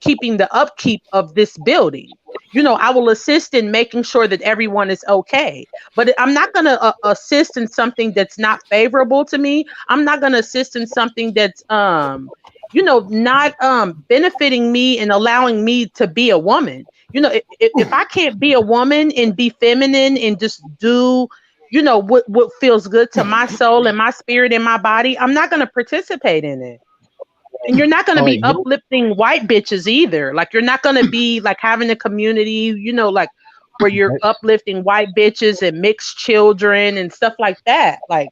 keeping the upkeep of this building. I will assist in making sure that everyone is okay. But I'm not going to assist in something that's not favorable to me. I'm not going to assist in something that's not benefiting me and allowing me to be a woman. If I can't be a woman and be feminine and just do what feels good to my soul and my spirit and my body, I'm not going to participate in it. And you're not going to be uplifting white bitches either. Like you're not going to be like having a community, like where you're uplifting white bitches and mixed children and stuff like that. Like,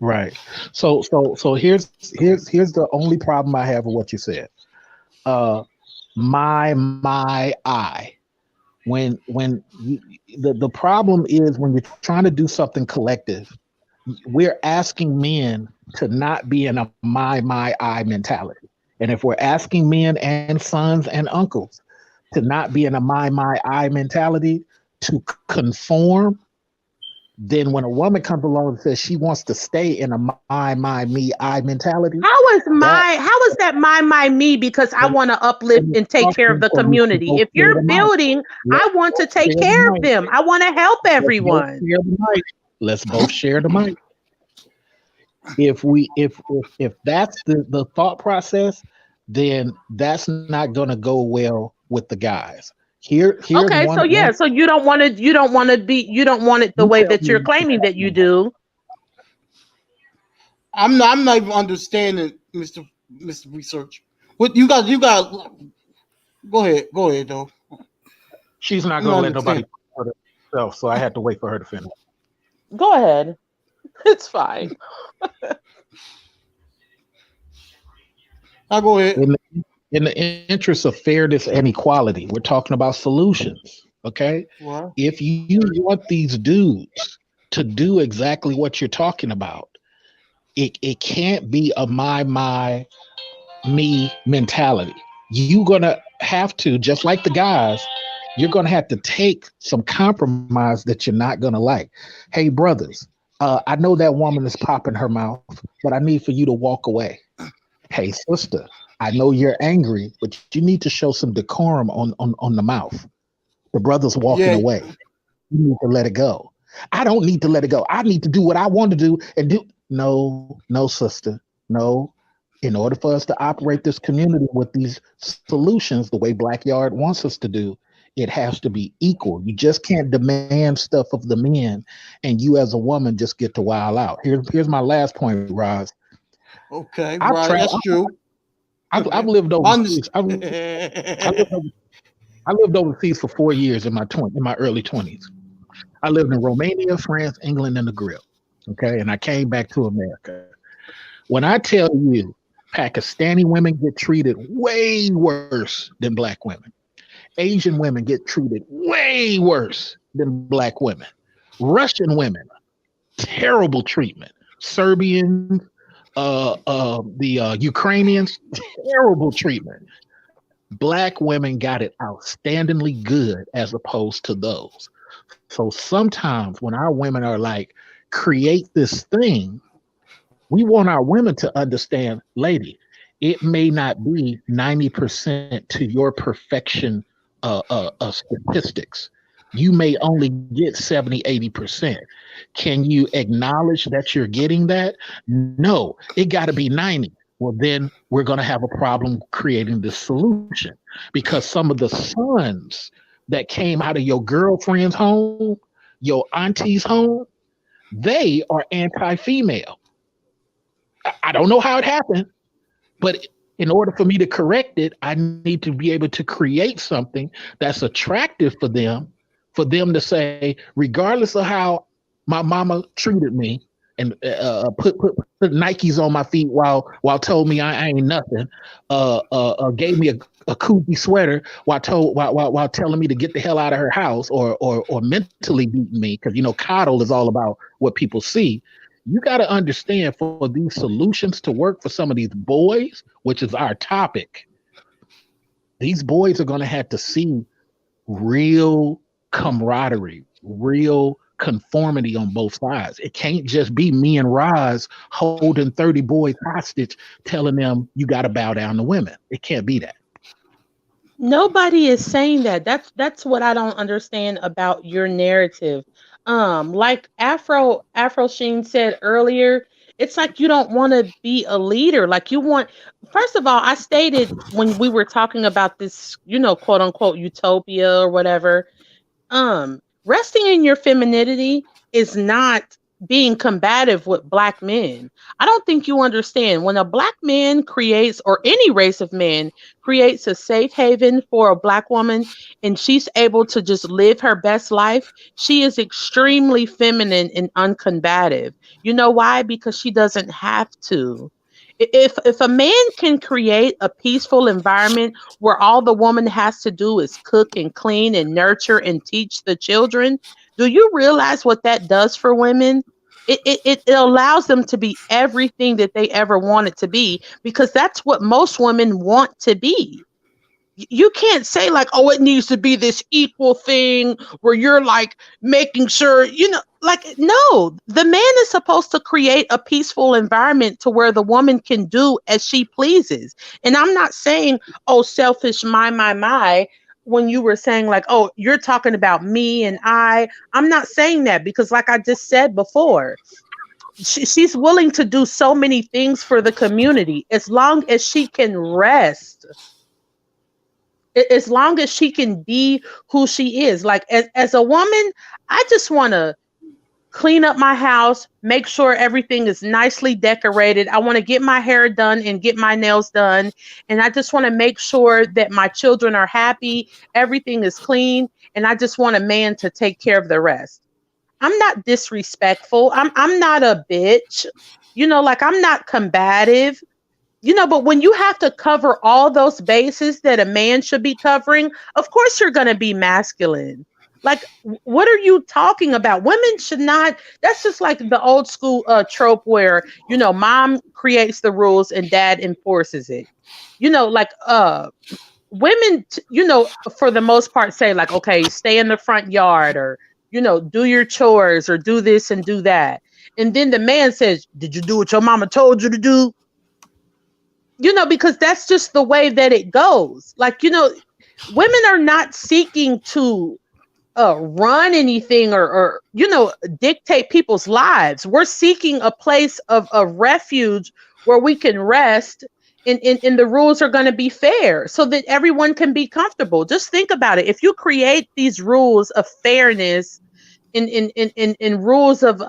right. So here's the only problem I have with what you said. I. When the problem is when you're trying to do something collective, we're asking men to not be in a I mentality. And if we're asking men and sons and uncles to not be in a I mentality, to conform, then when a woman comes along and says she wants to stay in a me, I mentality. How is that my, me? Because I want to uplift and take care of the community. If you're building, I want to take care of them. I want to help everyone. Let's both share the mic. If that's the thought process, then that's not going to go well with the guys. Okay, so you don't want it the way that you're claiming that you do. I'm not even understanding, Mr. Research. What you got? Go ahead though. She's not gonna let nobody put herself, so I had to wait for her to finish. Go ahead. It's fine. I'll go ahead. In the interest of fairness and equality, we're talking about solutions, okay? What? If you want these dudes to do exactly what you're talking about, it can't be a me mentality. You're gonna have to, just like the guys, you're gonna have to take some compromise that you're not gonna like. Hey, brothers, I know that woman is popping her mouth, but I need for you to walk away. Hey, sister, I know you're angry, but you need to show some decorum on the mouth. The brother's walking away. You need to let it go. I don't need to let it go. I need to do what I want to do and do. No, sister. No. In order for us to operate this community with these solutions the way Blackyard wants us to do, it has to be equal. You just can't demand stuff of the men and you as a woman just get to wild out. Here's my last point, Roz. Okay, right, that's true. I've lived overseas. I lived overseas for 4 years in my early 20s. I lived in Romania, France, England, and the Grill. Okay, and I came back to America. When I tell you, Pakistani women get treated way worse than black women. Asian women get treated way worse than black women. Russian women, terrible treatment. Serbians, the Ukrainians, terrible treatment. Black women got it outstandingly good as opposed to those. So sometimes when our women are like, create this thing, we want our women to understand, lady, it may not be 90% to your perfection statistics. You may only get 70, 80%. Can you acknowledge that you're getting that? No, it got to be 90. Well, then we're going to have a problem creating this solution because some of the sons that came out of your girlfriend's home, your auntie's home, they are anti-female. I don't know how it happened, but in order for me to correct it, I need to be able to create something that's attractive for them to say, regardless of how my mama treated me and put Nikes on my feet while told me I ain't nothing, gave me a koozie sweater while telling me to get the hell out of her house or mentally beating me because coddle is all about what people see. You got to understand for these solutions to work for some of these boys, which is our topic, these boys are going to have to see real camaraderie, real conformity on both sides. It can't just be me and Roz holding 30 boys hostage, telling them you got to bow down to women. It can't be that. Nobody is saying that. That's what I don't understand about your narrative. Like Afro Sheen said earlier, it's like you don't want to be a leader. Like you want, first of all, I stated when we were talking about this, quote unquote utopia or whatever, resting in your femininity is not being combative with black men. I don't think you understand when a black man creates, or any race of men creates a safe haven for a black woman and she's able to just live her best life, she is extremely feminine and uncombative. You know why? Because she doesn't have to. If a man can create a peaceful environment where all the woman has to do is cook and clean and nurture and teach the children, do you realize what that does for women? It allows them to be everything that they ever wanted to be, because that's what most women want to be. You can't say like, oh, it needs to be this equal thing where you're like making sure, like, no, the man is supposed to create a peaceful environment to where the woman can do as she pleases. And I'm not saying, oh, selfish, my, when you were saying like, oh, you're talking about me and I'm not saying that, because like I just said before, she's willing to do so many things for the community as long as she can rest, as long as she can be who she is. Like as a woman, I just want to clean up my house, make sure everything is nicely decorated. I want to get my hair done and get my nails done. And I just want to make sure that my children are happy, everything is clean, and I just want a man to take care of the rest. I'm not disrespectful. I'm not a bitch. Like I'm not combative. But when you have to cover all those bases that a man should be covering, of course you're going to be masculine. Like, what are you talking about? Women should not. That's just like the old school trope where, mom creates the rules and dad enforces it. Like women, for the most part say like, okay, stay in the front yard, or, do your chores, or do this and do that. And then the man says, did you do what your mama told you to do? Because that's just the way that it goes. Like, women are not seeking to run anything or dictate people's lives. We're seeking a place of refuge where we can rest, and the rules are going to be fair so that everyone can be comfortable. Just think about it. If you create these rules of fairness in rules of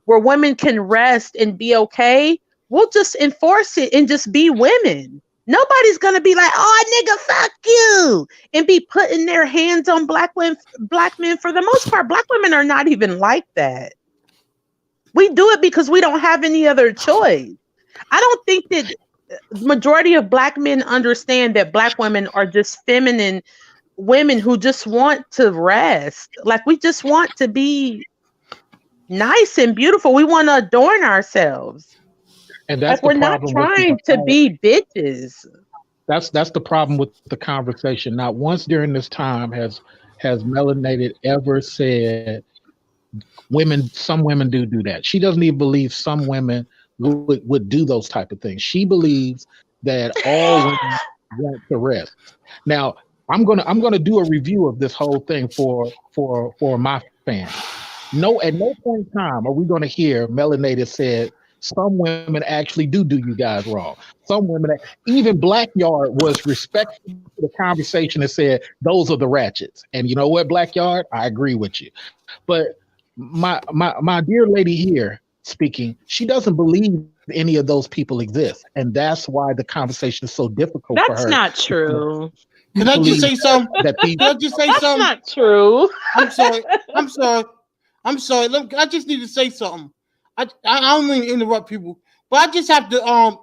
where women can rest and be okay, we'll just enforce it and just be women. Nobody's gonna be like, "Oh, nigga, fuck you," and be putting their hands on black men. For the most part, black women are not even like that. We do it because we don't have any other choice. I don't think that majority of black men understand that black women are just feminine women who just want to rest. Like we just want to be nice and beautiful. We want to adorn ourselves. And that's Like the we're not problem with trying to be bitches. that's the problem with the conversation. Not once during this time has Melanated ever said some women do that. She doesn't even believe some women would do those type of things. She believes that all women want to rest. Now, I'm gonna do a review of this whole thing for my fans. No, at no point in time are we gonna hear Melanated said some women actually do you guys wrong. Some women, even Blackyard was respectful to the conversation and said those are the ratchets. And you know what, Blackyard, I agree with you. But my dear lady here speaking, she doesn't believe any of those people exist, and that's why the conversation is so difficult for That's her. not true. Can I just say something? Can I just say That's something? not true. I'm sorry. I'm sorry. I'm sorry. Look, I just need to say something. I don't mean to interrupt people, but I just have to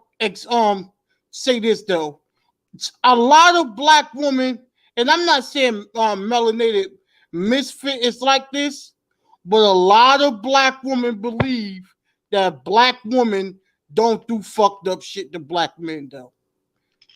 say this though. A lot of black women, and I'm not saying melanated misfit is like this, but a lot of black women believe that black women don't do fucked up shit to black men though.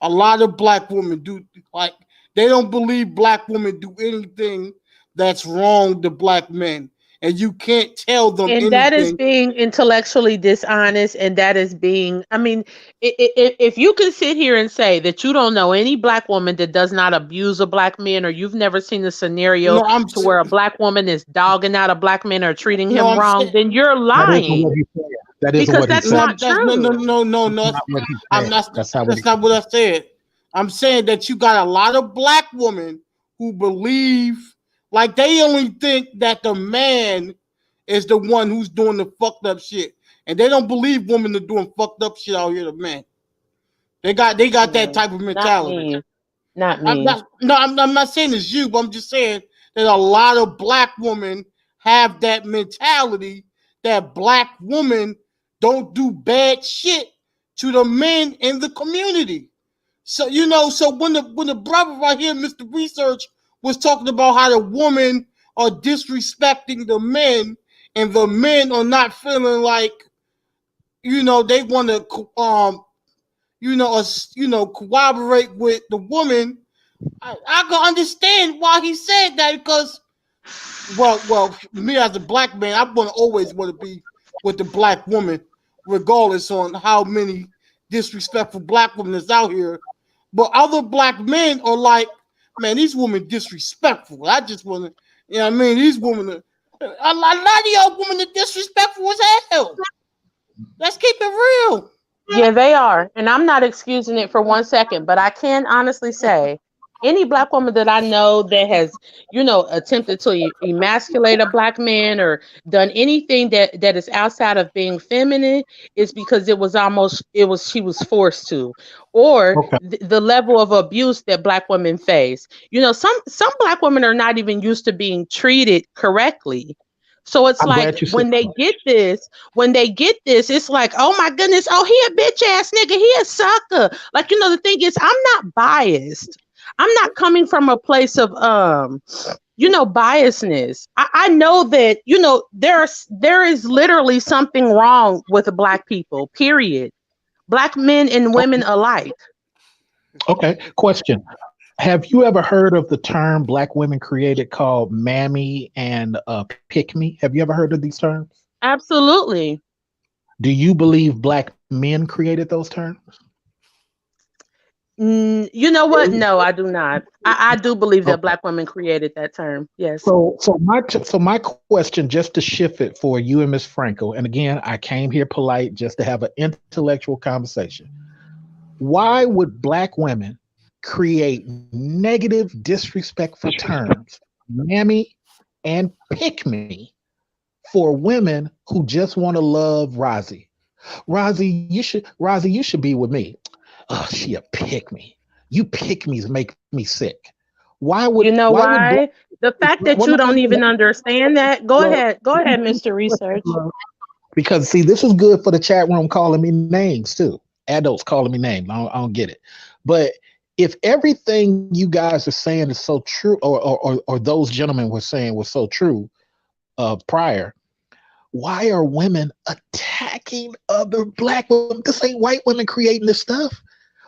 A lot of black women do, like, they don't believe black women do anything that's wrong to black men, and you can't tell them And that is anything. being intellectually dishonest, and that is being, I mean, if you can sit here and say that you don't know any black woman that does not abuse a black man, or you've never seen a scenario No, I'm to where a black woman is dogging out a black man or treating no, him I'm wrong, saying then you're That isn't what lying, he said. That isn't because what he that's said. no, not that's, no, no, true. no, no, no. That's not what he I'm said. not. That's not what That's he not said. what I said. I'm saying that you got a lot of black women who believe, like, they only think that the man is the one who's doing the fucked up shit, and they don't believe women are doing fucked up shit out here. The man, they got that No, type of not mentality. me. Not I'm me. not. No, I'm not saying it's you, but I'm just saying that a lot of black women have that mentality that black women don't do bad shit to the men in the community. So so when the brother right here, Mr. Research, was talking about how the women are disrespecting the men, and the men are not feeling like they want to cooperate with the woman. I can understand why he said that, because me as a black man, I always want to be with the black woman, regardless on how many disrespectful black women is out here. But other black men are like, man, these women disrespectful. I just want to, I mean, these women a lot of y'all women are disrespectful as hell. Let's keep it real. Yeah, they are. And I'm not excusing it for 1 second, but I can honestly say any black woman that I know that has, attempted to emasculate a black man or done anything that is outside of being feminine is because she was forced to, or Okay. the level of abuse that black women face. Some black women are not even used to being treated correctly. So it's I'm like glad you said that. when they get this, it's like, oh my goodness, oh, he a bitch ass nigga, he a sucker. Like, the thing is, I'm not biased. I'm not coming from a place of biasness. I know that, there is literally something wrong with black people, period. Black men and women alike. Okay. Question. Have you ever heard of the term black women created called mammy and pick me? Have you ever heard of these terms? Absolutely. Do you believe black men created those terms? You know what? No, I do not. I do believe that black women created that term. Yes. So my question, just to shift it for you and Miss Franco, and again, I came here polite just to have an intellectual conversation. Why would black women create negative, disrespectful terms, mammy and pick me, for women who just want to love Rozzy? Rozzy, you should be with me. oh, she a pick me. You pick me's make me sick. You know Why would black why? The fact well, that no, you no, don't no, even understand that. Go no, ahead. Go ahead, Mr. Research. no. Because see, this is good for the chat room calling me names too. Adults calling me names. I don't get it. But if everything you guys are saying is so true, or those gentlemen were saying was so true prior, why are women attacking other black women? This ain't white women creating this stuff.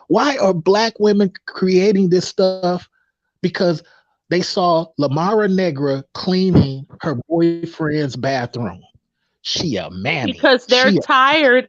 Why are black women creating this stuff? Because they saw Lamara Negra cleaning her boyfriend's bathroom. She a mammy. Because they're She a tired.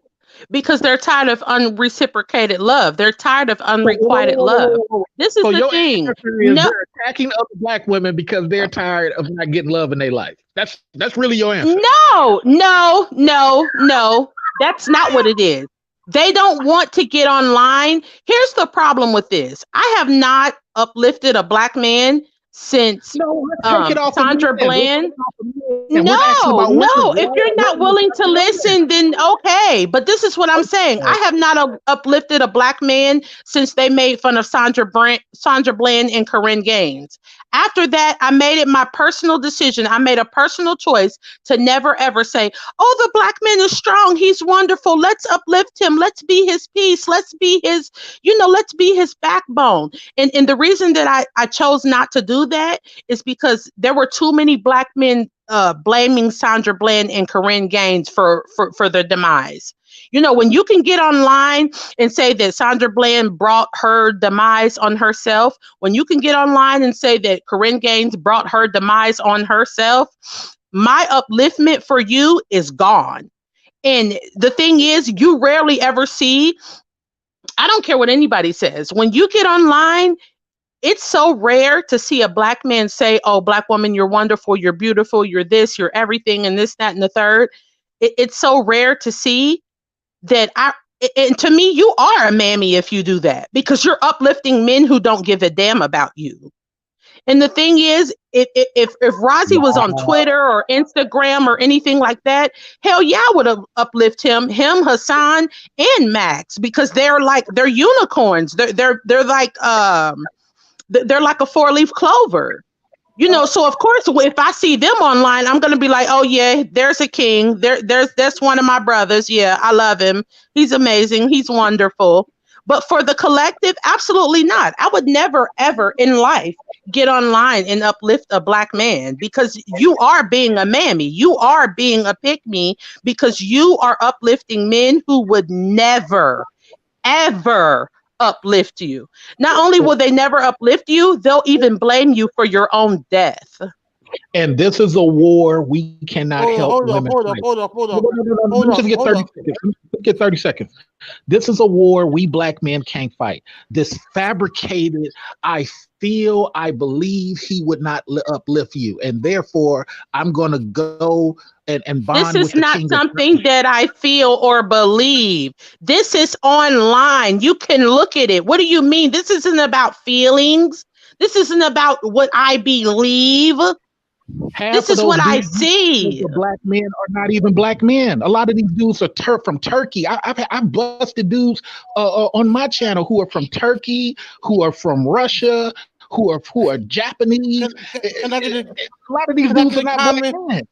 Because they're tired of unreciprocated love. They're tired of so, whoa, whoa, unrequited whoa, whoa, love. whoa, whoa. This is So the your thing. answer is No, they're attacking other black women because they're tired of not getting love in their life. That's really your answer. no, no, no, no. That's not what it is. They don't want to get online. Here's the problem with this. I have not uplifted a black man since No, let's take it off of men. Sandra Let's take Bland. it off of men. We're asking about No, women. no. Why If are you're not women willing to attacking other listen, then okay. But this is what I'm saying. I have not uplifted a black man since they made fun of Sandra Bland and Corinne Gaines. After that, I made it my personal decision. I made a personal choice to never ever say, "Oh, the black man is strong. He's wonderful. Let's uplift him. Let's be his peace. Let's be his, let's be his backbone." And the reason that I chose not to do that is because there were too many black men blaming Sandra Bland and Corinne Gaines for their demise. When you can get online and say that Sandra Bland brought her demise on herself, when you can get online and say that Corinne Gaines brought her demise on herself, my upliftment for you is gone. And the thing is, you rarely ever see, I don't care what anybody says, when you get online, it's so rare to see a black man say, "Oh, black woman, you're wonderful, you're beautiful, you're this, you're everything, and this, that, and the third." It's so rare to see that and to me, you are a mammy if you do that because you're uplifting men who don't give a damn about you. And the thing is, if Rozzy was on Twitter or Instagram or anything like that, hell yeah, I would have uplift him, Hassan, and Max because they're unicorns. They're like they're like a four-leaf clover. So of course, if I see them online, I'm gonna be like, "Oh yeah, there's a king. That's one of my brothers. Yeah, I love him. He's amazing. He's wonderful." But for the collective, absolutely not. I would never, ever in life get online and uplift a black man because you are being a mammy. You are being a pick me because you are uplifting men who would never, ever uplift you. Not only will they never uplift you, they'll even blame you for your own death. And this is a war we cannot help women fight. No, no, no, no, let me just get 30 seconds. Let me get 30 seconds. This is a war we black men can't fight. This fabricated, I feel, I believe he would not uplift you. And therefore, I'm going to go and This bond with is the not king of something that I feel or believe. This is online. You can look at it. What do you mean? This isn't about feelings. This isn't about what I believe. half This of is those what I dudes see. for black men are not even black men. A lot of these dudes are from Turkey. I've busted dudes on my channel who are from Turkey, who are from Russia, who are Japanese. Can I get a, A lot of these can I dudes get are a not black comment? men.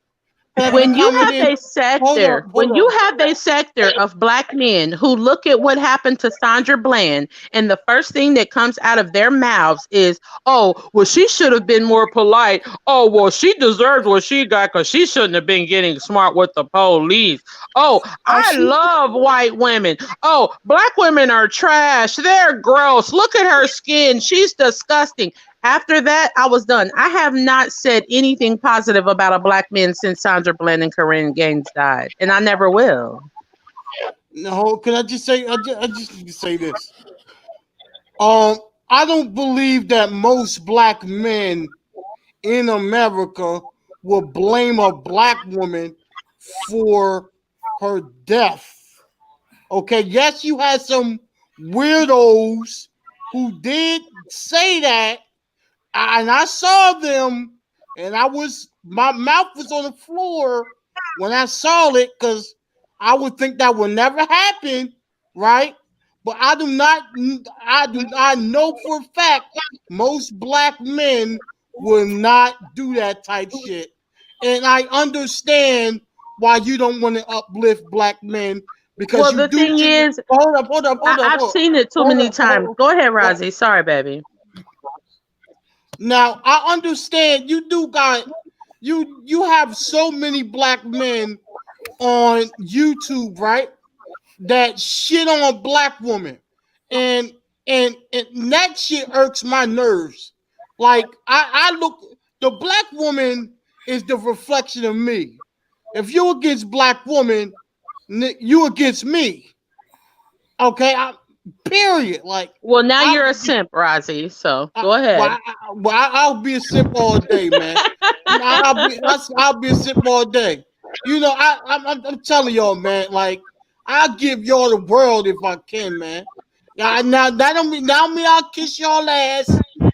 Can I get a When you comment have in? a sector, when you have a sector of black men who look at what happened to Sandra Bland, and the first thing that comes out of their mouths is, "Oh, well, she should have been more polite. Oh, well, she deserves what she got because she shouldn't have been getting smart with the police. Oh, I love white women. Oh, black women are trash. They're gross. Look at her skin. She's disgusting." After that, I was done. I have not said anything positive about a black man since Sandra Bland and Corinne Gaines died, and I never will. No, can I just say? I just need to say this. I don't believe that most black men in America will blame a black woman for her death. Okay, yes, you had some weirdos who did say that, and I saw them, and my mouth was on the floor when I saw it because I would think that would never happen, right? But I know for a fact most black men will not do that type shit. And I understand why you don't want to uplift black men because Well, you the do thing shit. is, I've Hold up. seen it too Hold many up, hold times. up. Go ahead, Hold up. Rozzy. Sorry, baby. Now I understand you do got you have so many black men on YouTube, right? That shit on a black woman, and and that shit irks my nerves. Like I look, the black woman is the reflection of me. If you against black woman, you against me. Okay, period. Like Well, now I, you're a simp, Rozzy. So go ahead. I'll be a simp all day, man. I'll be a simp all day. You know, I'm telling y'all, man. Like I'll give y'all the world if I can, man. Now that don't mean I'll kiss y'all ass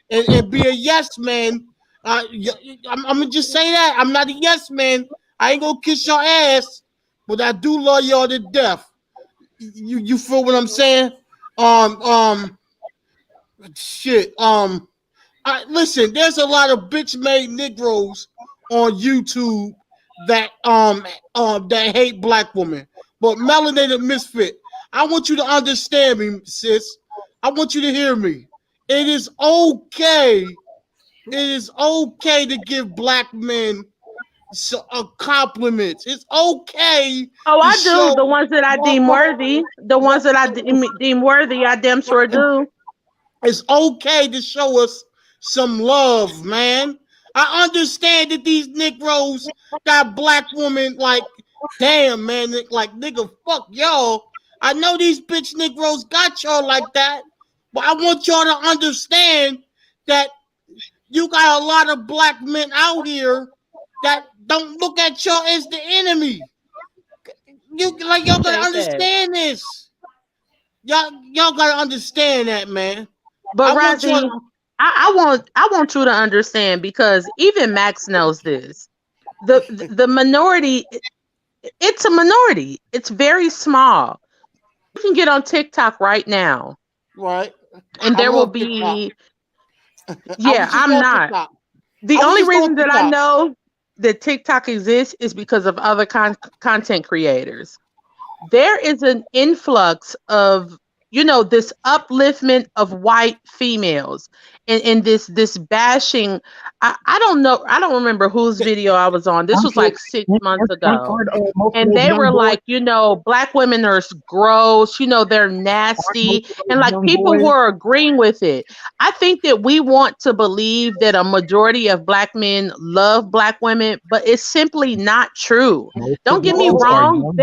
and be a yes man. I'm gonna just say that I'm not a yes man. I ain't gonna kiss your ass, but I do love y'all to death. You feel what I'm saying? Um um shit. Listen, there's a lot of bitch made Negroes on YouTube that hate black women. But melanated misfit, I want you to understand me, sis. I want you to hear me. It is okay. It is okay to give black men compliments. It's okay Oh, to I do. show The ones that I deem worthy, the ones that I deem worthy, I damn sure do. It's okay to show us some love, man. I understand that these Negroes got black women like, damn, man, like nigga, fuck y'all. I know these bitch Negroes got y'all like that, but I want y'all to understand that you got a lot of black men out here that don't look at y'all as the enemy. Y'all gotta Appreciate that. understand this. Y'all gotta understand that, man. But I want y'all Rozzy, to, I want you to understand because even Max knows this. The minority, it's a minority. It's very small. You can get on TikTok right now, right. and there I'm will on TikTok. be. I Yeah, was just I'm on not. TikTok. The I was only just on reason that I TikTok. know that TikTok exists is because of other content creators. There is an influx of this upliftment of white females and this bashing. I don't know, I don't remember whose video I was on. This was like 6 months ago, Most of and those they young were boys like, black women are gross, they're aren't most nasty, of and those like young people boys. were agreeing with it. I think that we want to believe that a majority of black men love black women, but it's simply not true. Most Don't of get me those are wrong. young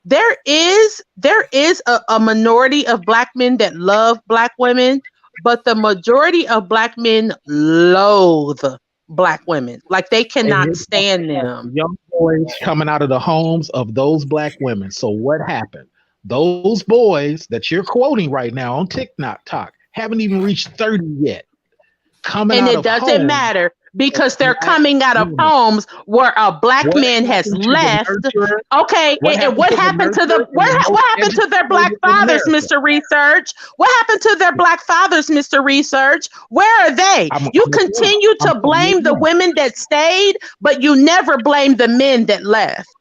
There is a minority of black men that love black women, but the majority of black men loathe black women. Like they and cannot you're talking stand about them. young boys coming out of the homes of those black women. So what happened? Those boys that you're quoting right now on TikTok haven't even reached 30 yet. Coming And out it of doesn't homes matter of because they're black coming out of women. homes where a black What man has happened to the left. nurturer? Okay, What and happened what to the happened to nurturer the and the most what happened to their black educated in fathers, America? Mr. Research? What happened to their black fathers, Mr. Research? Where are they? I'm You gonna tell you. continue I'm to telling you blame the now. women that stayed, but you never blame the men that left.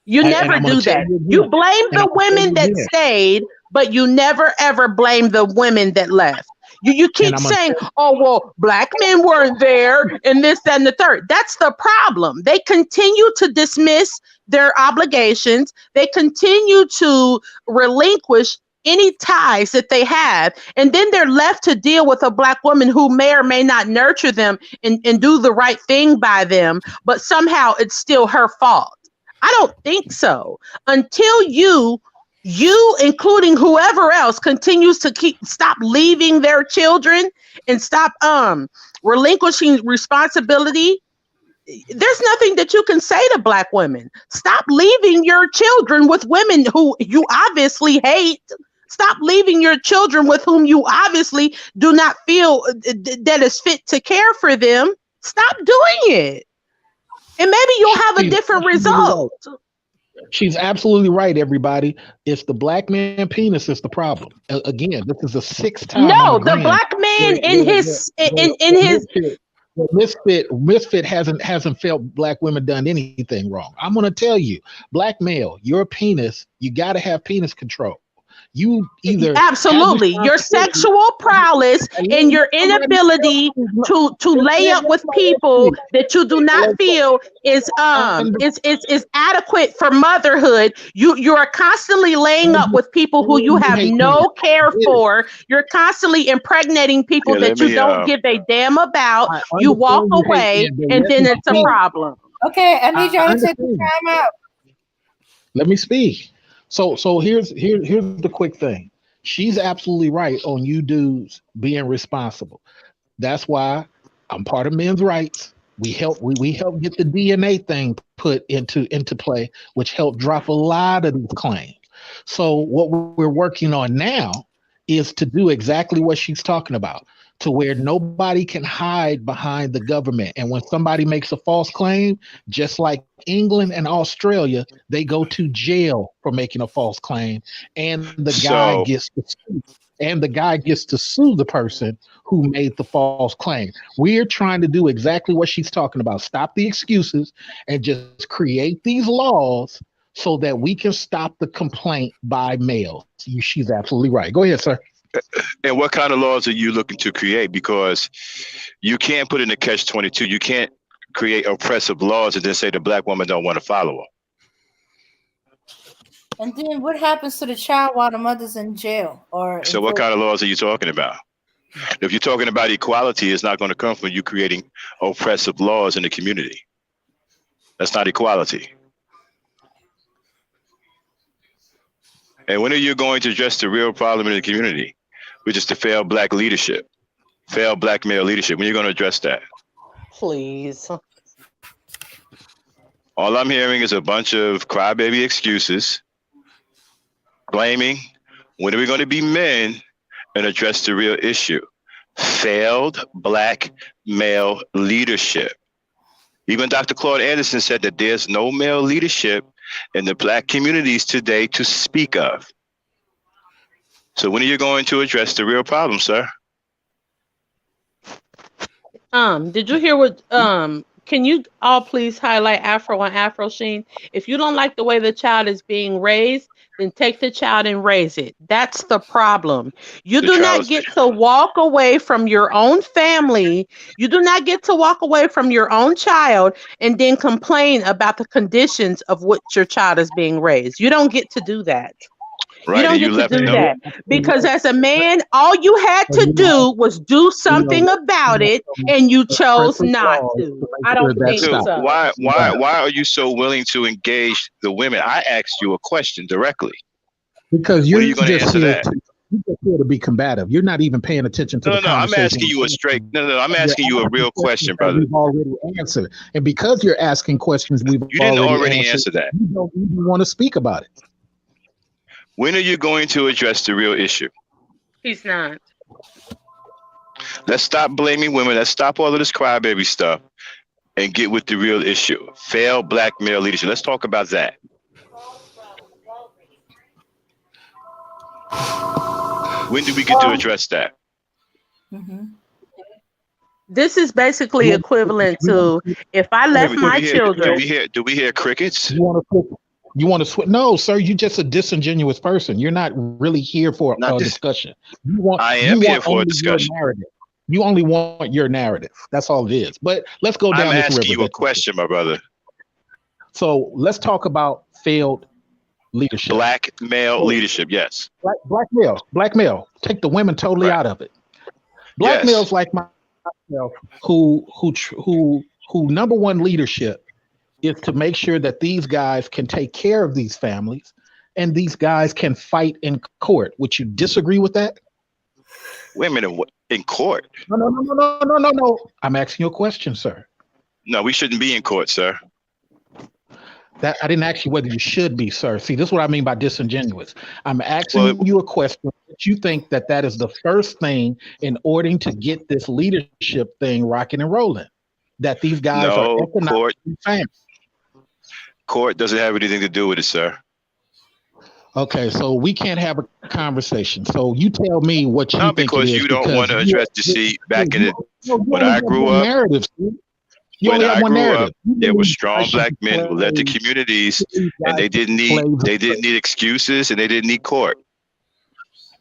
You And never I'm gonna do tell that. you You again. blame And I'm the gonna tell women you that again. stayed, but you never ever blame the women that left. You And keep I'm gonna saying, tell oh, well, black men weren't there and this, that, and the third. That's the problem. They continue to dismiss their obligations. They continue to relinquish any ties that they have. And then they're left to deal with a black woman who may or may not nurture them and do the right thing by them, but somehow it's still her fault. I don't think so. Until you including whoever else continues to stop leaving their children and stop relinquishing responsibility, there's nothing that you can say to black women. Stop leaving your children with women who you obviously hate. Stop leaving your children with whom you obviously do not feel that is fit to care for them. Stop doing it, and maybe you'll have a She's different absolutely right. result. She's absolutely right, everybody. It's the black man penis is the problem. Again, this is the sixth time I'm No, the agreeing. black man in his in his Misfit hasn't felt black women done anything wrong. I'm gonna tell you, black male, your penis, you gotta have penis control. You either have absolutely your responsibility. sexual prowess and your Somebody inability to lay up with people that you do not feel is adequate for motherhood. You're constantly laying up with people who you have no care for. You're constantly impregnating people Yeah, that you don't give a damn about. You walk away and then it's a problem. Okay, I need y'all to take the understand. time out. Let me speak. So here's the quick thing. She's absolutely right on you dudes being responsible. That's why I'm part of men's rights. We help get the DNA thing put into play, which helped drop a lot of these claims. So what we're working on now is to do exactly what she's talking about, to where nobody can hide behind the government. And when somebody makes a false claim, just like England and Australia, they go to jail for making a false claim, and the guy gets to sue. And the guy gets to sue the person who made the false claim. We're trying to do exactly what she's talking about. Stop the excuses and just create these laws so that we can stop the complaint by males. She's absolutely right. Go ahead, sir. And what kind of laws are you looking to create? Because you can't put in a catch-22. You can't create oppressive laws and then say the black woman don't want to follow them. And then what happens to the child while the mother's in jail? So what kind of laws are you talking about? If you're talking about equality, it's not going to come from you creating oppressive laws in the community. That's not equality. And when are you going to address the real problem in the community, which is the failed black leadership, failed black male leadership? When are you going to address that? Please. All I'm hearing is a bunch of crybaby excuses, blaming. When are we going to be men and address the real issue? Failed black male leadership. Even Dr. Claude Anderson said that there's no male leadership in the black communities today to speak of. So when are you going to address the real problem, sir? Did you hear what can you all please highlight Afro on Afro Sheen? If you don't like the way the child is being raised, then take the child and raise it. That's the problem. You do not get to walk away from your own family. You do not get to walk away from your own child and then complain about the conditions of which your child is being raised. You don't get to do that. Right, you don't get to do that because as a man, all you had to do was do something about it, and you chose not to. I don't think so. Why are you so willing to engage the women? I asked you a question directly. Because you're just here to be combative. You're not even paying attention to the conversation. I'm asking you a straight. No. I'm asking you a real question, brother. We've already answered, and because you're asking questions, you didn't already answer that. You don't even want to speak about it. When are you going to address the real issue? He's not. Let's stop blaming women. Let's stop all of this crybaby stuff and get with the real issue. Failed black male leadership. Let's talk about that. When do we get to address that? This is basically equivalent to if I left my children. Do we hear crickets? You want to switch? No, sir. You're just a disingenuous person. You're not really here for a discussion. I am here for a discussion. You only want your narrative. That's all it is. But let's go down I'm this river. asking you a question, my brother. So let's talk about failed leadership. Black male leadership, yes. Black male. Take the women totally out of it. Black males like myself who number one leadership is to make sure that these guys can take care of these families and these guys can fight in court. Would you disagree with that? Women in court? No. I'm asking you a question, sir. No, we shouldn't be in court, sir. That I didn't ask you whether you should be, sir. See, this is what I mean by disingenuous. I'm asking you a question. That you think that is the first thing in order to get this leadership thing rocking and rolling? That these guys are economically famous. Court doesn't have anything to do with it, sir. Okay, so we can't have a conversation. So you tell me what you No, think it because is. you don't want to address the see back in it. When I grew up, narrative. You when only have I one grew narrative. up, there were strong black men who led the communities, and they didn't need excuses, and they didn't need court.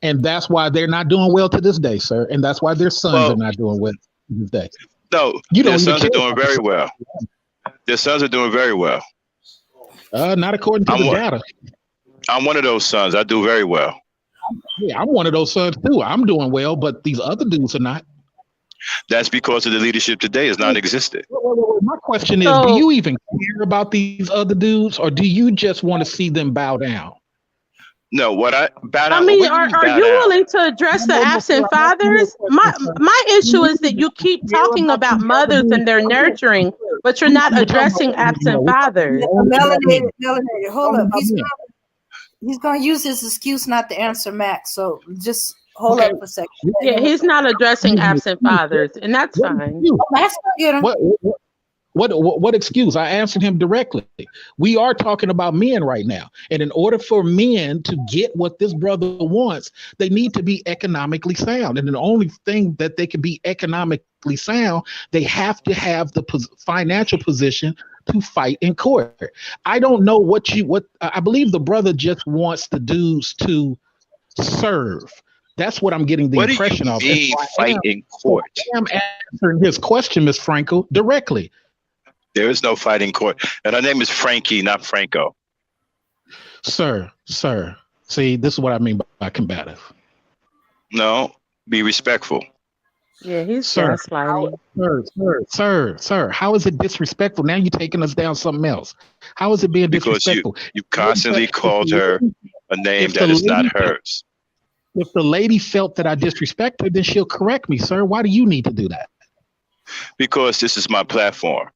And that's why they're not doing well to this day, sir. And that's why their sons are not doing well to this day. No, their sons are doing very well. Their sons are doing very well. Not according to the data. I'm one of those sons. I do very well. Yeah, I'm one of those sons too. I'm doing well, but these other dudes are not. That's because of the leadership today is non-existent. My question is, do you even care about these other dudes, or do you just want to see them bow down? No, what I bow down. I mean, are you willing to address the absent fathers? My issue is that you keep talking about mothers and their nurturing, but you're not addressing absent fathers. Melanated, hold up. He's gonna use his excuse not to answer Max. So just hold up for a second. Yeah, he's not addressing absent fathers, and that's fine. Max gonna get him. What excuse? I answered him directly. We are talking about men right now. And in order for men to get what this brother wants, they need to be economically sound. And the only thing that they can be economically sound, they have to have the financial position to fight in court. I don't know what I believe the brother just wants the dudes to serve. That's what I'm getting the impression of. What do you mean fight in court? I'm answering his question, Ms. Franco, directly. There is no fight in court. And her name is Frankie, not Franco. Sir. See, this is what I mean by combative. No, be respectful. Yeah, he's gaslighting. Sir, how is it disrespectful? Now you're taking us down something else. How is it being disrespectful? Because you constantly called her a name that is not hers. If the lady felt that I disrespect her, then she'll correct me, sir. Why do you need to do that? Because this is my platform.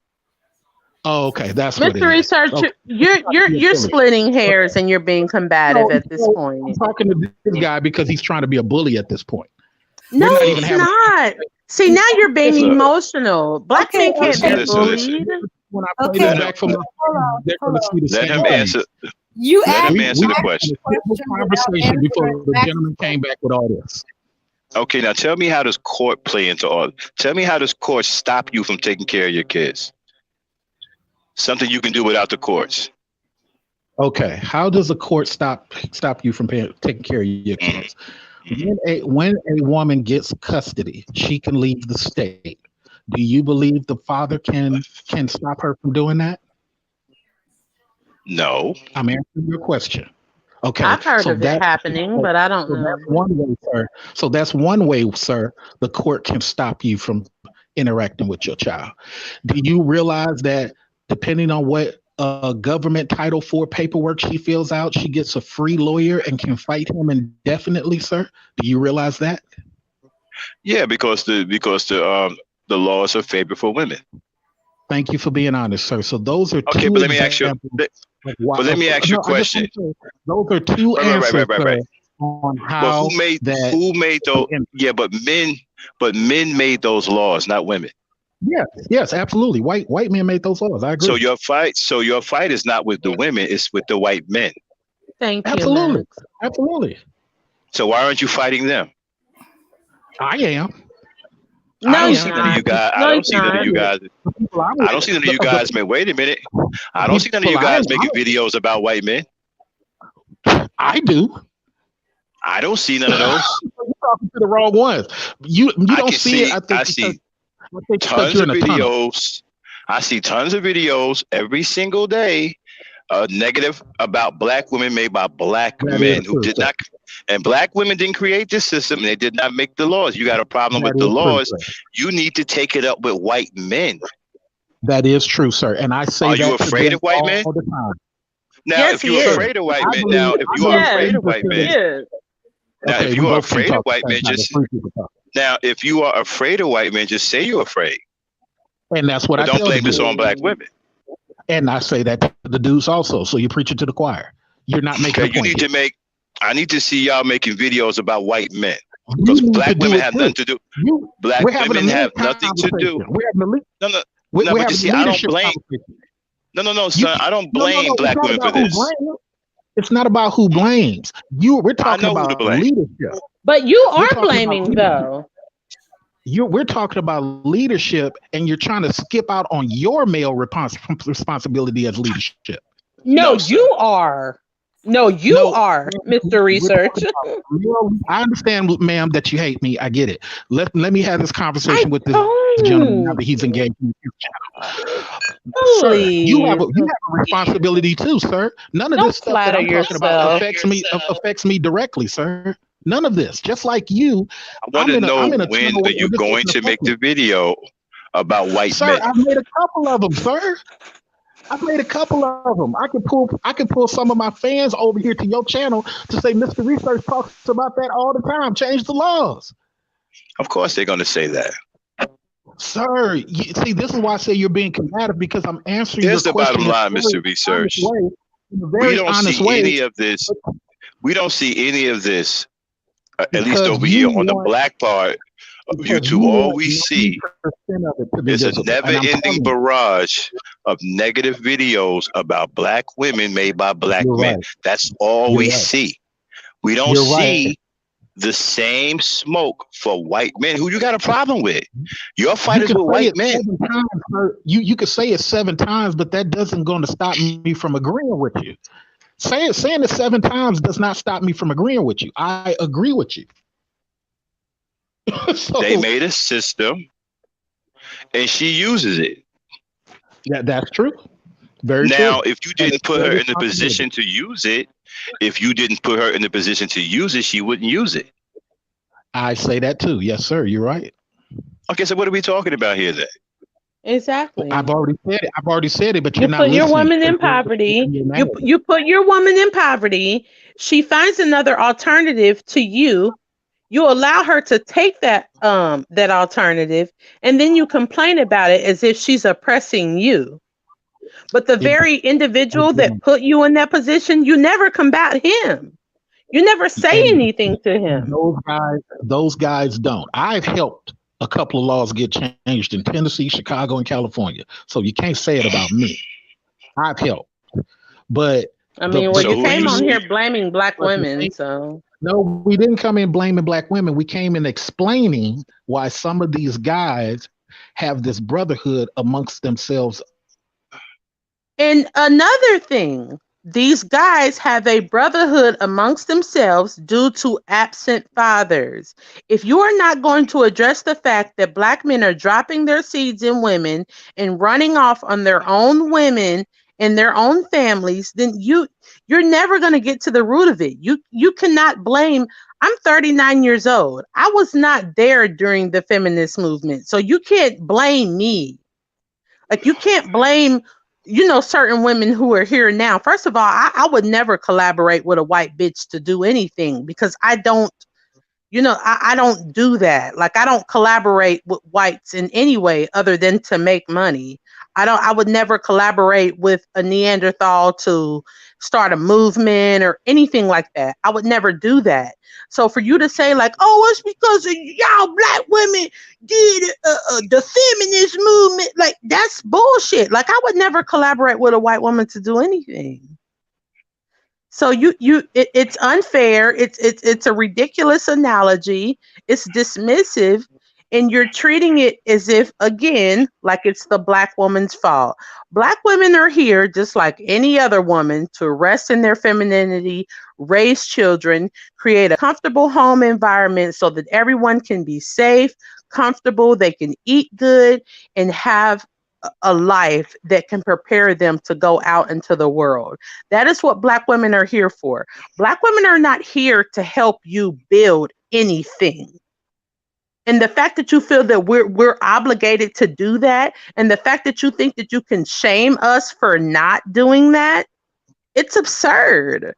Oh, okay. That's what it is. Mr. Researcher, Okay. you're splitting hairs and you're being combative at this point. I'm talking to this guy because he's trying to be a bully at this point. No, he's not. See, now you're being emotional. Black men can't be bullied. When I play that back from they're going to see the Let same him thing. answer. You Let him answer the question. Conversation before the gentleman came back with all this. Okay, now tell me, how does court play into all? Tell me, how does court stop you from taking care of your kids? Something you can do without the courts. Okay, how does a court stop you from taking care of your kids? When a woman gets custody, she can leave the state. Do you believe the father can stop her from doing that? No. I'm answering your question. Okay, I've heard of it happening, but I don't know. That's one way, sir. So that's one way, sir, the court can stop you from interacting with your child. Do you realize that depending on what government Title IV paperwork she fills out, she gets a free lawyer and can fight him indefinitely, sir? Do you realize that? Yeah, because the laws are favor for women. Thank you for being honest, sir. So those are two. Okay, but let me ask you. But let me ask you a question. Those are two answers on how who made those? Yeah, but men made those laws, not women. Yes, absolutely. White men made those laws. I agree. So your fight is not with the women; it's with the white men. Thank you. Absolutely. So why aren't you fighting them? I am. No, I don't see none of you guys. I don't see none of you guys. I don't see none of you guys. Man, wait a minute. I don't see none of you guys making videos about white men. I do. I don't see none of those. You're talking to the wrong ones. You don't see it. I see tons of videos. I see tons of videos every single day, negative about black women made by black men who did not. And black women didn't create this system, and they did not make the laws. You got a problem with the laws. You need to take it up with white men. That is true, sir. And I say, are you afraid of white men? Now, if you're afraid of white men, now if you are afraid of white men, now if you are afraid of white men, if you are afraid of white men, just say you're afraid. And that's what I don't blame this on black women. And I say that to the dudes also. So you're preaching to the choir. You're not making. Okay, you need to make. I need to see y'all making videos about white men, because black women have nothing to do. Black women have nothing to do. No, but you see, I don't blame. No, You son. I don't no, no, blame no. It's black not women for about who this. blames. It's not about who blames. We're I talking know who to about blame. leadership. But you We're are talking about blaming leadership. though. We're talking about leadership, and you're trying to skip out on your male responsibility as leadership. No, No, sir. you are. No, you No, are, Mr. we're Research. talking about real. I understand, ma'am, that you hate me. I get it. Let me have this I conversation with this gentleman now don't. that he's engaged in his sir. Please. You have a responsibility too, sir. None of this Don't stuff that flatter I'm talking about yourself. affects me directly, sir. None of this. Just like you, I want to I'm know in a when tunnel are where you this going doesn't to make affect me. the video about white Sir, men? I've made a couple of them, sir. I've made a couple of them. I can pull some of my fans over here to your channel to say Mr. Research talks about that all the time. Change the laws. Of course, they're going to say that. Sir, see, this is why I say you're being combative because I'm answering your Here's the bottom question in a line, very Mr. honest Research. way. In a We very don't honest see way, any of this. We don't see any of this, at least because over you here on the want black part of because YouTube. you All want we see 90% of it to be is a visible. And I'm never-ending telling you, barrage of negative videos about black women made by black you're men. right. That's all You're we right. see. We don't You're right. see the same smoke for white men who you got a problem with. Your fight You is can with say white it men. 7 times, sir. You could say it 7 times, but that doesn't going to stop me from agreeing with you. Saying it 7 times does not stop me from agreeing with you. I agree with you. They So made a system and she uses it. that's true. Very Now, true. if you And didn't it's put their her in the responsibility. position to use it, if you didn't put her in the position to use it, she wouldn't use it. I say that too. Yes, sir. You're right. Okay, so what are we talking about here then? Exactly. I've already said it. I've already said it, but you're You not put your listening woman in because poverty. you're mad. You put your woman in poverty. She finds another alternative to you. You allow her to take that alternative, and then you complain about it as if she's oppressing you. But the It, very individual that again, put you in that position, you never combat him. You never say and anything to him. those guys don't. I've helped a couple of laws get changed in Tennessee, Chicago, and California. So you can't say it about me. I've helped. But I the mean, well, but So the you who are came you? on thing is, here blaming black but the women, thing, so no, we didn't come in blaming black women. We came in explaining why some of these guys have this brotherhood amongst themselves. and another thing, these guys have a brotherhood amongst themselves due to absent fathers. If you are not going to address the fact that black men are dropping their seeds in women and running off on their own women and their own families, then you're never going to get to the root of it. You cannot blame. I'm 39 years old. I was not there during the feminist movement. So you can't blame me. Like you can't blame, certain women who are here now. First of all, I would never collaborate with a white bitch to do anything because I don't, I don't do that. Like I don't collaborate with whites in any way other than to make money. I would never collaborate with a Neanderthal to start a movement or anything like that. I would never do that. So for you to say like, oh, it's because of y'all black women did the feminist movement, like that's bullshit. Like I would never collaborate with a white woman to do anything. So it's unfair. It's a ridiculous analogy. It's dismissive, and you're treating it as if, again, like it's the black woman's fault. Black women are here just like any other woman to rest in their femininity, raise children, create a comfortable home environment so that everyone can be safe, comfortable, they can eat good, and have a life that can prepare them to go out into the world. That is what black women are here for. Black women are not here to help you build anything. And the fact that you feel that we're obligated to do that, and the fact that you think that you can shame us for not doing that, it's absurd.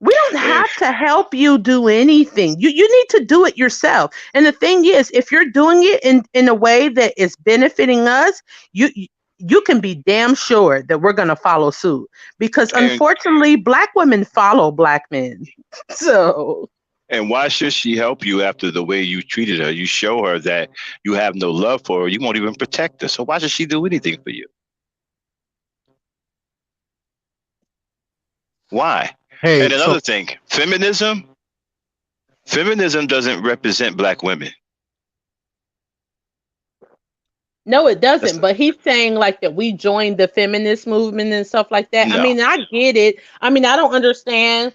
We don't And, have to help you do anything. You need to do it yourself. And the thing is, if you're doing it in a way that is benefiting us, you can be damn sure that we're going to follow suit because and unfortunately black women follow black men. So and why should she help you after the way you treated her? You show her that you have no love for her. You won't even protect her. So why should she do anything for you? Why? Hey, And so another thing, feminism doesn't represent black women. No, it That's doesn't. But he's saying like that we joined the feminist movement and stuff like that. I no. mean, I get it. I mean, I don't understand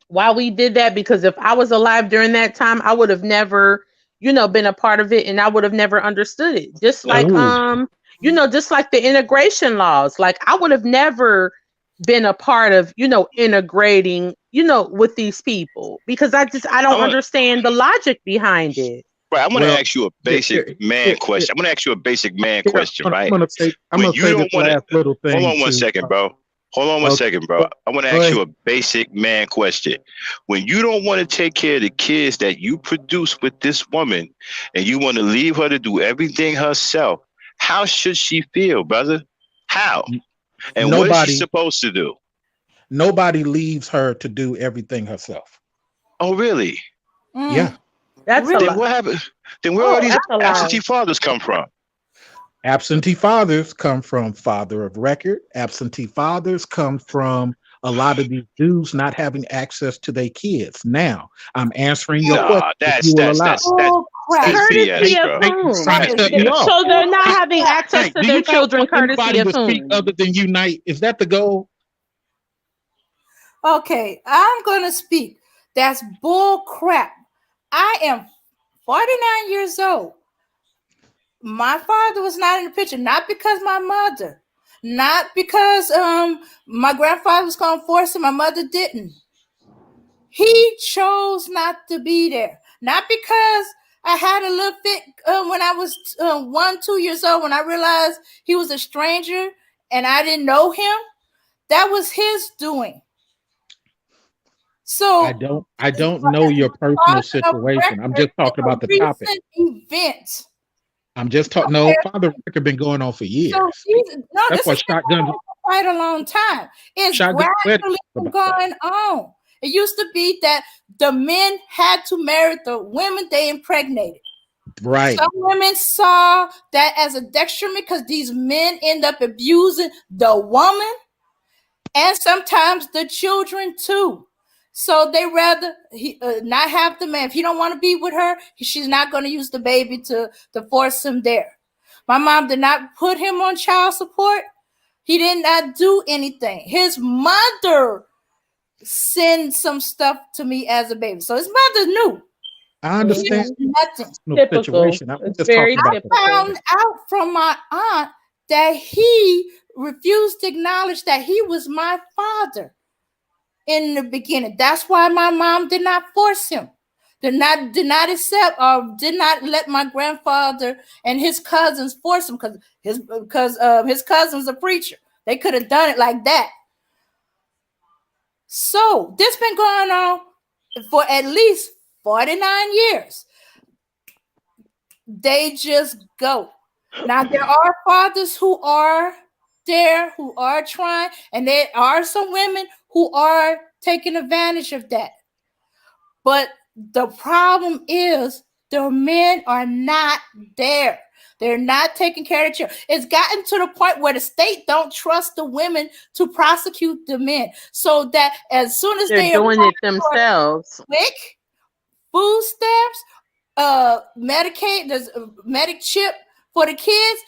why we did that, because if I was alive during that time, I would have never, been a part of it, and I would have never understood it. Just like ooh, just like the integration laws. Like I would have never been a part of, integrating, with these people, because I I don't want understand the logic behind it. right. I want to well, ask you a here, basic here, man here, question. I'm going to ask you a basic man here, question, right? I'm When gonna you say this don't want to last little hold thing on one to second, bro. Hold on one okay, second, bro. go, I want to go ask you ahead. a basic man question. When you don't want to take care of the kids that you produce with this woman and you want to leave her to do everything herself, how should she feel, brother? How? And what is she Nobody supposed to do? nobody leaves her to do everything herself. Oh, really? Yeah. Mm, That's a really? Then lot. what happened? Then where all Oh, these that's a lie. absentee fathers come from? Absentee fathers come from father of record. Absentee fathers come from a lot of these dudes not having access to their kids. Now, I'm answering your question Nah, if you will allow. that's Oh crap! that's Hey, BS, Courtesy hey, of bro. hey, I'm whom? trying to That's cut you BS. off. So they're Oh not Hey, having crap! access hey, to do their you not children want courtesy anybody of to speak other whom? than unite? Is that the goal? Okay, I'm gonna speak. That's bull crap. I am 49 years old. My father was not in the picture, not because my mother, not because my grandfather was gonna force him, my mother didn't. He chose not to be there. Not because I had a little fit when I was 1, 2 years old, when I realized he was a stranger and I didn't know him. That was his doing. I So, don't I as don't know your personal father of situation. I'm record, just it's talking a about the topic. recent event. I'm just talking. No, father record been going on for So years. no, That's this what has been going shotguns on for quite a long time. It's shotgun weddings gradually about. going on. It used to be that the men had to marry the women they impregnated. Right. Some women saw that as a detriment because these men end up abusing the woman and sometimes the children too. So they rather not have the man. If he don't want to be with her, she's not going to use the baby to force him there. My mom did not put him on child support. He did not do anything. His mother sent some stuff to me as a baby. So his mother knew. I He understand didn't do nothing. the Typical. situation. I'm It's just very talking about the typical. Found topic. out from my aunt that he refused to acknowledge that he was my father in the beginning. That's why my mom did not force him. Did not accept or did not let my grandfather and his cousins force him because his cousin's a preacher. They could have done it like that. So this been going on for at least 49 years. They just go. Now there are fathers who are there, who are trying, and there are some women who are taking advantage of that. But the problem is the men are not there. They're not taking care of children. It's gotten to the point where the state don't trust the women to prosecute the men. So that as soon as They're they doing apply it for themselves. quick food stamps, Medicaid, there's a medic chip for the kids,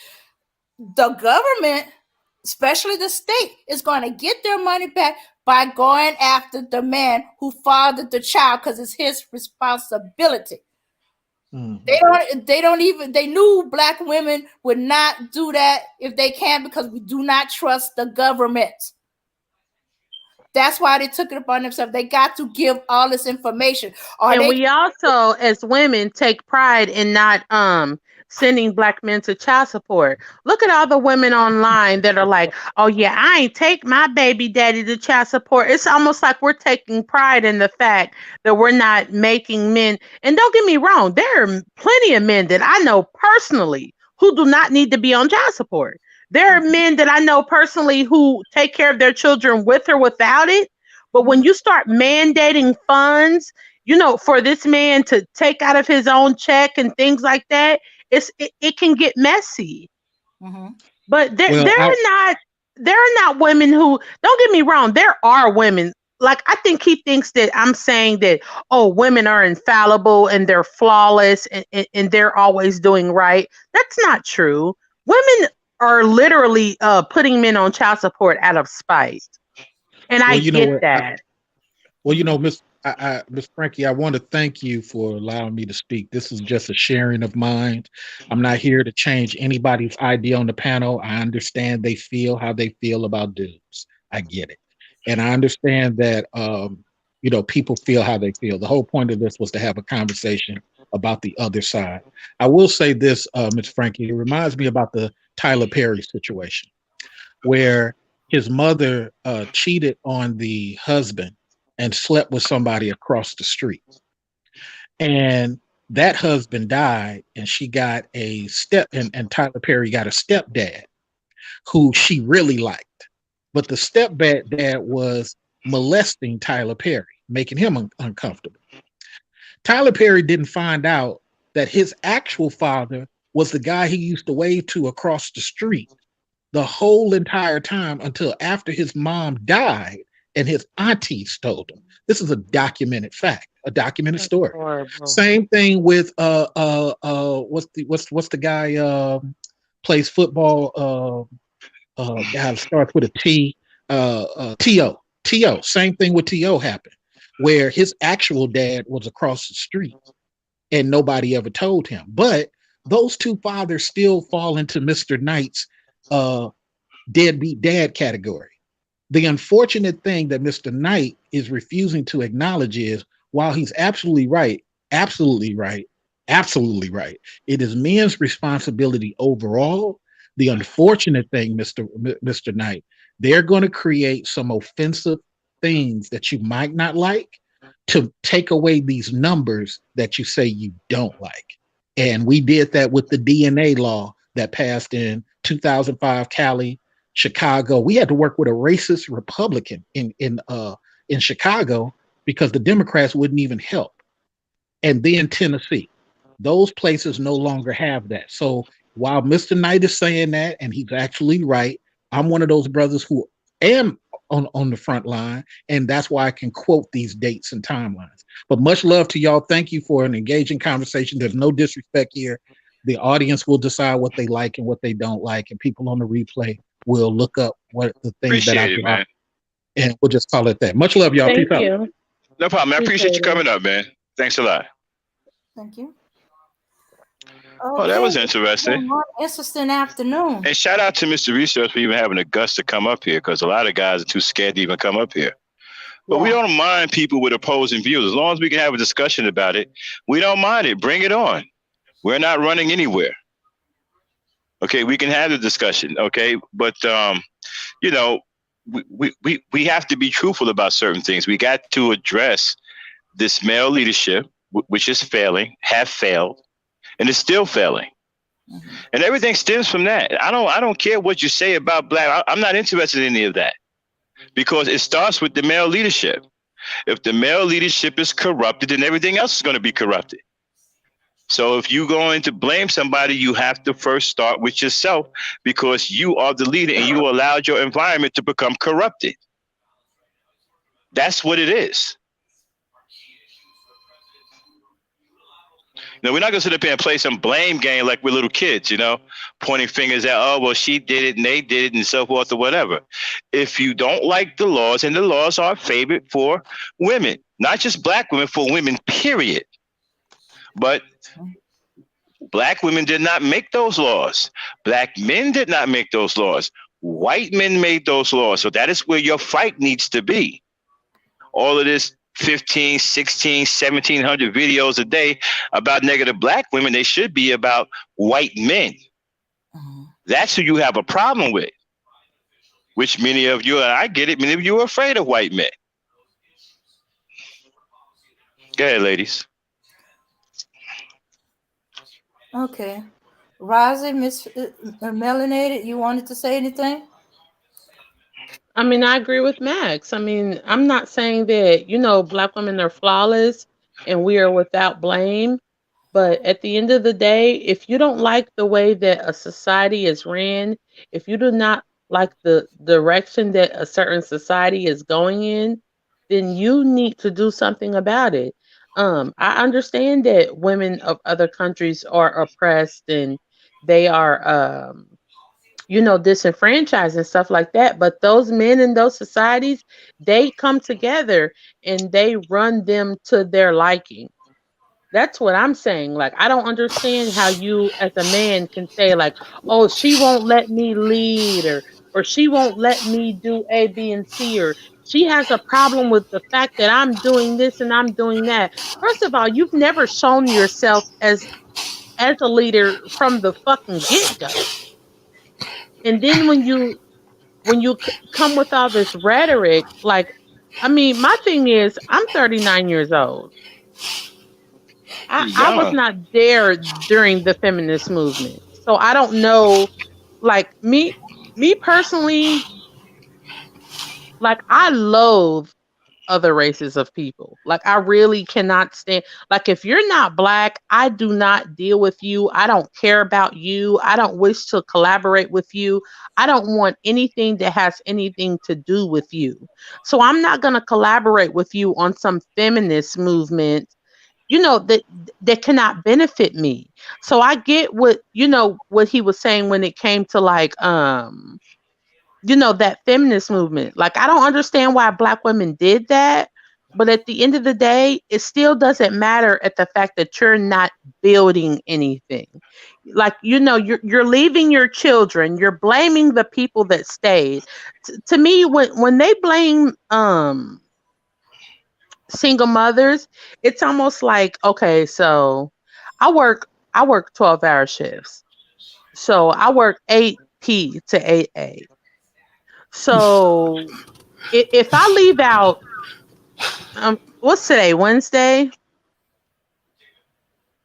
the government, especially the state, is going to get their money back by going after the man who fathered the child because it's his responsibility. Mhm. They knew black women would not do that if they can because we do not trust the government. That's why they took it upon themselves. They got to give all this information. Are And they we also, as women, take pride in not sending black men to child support. Look at all the women online that are like, "Oh yeah, I ain't take my baby daddy to child support." It's almost like we're taking pride in the fact that we're not making men. And don't get me wrong, there are plenty of men that I know personally who do not need to be on child support. There are men that I know personally who take care of their children with or without it. But when you start mandating funds, for this man to take out of his own check and things like that, it can get messy. Mhm. But Well, they're not there are not women who, don't get me wrong, there are women. Like, I think he thinks that I'm saying that, oh, women are infallible and they're flawless and they're always doing right. That's not true. Women are literally putting men on child support out of spite. And I Well, you know get what? that. Well, Miss Frankie, I want to thank you for allowing me to speak. This is just a sharing of mine. I'm not here to change anybody's idea on the panel. I understand they feel how they feel about dudes. I get it, and I understand that people feel how they feel. The whole point of this was to have a conversation about the other side. I will say this, Miss Frankie, it reminds me about the Tyler Perry situation where his mother cheated on the husband and slept with somebody across the street. And that husband died, and she got a and Tyler Perry got a stepdad who she really liked. But the stepdad was molesting Tyler Perry, making him uncomfortable. Tyler Perry didn't find out that his actual father was the guy he used to wave to across the street the whole entire time until after his mom died and his aunties told him. This is a documented fact, a documented That's story. horrible. Same thing with what's the guy plays football guy starts with a T T.O. Same thing with T.O. happened where his actual dad was across the street and nobody ever told him. But those two fathers still fall into Mr. Knight's uh, deadbeat dad category. The unfortunate thing that Mr. Knight is refusing to acknowledge is while he's absolutely right, absolutely right, it is men's responsibility overall. The unfortunate thing, Mr. Knight, they're going to create some offensive things that you might not like to take away these numbers that you say you don't like. And we did that with the DNA law that passed in 2005, Cali, Chicago. We had to work with a racist Republican in Chicago because the Democrats wouldn't even help. And then Tennessee, those places no longer have that. So while Mr. Knight is saying that, and he's actually right, I'm one of those brothers who am on the front line, and that's why I can quote these dates and timelines. But much love to y'all. Thank you for an engaging conversation. There's no disrespect here. The audience will decide what they like and what they don't like, and people on the replay will look up what the things that I Appreciate it, brought, man. and we'll just call it that. Much love, y'all. Peace Thank out. you. No problem, man. I appreciate you Appreciate it. coming up, man. Thanks a lot. Thank you. Oh, that Okay. was It's been interesting. one interesting afternoon. And shout out to Mr. Research for even having the guts to come up here because a lot of guys are too scared to even come up here. But we Yeah. don't mind people with opposing views. As long as we can have a discussion about it, we don't mind it. Bring it on. We're not running anywhere. Okay, we can have the discussion. Okay, but you know, we have to be truthful about certain things. We got to address this male leadership, which is failing, have failed, and is still failing. And everything stems from that. I don't care what you say about black. I'm not interested in any of that because it starts with the male leadership. If the male leadership is corrupted, then everything else is going to be corrupted. So if you're going to blame somebody, you have to first start with yourself because you are the leader and you allowed your environment to become corrupted. That's what it is. We're not going to sit up here and play some blame game like we're little kids, pointing fingers at, oh, well, she did it and they did it and so forth or whatever. If you don't like the laws, and the laws are favored for women, not just black women, for women, period. But black women did not make those laws. Black men did not make those laws. White men made those laws. So that is where your fight needs to be. All of this 15, 16, 1,700 videos a day about negative black women, they should be about white men. That's who you have a problem with, which many of you, and I get it, many of you are afraid of white men. Go ahead, ladies. Okay. Rosie, Miss Melanated, you wanted to say anything? I mean, I agree with Max. I mean, I'm not saying that, black women are flawless and we are without blame. But at the end of the day, if you don't like the way that a society is ran, if you do not like the direction that a certain society is going in, then you need to do something about it. I understand that women of other countries are oppressed and they are disenfranchised and stuff like that. But those men in those societies, they come together and they run them to their liking. That's what I'm saying. Like, I don't understand how you, as a man, can say like, "Oh, she won't let me lead," or "She won't let me do A, B, and C," or "She has a problem with the fact that I'm doing this and I'm doing that." First of all, you've never shown yourself as a leader from the fucking get go. And then when you come with all this rhetoric, like, I mean, my thing is, I'm 39 years old. I was Yeah. not there during the feminist movement. So I don't know, like, me personally, like, I loathe other races of people. Like, I really cannot stand, like, if you're not black, I do not deal with you. I don't care about you. I don't wish to collaborate with you. I don't want anything that has anything to do with you. So I'm not going to collaborate with you on some feminist movement, that cannot benefit me. So I get what he was saying when it came to, like, that feminist movement. Like, I don't understand why black women did that, but at the end of the day, it still doesn't matter at the fact that you're not building anything. Like, you're leaving your children, you're blaming the people that stayed. To me, when they blame single mothers, it's almost like, okay, so I work I work 12-hour shifts. So I work 8 p to 8 a. So if I leave out, what's today, Wednesday?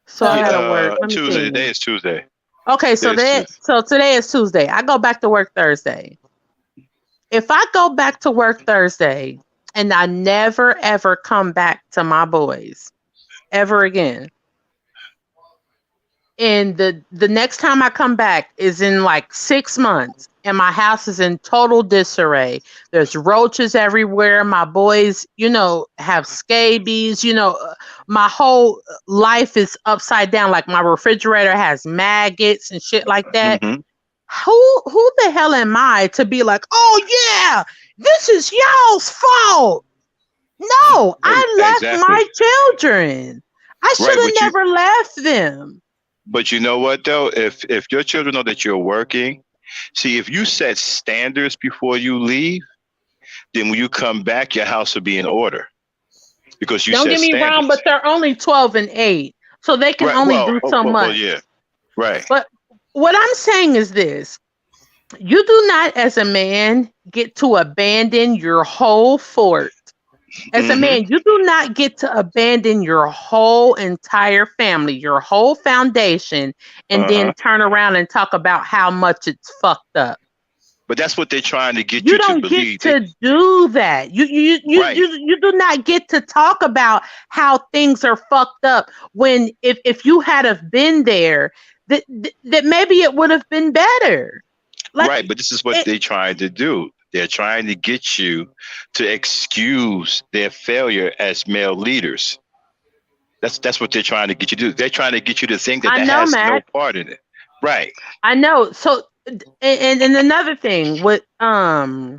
So I Yeah, gotta work. Let me Tuesday. see. Today is Tuesday. Okay, so Today's Tuesday. today is Tuesday. I go back to work Thursday. If I go back to work Thursday and I never ever come back to my boys ever again, and the next time I come back is in like 6 months, and my house is in total disarray. There's roaches everywhere. My boys, have scabies. My whole life is upside down. Like, my refrigerator has maggots and shit like that. Hmm. Who the hell am I to be like, "Oh yeah, this is y'all's fault"? No, I left Exactly. my children. I should Right, have never left them. but you know what though? If your children know that you're working, see, if you set standards before you leave, then when you come back, your house will be in order because you Don't set get me wrong, but standards. they're only 12 and 8, so they can Right. only Well. do Oh, so well. much. Yeah. Right. But what I'm saying is this: you do not, as a man, get to abandon your whole fort. As a Hmm. man, you do not get to abandon your whole entire family, your whole foundation, and Uh then huh. turn around and talk about how much it's fucked up. But that's what they're trying to get You you to don't get believe. They to do that. right. You do not get to talk about how things are fucked up, when if you had have been there, that maybe it would have been better. Like, Right. But this is what it, they're trying to do. They're trying to get you to excuse their failure as male leaders. That's what they're trying to get you to do. They're trying to get you to think that I that know, has no Mac. part in it. Right. I know. So, and another thing with I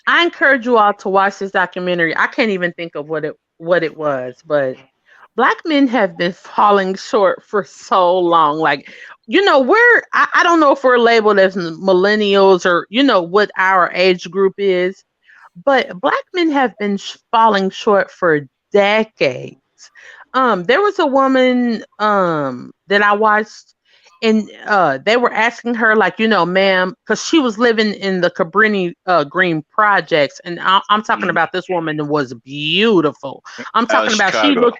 encourage you all to watch this documentary. I can't even think of what it was, but black men have been falling short for so long. Like, I don't know if we're labeled as millennials, or what our age group is, but black men have been falling short for decades. There was a woman that I watched, and they were asking her, like, ma'am, because she was living in the Cabrini Green projects, and I'm talking Mhm. about this woman that was beautiful. I'm Out of talking about Chicago.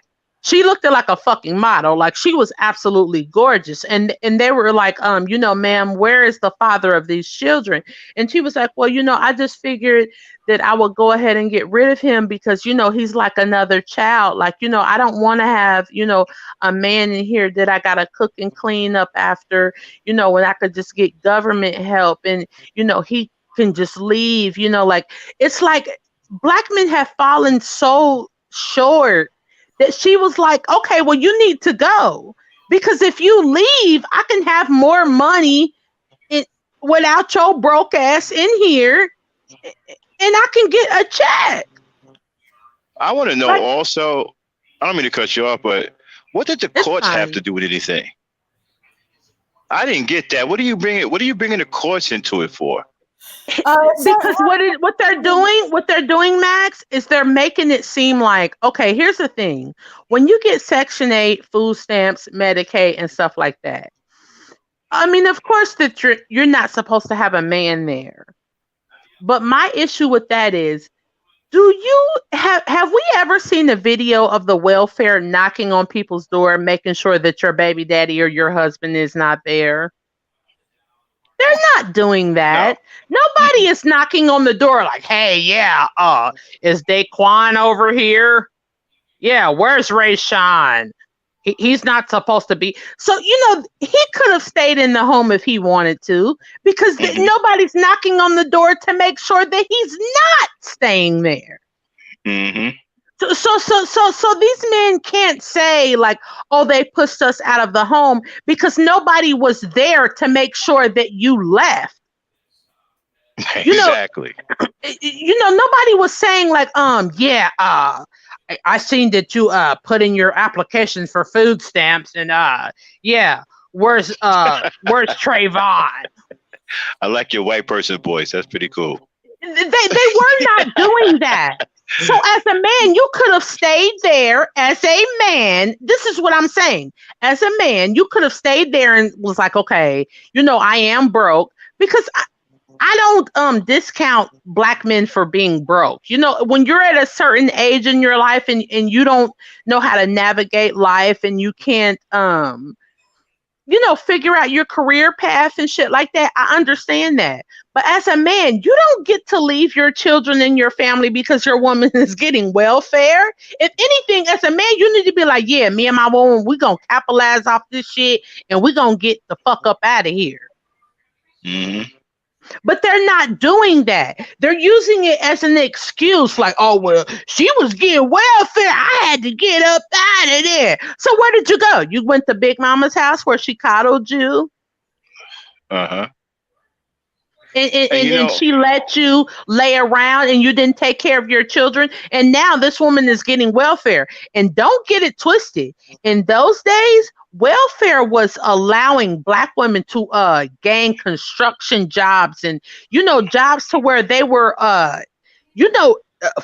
she looked like a fucking model. Like, she was absolutely gorgeous. And they were like, ma'am, where is the father of these children? And she was like, well, I just figured that I would go ahead and get rid of him because, he's like another child. Like, I don't want to have, a man in here that I gotta cook and clean up after, when I could just get government help. And, he can just leave, like it's like black men have fallen so short that she was like, okay, well, you need to go because if you leave, I can have more money in, without your broke ass in here, and I can get a check. I want to know Like, also. I don't mean to cut you off, but what did the it's courts have fine. to do with anything? I didn't get that. What are you bringing? What are you bringing the courts into it for? Because what they're doing, Max, is they're making it seem like, okay, here's the thing. When you get Section 8 food stamps, Medicaid, and stuff like that, I mean, of course that you're not supposed to have a man there. But my issue with that is, do you have we ever seen a video of the welfare knocking on people's door, making sure that your baby daddy or your husband is not there? They're not doing No. that. Nobody is knocking on the door like, hey, yeah, is Daquan over here? Yeah, where's Ray Sean? He's not supposed to be. So, he could have stayed in the home if he wanted to, because nobody's knocking on the door to make sure that he's not staying there. Mm-hmm. So these men can't say like, oh, they pushed us out of the home, because nobody was there to make sure that you left. Exactly. Nobody was saying like, yeah, I seen that you put in your application for food stamps, and yeah, where's Trayvon? I like your white person voice. That's pretty cool. They were not doing that. So as a man, you could have stayed there as a man. This is what I'm saying. As a man, you could have stayed there and was like, okay, I am broke, because I don't discount black men for being broke. When you're at a certain age in your life and you don't know how to navigate life, and you can't figure out your career path and shit like that, I understand that. But as a man, you don't get to leave your children and your family because your woman is getting welfare. If anything, as a man, you need to be like, yeah, me and my woman, we're going to capitalize off this shit, and we're going to get the fuck up out of here. Mm-hmm. But they're not doing that. They're using it as an excuse, like, oh, well, she was getting welfare, I had to get up out of there. So where did you go? You went to Big Mama's house where she coddled you? Uh-huh. And she let you lay around, and you didn't take care of your children. And now this woman is getting welfare. And don't get it twisted. In those days, welfare was allowing black women to gain construction jobs, and jobs to where they were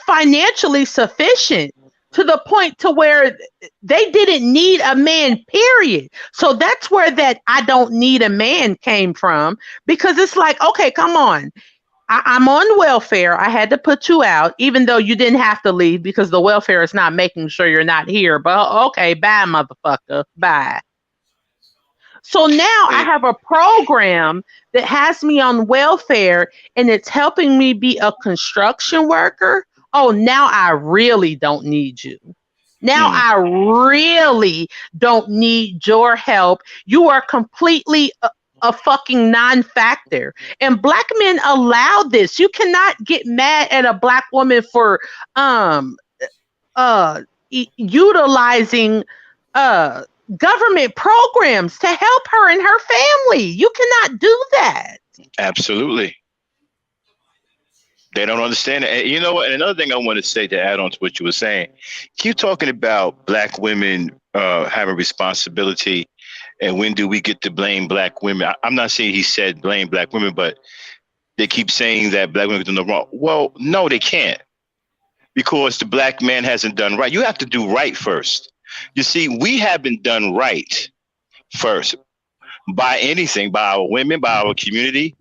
financially sufficient, to the point to where they didn't need a man, period. So that's where that I don't need a man came from, because it's like, okay, come on. I'm on welfare. I had to put you out, even though you didn't have to leave, because the welfare is not making sure you're not here. But okay, bye, motherfucker. Bye. So now I have a program that has me on welfare, and it's helping me be a construction worker. Oh, now I really don't need you. Now I really don't need your help. You are completely a fucking non-factor. And black men allow this. You cannot get mad at a black woman for utilizing government programs to help her and her family. You cannot do that. Absolutely. They don't understand it. And you know what? And another thing I want to say to add on to what you were saying, keep talking about black women having responsibility, and when do we get to blame black women? I'm not saying he said blame black women, but they keep saying that black women are doing the wrong. Well, no, they can't, because the black man hasn't done right. You have to do right first. You see, we haven't done right first by anything, by our women, by our community.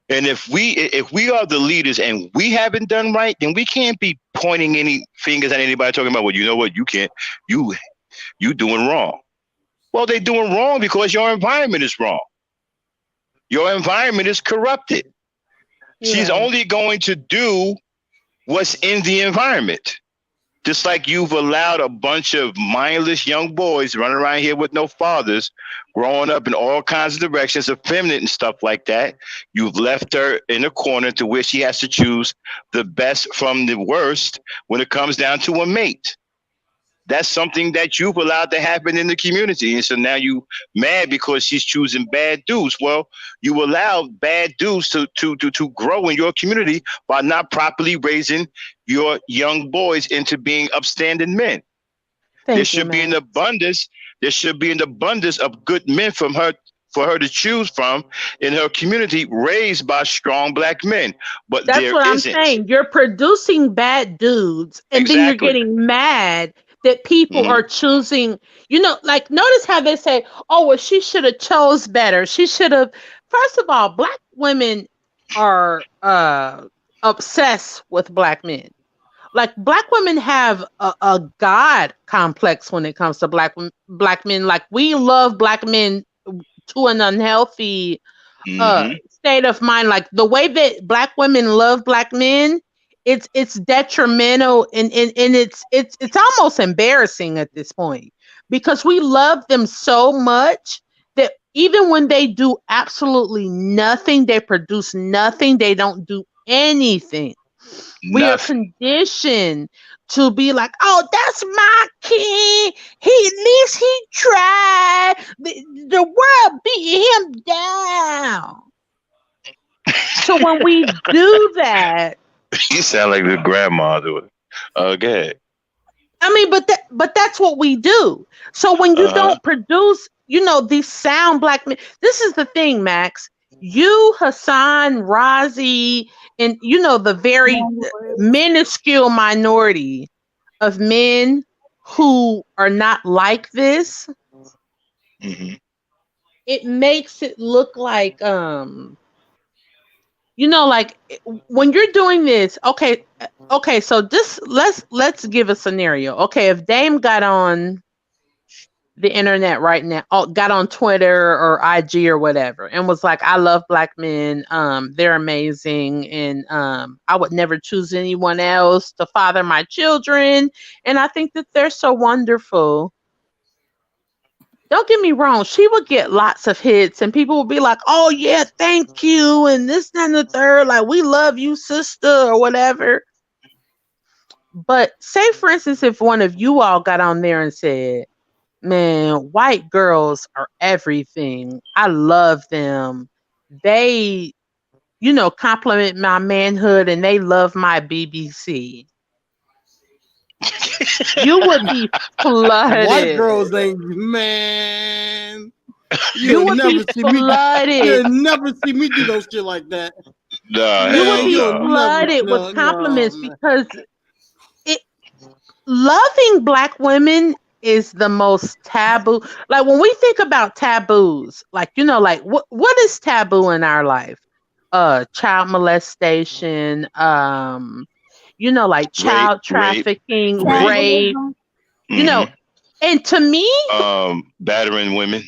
And if we are the leaders and we haven't done right, then we can't be pointing any fingers at anybody, talking about, well, you know what, you can't, you doing wrong. Well, they're doing wrong because your environment is wrong. Your environment is corrupted. Yeah. She's only going to do what's in the environment. Just like you've allowed a bunch of mindless young boys running around here with no fathers, growing up in all kinds of directions, effeminate and stuff like that. You've left her in a corner to where she has to choose the best from the worst when it comes down to a mate. That's something that you've allowed to happen in the community. And so now you mad because she's choosing bad dudes. Well, you allow bad dudes to grow in your community by not properly raising your young boys into being upstanding men. There should be an abundance. There should be an abundance of good men from her for her to choose from in her community, raised by strong black men. But That's there what I'm isn't. saying. You're producing bad dudes, and then you're Exactly. getting mad that people are Mhm. choosing. Like notice how they say, "Oh, well, she should have chose better. She should have." First of all, black women are obsessed with black men. Like black women have a god complex when it comes to black men. Like we love black men to an unhealthy Mhm. state of mind. Like the way that black women love black men, it's detrimental, and it's almost embarrassing at this point, because we love them so much that even when they do absolutely nothing, they produce nothing, they don't do anything, we are Nothing. conditioned to be like, oh, that's my kid. At least he tried. The world beat him down. So when we do that, You sound like the grandma doing it. Okay. I mean, but that's what we do. So when you Uh-huh. don't produce, these sound black men. This is the thing, Max. You, Hassan, Razi, and the very minuscule minority of men who are not like this, Hmm. it makes it look like like when you're doing this, okay, so just let's give a scenario. Okay, if Dame got on the internet right now, got on Twitter or IG or whatever, and was like, I love black men, they're amazing, and I would never choose anyone else to father my children, and I think that they're so wonderful. Don't get me wrong, she would get lots of hits, and people would be like, oh yeah, thank you, and this, that, and the third, like, we love you, sister, or whatever. But say, for instance, if one of you all got on there and said, man, white girls are everything. I love them. They, compliment my manhood, and they love my BBC. You would be White flooded. girls ain't, man. You would be flooded. You'll never see me do no shit like that. Nah, You would Man, hell be you'll no. never, flooded with no, compliments, man. because it loving black women is the most taboo. Like when we think about taboos, like like what is taboo in our life? Child molestation, like Rape, child rape, trafficking, rape. rape, Cannibalism. you know, Hmm. and to me, Battering women.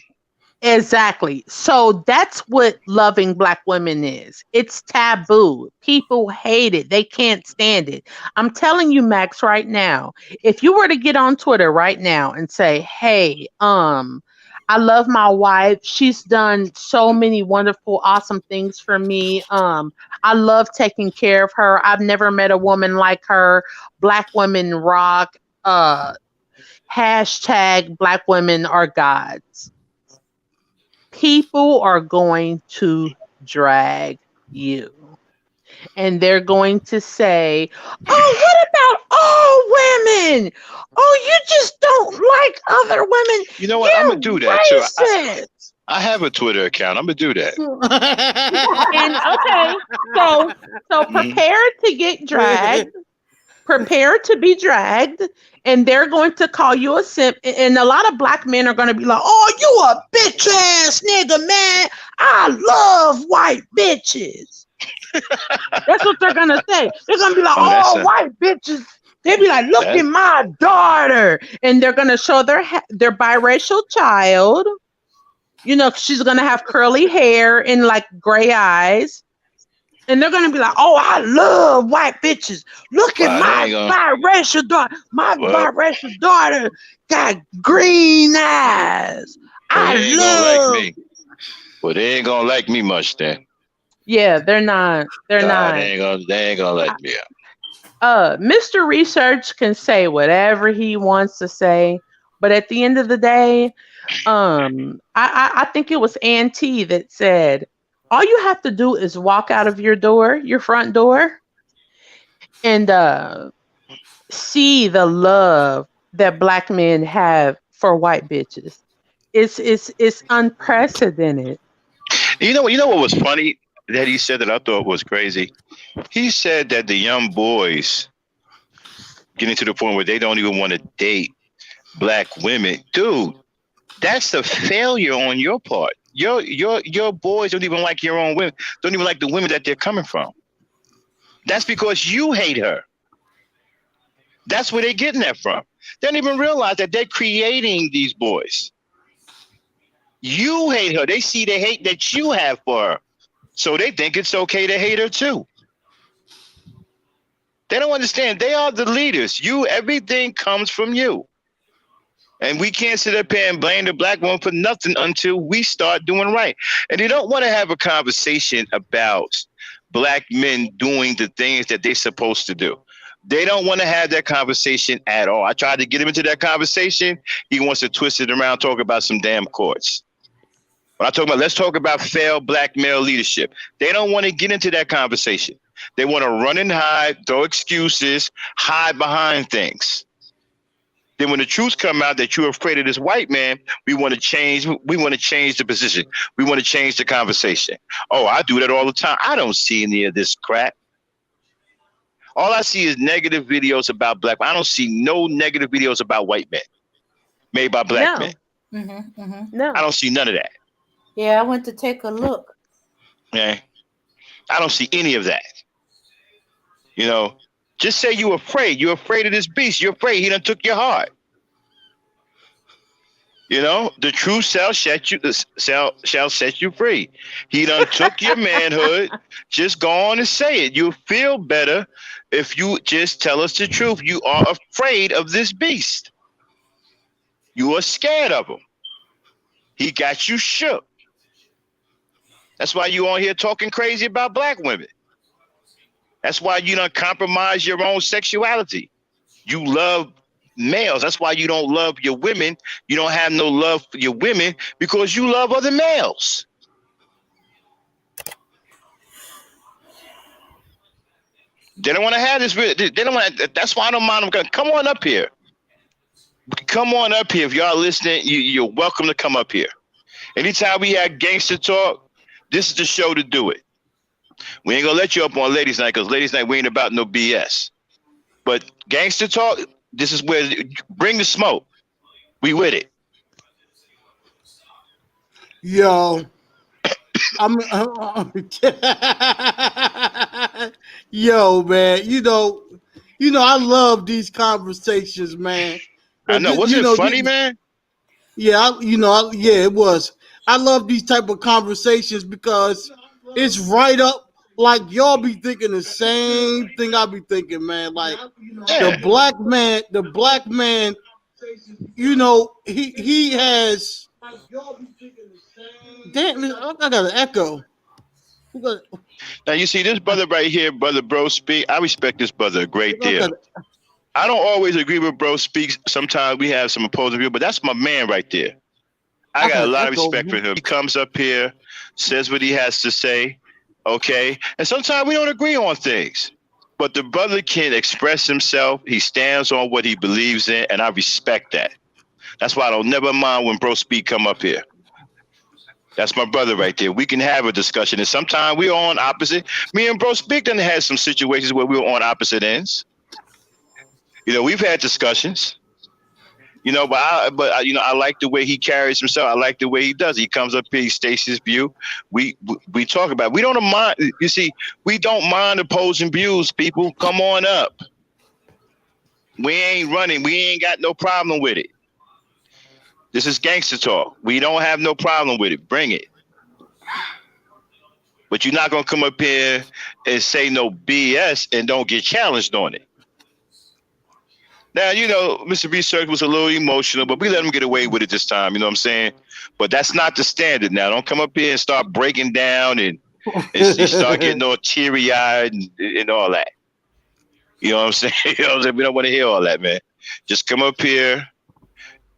exactly. So that's what loving black women is. It's taboo. People hate it. They can't stand it. I'm telling you, Max, right now, if you were to get on Twitter right now and say, "Hey, I love my wife. She's done so many wonderful, awesome things for me. I love taking care of her. I've never met a woman like her. Black women rock. Hashtag Black women are gods." People are going to drag you. And they're going to say, oh, what about all women? Oh, you just don't like other women. You know what? I'm gonna You're do that too. racist. I have a Twitter account. I'm gonna do that. And okay, so Mhm. prepare to get dragged, prepare to be dragged, and they're going to call you a simp. And a lot of black men are going to be like, oh, you a bitch ass nigga, man. I love white bitches. That's what they're going to say. They're going to be like, Oh, oh, white bitches. They'll be like, look that at my daughter. And they're going to show their biracial child. She's going to have curly hair and like gray eyes. And they're gonna be like, "Oh, I love white bitches. Look at Wow, they my ain't gonna. biracial daughter. My Well, biracial daughter got green eyes. well, I they ain't gonna like love." me. Well, they ain't gonna like me much then. Yeah, they're not. They're Nah, not. they ain't gonna like me. Mr. Research can say whatever he wants to say, but at the end of the day, I think it was Auntie that said, all you have to do is walk out of your door, your front door, and see the love that black men have for white bitches. It's unprecedented. You know what was funny that he said that I thought was crazy. He said that the young boys getting to the point where they don't even want to date black women. Dude, that's a failure on your part. Your boys don't even like your own women. Don't even like the women that they're coming from. That's because you hate her. That's where they're getting that from. They don't even realize that they're creating these boys. You hate her. They see the hate that you have for her. So they think it's okay to hate her too. They don't understand. They are the leaders. Everything comes from you. And we can't sit up here and blame the black woman for nothing until we start doing right. And they don't want to have a conversation about black men doing the things that they're supposed to do. They don't want to have that conversation at all. I tried to get him into that conversation. He wants to twist it around, talk about some damn courts. When I talk about, let's talk about failed black male leadership. They don't want to get into that conversation. They want to run and hide, throw excuses, hide behind things. Then when the truth come out that you're afraid of this white man, we want to change. We want to change the position. We want to change the conversation. Oh, I do that all the time. I don't see any of this crap. All I see is negative videos about black. I don't see no negative videos about white men made by black No, men. no. I don't see none of that. Yeah, I went to take a look. Okay? I don't see any of that. You know, just say you're afraid. You're afraid of this beast. You're afraid he done took your heart. You know, the truth shall set you free. He done took your manhood. Just go on and say it. You'll feel better if you just tell us the truth. You are afraid of this beast. You are scared of him. He got you shook. That's why you on here talking crazy about black women. That's why you don't compromise your own sexuality. You love males. That's why you don't love your women. You don't have no love for your women because you love other males. They don't want to have this. They don't want. That's why I don't mind them. Come on up here. Come on up here. If y'all listening, you're welcome to come up here. Anytime we have gangster talk, this is the show to do it. We ain't gonna let you up on ladies' night because ladies' night we ain't about no BS. But gangster talk, this is where bring the smoke. We with it. Yo, yo, man. I love these conversations, man. I know. Wasn't it funny, man? Yeah, yeah, it was. I love these type of conversations because it's right up like y'all be thinking the same thing I be thinking, man. Like the black man, he has. Damn, I got an echo. Now you see this brother right here, brother Bro Speak. I respect this brother a great deal. I don't always agree with Bro Speaks. Sometimes we have some opposing view, but that's my man right there. I got a lot of respect for him. He comes up here, says what he has to say, okay? And sometimes we don't agree on things. But the brother can express himself. He stands on what he believes in, and I respect that. That's why I don't never mind when Bro Speak come up here. That's my brother right there. We can have a discussion. And sometimes we're on opposite. Me and Bro Speak done had some situations where we were on opposite ends. We've had discussions. But I like the way he carries himself. I like the way he does. He comes up here, he states his view. We talk about it. We don't mind. You see, we don't mind opposing views. People, come on up. We ain't running. We ain't got no problem with it. This is gangster talk. We don't have no problem with it. Bring it. But you're not gonna come up here and say no BS and don't get challenged on it. Now, Mr. Research was a little emotional, but we let him get away with it this time, you know what I'm saying? But that's not the standard now. Don't come up here and start breaking down and you start getting all teary-eyed and all that. You know what I'm saying? You know what I'm saying? We don't want to hear all that, man. Just come up here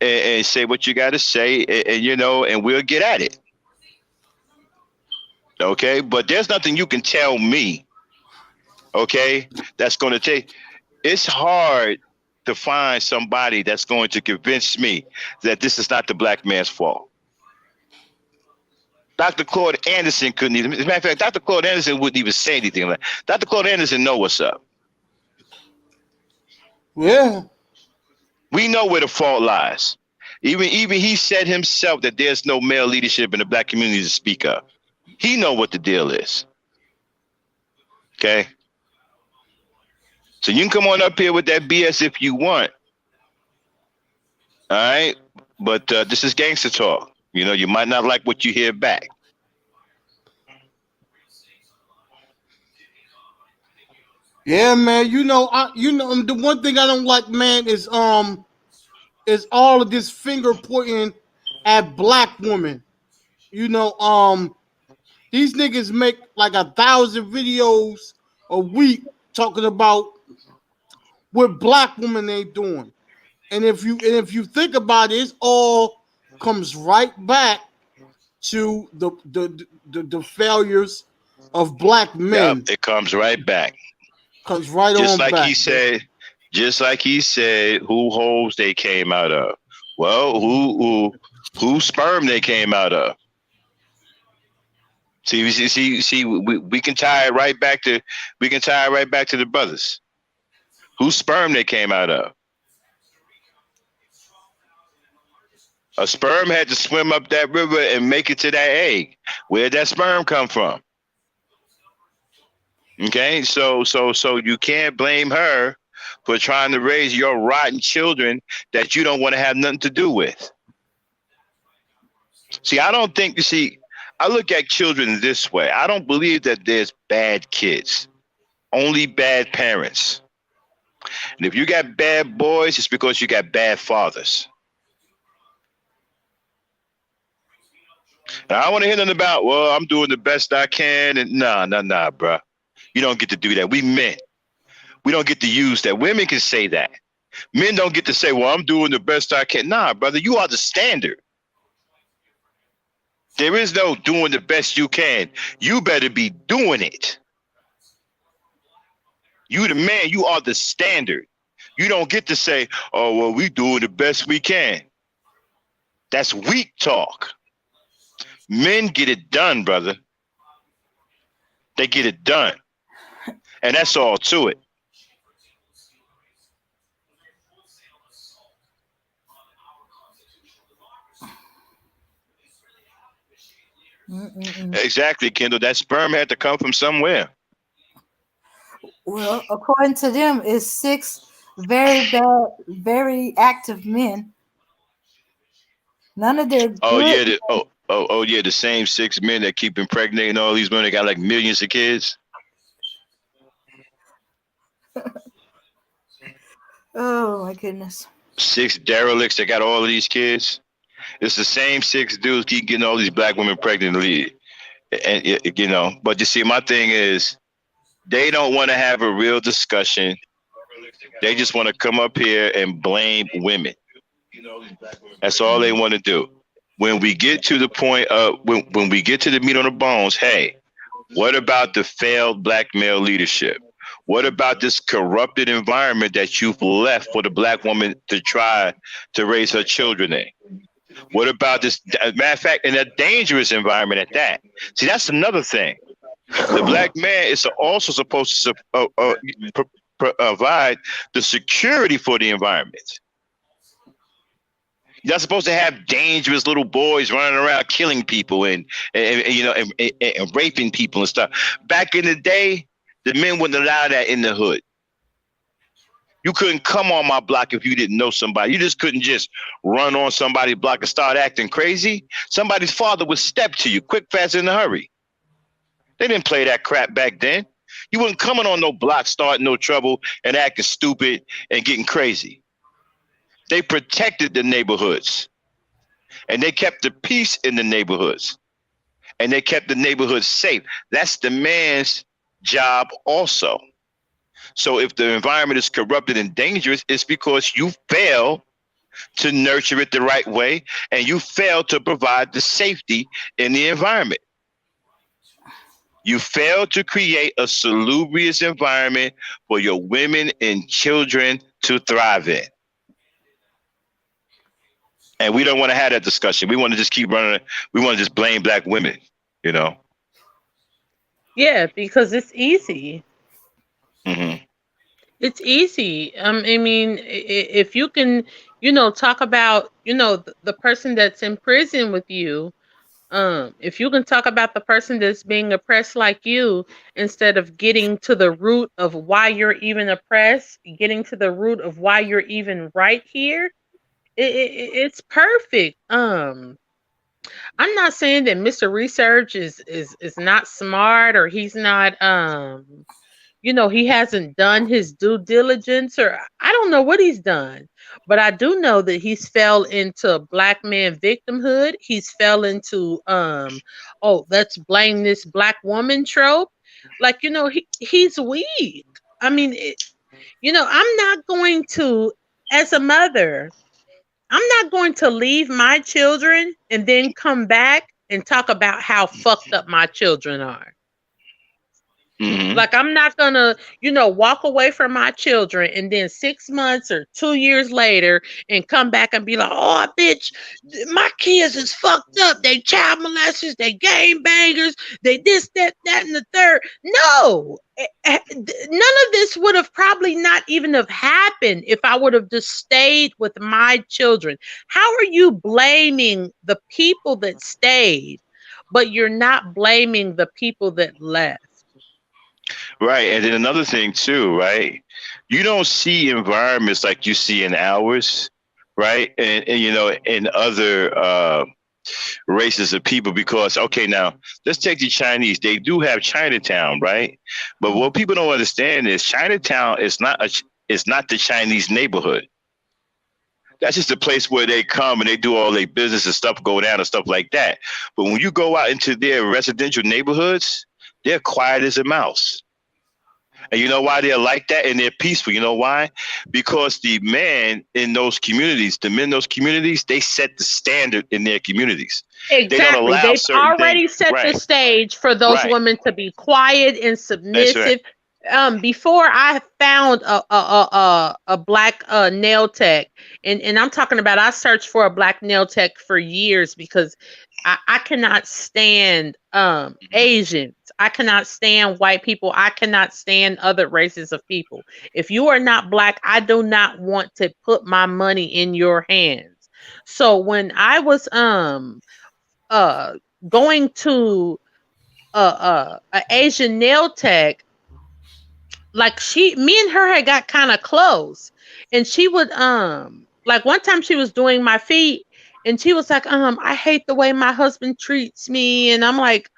and say what you got to say, and we'll get at it. Okay? But there's nothing you can tell me, okay, that's going to take. It's hard to find somebody that's going to convince me that this is not the black man's fault. Dr. Claude Anderson couldn't even. As a matter of fact, Dr. Claude Anderson wouldn't even say anything like that. Dr. Claude Anderson know what's up. Yeah. We know where the fault lies. Even he said himself that there's no male leadership in the black community to speak of. He know what the deal is. Okay? So you can come on up here with that BS if you want. All right? But this is gangster talk. You might not like what you hear back. Yeah, man. The one thing I don't like, man, is all of this finger pointing at black women. These niggas make like 1,000 videos a week talking about what black women ain't doing. And if you think about it, it all comes right back to the failures of black men. Yep, it comes right back. Comes right just on like back. Just like he said, who holes they came out of. Well, who sperm they came out of. See, we can tie it right back to the brothers. Whose sperm they came out of. A sperm had to swim up that river and make it to that egg. Where'd that sperm come from? Okay, so you can't blame her for trying to raise your rotten children that you don't want to have nothing to do with. See, I look at children this way. I don't believe that there's bad kids, only bad parents. And if you got bad boys, it's because you got bad fathers. And I don't want to hear nothing about, well, I'm doing the best I can. And nah, bro. You don't get to do that. We men. We don't get to use that. Women can say that. Men don't get to say, well, I'm doing the best I can. Nah, brother, you are the standard. There is no doing the best you can. You better be doing it. You the man, you are the standard. You don't get to say, oh, well, we doing the best we can. That's weak talk. Men get it done, brother. They get it done. And that's all to it. Exactly, Kendall. That sperm had to come from somewhere. Well, according to them, it's 6 very bad, very active men. None of their yeah, the same 6 men that keep impregnating all these women that got like millions of kids. Oh my goodness. 6 derelicts that got all of these kids. It's the same 6 dudes keep getting all these black women pregnant. And but you see, my thing is, they don't want to have a real discussion. They just want to come up here and blame women. That's all they want to do. When we get to the point of when we get to the meat on the bones, hey, what about the failed black male leadership? What about this corrupted environment that you've left for the black woman to try to raise her children in? What about this, matter of fact, in a dangerous environment at that? See, that's another thing. The black man is also supposed to provide the security for the environment. You're not supposed to have dangerous little boys running around killing people and raping people and stuff. Back in the day, the men wouldn't allow that in the hood. You couldn't come on my block if you didn't know somebody. You just couldn't just run on somebody's block and start acting crazy. Somebody's father would step to you quick, fast, in a hurry. They didn't play that crap back then. You wasn't coming on no block, starting no trouble, and acting stupid and getting crazy. They protected the neighborhoods, and they kept the peace in the neighborhoods, and they kept the neighborhoods safe. That's the man's job also. So if the environment is corrupted and dangerous, it's because you fail to nurture it the right way, and you fail to provide the safety in the environment. You fail to create a salubrious environment for your women and children to thrive in. And we don't want to have that discussion. We want to just keep running. We want to just blame black women, you know? Yeah, because it's easy. Mm-hmm. It's easy. I mean, if you can, talk about, the person that's in prison with you, if you can talk about the person that's being oppressed like you, instead of getting to the root of why you're even oppressed, getting to the root of why you're even right here, it's perfect. I'm not saying that Mr. Research is not smart, or he's not he hasn't done his due diligence, or I don't know what he's done, but I do know that he's fell into black man victimhood. He's fell into oh, let's blame this black woman trope. Like, he's weak. I mean, I'm not going to, as a mother, I'm not going to leave my children and then come back and talk about how fucked up my children are. Mm-hmm. Like, I'm not gonna, walk away from my children and then 6 months or 2 years later and come back and be like, oh, bitch, my kids is fucked up. They child molesters, they game bangers, they this, that, and the third. No, none of this would have probably not even have happened if I would have just stayed with my children. How are you blaming the people that stayed, but you're not blaming the people that left? Right. And then another thing too, right? You don't see environments like you see in ours, right? And in other races of people, because okay, now let's take the Chinese. They do have Chinatown, right? But what people don't understand is Chinatown is not the Chinese neighborhood. That's just a place where they come and they do all their business and stuff go down and stuff like that. But when you go out into their residential neighborhoods, they're quiet as a mouse. And you know why they're like that, and they're peaceful? You know why? Because the men in those communities, they set the standard in their communities. Exactly. They don't allow They've certain already things. set Right. the stage for those Right. women to be quiet and That's submissive. right. Before I found a black nail tech, and I'm talking about, I searched for a black nail tech for years because I cannot stand Asians. I cannot stand white people. I cannot stand other races of people. If you are not black, I do not want to put my money in your hands. So when I was going to a Asian nail tech, like, me and her had got kind of close, and she would like, one time she was doing my feet, and she was like, I hate the way my husband treats me. And I'm like,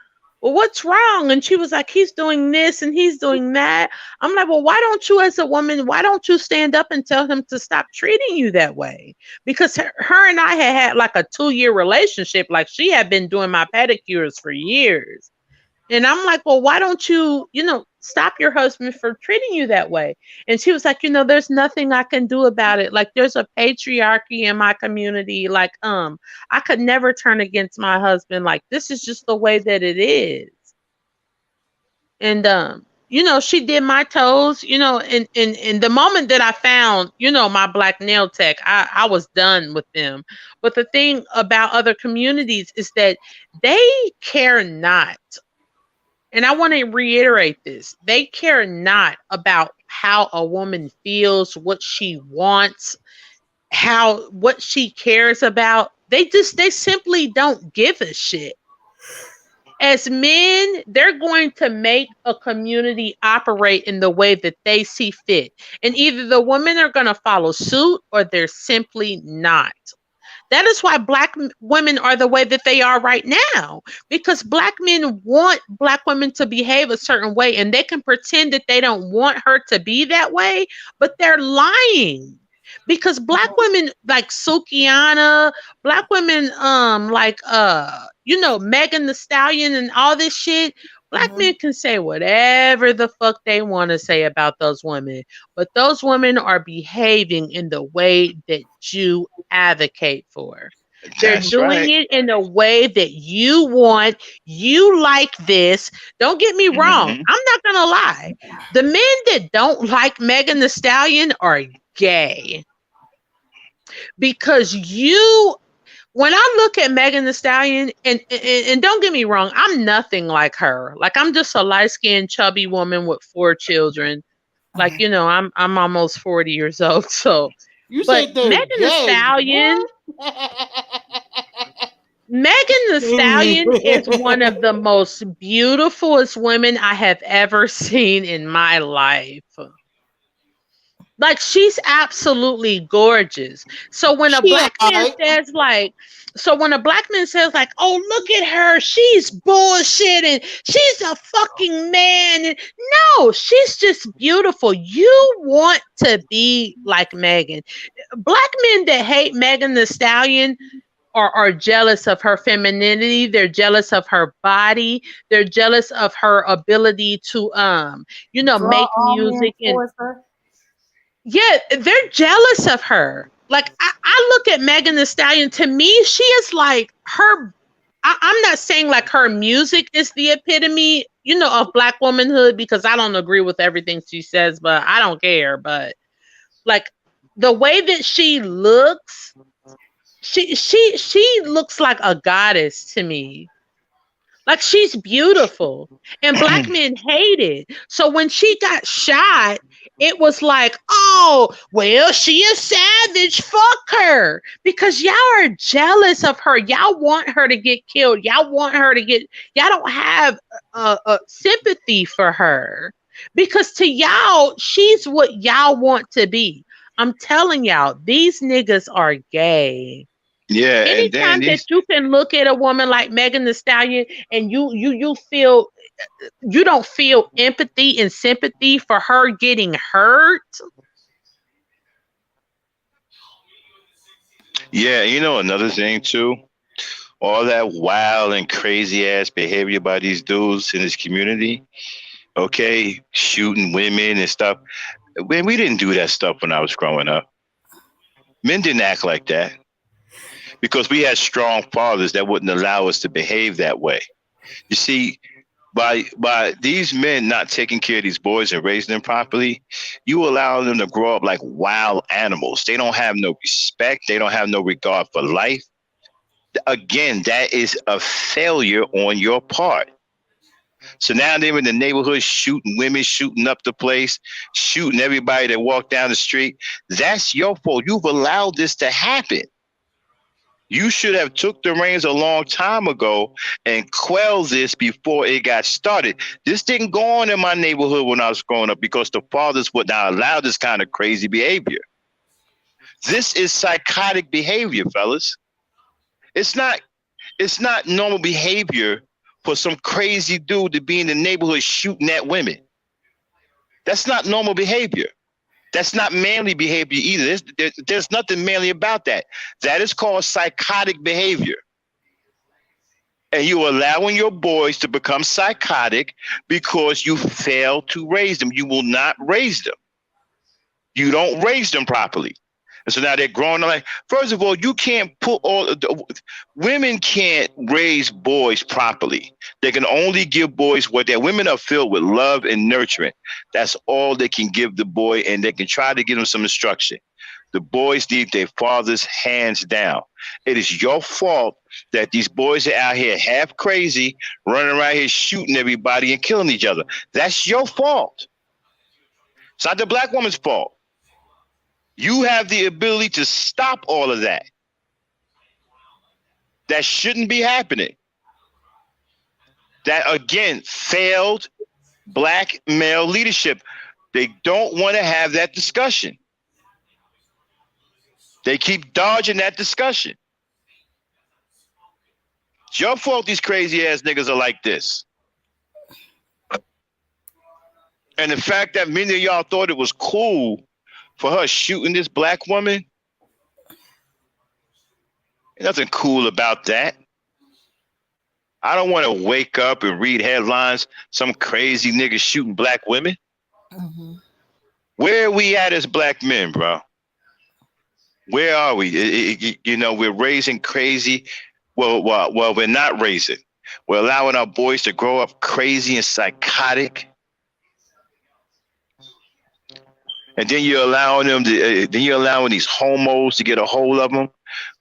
well, what's wrong? And she was like, he's doing this and he's doing that. I'm like, well, why don't you, as a woman, why don't you stand up and tell him to stop treating you that way? Because her and I had like a 2-year relationship. Like, she had been doing my pedicures for years. And I'm like, well, why don't you, stop your husband for treating you that way? And she was like, there's nothing I can do about it. Like, there's a patriarchy in my community. Like, I could never turn against my husband. Like, this is just the way that it is. And, she did my toes, in the moment that I found, my black nail tech, I was done with them. But the thing about other communities is that they care not. And I want to reiterate this. They care not about how a woman feels, what she wants, what she cares about. They simply don't give a shit. As men, they're going to make a community operate in the way that they see fit. And either the women are going to follow suit, or they're simply not. That is why women are the way that they are right now, because black men want black women to behave a certain way, and they can pretend that they don't want her to be that way, but they're lying. Because black women like Sukiana, black women like Megan the Stallion and all this shit, black men can say whatever the fuck they want to say about those women, but those women are behaving in the way that you advocate for. They're That's doing right. it in a way that you want. You like this. Don't get me wrong. Hmm. I'm not going to lie. The men that don't like Megan the Stallion are gay, because when I look at Megan the Stallion, and don't get me wrong, I'm nothing like her. Like, I'm just a light skinned, chubby woman with 4 children. Like, I'm almost 40 years old. So, You but say they're gay. What? Megan the Stallion is one of the most beautifulest women I have ever seen in my life. Like, she's absolutely gorgeous. So when a She black man alright. says like, "Oh, look at her, she's bullshit and she's a fucking man," and no, she's just beautiful. You want to be like Megan. Black men that hate Megan the Stallion are jealous of her femininity. They're jealous of her body. They're jealous of her ability to Draw make all men music. And towards her. yeah, they're jealous of her. Like, I look at Megan the Stallion. To me, she is like her. I'm not saying like her music is the epitome, of black womanhood, because I don't agree with everything she says, but I don't care. But like, the way that she looks, she looks like a goddess to me. Like, she's beautiful. And black men hate it. So when she got shot, it was like, "Oh, well, she a savage. Fuck her." Because y'all are jealous of her. Y'all want her to get killed. Y'all don't have sympathy for her. Because to y'all, she's what y'all want to be. I'm telling y'all, these niggas are gay. Yeah, and then Anytime that these. you can look at a woman like Megan the Stallion and you feel, you don't feel empathy and sympathy for her getting hurt. Yeah, another thing too. All that wild and crazy ass behavior by these dudes in this community. Okay, shooting women and stuff. Man, we didn't do that stuff when I was growing up. Men didn't act like that because we had strong fathers that wouldn't allow us to behave that way. You see, by these men not taking care of these boys and raising them properly, you allow them to grow up like wild animals. They don't have no respect. They don't have no regard for life. Again, that is a failure on your part. So now they're in the neighborhood shooting women, shooting up the place, shooting everybody that walk down the street. That's your fault. You've allowed this to happen. You should have took the reins a long time ago and quelled this before it got started. This didn't go on in my neighborhood when I was growing up because the fathers would not allow this kind of crazy behavior. This is psychotic behavior, fellas. It's not normal behavior for some crazy dude to be in the neighborhood shooting at women. That's not normal behavior. That's not manly behavior either. There's nothing manly about that. That is called psychotic behavior. And you're allowing your boys to become psychotic because you fail to raise them. You will not raise them. You don't raise them properly. And so now they're growing up. Like, first of all, you can't put women can't raise boys properly. They can only give boys what their women are filled with love and nurturing. That's all they can give the boy, and they can try to give them some instruction. The boys need their father's hands down. It is your fault that these boys are out here half crazy, running around here shooting everybody and killing each other. That's your fault. It's not the black woman's fault. You have the ability to stop all of that. That shouldn't be happening. That, again, failed black male leadership. They don't want to have that discussion. They keep dodging that discussion. It's your fault these crazy ass niggas are like this. And the fact that many of y'all thought it was cool for her shooting this black woman, there's nothing cool about that. I don't want to wake up and read headlines, some crazy nigga shooting black women. Mm-hmm. Where are we at as black men, bro? Where are we? You know, we're raising crazy. Well, we're not raising. We're allowing our boys to grow up crazy and psychotic. And then you're allowing them to. Then you're allowing these homos to get a hold of them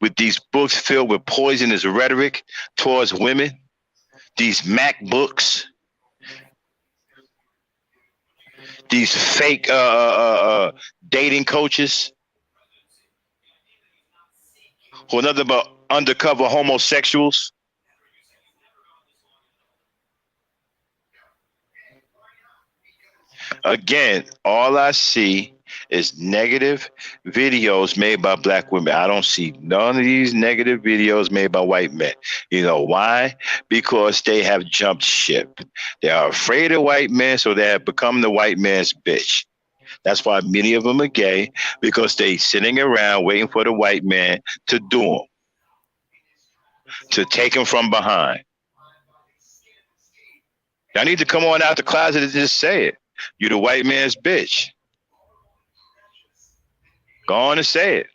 with these books filled with poisonous rhetoric towards women. These Mac books. These fake dating coaches who are nothing but undercover homosexuals. Again, all I see is negative videos made by black women. I don't see none of these negative videos made by white men. You know why? Because they have jumped ship. They are afraid of white men, so they have become the white man's bitch. That's why many of them are gay, because they sitting around waiting for the white man to do them, to take them from behind. Y'all need to come on out the closet and just say it. You the white man's bitch. Go on and say it.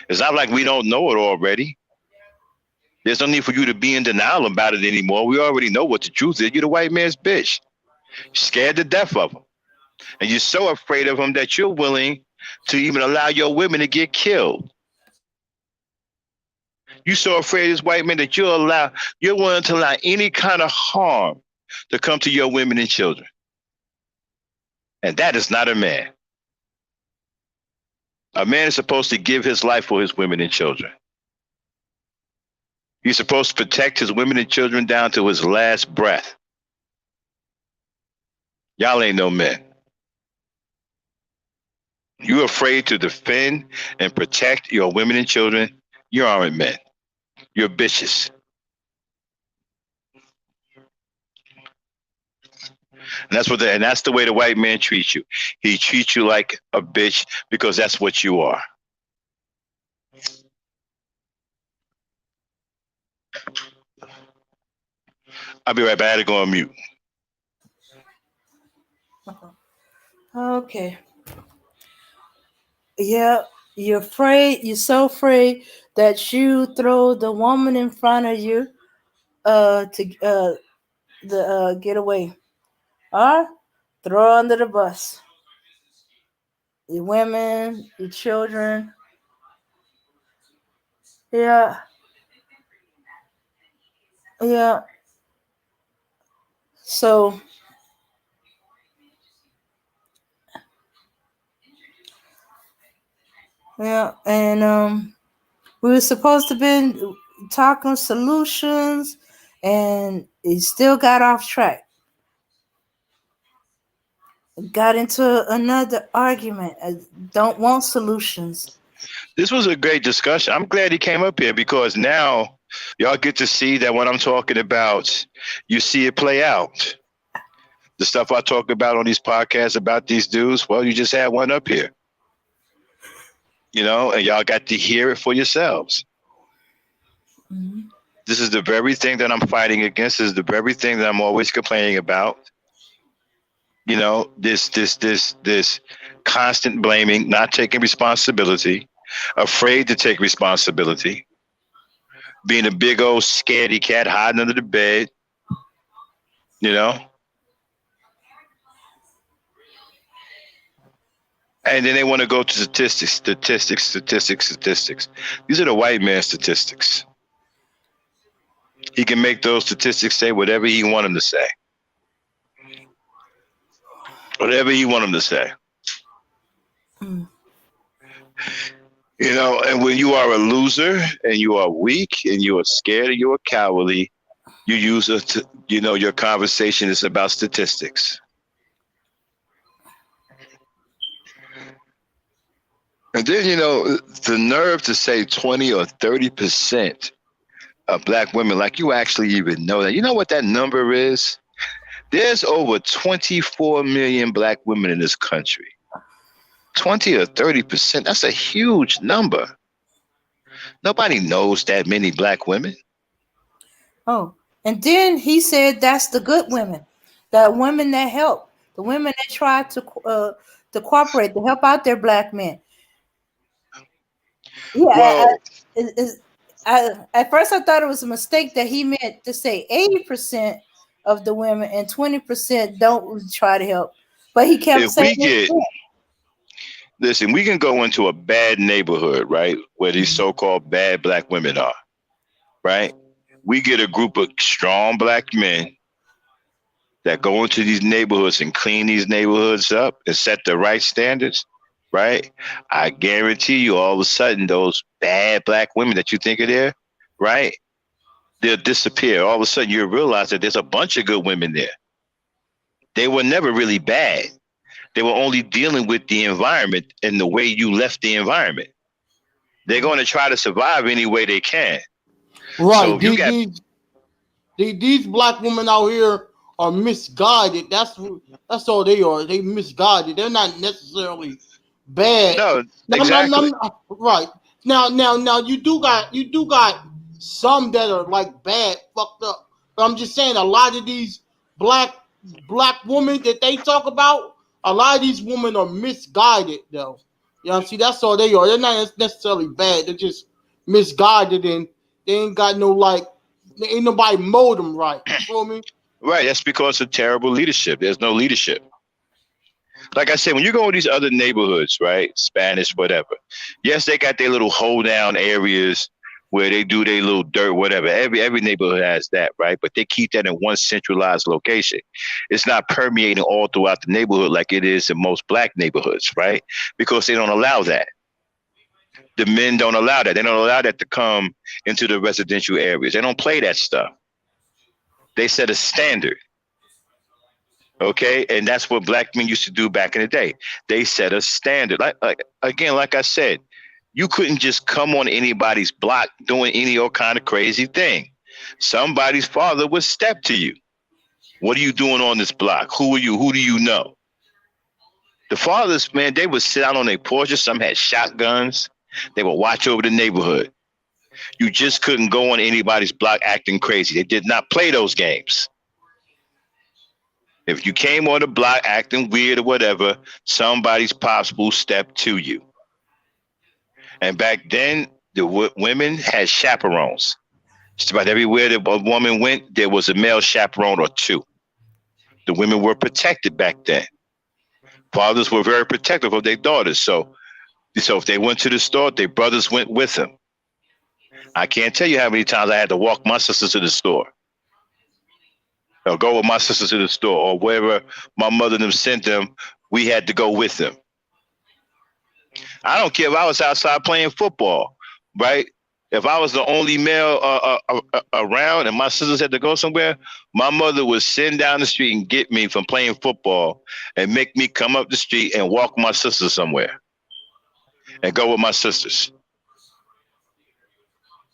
It's not like we don't know it already. There's no need for you to be in denial about it anymore. We already know what the truth is. You're the white man's bitch. You're scared to death of him. And you're so afraid of him that you're willing to even allow your women to get killed. You're so afraid of this white man that you're willing to allow any kind of harm to come to your women and children. And that is not a man. A man is supposed to give his life for his women and children. He's supposed to protect his women and children down to his last breath. Y'all ain't no men. You're afraid to defend and protect your women and children. You aren't men. You're bitches. And that's the way the white man treats you. He treats you like a bitch because that's what you are. I'll be right back. I had to go on mute. Okay. Yeah, you're afraid. You're so afraid that you throw the woman in front of you to get away, or throw her under the bus. Your women, your children. Yeah, yeah. So yeah, and we were supposed to be talking solutions, and it still got off track. Got into another argument. I don't want solutions. This was a great discussion. I'm glad he came up here because now y'all get to see that what I'm talking about, you see it play out. The stuff I talk about on these podcasts about these dudes, well, you just had one up here. You know, and y'all got to hear it for yourselves. Mm-hmm. This is the very thing that I'm fighting against. This is the very thing that I'm always complaining about. You know, this constant blaming, not taking responsibility, afraid to take responsibility, being a big old scaredy cat hiding under the bed, you know. And then they want to go to statistics. These are the white man's statistics. He can make those statistics say whatever he want them to say. Whatever you want them to say. Mm. You know, and when you are a loser and you are weak and you are scared and you are cowardly, you use your conversation is about statistics. And then, you know, the nerve to say 20 or 30% of black women, like you actually even know that. You know what that number is? There's over 24 million black women in this country. 20 or 30%. That's a huge number. Nobody knows that many black women. Oh, and then he said that's the good women, the women that help, the women that try to cooperate, to help out their black men. Yeah, Well, at first I thought it was a mistake that he meant to say 80% of the women and 20% don't try to help, but he kept if saying we get, it. listen, we can go into a bad neighborhood, right, where these so-called bad black women are, right? We get a group of strong black men that go into these neighborhoods and clean these neighborhoods up and set the right standards, right? I guarantee you, all of a sudden, those bad black women that you think are there, right? They'll disappear. All of a sudden, you'll realize that there's a bunch of good women there. They were never really bad. They were only dealing with the environment and the way you left the environment. They're going to try to survive any way they can. So Right. if you got These black women out here are misguided. That's all they are. They misguided. They're not necessarily bad. no, No, exactly. right. Now you do got some that are like bad, fucked up. But I'm just saying a lot of these black women that they talk about, a lot of these women are misguided though. You know, see that's all they are. They're not necessarily bad. They're just misguided and they ain't got no like ain't nobody mold them right. You feel me? Right. That's because of terrible leadership. There's no leadership. Like I said, when you go in these other neighborhoods, right, Spanish, whatever, yes, they got their little hold down areas where they do their little dirt, whatever. Every neighborhood has that, right? But they keep that in one centralized location. It's not permeating all throughout the neighborhood like it is in most black neighborhoods, right? Because they don't allow that. The men don't allow that. They don't allow that to come into the residential areas. They don't play that stuff. They set a standard. Okay, and that's what black men used to do back in the day. They set a standard. Like again, like I said, you couldn't just come on anybody's block doing any old kind of crazy thing. Somebody's father would step to you. What are you doing on this block? Who are you? Who do you know? The fathers, man, they would sit out on their porches. Some had shotguns. They would watch over the neighborhood. You just couldn't go on anybody's block acting crazy. They did not play those games. If you came on the block acting weird or whatever, somebody's pops will step to you. And back then, the women had chaperones. Just about everywhere that a woman went, there was a male chaperone or two. The women were protected back then. Fathers were very protective of their daughters. So if they went to the store, their brothers went with them. I can't tell you how many times I had to walk my sisters to the store. Or go with my sisters to the store, or wherever my mother and them sent them, we had to go with them. I don't care if I was outside playing football, right? If I was the only male around and my sisters had to go somewhere, my mother would send down the street and get me from playing football and make me come up the street and walk my sisters somewhere and go with my sisters.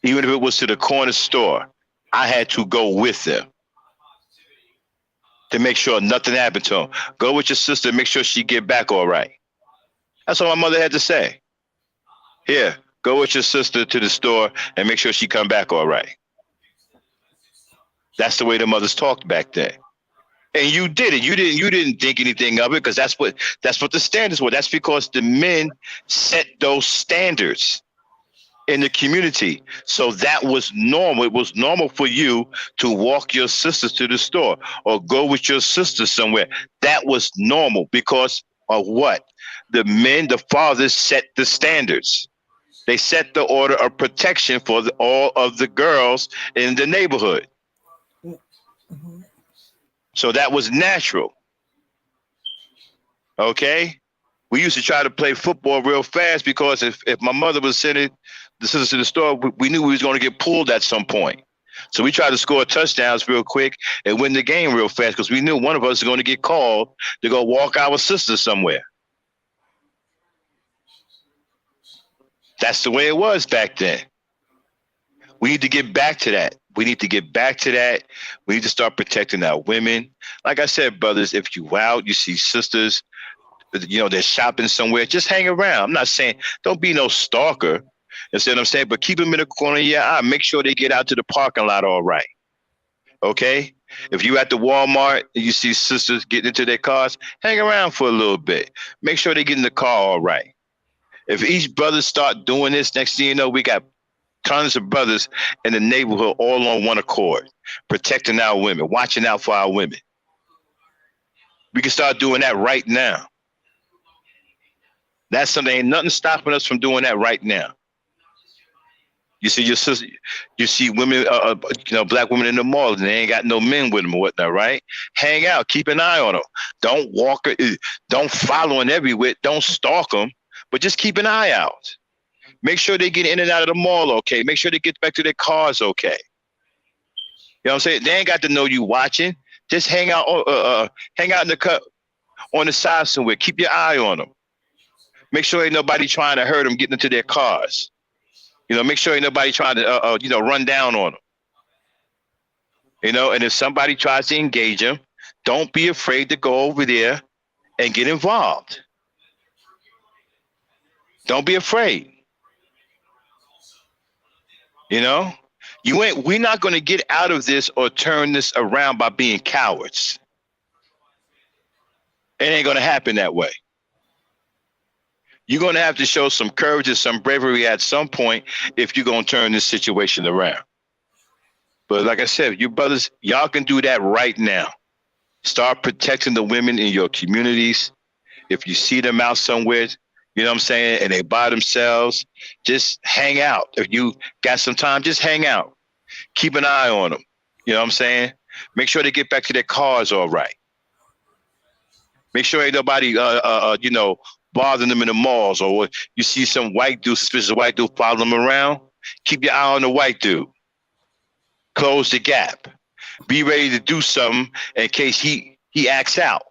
Even if it was to the corner store, I had to go with them to make sure nothing happened to them. Go with your sister, make sure she get back all right. That's what my mother had to say. Here, go with your sister to the store and make sure she come back all right. That's the way the mothers talked back then. And you did it. You didn't think anything of it because that's what the standards were. That's because the men set those standards in the community. So that was normal. It was normal for you to walk your sisters to the store or go with your sisters somewhere. That was normal because of what? The men, the fathers set the standards. They set the order of protection for all of the girls in the neighborhood. So that was natural. Okay? We used to try to play football real fast because if my mother was sending the sisters to the store, we knew we was going to get pulled at some point. So we tried to score touchdowns real quick and win the game real fast because we knew one of us was going to get called to go walk our sisters somewhere. That's the way it was back then. We need to get back to that. We need to get back to that. We need to start protecting our women. Like I said, brothers, if you out, you see sisters, they're shopping somewhere, just hang around. I'm not saying don't be no stalker. That's what I'm saying, but keep them in the corner of your eye. Make sure they get out to the parking lot all right. Okay? If you at the Walmart and you see sisters getting into their cars, hang around for a little bit. Make sure they get in the car all right. If each brother start doing this, next thing you know, we got tons of brothers in the neighborhood all on one accord, protecting our women, watching out for our women. We can start doing that right now. That's something, ain't nothing stopping us from doing that right now. You see your sister, you see women, black women in the mall, and they ain't got no men with them or whatnot, right? Hang out, keep an eye on them. Don't walk, don't follow them everywhere, don't stalk them, but just keep an eye out. Make sure they get in and out of the mall okay. Make sure they get back to their cars okay. You know what I'm saying? They ain't got to know you watching. Just hang out in the cut on the side somewhere. Keep your eye on them. Make sure ain't nobody trying to hurt them getting into their cars. Make sure ain't nobody trying to, run down on them. And if somebody tries to engage them, don't be afraid to go over there and get involved. Don't be afraid. We're not going to get out of this or turn this around by being cowards. It ain't going to happen that way. You're going to have to show some courage and some bravery at some point if you're going to turn this situation around. But like I said, you brothers, y'all can do that right now. Start protecting the women in your communities. If you see them out somewhere, you know what I'm saying, and they by themselves, just hang out. If you got some time, just hang out. Keep an eye on them. You know what I'm saying? Make sure they get back to their cars all right. Make sure ain't nobody, bothering them in the malls, or you see some white dude, suspicious white dude, follow them around. Keep your eye on the white dude. Close the gap. Be ready to do something in case he acts out.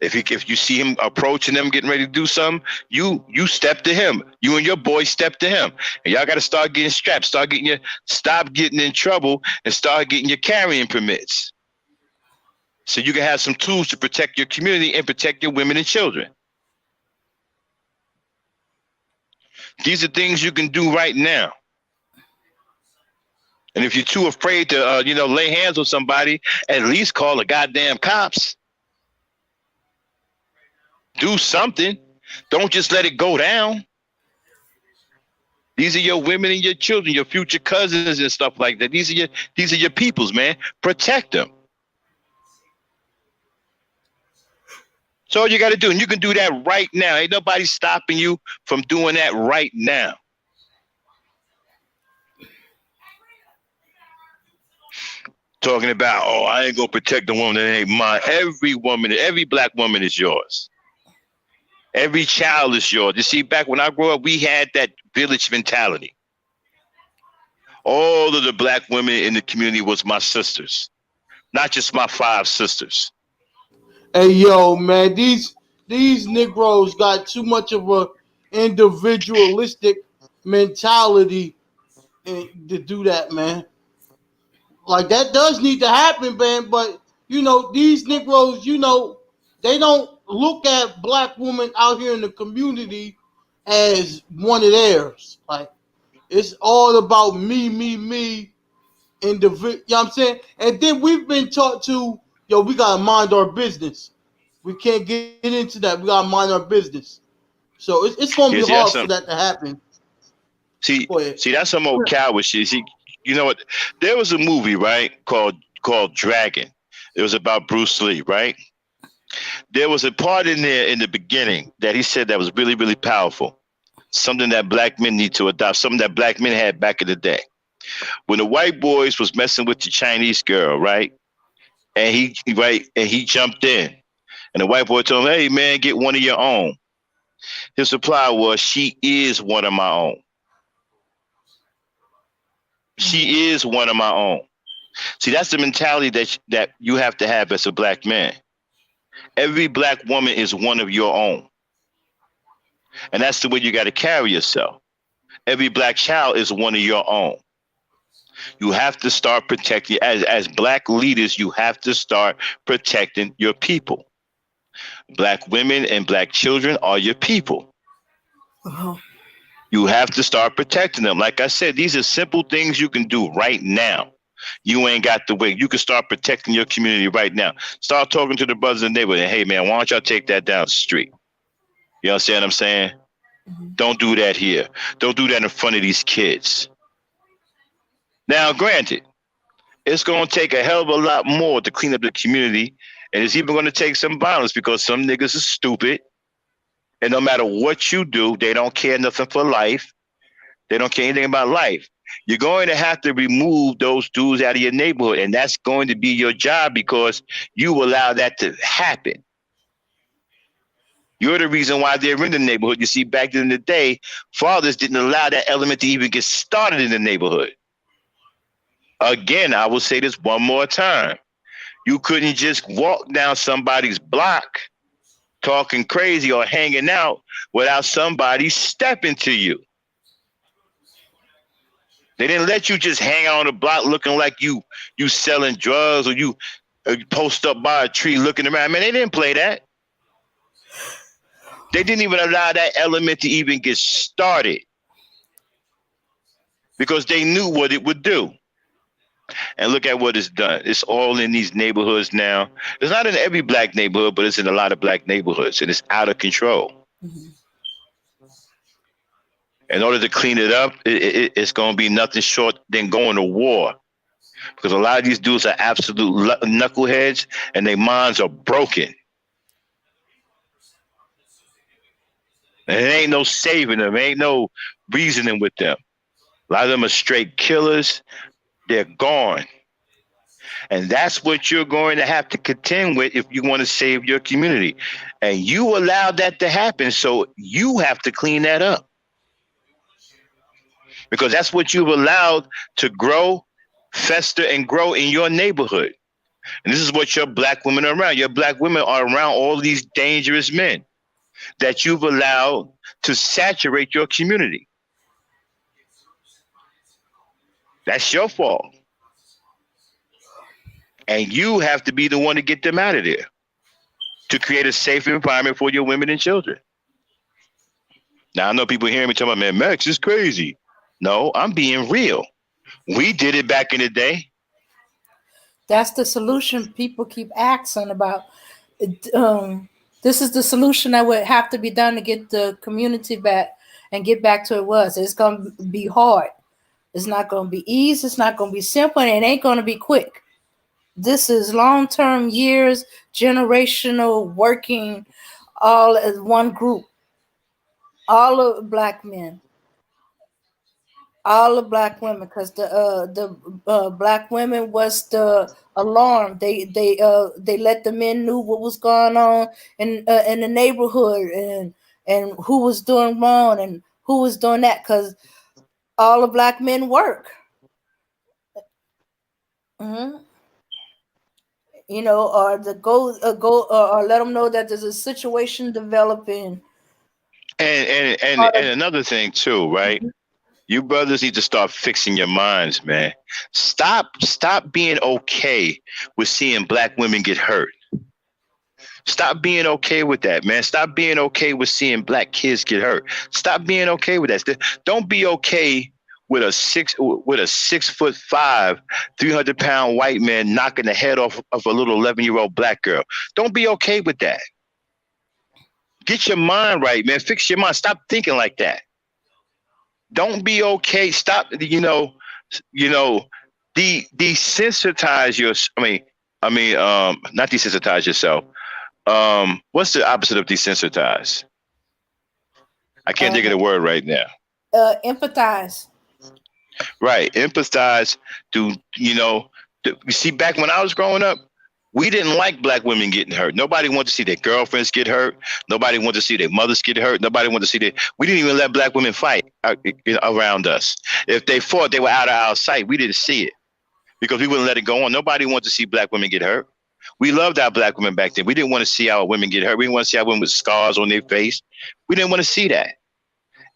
If you see him approaching them, getting ready to do something, you step to him. You and your boy step to him. And y'all got to start getting strapped. Stop getting in trouble, and start getting your carrying permits. So you can have some tools to protect your community and protect your women and children. These are things you can do right now. And if you're too afraid to, lay hands on somebody, at least call the goddamn cops. Do something. Don't just let it go down. These are your women and your children, your future cousins and stuff like that. These are your peoples, man. Protect them. So all you got to do, and you can do that right now. Ain't nobody stopping you from doing that right now. Talking about, I ain't gonna protect the woman that ain't mine. Every woman, every black woman is yours. Every child is yours. You see, back when I grew up, we had that village mentality. All of the black women in the community was my sisters, not just my 5 sisters. Hey, yo, man, these Negroes got too much of a individualistic mentality to do that, man. Like, that does need to happen, man, but, these Negroes, they don't look at black women out here in the community as one of theirs. Like, it's all about me, individual, you know what I'm saying? And then we've been taught to, we got to mind our business. We can't get into that. We got to mind our business. So it's going to be hard for that to happen. See, that's some old coward shit. See, you know what? There was a movie, right, called Dragon. It was about Bruce Lee, right? There was a part in there in the beginning that he said that was really, really powerful. Something that black men need to adopt, something that black men had back in the day. When the white boys was messing with the Chinese girl, right? And he jumped in. And the white boy told him, hey, man, get one of your own. His reply was, she is one of my own. She is one of my own. See, that's the mentality that you have to have as a black man. Every black woman is one of your own. And that's the way you got to carry yourself. Every black child is one of your own. You have to start protecting, as black leaders, you have to start protecting your people. Black women and black children are your people. Uh-huh. You have to start protecting them. Like I said, these are simple things you can do right now. You ain't got to wait. You can start protecting your community right now. Start talking to the brothers in the neighborhood. Hey, man, why don't y'all take that down the street? You understand what I'm saying? Don't do that here. Don't do that in front of these kids. Now, granted, it's going to take a hell of a lot more to clean up the community. And it's even going to take some violence because some niggas are stupid. And no matter what you do, they don't care nothing for life. They don't care anything about life. You're going to have to remove those dudes out of your neighborhood. And that's going to be your job because you allow that to happen. You're the reason why they're in the neighborhood. You see, back in the day, fathers didn't allow that element to even get started in the neighborhood. Again, I will say this one more time. You couldn't just walk down somebody's block talking crazy or hanging out without somebody stepping to you. They didn't let you just hang out on the block looking like you selling drugs or you post up by a tree looking around. Man, they didn't play that. They didn't even allow that element to even get started because they knew what it would do. And look at what it's done. It's all in these neighborhoods now. It's not in every black neighborhood, but it's in a lot of black neighborhoods, and it's out of control. Mm-hmm. In order to clean it up, it's going to be nothing short than going to war. Because a lot of these dudes are absolute knuckleheads, and their minds are broken. And there ain't no saving them. There ain't no reasoning with them. A lot of them are straight killers. They're gone. And that's what you're going to have to contend with if you want to save your community. And you allowed that to happen, so you have to clean that up. Because that's what you've allowed to grow, fester, and grow in your neighborhood. And this is what your black women are around. Your black women are around all these dangerous men that you've allowed to saturate your community. That's your fault. And you have to be the one to get them out of there to create a safe environment for your women and children. Now, I know people hearing me talking about, man, Max is crazy. No, I'm being real. We did it back in the day. That's the solution people keep asking about. This is the solution that would have to be done to get the community back and get back to it was. It's going to be hard. It's not going to be easy. It's not going to be simple. And it ain't going to be quick. This is long-term years, generational working all as one group. All of black men. All the black women, because the black women was the alarm. They let the men knew what was going on in the neighborhood and who was doing wrong and who was doing that, because all the black men work. Mm-hmm. You know, or the go or let them know that there's a situation developing. And another thing too, right? Mm-hmm. You brothers need to start fixing your minds, man. Stop being okay with seeing black women get hurt. Stop being okay with that, man. Stop being okay with seeing black kids get hurt. Stop being okay with that. Don't be okay with a 6'5", 300-pound white man knocking the head off of a little 11-year-old black girl. Don't be okay with that. Get your mind right, man. Fix your mind. Stop thinking like that. Don't be okay. Stop. Desensitize your. Not desensitize yourself. What's the opposite of desensitize? I can't think of the word right now. Empathize. Right, empathize. You see, back when I was growing up, we didn't like black women getting hurt. Nobody wanted to see their girlfriends get hurt. Nobody wanted to see their mothers get hurt. Nobody wanted to see we didn't even let black women fight around us. If they fought, they were out of our sight. We didn't see it because we wouldn't let it go on. Nobody wanted to see black women get hurt. We loved our black women back then. We didn't want to see our women get hurt. We didn't want to see our women with scars on their face. We didn't want to see that.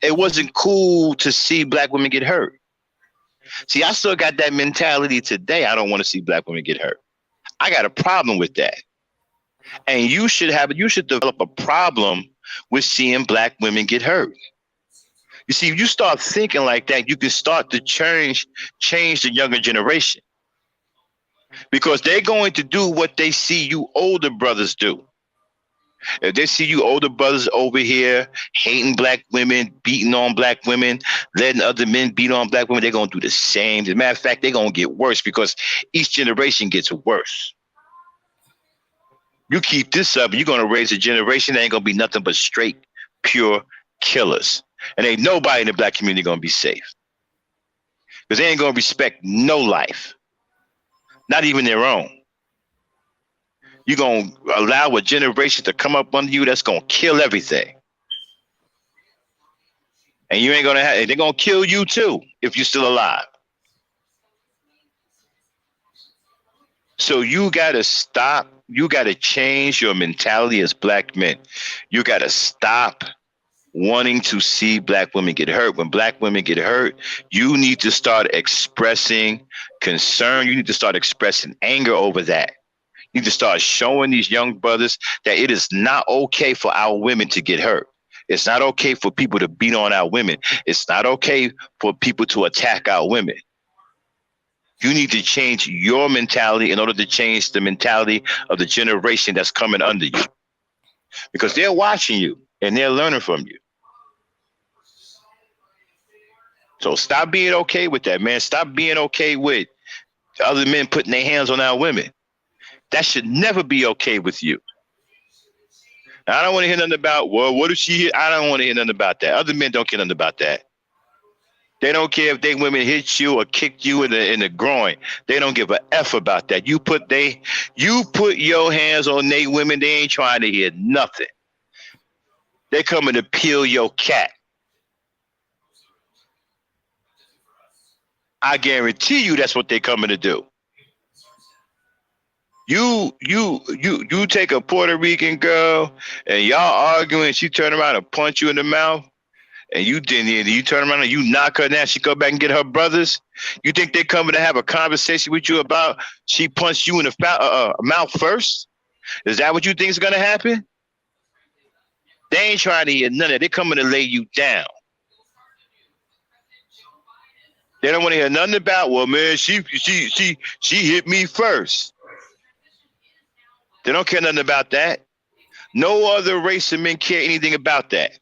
it wasn't cool to see black women get hurt. See, I still got that mentality today. I don't want to see black women get hurt. I got a problem with that. And you should develop a problem with seeing black women get hurt. You see, if you start thinking like that, you can start to change the younger generation. Because they're going to do what they see you older brothers do. If they see you older brothers over here hating black women, beating on black women, letting other men beat on black women, they're going to do the same. As a matter of fact, they're going to get worse because each generation gets worse. You keep this up, you're going to raise a generation that ain't going to be nothing but straight, pure killers. And ain't nobody in the black community going to be safe. Because they ain't going to respect no life. Not even their own. You're going to allow a generation to come up under you that's going to kill everything. And you ain't going to have, they're going to kill you too if you're still alive. So you got to stop. You got to change your mentality as black men. You got to stop wanting to see black women get hurt. When black women get hurt, you need to start expressing concern. You need to start expressing anger over that. You need to start showing these young brothers that it is not okay for our women to get hurt. It's not okay for people to beat on our women. It's not okay for people to attack our women. You need to change your mentality in order to change the mentality of the generation that's coming under you. Because they're watching you and they're learning from you. So stop being okay with that, man. Stop being okay with other men putting their hands on our women. That should never be okay with you. Now, I don't want to hear nothing about, well, what if she hit? I don't want to hear nothing about that. Other men don't care nothing about that. They don't care if they women hit you or kick you in the groin. They don't give a F about that. You put your hands on they women, they ain't trying to hear nothing. They coming to peel your cat. I guarantee you that's what they coming to do. You take a Puerto Rican girl and y'all arguing, she turn around and punch you in the mouth. And you turn around and you knock her down. She go back and get her brothers. You think they're coming to have a conversation with you about she punched you in the mouth first? Is that what you think is going to happen? They ain't trying to hear none of it. They're coming to lay you down. They don't want to hear nothing about, well, man, she hit me first. They don't care nothing about that. No other race of men care anything about that.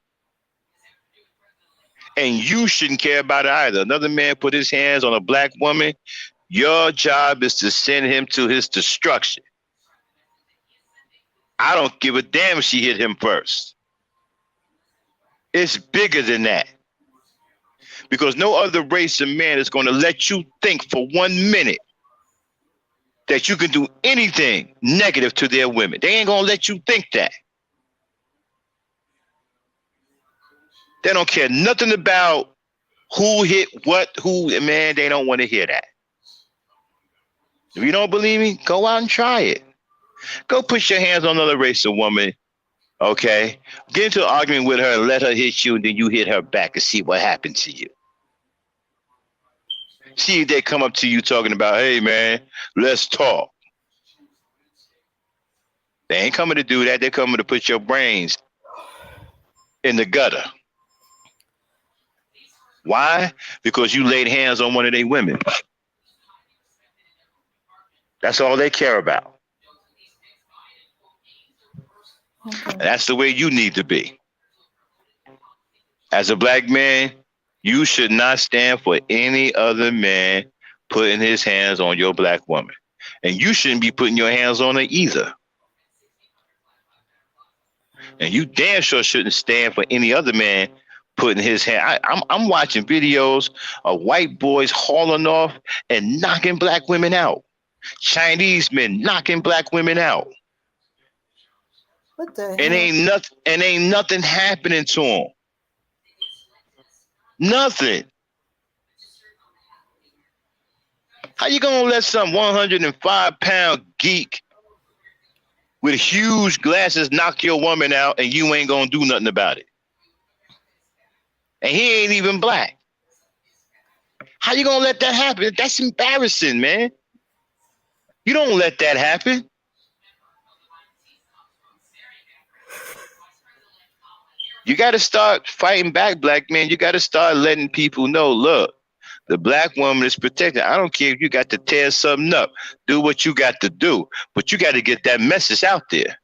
And you shouldn't care about it either. Another man put his hands on a black woman. Your job is to send him to his destruction. I don't give a damn if she hit him first. It's bigger than that. Because no other race of man is going to let you think for 1 minute that you can do anything negative to their women. They ain't going to let you think that. They don't care nothing about who hit what, man, they don't want to hear that. If you don't believe me, go out and try it. Go put your hands on another race of woman, okay? Get into an argument with her and let her hit you, and then you hit her back and see what happened to you. See if they come up to you talking about, hey, man, let's talk. They ain't coming to do that. They're coming to put your brains in the gutter. Why? Because you laid hands on one of their women. That's all they care about. Okay. And that's the way you need to be. As a black man, you should not stand for any other man putting his hands on your black woman. And you shouldn't be putting your hands on her either. And you damn sure shouldn't stand for any other man putting his hand. I'm watching videos of white boys hauling off and knocking black women out. Chinese men knocking black women out. What the hell? And ain't nothing happening to them. Nothing. How you gonna let some 105-pound geek with huge glasses knock your woman out and you ain't gonna do nothing about it? and he ain't even black. How you gonna let that happen? That's embarrassing, man. You don't let that happen. You got to start fighting back, black man. You got to start letting people know, look, the black woman is protected. I don't care if you got to tear something up. Do what you got to do. But you got to get that message out there.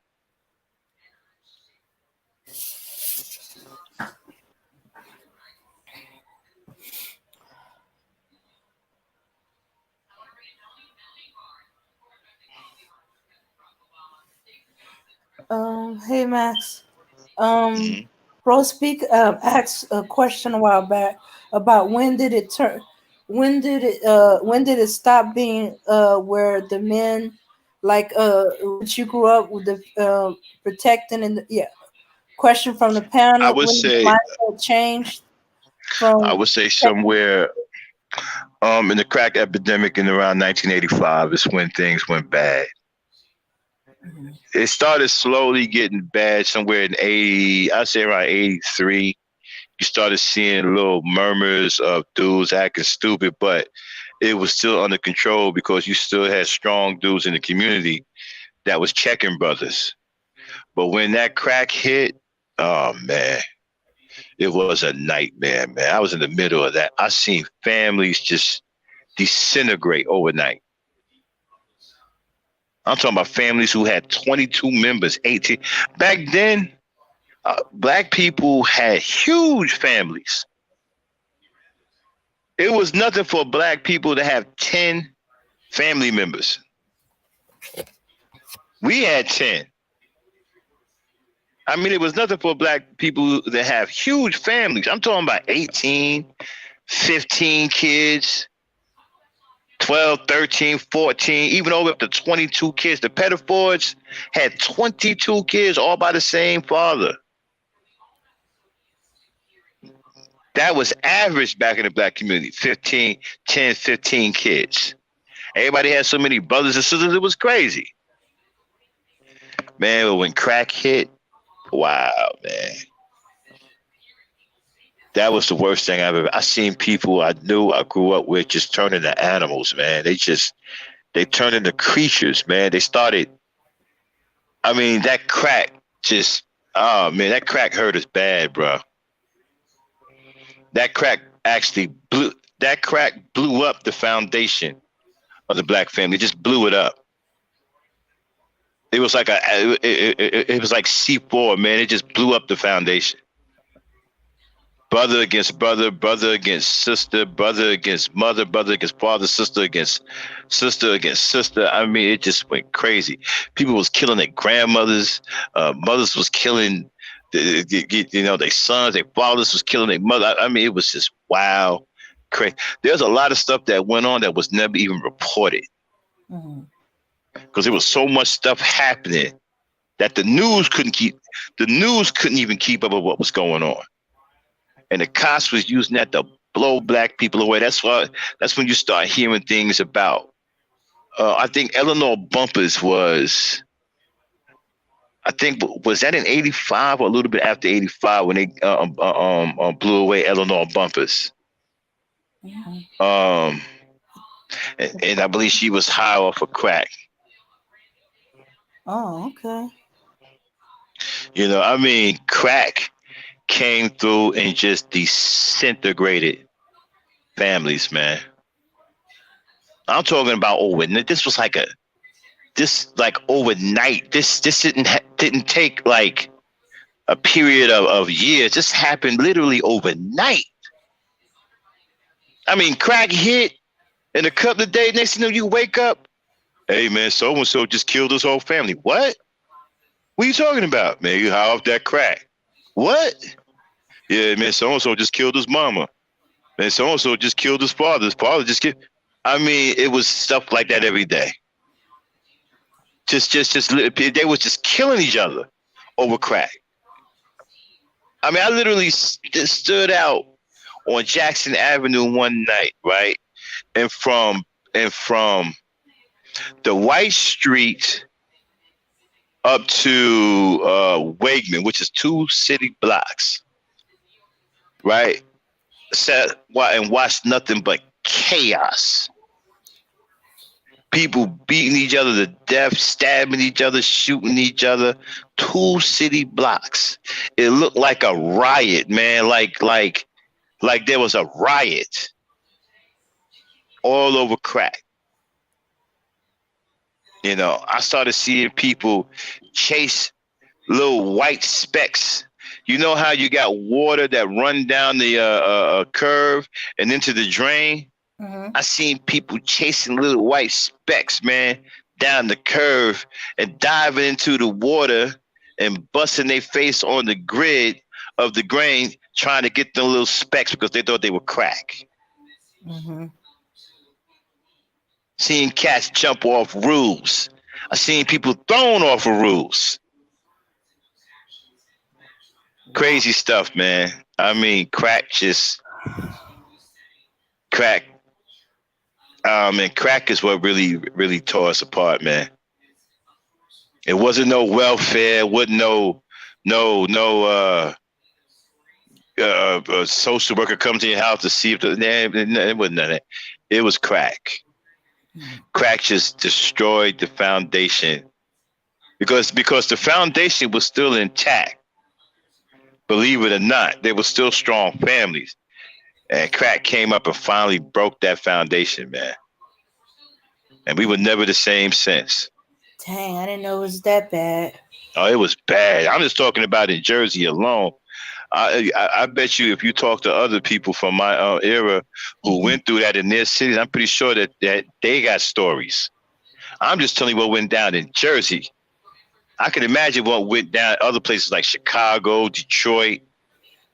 Hey Max. Mm-hmm. Bro Speak asked a question a while back about when did it stop being where the men like which you grew up with the protecting and yeah. Question from the I panel, would when the say, mindset changed I from would say protecting. somewhere in the crack epidemic in around 1985 is when things went bad. It started slowly getting bad somewhere in 80, I'd say around 83. You started seeing little murmurs of dudes acting stupid, but it was still under control because you still had strong dudes in the community that was checking brothers. But when that crack hit, oh man, it was a nightmare, man. I was in the middle of that. I seen families just disintegrate overnight. I'm talking about families who had 22 members, 18. Back then, black people had huge families. It was nothing for black people to have 10 family members. We had 10. I mean, it was nothing for black people that have huge families. I'm talking about 18, 15 kids, 12, 13, 14, even over up to 22 kids. The Pettifords had 22 kids all by the same father. That was average back in the black community, 15, 10, 15 kids. Everybody had so many brothers and sisters, it was crazy. Man, but when crack hit, wow, man. That was the worst thing I've ever. I seen people I knew I grew up with just turn into animals, man. They turned into creatures, man. They started. I mean, that crack just. Oh man, that crack hurt us bad, bro. That crack actually blew. That crack blew up the foundation of the black family. It just blew it up. It was like it was like C4, man. It just blew up the foundation. Brother against brother, brother against sister, brother against mother, brother against father, sister against sister against sister. I mean, it just went crazy. People was killing their grandmothers. Mothers was killing, their sons. Their fathers was killing their mother. I mean, it was just wow, crazy. There's a lot of stuff that went on that was never even reported because there was so much stuff happening that the news couldn't even keep up with what was going on. And the cops was using that to blow black people away. That's when you start hearing things about. I think Eleanor Bumpers was. I think was that in '85 or a little bit after '85 when they blew away Eleanor Bumpers. And I believe she was high off of crack. Oh, okay. I mean, crack came through and just disintegrated families, man. I'm talking about overnight. This was like overnight. This didn't take like a period of years. This happened literally overnight. I mean, crack hit in a couple of days. Next thing you know, you wake up. Hey man, so and so just killed his whole family. What? What are you talking about, man? You high off that crack? What? Yeah, man, so and so just killed his mama. Man, so and so just killed his father. His father just killed. I mean, it was stuff like that every day. Just they was just killing each other over crack. I mean, I literally stood out on Jackson Avenue one night, right, and from the White Street up to Wegman, which is 2 city blocks, right. sat and watched nothing but chaos. People beating each other to death, stabbing each other, shooting each other. 2 city blocks. It looked like a riot, man. Like there was a riot all over crack. You know, I started seeing people chase little white specks. You know how you got water that run down the curve and into the drain? Mm-hmm. I seen people chasing little white specks, man, down the curve and diving into the water and busting their face on the grid of the grain, trying to get the little specks because they thought they were crack. Mm-hmm. Seeing cats jump off roofs. I seen people thrown off of roofs. Crazy stuff, man. I mean, crack. And crack is what really tore us apart, man. It wasn't no welfare. It wasn't no social worker come to your house to see if it wasn't none of that. It was crack. Crack just destroyed the foundation because the foundation was still intact. Believe it or not, there were still strong families, and crack came up and finally broke that foundation, man. And we were never the same since. Dang, I didn't know it was that bad. Oh, it was bad. I'm just talking about in Jersey alone. I bet you if you talk to other people from my era who went through that in their cities, I'm pretty sure that they got stories. I'm just telling you what went down in Jersey. I can imagine what went down other places like Chicago, Detroit.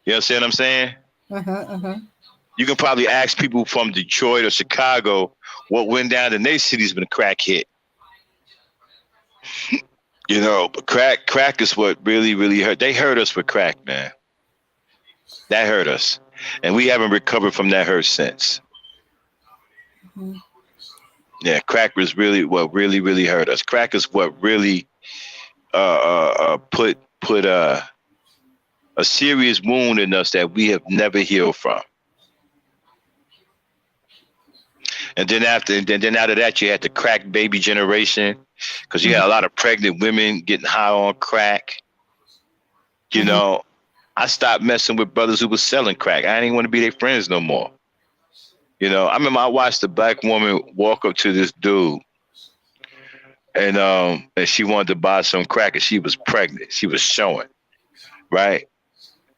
You understand what I'm saying? You can probably ask people from Detroit or Chicago what went down in their cities when the crack hit. You know, but crack is what really hurt. They hurt us with crack, man. That hurt us. And we haven't recovered from that hurt since. Yeah, crack was really what really hurt us. Crack is what really put a serious wound in us that we have never healed from. And then out of that, you had the crack baby generation, because you had a lot of pregnant women getting high on crack. You know, I stopped messing with brothers who was selling crack. I didn't want to be their friends no more. You know, I remember I watched a black woman walk up to this dude, and she wanted to buy some crack, and she was pregnant. She was showing, right?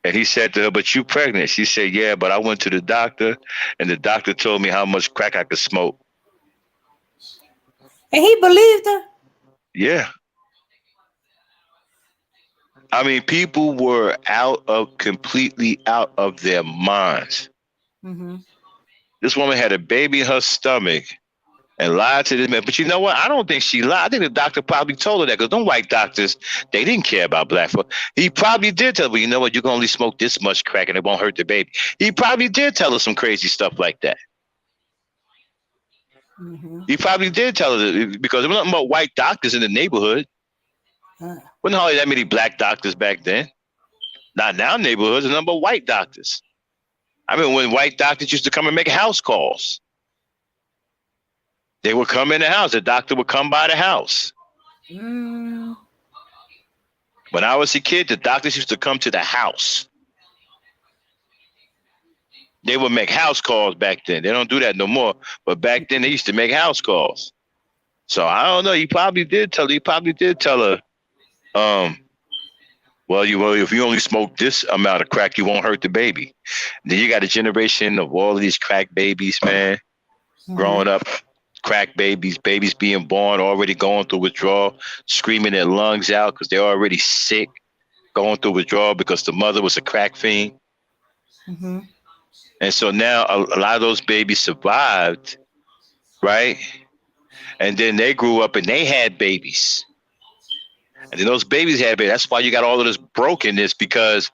And he said to her, "But you pregnant?" She said, "Yeah, but I went to the doctor, and the doctor told me how much crack I could smoke." And he believed her? Yeah. I mean, people were completely out of their minds. This woman had a baby in her stomach and lied to this man. But you know what? I don't think she lied. I think the doctor probably told her that, because them white doctors, they didn't care about black folk. He probably did tell her, "Well, you know what? You can only smoke this much crack and it won't hurt the baby." He probably did tell her some crazy stuff like that. He probably did tell her that, because there were nothing but white doctors in the neighborhood. Wasn't hardly that many black doctors back then. Not now neighborhoods, a number of white doctors. I mean, when white doctors used to come and make house calls. They would come in the house. The doctor would come by the house. When I was a kid, the doctors used to come to the house. They would make house calls back then. They don't do that no more. But back then, they used to make house calls. So I don't know. He probably did tell her, well, if you only smoke this amount of crack, you won't hurt the baby. Then you got a generation of all of these crack babies, man, growing up. Crack babies being born, already going through withdrawal, screaming their lungs out because they're already sick, going through withdrawal because the mother was a crack fiend. And so now a lot of those babies survived, right? And then they grew up and they had babies. And then those babies had babies. That's why you got all of this brokenness, because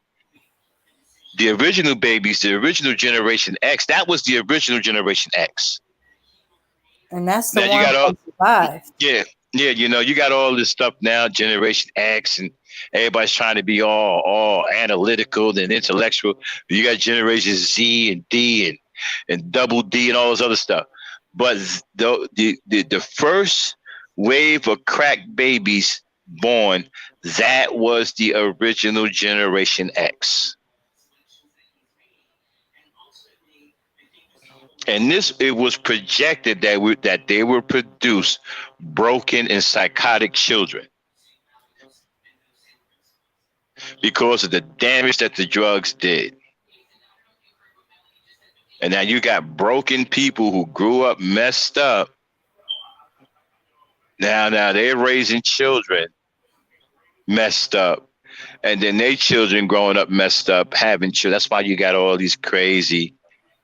the original babies, the original Generation X, that was the original Generation X. And that's the one that survived. Yeah. Yeah, you got all this stuff now, Generation X, and everybody's trying to be all analytical and intellectual. You got Generation Z and D and double D and all this other stuff. But the first wave of crack babies born, that was the original Generation X. And this, it was projected that they will produce broken and psychotic children because of the damage that the drugs did. And now you got broken people who grew up messed up. Now they're raising children messed up, and then they children growing up messed up, having children. That's why you got all these crazy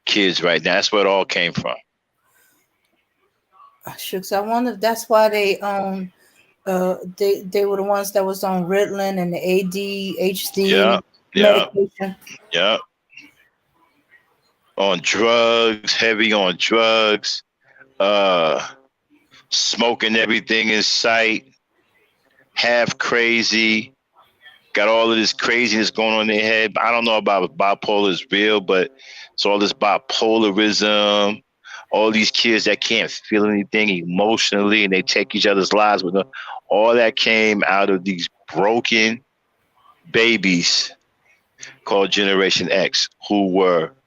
kids right now. That's where it all came from. Shucks, I wonder if that's why they were the ones that was on Ritalin and the Yeah, ADHD yeah, medication. yeah. On drugs, heavy on drugs, uh, smoking everything in sight, half crazy, got all of this craziness going on in their head. I don't know about if bipolar is real, but it's all this bipolarism, all these kids that can't feel anything emotionally and they take each other's lives with them. All that came out of these broken babies called Generation X, who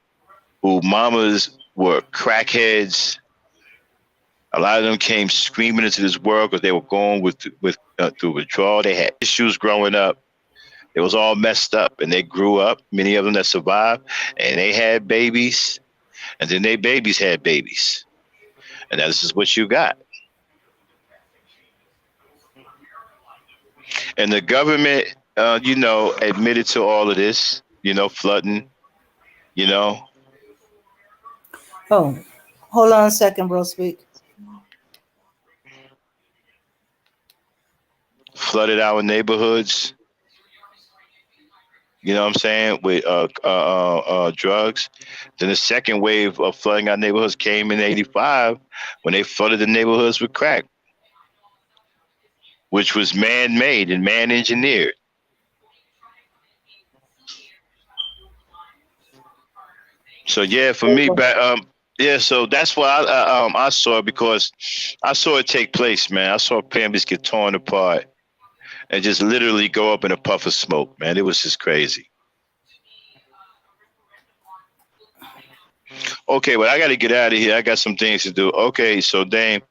mamas were crackheads. A lot of them came screaming into this world because they were going through withdrawal. They had issues growing up. It was all messed up, and they grew up. Many of them that survived, and they had babies, and then their babies had babies, and this is what you got. And the government, admitted to all of this. Flooding. You know, Oh, hold on a second, bro. Speak. flooded our neighborhoods. You know what I'm saying, with drugs. Then the second wave of flooding our neighborhoods came in '85 when they flooded the neighborhoods with crack, which was man-made and man-engineered. So yeah, for me, yeah. So that's why I saw it, because I saw it take place, man. I saw families get torn apart and just literally go up in a puff of smoke, man. It was just crazy. Okay, but I got to get out of here. I got some things to do. Okay, so Dame,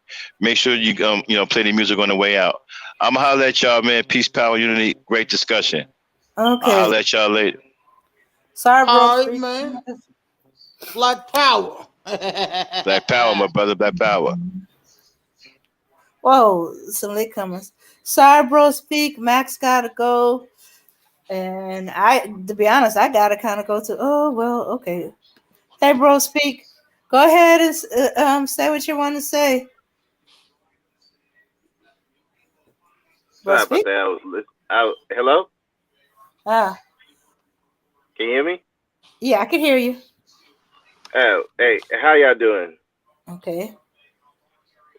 make sure you play the music on the way out. I'm gonna holler at y'all, man. Peace, power, unity. Great discussion. I'll Okay. holler at y'all later. Sorry, bro. All right, Speak. man. Black power. Black power, my brother. Black power. Whoa, some latecomers. Sorry, bro. Speak. Max gotta go, and to be honest, I gotta kind of go to. Oh well, okay. Hey, bro. Speak. Go ahead and say what you want to say. Bro, Sorry about speak. that. Hello? Ah, Can you hear me? yeah, I can hear you. Oh, hey, how y'all doing? Okay.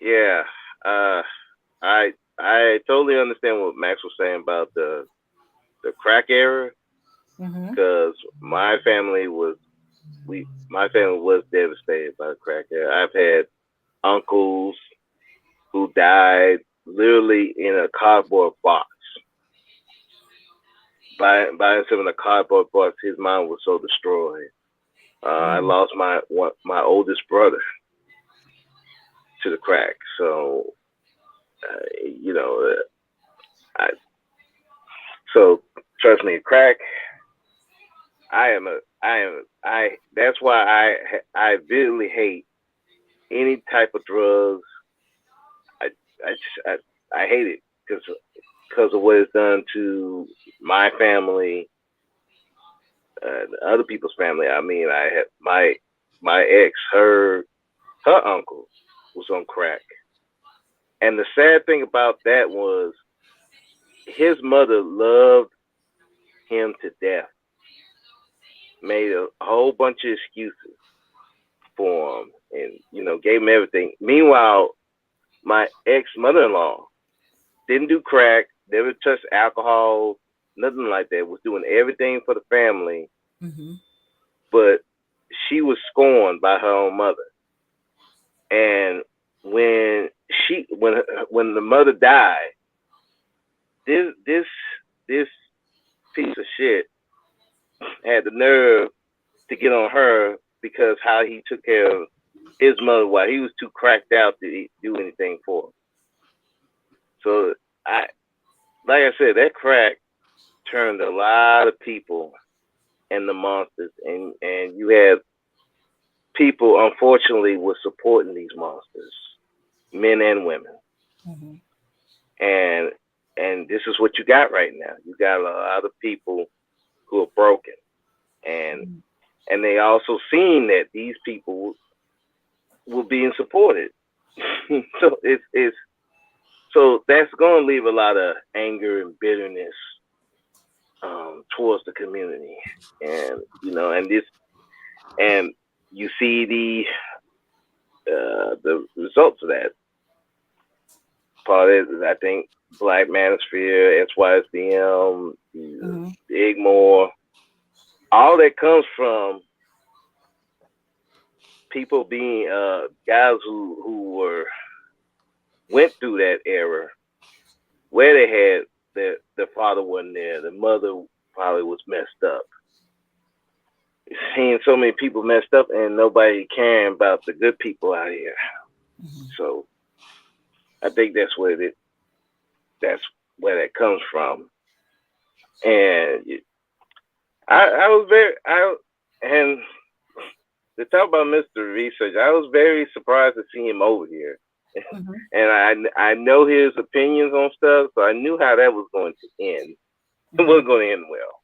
Yeah. I totally understand what Max was saying about the crack era, Mm-hmm. because my family was devastated by the crack era. I've had uncles who died literally in a cardboard box. Buying some in a cardboard box, his mind was so destroyed. I lost my oldest brother to the crack. So, I so trust me, crack. That's why I vividly hate any type of drugs. I hate it because of what it's done to my family, other people's family. I mean, I had my ex, her uncle was on crack, and the sad thing about that was his mother loved him to death, made a whole bunch of excuses for him, and gave him everything. Meanwhile, my ex mother-in-law didn't do crack, never touched alcohol, nothing like that. Was doing everything for the family, but she was scorned by her own mother. And when when the mother died, this piece of shit had the nerve to get on her because how he took care of his mother while he was too cracked out to do anything for her. So like I said, that crack turned a lot of people into monsters, and you had people unfortunately were supporting these monsters, men and women, and this is what you got right now. You got a lot of people who are broken, and they also seen that these people were being supported. So it's so that's going to leave a lot of anger and bitterness towards the community, and and you see the results of that. Part is, I think, Black Manosphere, SYSBM, Igmore, all that comes from people being guys who went through that era where they had their father wasn't there, the mother probably was messed up. Seeing so many people messed up and nobody caring about the good people out here. So I think that's where that comes from. And I was and to talk about Mr. Research, I was very surprised to see him over here. And I know his opinions on stuff, so I knew how that was going to end. It wasn't going to end well.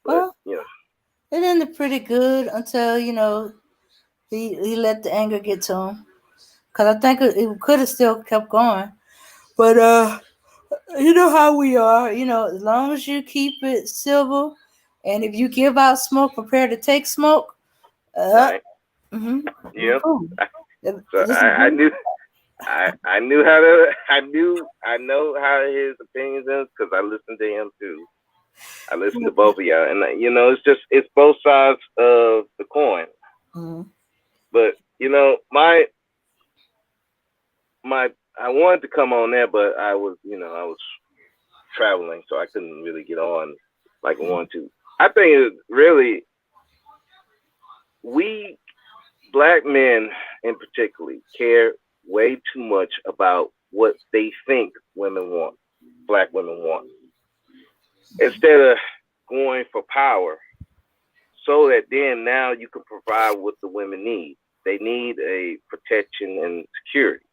But, it ended pretty good until, he let the anger get to him. Because I think it could have still kept going. But, you know how we are. As long as you keep it civil, and if you give out smoke, prepare to take smoke. Right. Yeah. So I knew I knew how to I know how his opinions is because I listened to him too. I listened to both of y'all, and it's both sides of the coin. But my I wanted to come on there, but I was traveling, so I couldn't really get on like I wanted to. I think it really we Black men in particular care way too much about what they think women want, Black women want, instead of going for power, so that then now you can provide what the women need. They need a protection and security.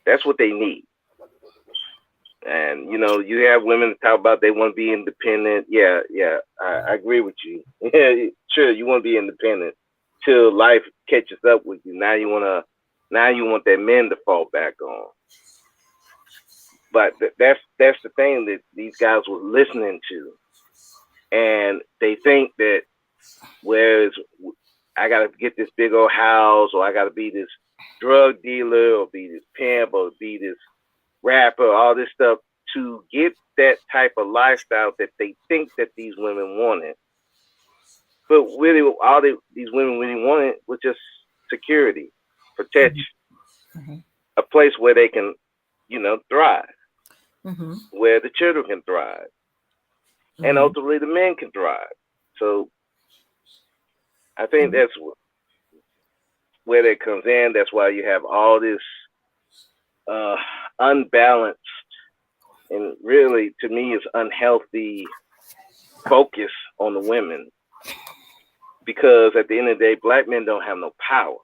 That's what they need. And you have women talk about they want to be independent. Yeah, I agree with you. Yeah, sure, you want to be independent till life catches up with you. Now you want that men to fall back on. But that's the thing that these guys were listening to, and they think that whereas I gotta get this big old house, or I gotta be this drug dealer, or be this pimp, or be this rapper, all this stuff to get that type of lifestyle that they think that these women wanted. But really, all these women really wanted was just security, protection, a place where they can, thrive, where the children can thrive, and ultimately the men can thrive. So I think that's where that comes in. That's why you have all this unbalanced and really, to me, is unhealthy focus on the women, because at the end of the day, Black men don't have no power.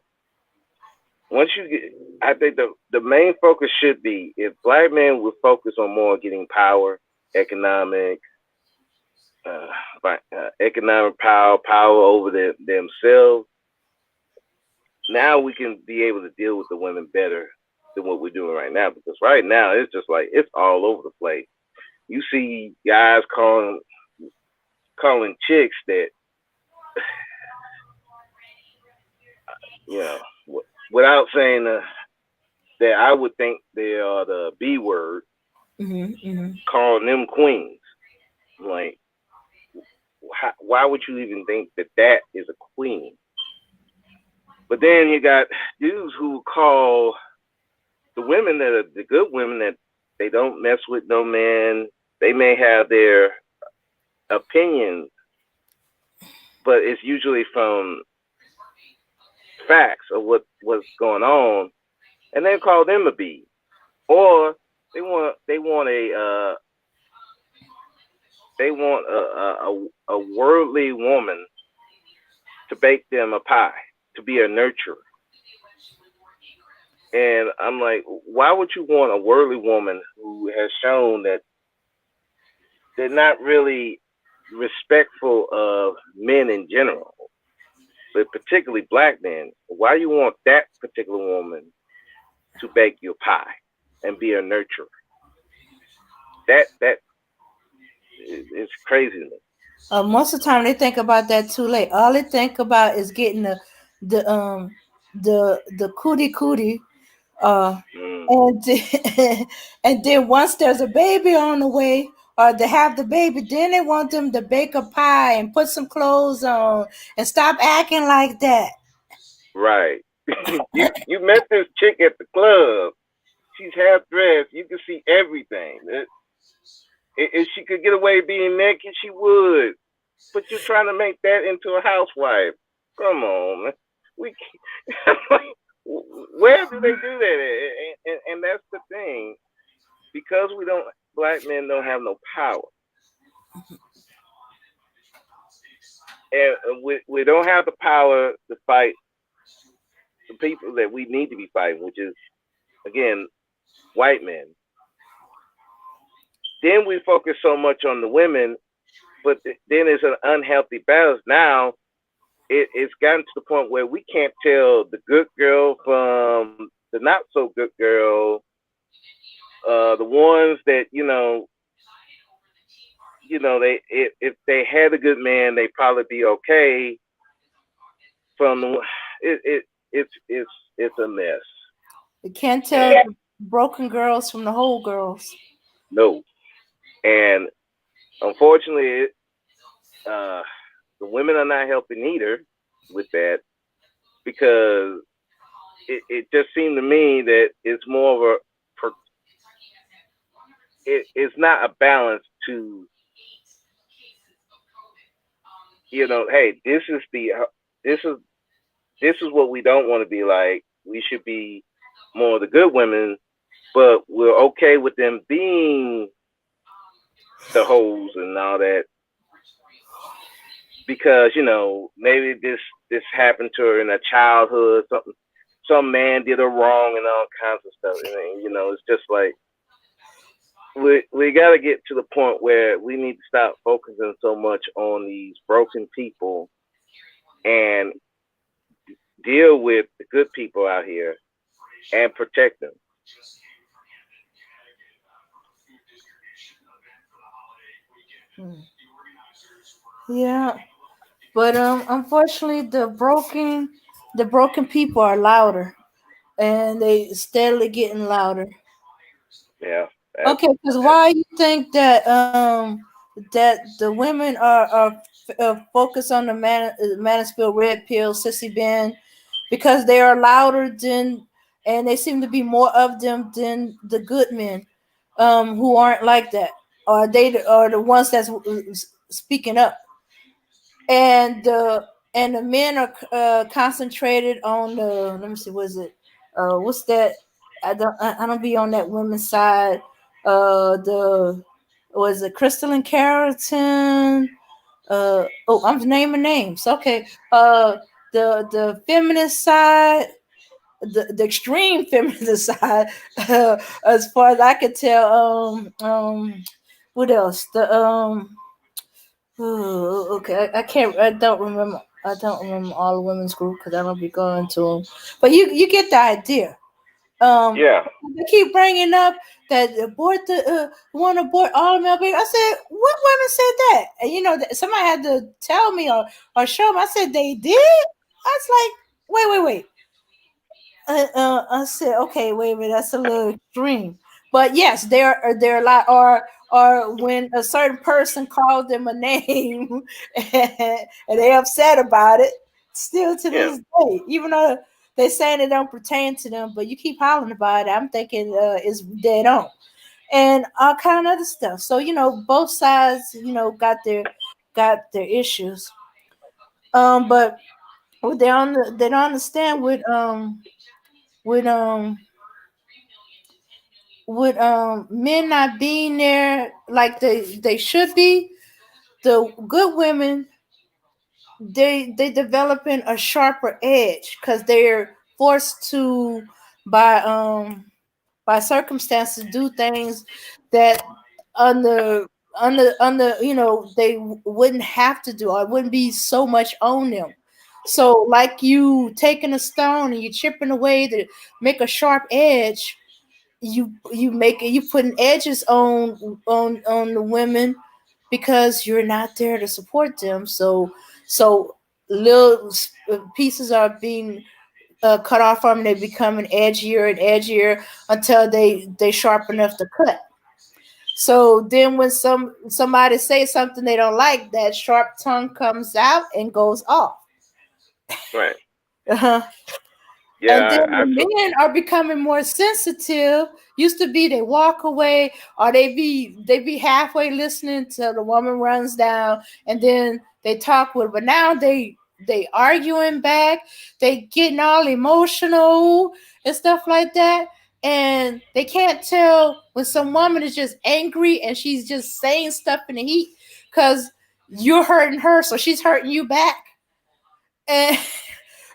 Once you get, I think the main focus should be, if Black men would focus on more getting power, economic power over themselves, now we can be able to deal with the women better than what we're doing right now. Because right now it's just like it's all over the place. You see guys calling chicks that without saying that I would think they are the B word, Mm-hmm. calling them queens. I'm like, why would you even think that that is a queen? But then you got dudes who call the women that are the good women that they don't mess with no man. They may have their opinions, but it's usually from facts of what's going on, and they call them a bee, or they want a worldly woman to bake them a pie, to be a nurturer. And I'm like, why would you want a worldly woman who has shown that they're not really respectful of men in general, but particularly black men? Why do you want that particular woman to bake you a pie and be a nurturer? That is crazy to me. Most of the time they think about that too late. All they think about is getting the the cootie cootie, uh, Mm, and and then once there's a baby on the way, or they have the baby, then they want them to bake a pie and put some clothes on and stop acting like that. right. You met this chick at the club. She's half dressed. You can see everything. If she could get away being naked, she would. But you're trying to make that into a housewife. Come on, man. We where do they do that? And that's the thing. Because we don't, black men don't have no power, and we don't have the power to fight the people that we need to be fighting, which is again white men. Then we focus so much on the women, but then it's an unhealthy balance. Now it's gotten to the point where we can't tell the good girl from the not so good girl. The ones that they if they had a good man, they probably be okay. From the it's a mess. You can't tell And the broken girls from the whole girls. no, and unfortunately, uh, the women are not helping either with that because it just seemed to me that it's more of it's not a balance to hey, this is this is what we don't want to be like. We should be more of the good women, but we're okay with them being the hoes and all that because maybe this happened to her in her childhood. Some man did her wrong and all kinds of stuff. And it's just like we got to get to the point where we need to stop focusing so much on these broken people and deal with the good people out here and protect them. Yeah, but unfortunately, the broken people are louder, and they steadily getting louder. Yeah, Okay, because that's why you think that the women are focused on the manosphere, red pill, sissy band, because they are louder than, and they seem to be more of them than the good men, who aren't like that, or they are the ones that's speaking up, and the men are concentrated on the, let me see, what is it, what's that, I don't be on that women's side, the, was it crystal and keratin, oh, I'm naming names, okay, the feminist side, the extreme feminist side, as far as I could tell, what else, the oh, okay, I can't. I don't remember. I don't remember all the women's group because I don't be going to them. But you get the idea. yeah, They keep bringing up that abort the want to abort all male babies. I said, what women said that? And somebody had to tell me or show me. I said they did. I was like, wait. I said, okay, wait a minute, that's a little extreme. But yes, they're a lot, or when a certain person calls them a name and they upset about it, still to Yeah. this day, even though they saying it don't pertain to them, but you keep hollering about it, I'm thinking it's dead on, and all kind of other stuff. So both sides got their issues. But what they don't understand with men not being there like they should be. The good women, they developing a sharper edge because they're forced to by by circumstances do things that under under they wouldn't have to do, or it wouldn't be so much on them. So like you taking a stone and you chipping away to make a sharp edge, you putting edges on the women because you're not there to support them. So little pieces are being cut off from them. They becoming edgier and edgier until they sharp enough to cut. So then when somebody say something they don't like, that sharp tongue comes out and goes off. Right. Uh-huh. And then Yeah. the men are becoming more sensitive. Used to be they walk away, or they be halfway listening till the woman runs down, and then they talk with her. But now they arguing back, they getting all emotional and stuff like that. And they can't tell when some woman is just angry and she's just saying stuff in the heat because you're hurting her, so she's hurting you back. And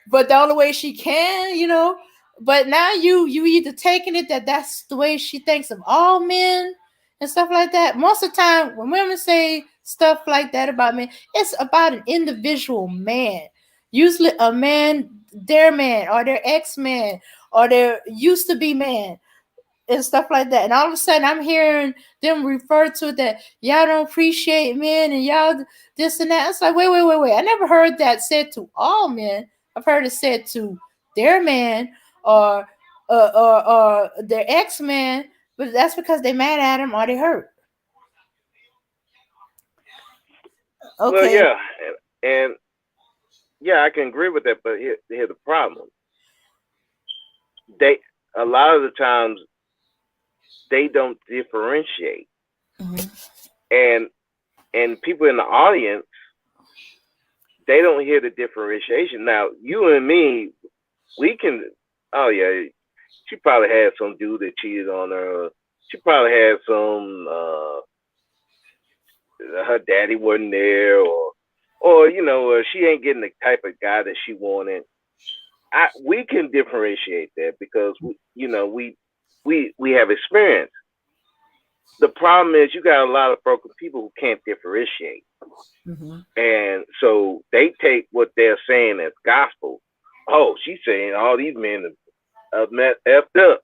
but the only way she can. But now you either taking it that that's the way she thinks of all men and stuff like that. Most of the time, when women say stuff like that about men, it's about an individual man. Usually, a man, their man, or their ex man, or their used to be man, and stuff like that. And all of a sudden, I'm hearing them refer to that y'all don't appreciate men and y'all this and that. It's like, wait, wait, wait, wait. I never heard that said to all men. I've heard it said to their man or or their ex man, but that's because they mad at him or they hurt. Well, Okay. yeah, and yeah, I can agree with that. But here's the problem: they a lot of the times they don't differentiate, Mhm. and people in the audience they don't hear the differentiation. Now, you and me, we can. Oh yeah, she probably had some dude that cheated on her. She probably had some. Her daddy wasn't there, or she ain't getting the type of guy that she wanted. We can differentiate that because we have experience. The problem is you got a lot of broken people who can't differentiate, Mhm. and so they take what they're saying as gospel. Oh, she's saying all these men have effed up.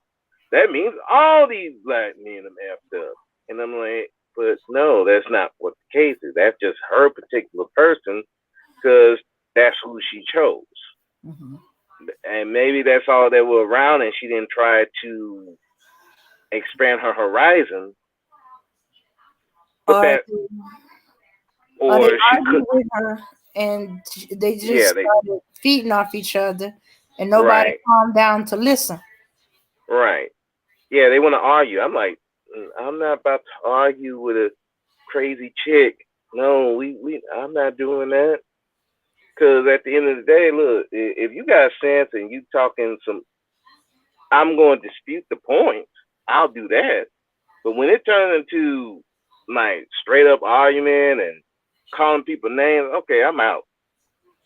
That means all these black men have effed up, and I'm like, but no, that's not what the case is. That's just her particular person because that's who she chose. Mhm. And maybe that's all that were around, and she didn't try to expand her horizon. But Or that, or they or she could, argue with her and they just yeah, they started feeding off each other and nobody right, calmed down to listen. right, yeah, they want to argue. I'm like, I'm not about to argue with a crazy chick. No, I'm not doing that. Because at the end of the day, look, if you got sense and you talking some, I'm going to dispute the points. I'll do that. But when it turns into like straight up argument and calling people names, okay, I'm out.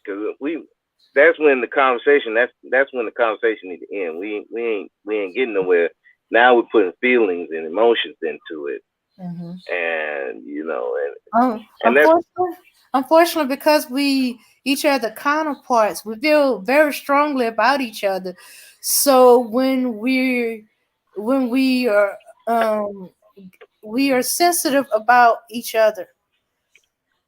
Because that's when the conversation, that's when the conversation need to end. We ain't getting nowhere. Now we're putting feelings and emotions into it, Mm-hmm. and and that's Unfortunately, because we each are the counterparts, we feel very strongly about each other. So um we are sensitive about each other.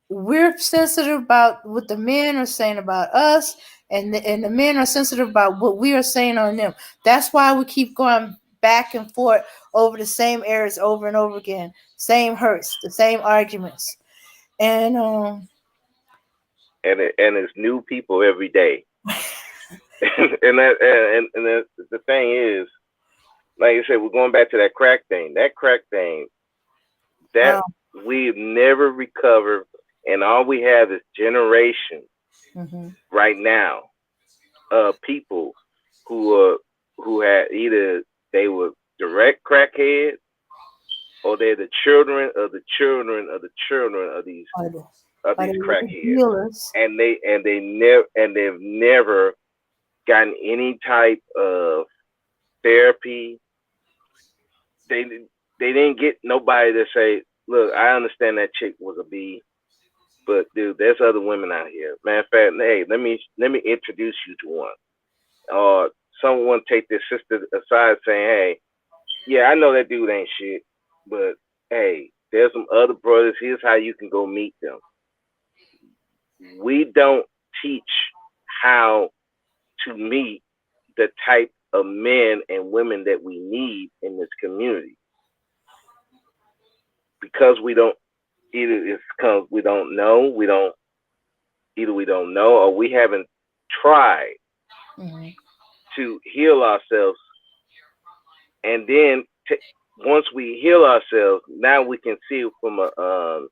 We're sensitive about what the men are saying about us, and the men are sensitive about what we are saying on them. That's why we keep going back and forth over the same errors over and over again, same hurts, the same arguments, and it's new people every day. And the thing is, like you said, we're going back to that crack thing. That crack thing, that we've never recovered, and all we have is generation right now of people who had either they were direct crackheads or they're the children of the children of the children of these crackheads, and they've never gotten any type of therapy. They didn't get nobody to say, look, I understand that chick was a B, but dude, there's other women out here. Matter of fact, hey, let me introduce you to one. Or someone take their sister aside saying, hey, yeah, I know that dude ain't shit, but hey, there's some other brothers. Here's how you can go meet them. We don't teach how to meet the type of men and women that we need in this community, because we don't. Either it's because we don't know, either we don't know, or we haven't tried to heal ourselves. And then once we heal ourselves, now we can see from a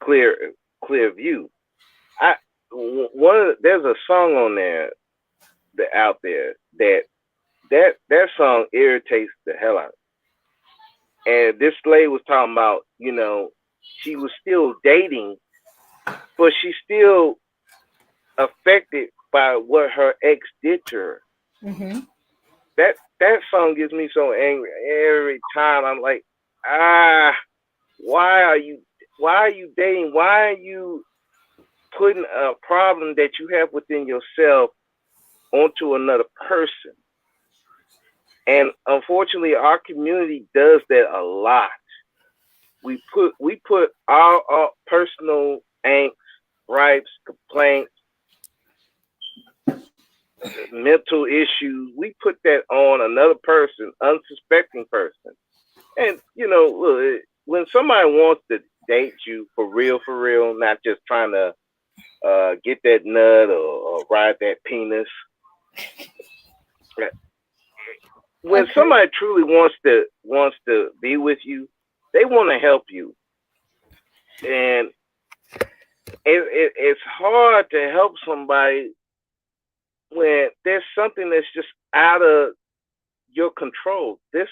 clear view. There's a song on there out there that song irritates the hell out of me. And this lady was talking about, she was still dating, but she's still affected by what her ex did to her. That song gets me so angry every time. I'm like, why are you dating? Why are you putting a problem that you have within yourself onto another person? And unfortunately, our community does that a lot. We put our personal angst, gripes, complaints, mental issues. We put that on another person, unsuspecting person. And look, when somebody wants to date you for real, not just trying to get that nut or ride that penis. When somebody truly wants to be with you, they want to help you. And it's hard to help somebody when there's something that's just out of your control. A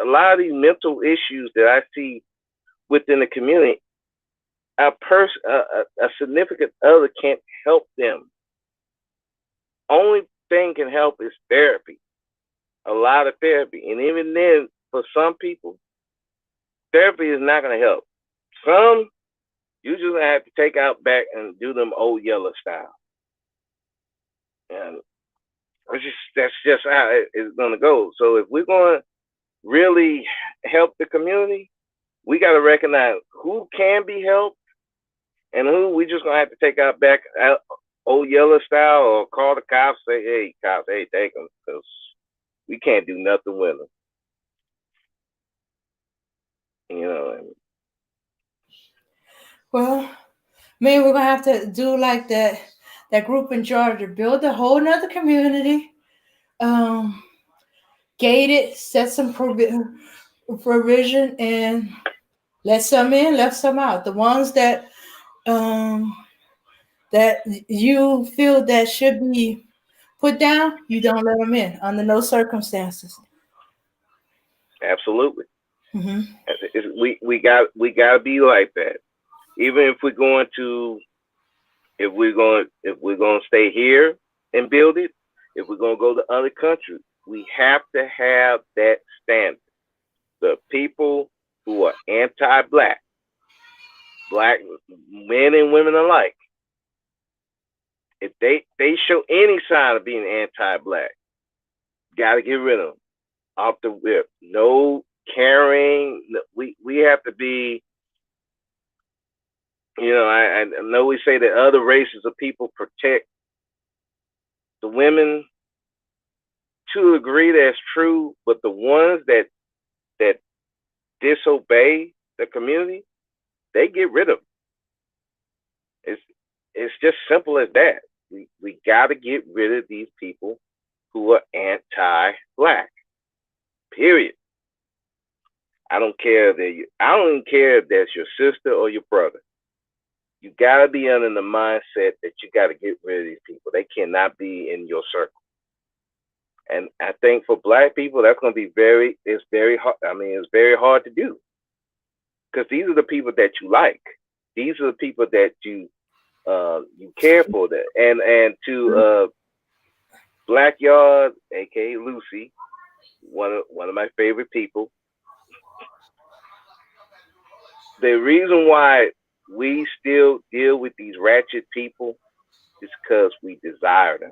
lot of these mental issues that I see within the community, a significant other can't help them. Only thing can help is therapy. A lot of therapy. And even then, for some people, therapy is not going to help. Some, you just have to take out back and do them old yellow style. And that's just how it's going to go. So if we're going to really help the community, we got to recognize who can be helped and who we just going to have to take out back old yellow style, or call the cops, say, hey, cops, hey, take them, because we can't do nothing with them. Well, maybe we're gonna have to do like that group in Georgia, build a whole nother community, gate it, set some provision, and let some in, let some out. The ones that that you feel that should be put down, you don't let them in under no circumstances. Absolutely. We got to be like that. Even if we're going to stay here and build it, if we're going to go to other countries, we have to have that standard. The people who are anti-black, black men and women alike, if they show any sign of being anti-black, got to get rid of them off the whip. No caring. We have to be. I know we say that other races of people protect the women to a degree that's true, but the ones that disobey the community, they get rid of them. It's just simple as that. We got to get rid of these people who are anti-black. Period. I don't care I don't even care if that's your sister or your brother. You got to be under the mindset that you got to get rid of these people. They cannot be in your circle. And I think for black people, that's going to be it's very hard. I mean, it's very hard to do, because these are the people that you like. These are the people that you care for. That and to Black Yard, aka Lucy, one of my favorite people. The reason why we still deal with these ratchet people is because we desire them.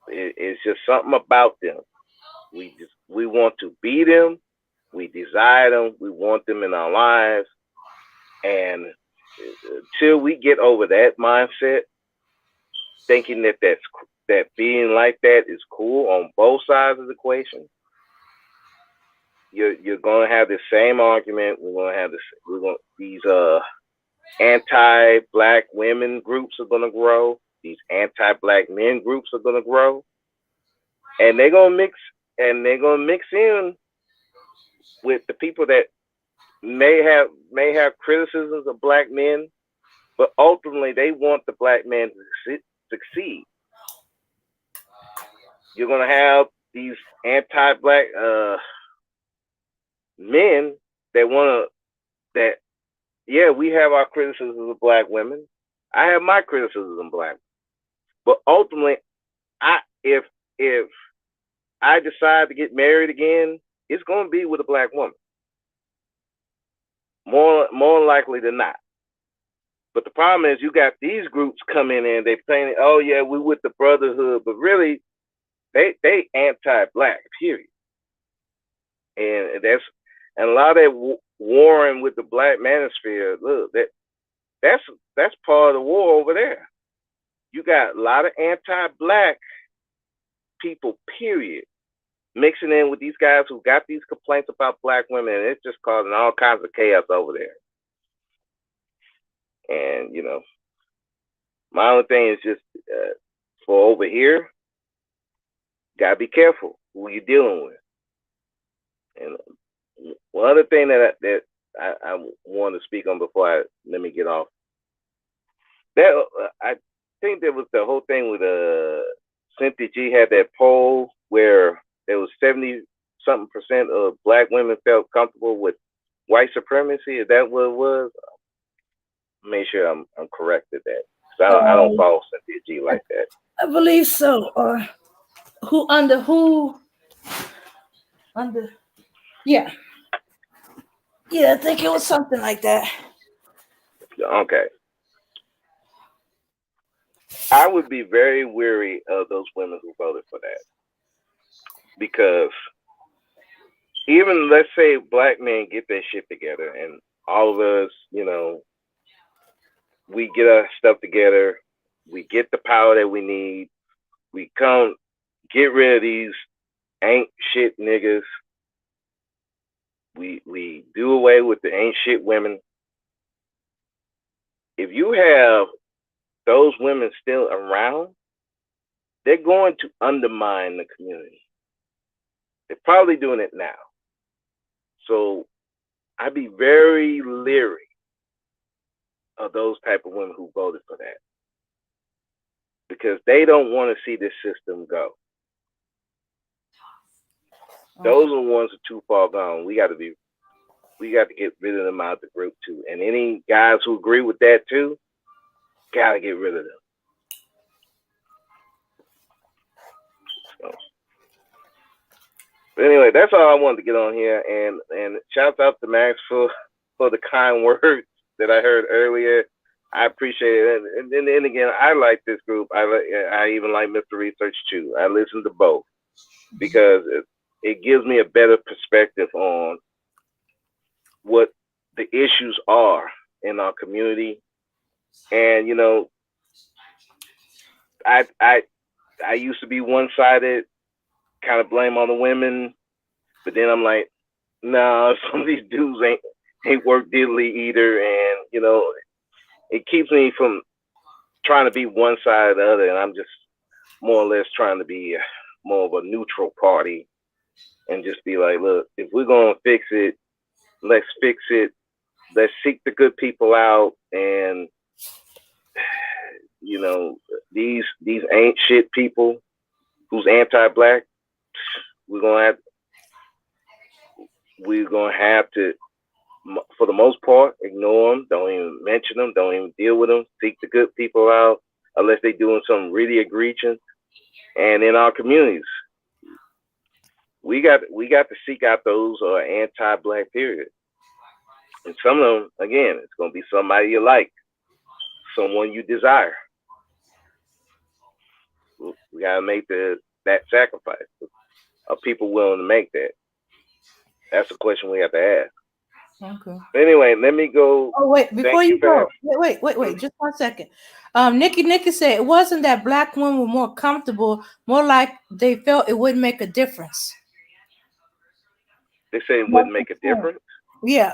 It's just something about them. We want to be them. We desire them. We want them in our lives. And until we get over that mindset, thinking that being like that is cool on both sides of the equation, you're gonna have the same argument. We're gonna have this. These anti-black women groups are gonna grow. These anti-black men groups are gonna grow, and they're gonna mix in with the people that may have criticisms of black men, but ultimately they want the black man to succeed. You're gonna have these anti-black men that we have our criticisms of black women. I have my criticisms of black, but ultimately, if I decide to get married again, it's gonna be with a black woman. More likely than not. But the problem is you got these groups coming in, they saying, oh yeah, we with the brotherhood, but really they anti-black, period. And a lot of that warring with the black manosphere, look, that's part of the war over there. You got a lot of anti-black people, period, mixing in with these guys who got these complaints about black women, and it's just causing all kinds of chaos over there. And my only thing is just for over here, gotta be careful who you're dealing with. And one other thing that I want to speak on before let me get off. That I think there was the whole thing with Cynthia G had that poll where there was 70-something% of black women felt comfortable with white supremacy. Is that what it was? Make sure I'm correct at that. I don't follow Cynthia G like that. I believe so. Or under yeah. Yeah, I think it was something like that. Okay. I would be very weary of those women who voted for that. Because even, let's say, black men get their shit together and all of us, we get our stuff together, we get the power that we need, we come get rid of these ain't shit niggas, we do away with the ain't shit women. If you have those women still around, they're going to undermine the community. They're probably doing it now. So I'd be very leery of those type of women who voted for that, because they don't want to see this system go. Those are the ones who are too far gone. We got to get rid of them out of the group too. And any guys who agree with that too, gotta get rid of them. So, but anyway, that's all I wanted to get on here. And shout out to Max for the kind words that I heard earlier. I appreciate it. And then again, I like this group. I even like Mr. Research too. I listen to both because it gives me a better perspective on what the issues are in our community. And I used to be one-sided, kind of blame on the women, but then I'm like, nah, some of these dudes ain't work diddly either, and it keeps me from trying to be one side or the other, and I'm just more or less trying to be more of a neutral party and just be like, look, if we're gonna fix it, let's fix it. Let's seek the good people out, and these ain't shit people who's anti-black. We're gonna have we're gonna have to, for the most part, ignore them. Don't even mention them. Don't even deal with them. Seek the good people out unless they're doing something really egregious. And in our communities, we got to seek out those who are anti-black. Period. And some of them, again, it's gonna be somebody you like, someone you desire. We gotta make that sacrifice. Are people willing to make that? That's a question we have to ask. Okay. But anyway, let me go. Oh wait, before Thank you go, for wait, just 1 second. Nikki said it wasn't that black women were more comfortable, more like they felt it wouldn't make a difference. They say it wouldn't make a difference. Yeah,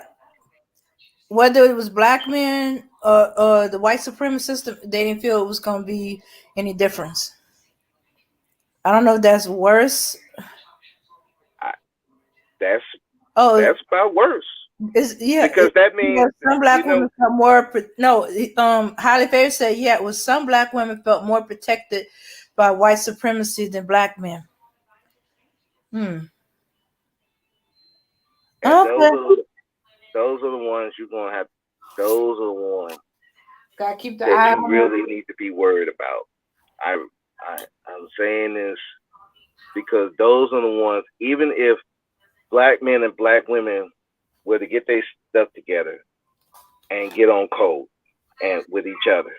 whether it was black men or the white supremacist, they didn't feel it was going to be any difference. I don't know if that's worse. That's Oh, about worse. Yeah, because that means some black women felt more. No, Highly Favored said, yeah, it was some black women felt more protected by white supremacy than black men. And Okay. those are the ones you're gonna have. Those are the ones Gotta keep the that eye you on really them. need to be worried about. I'm saying this because those are the ones. Even if black men and black women were to get their stuff together and get on code and with each other,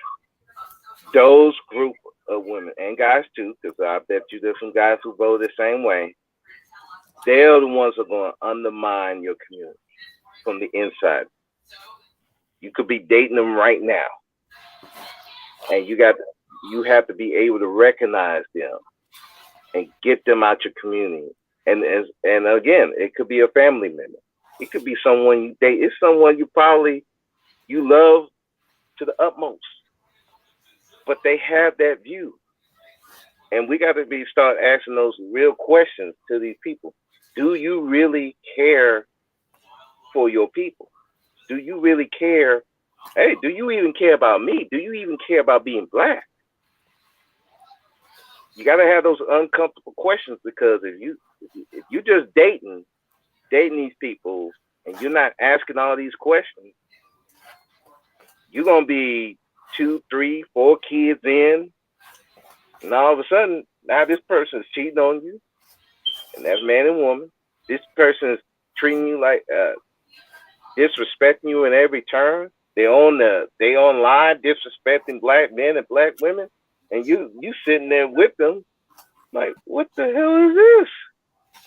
those group of women and guys too, because I bet you there's some guys who vote the same way. They're the ones who are going to undermine your community from the inside. You could be dating them right now, and you have to be able to recognize them and get them out your community. And again, it could be a family member. It could be someone you date. It's someone you love to the utmost, but they have that view. And we got to start asking those real questions to these people. Do you really care for your people? Do you really care? Hey, do you even care about me? Do you even care about being black? You got to have those uncomfortable questions, because if you just dating these people and you're not asking all these questions, you're gonna be 2, 3, 4 kids in, and all of a sudden now this person is cheating on you, and that's man and woman. This person is treating you like disrespecting you in every turn. They online disrespecting black men and black women, and you sitting there with them like, what the hell is this?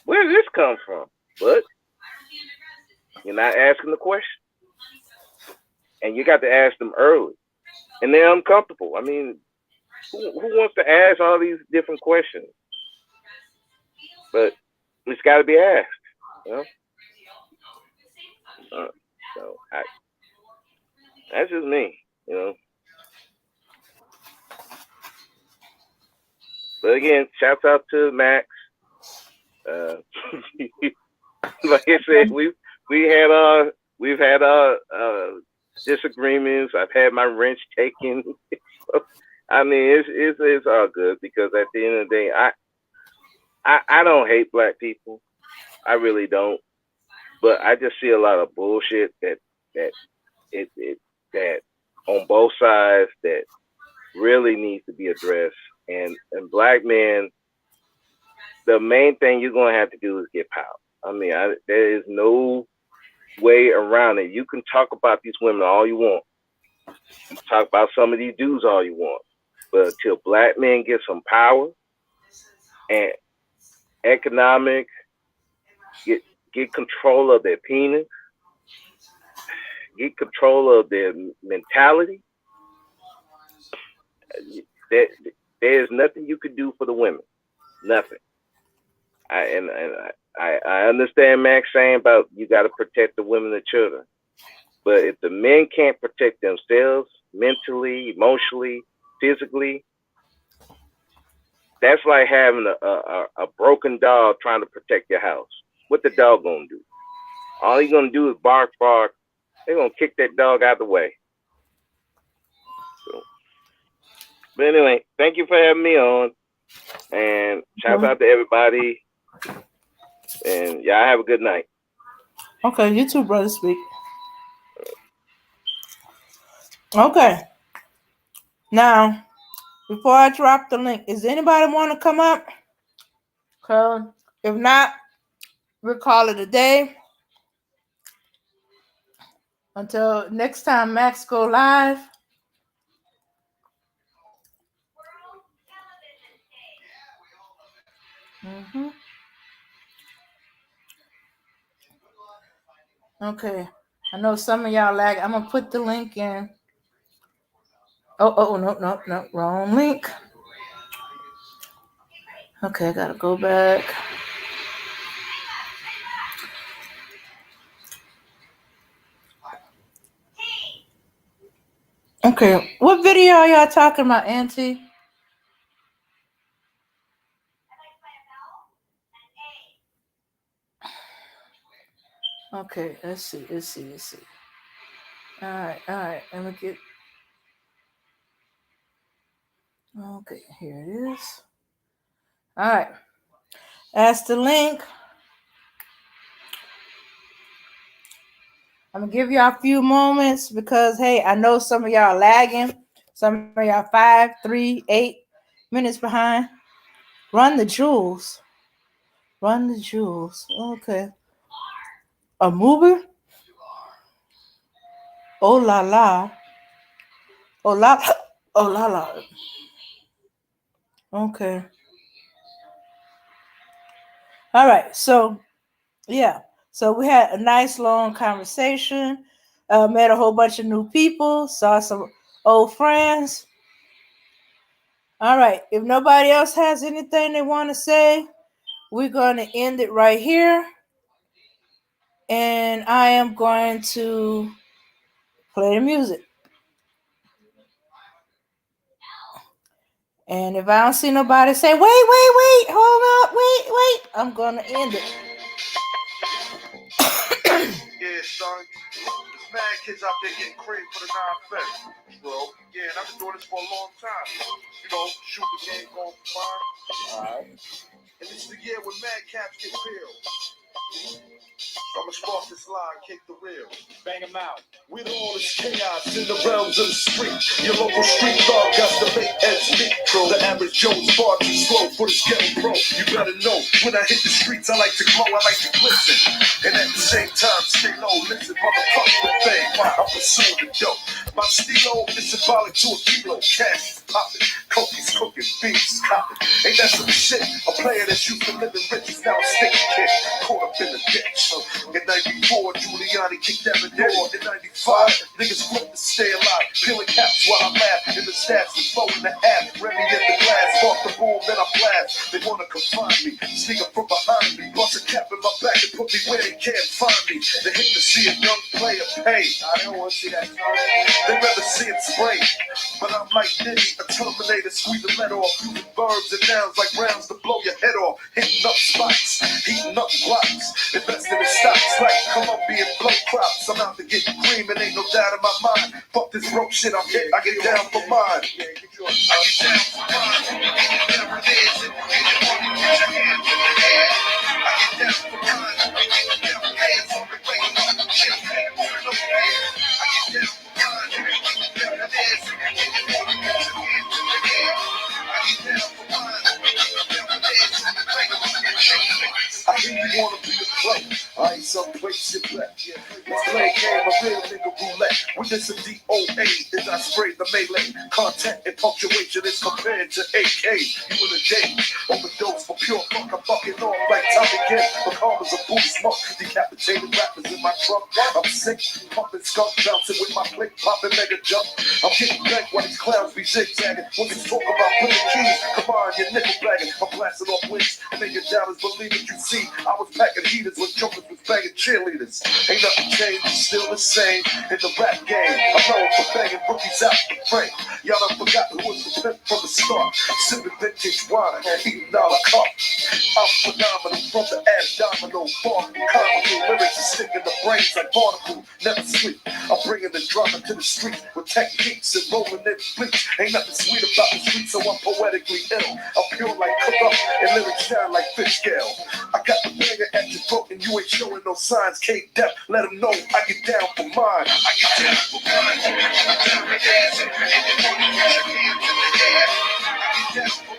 Where did this come from? But you're not asking the question, and you got to ask them early, and they're uncomfortable. I mean, who wants to ask all these different questions? But it's got to be asked, you know. So that's just me, you know. But again, shouts out to Max. Like I said, we've had our disagreements. I've had my wrench taken. I mean, it's all good, because at the end of the day, I don't hate black people. I really don't. But I just see a lot of bullshit that on both sides that really needs to be addressed. And black men, the main thing you're gonna have to do is get power. I mean, there is no way around it. You can talk about these women all you want. You can talk about some of these dudes all you want. But until black men get some power and economic, get control of their penis, get control of their mentality, There's nothing you could do for the women. Nothing. I understand Max saying about you got to protect the women and children, but if the men can't protect themselves mentally, emotionally, physically, that's like having a broken dog trying to protect your house. What the dog gonna do? All he's gonna do is bark, bark. They're gonna kick that dog out of the way. So, but anyway, thank you for having me on, and shout out to everybody. And y'all have a good night. Okay, you too, brother. Speak. Okay. Now, before I drop the link, is anybody want to come up? If not, we'll call it a day. Until next time Max go live. Mm-hmm. Okay. I know some of y'all lag. I'm gonna put the link in. No, wrong link. Okay, I gotta go back. Okay, what video are y'all talking about, Auntie? Okay, let's see. All right. Let me get. Okay, here it is. All right. That's the link. I'm gonna give y'all a few moments because hey, I know some of y'all lagging. Some of y'all 5, 3, 8 minutes behind. Run the jewels. Okay. A mover? Oh la la. Oh la la. Okay. All right. So yeah. So we had a nice long conversation. Met a whole bunch of new people. Saw some old friends. All right. If nobody else has anything they want to say, we're going to end it right here. And I am going to play the music. And if I don't see nobody say, wait, hold up, wait, I'm going to end it. Yeah, son. There's mad kids out there getting cream for the 9-5, bro. Yeah, and I've been doing this for a long time. You know, shoot the game going fine. Alright. And this is the year when mad caps get real. I'ma spark this line, kick the reel. Bang them out. With all this chaos in the realms of the street, your local street dog got to make ends meet. The average Joe's far too slow for this ghetto pro. You better know, when I hit the streets, I like to glow, I like to glisten. And at the same time, stay low, listen, motherfucker, the thing. I'm pursuing the dope. My stilo is symbolic to a kilo. Cash is popping, cokies cooking, beats copping. Ain't that some shit? A player that's used to living rich is now a sticky kid. Caught up in the ditch. In 94, Giuliani kicked Ebony. In 95, niggas flip to stay alive. Peeling caps while I laugh. In the stats, we flow in the app. Remy in the glass, off the boom, then I blast. They wanna confine me, sneak up from behind me. Bust a cap in my back and put me where they can't find me. They hate to see a young player pay. I don't wanna see that. They rather see it spray. But I'm like Diddy, a Terminator, squeeze the lead off. Using verbs and nouns like rounds to blow your head off. Hitting up spots, heating up blocks. Investing in stocks like Colombian blow crops. I'm out to get cream and ain't no doubt in my mind. Fuck this broke shit, I'm hit, I get down for mine. I get down for mine. Whatever it is, and you want to get your hands in the air. I get down for mine. Never hands on the way, no shit, no fair. I get down for mine. Whatever it is, and you want to get your hands in the air. I get down for mine. Whatever it is, and I hear you wanna be the play. I ain't someplace you bet. Let's play a game of real nigga roulette. With this a DOA as I spray the melee. Content and punctuation is compared to AK. You in a day, overdose for pure funk. I'm fucking on like Tommy Gun. But karma's a booty smoke. Decapitated rappers in my trunk. I'm sick, pumping skunk, bouncing with my click, popping mega jump. I'm getting back while these clowns be zigzagging. When you talk about putting keys, come on, you're nickel bagging. I'm blasting off wings, and then your doubters believe it. You see, I was packing heaters when jokers was banging cheerleaders. Ain't nothing changed, it's still the same in the rap game. I'm known for banging rookies out the frame. Y'all done forgot who was the pimp from the start. Sipping vintage wine, eating a la carte. I'm phenomenal from the abdominal. Far comical lyrics that stick in the brains like barnacle. Never sleep. I'm bringing the drama to the street with techniques and rolling in bleach. Ain't nothing sweet about the street, so I'm poetically ill. I'm pure like cook up and lyrics shine like fish scale. I got the banger at your throat and you ain't showing no signs. K Dep, let them know I get down for mine. I get down for mine. I get down for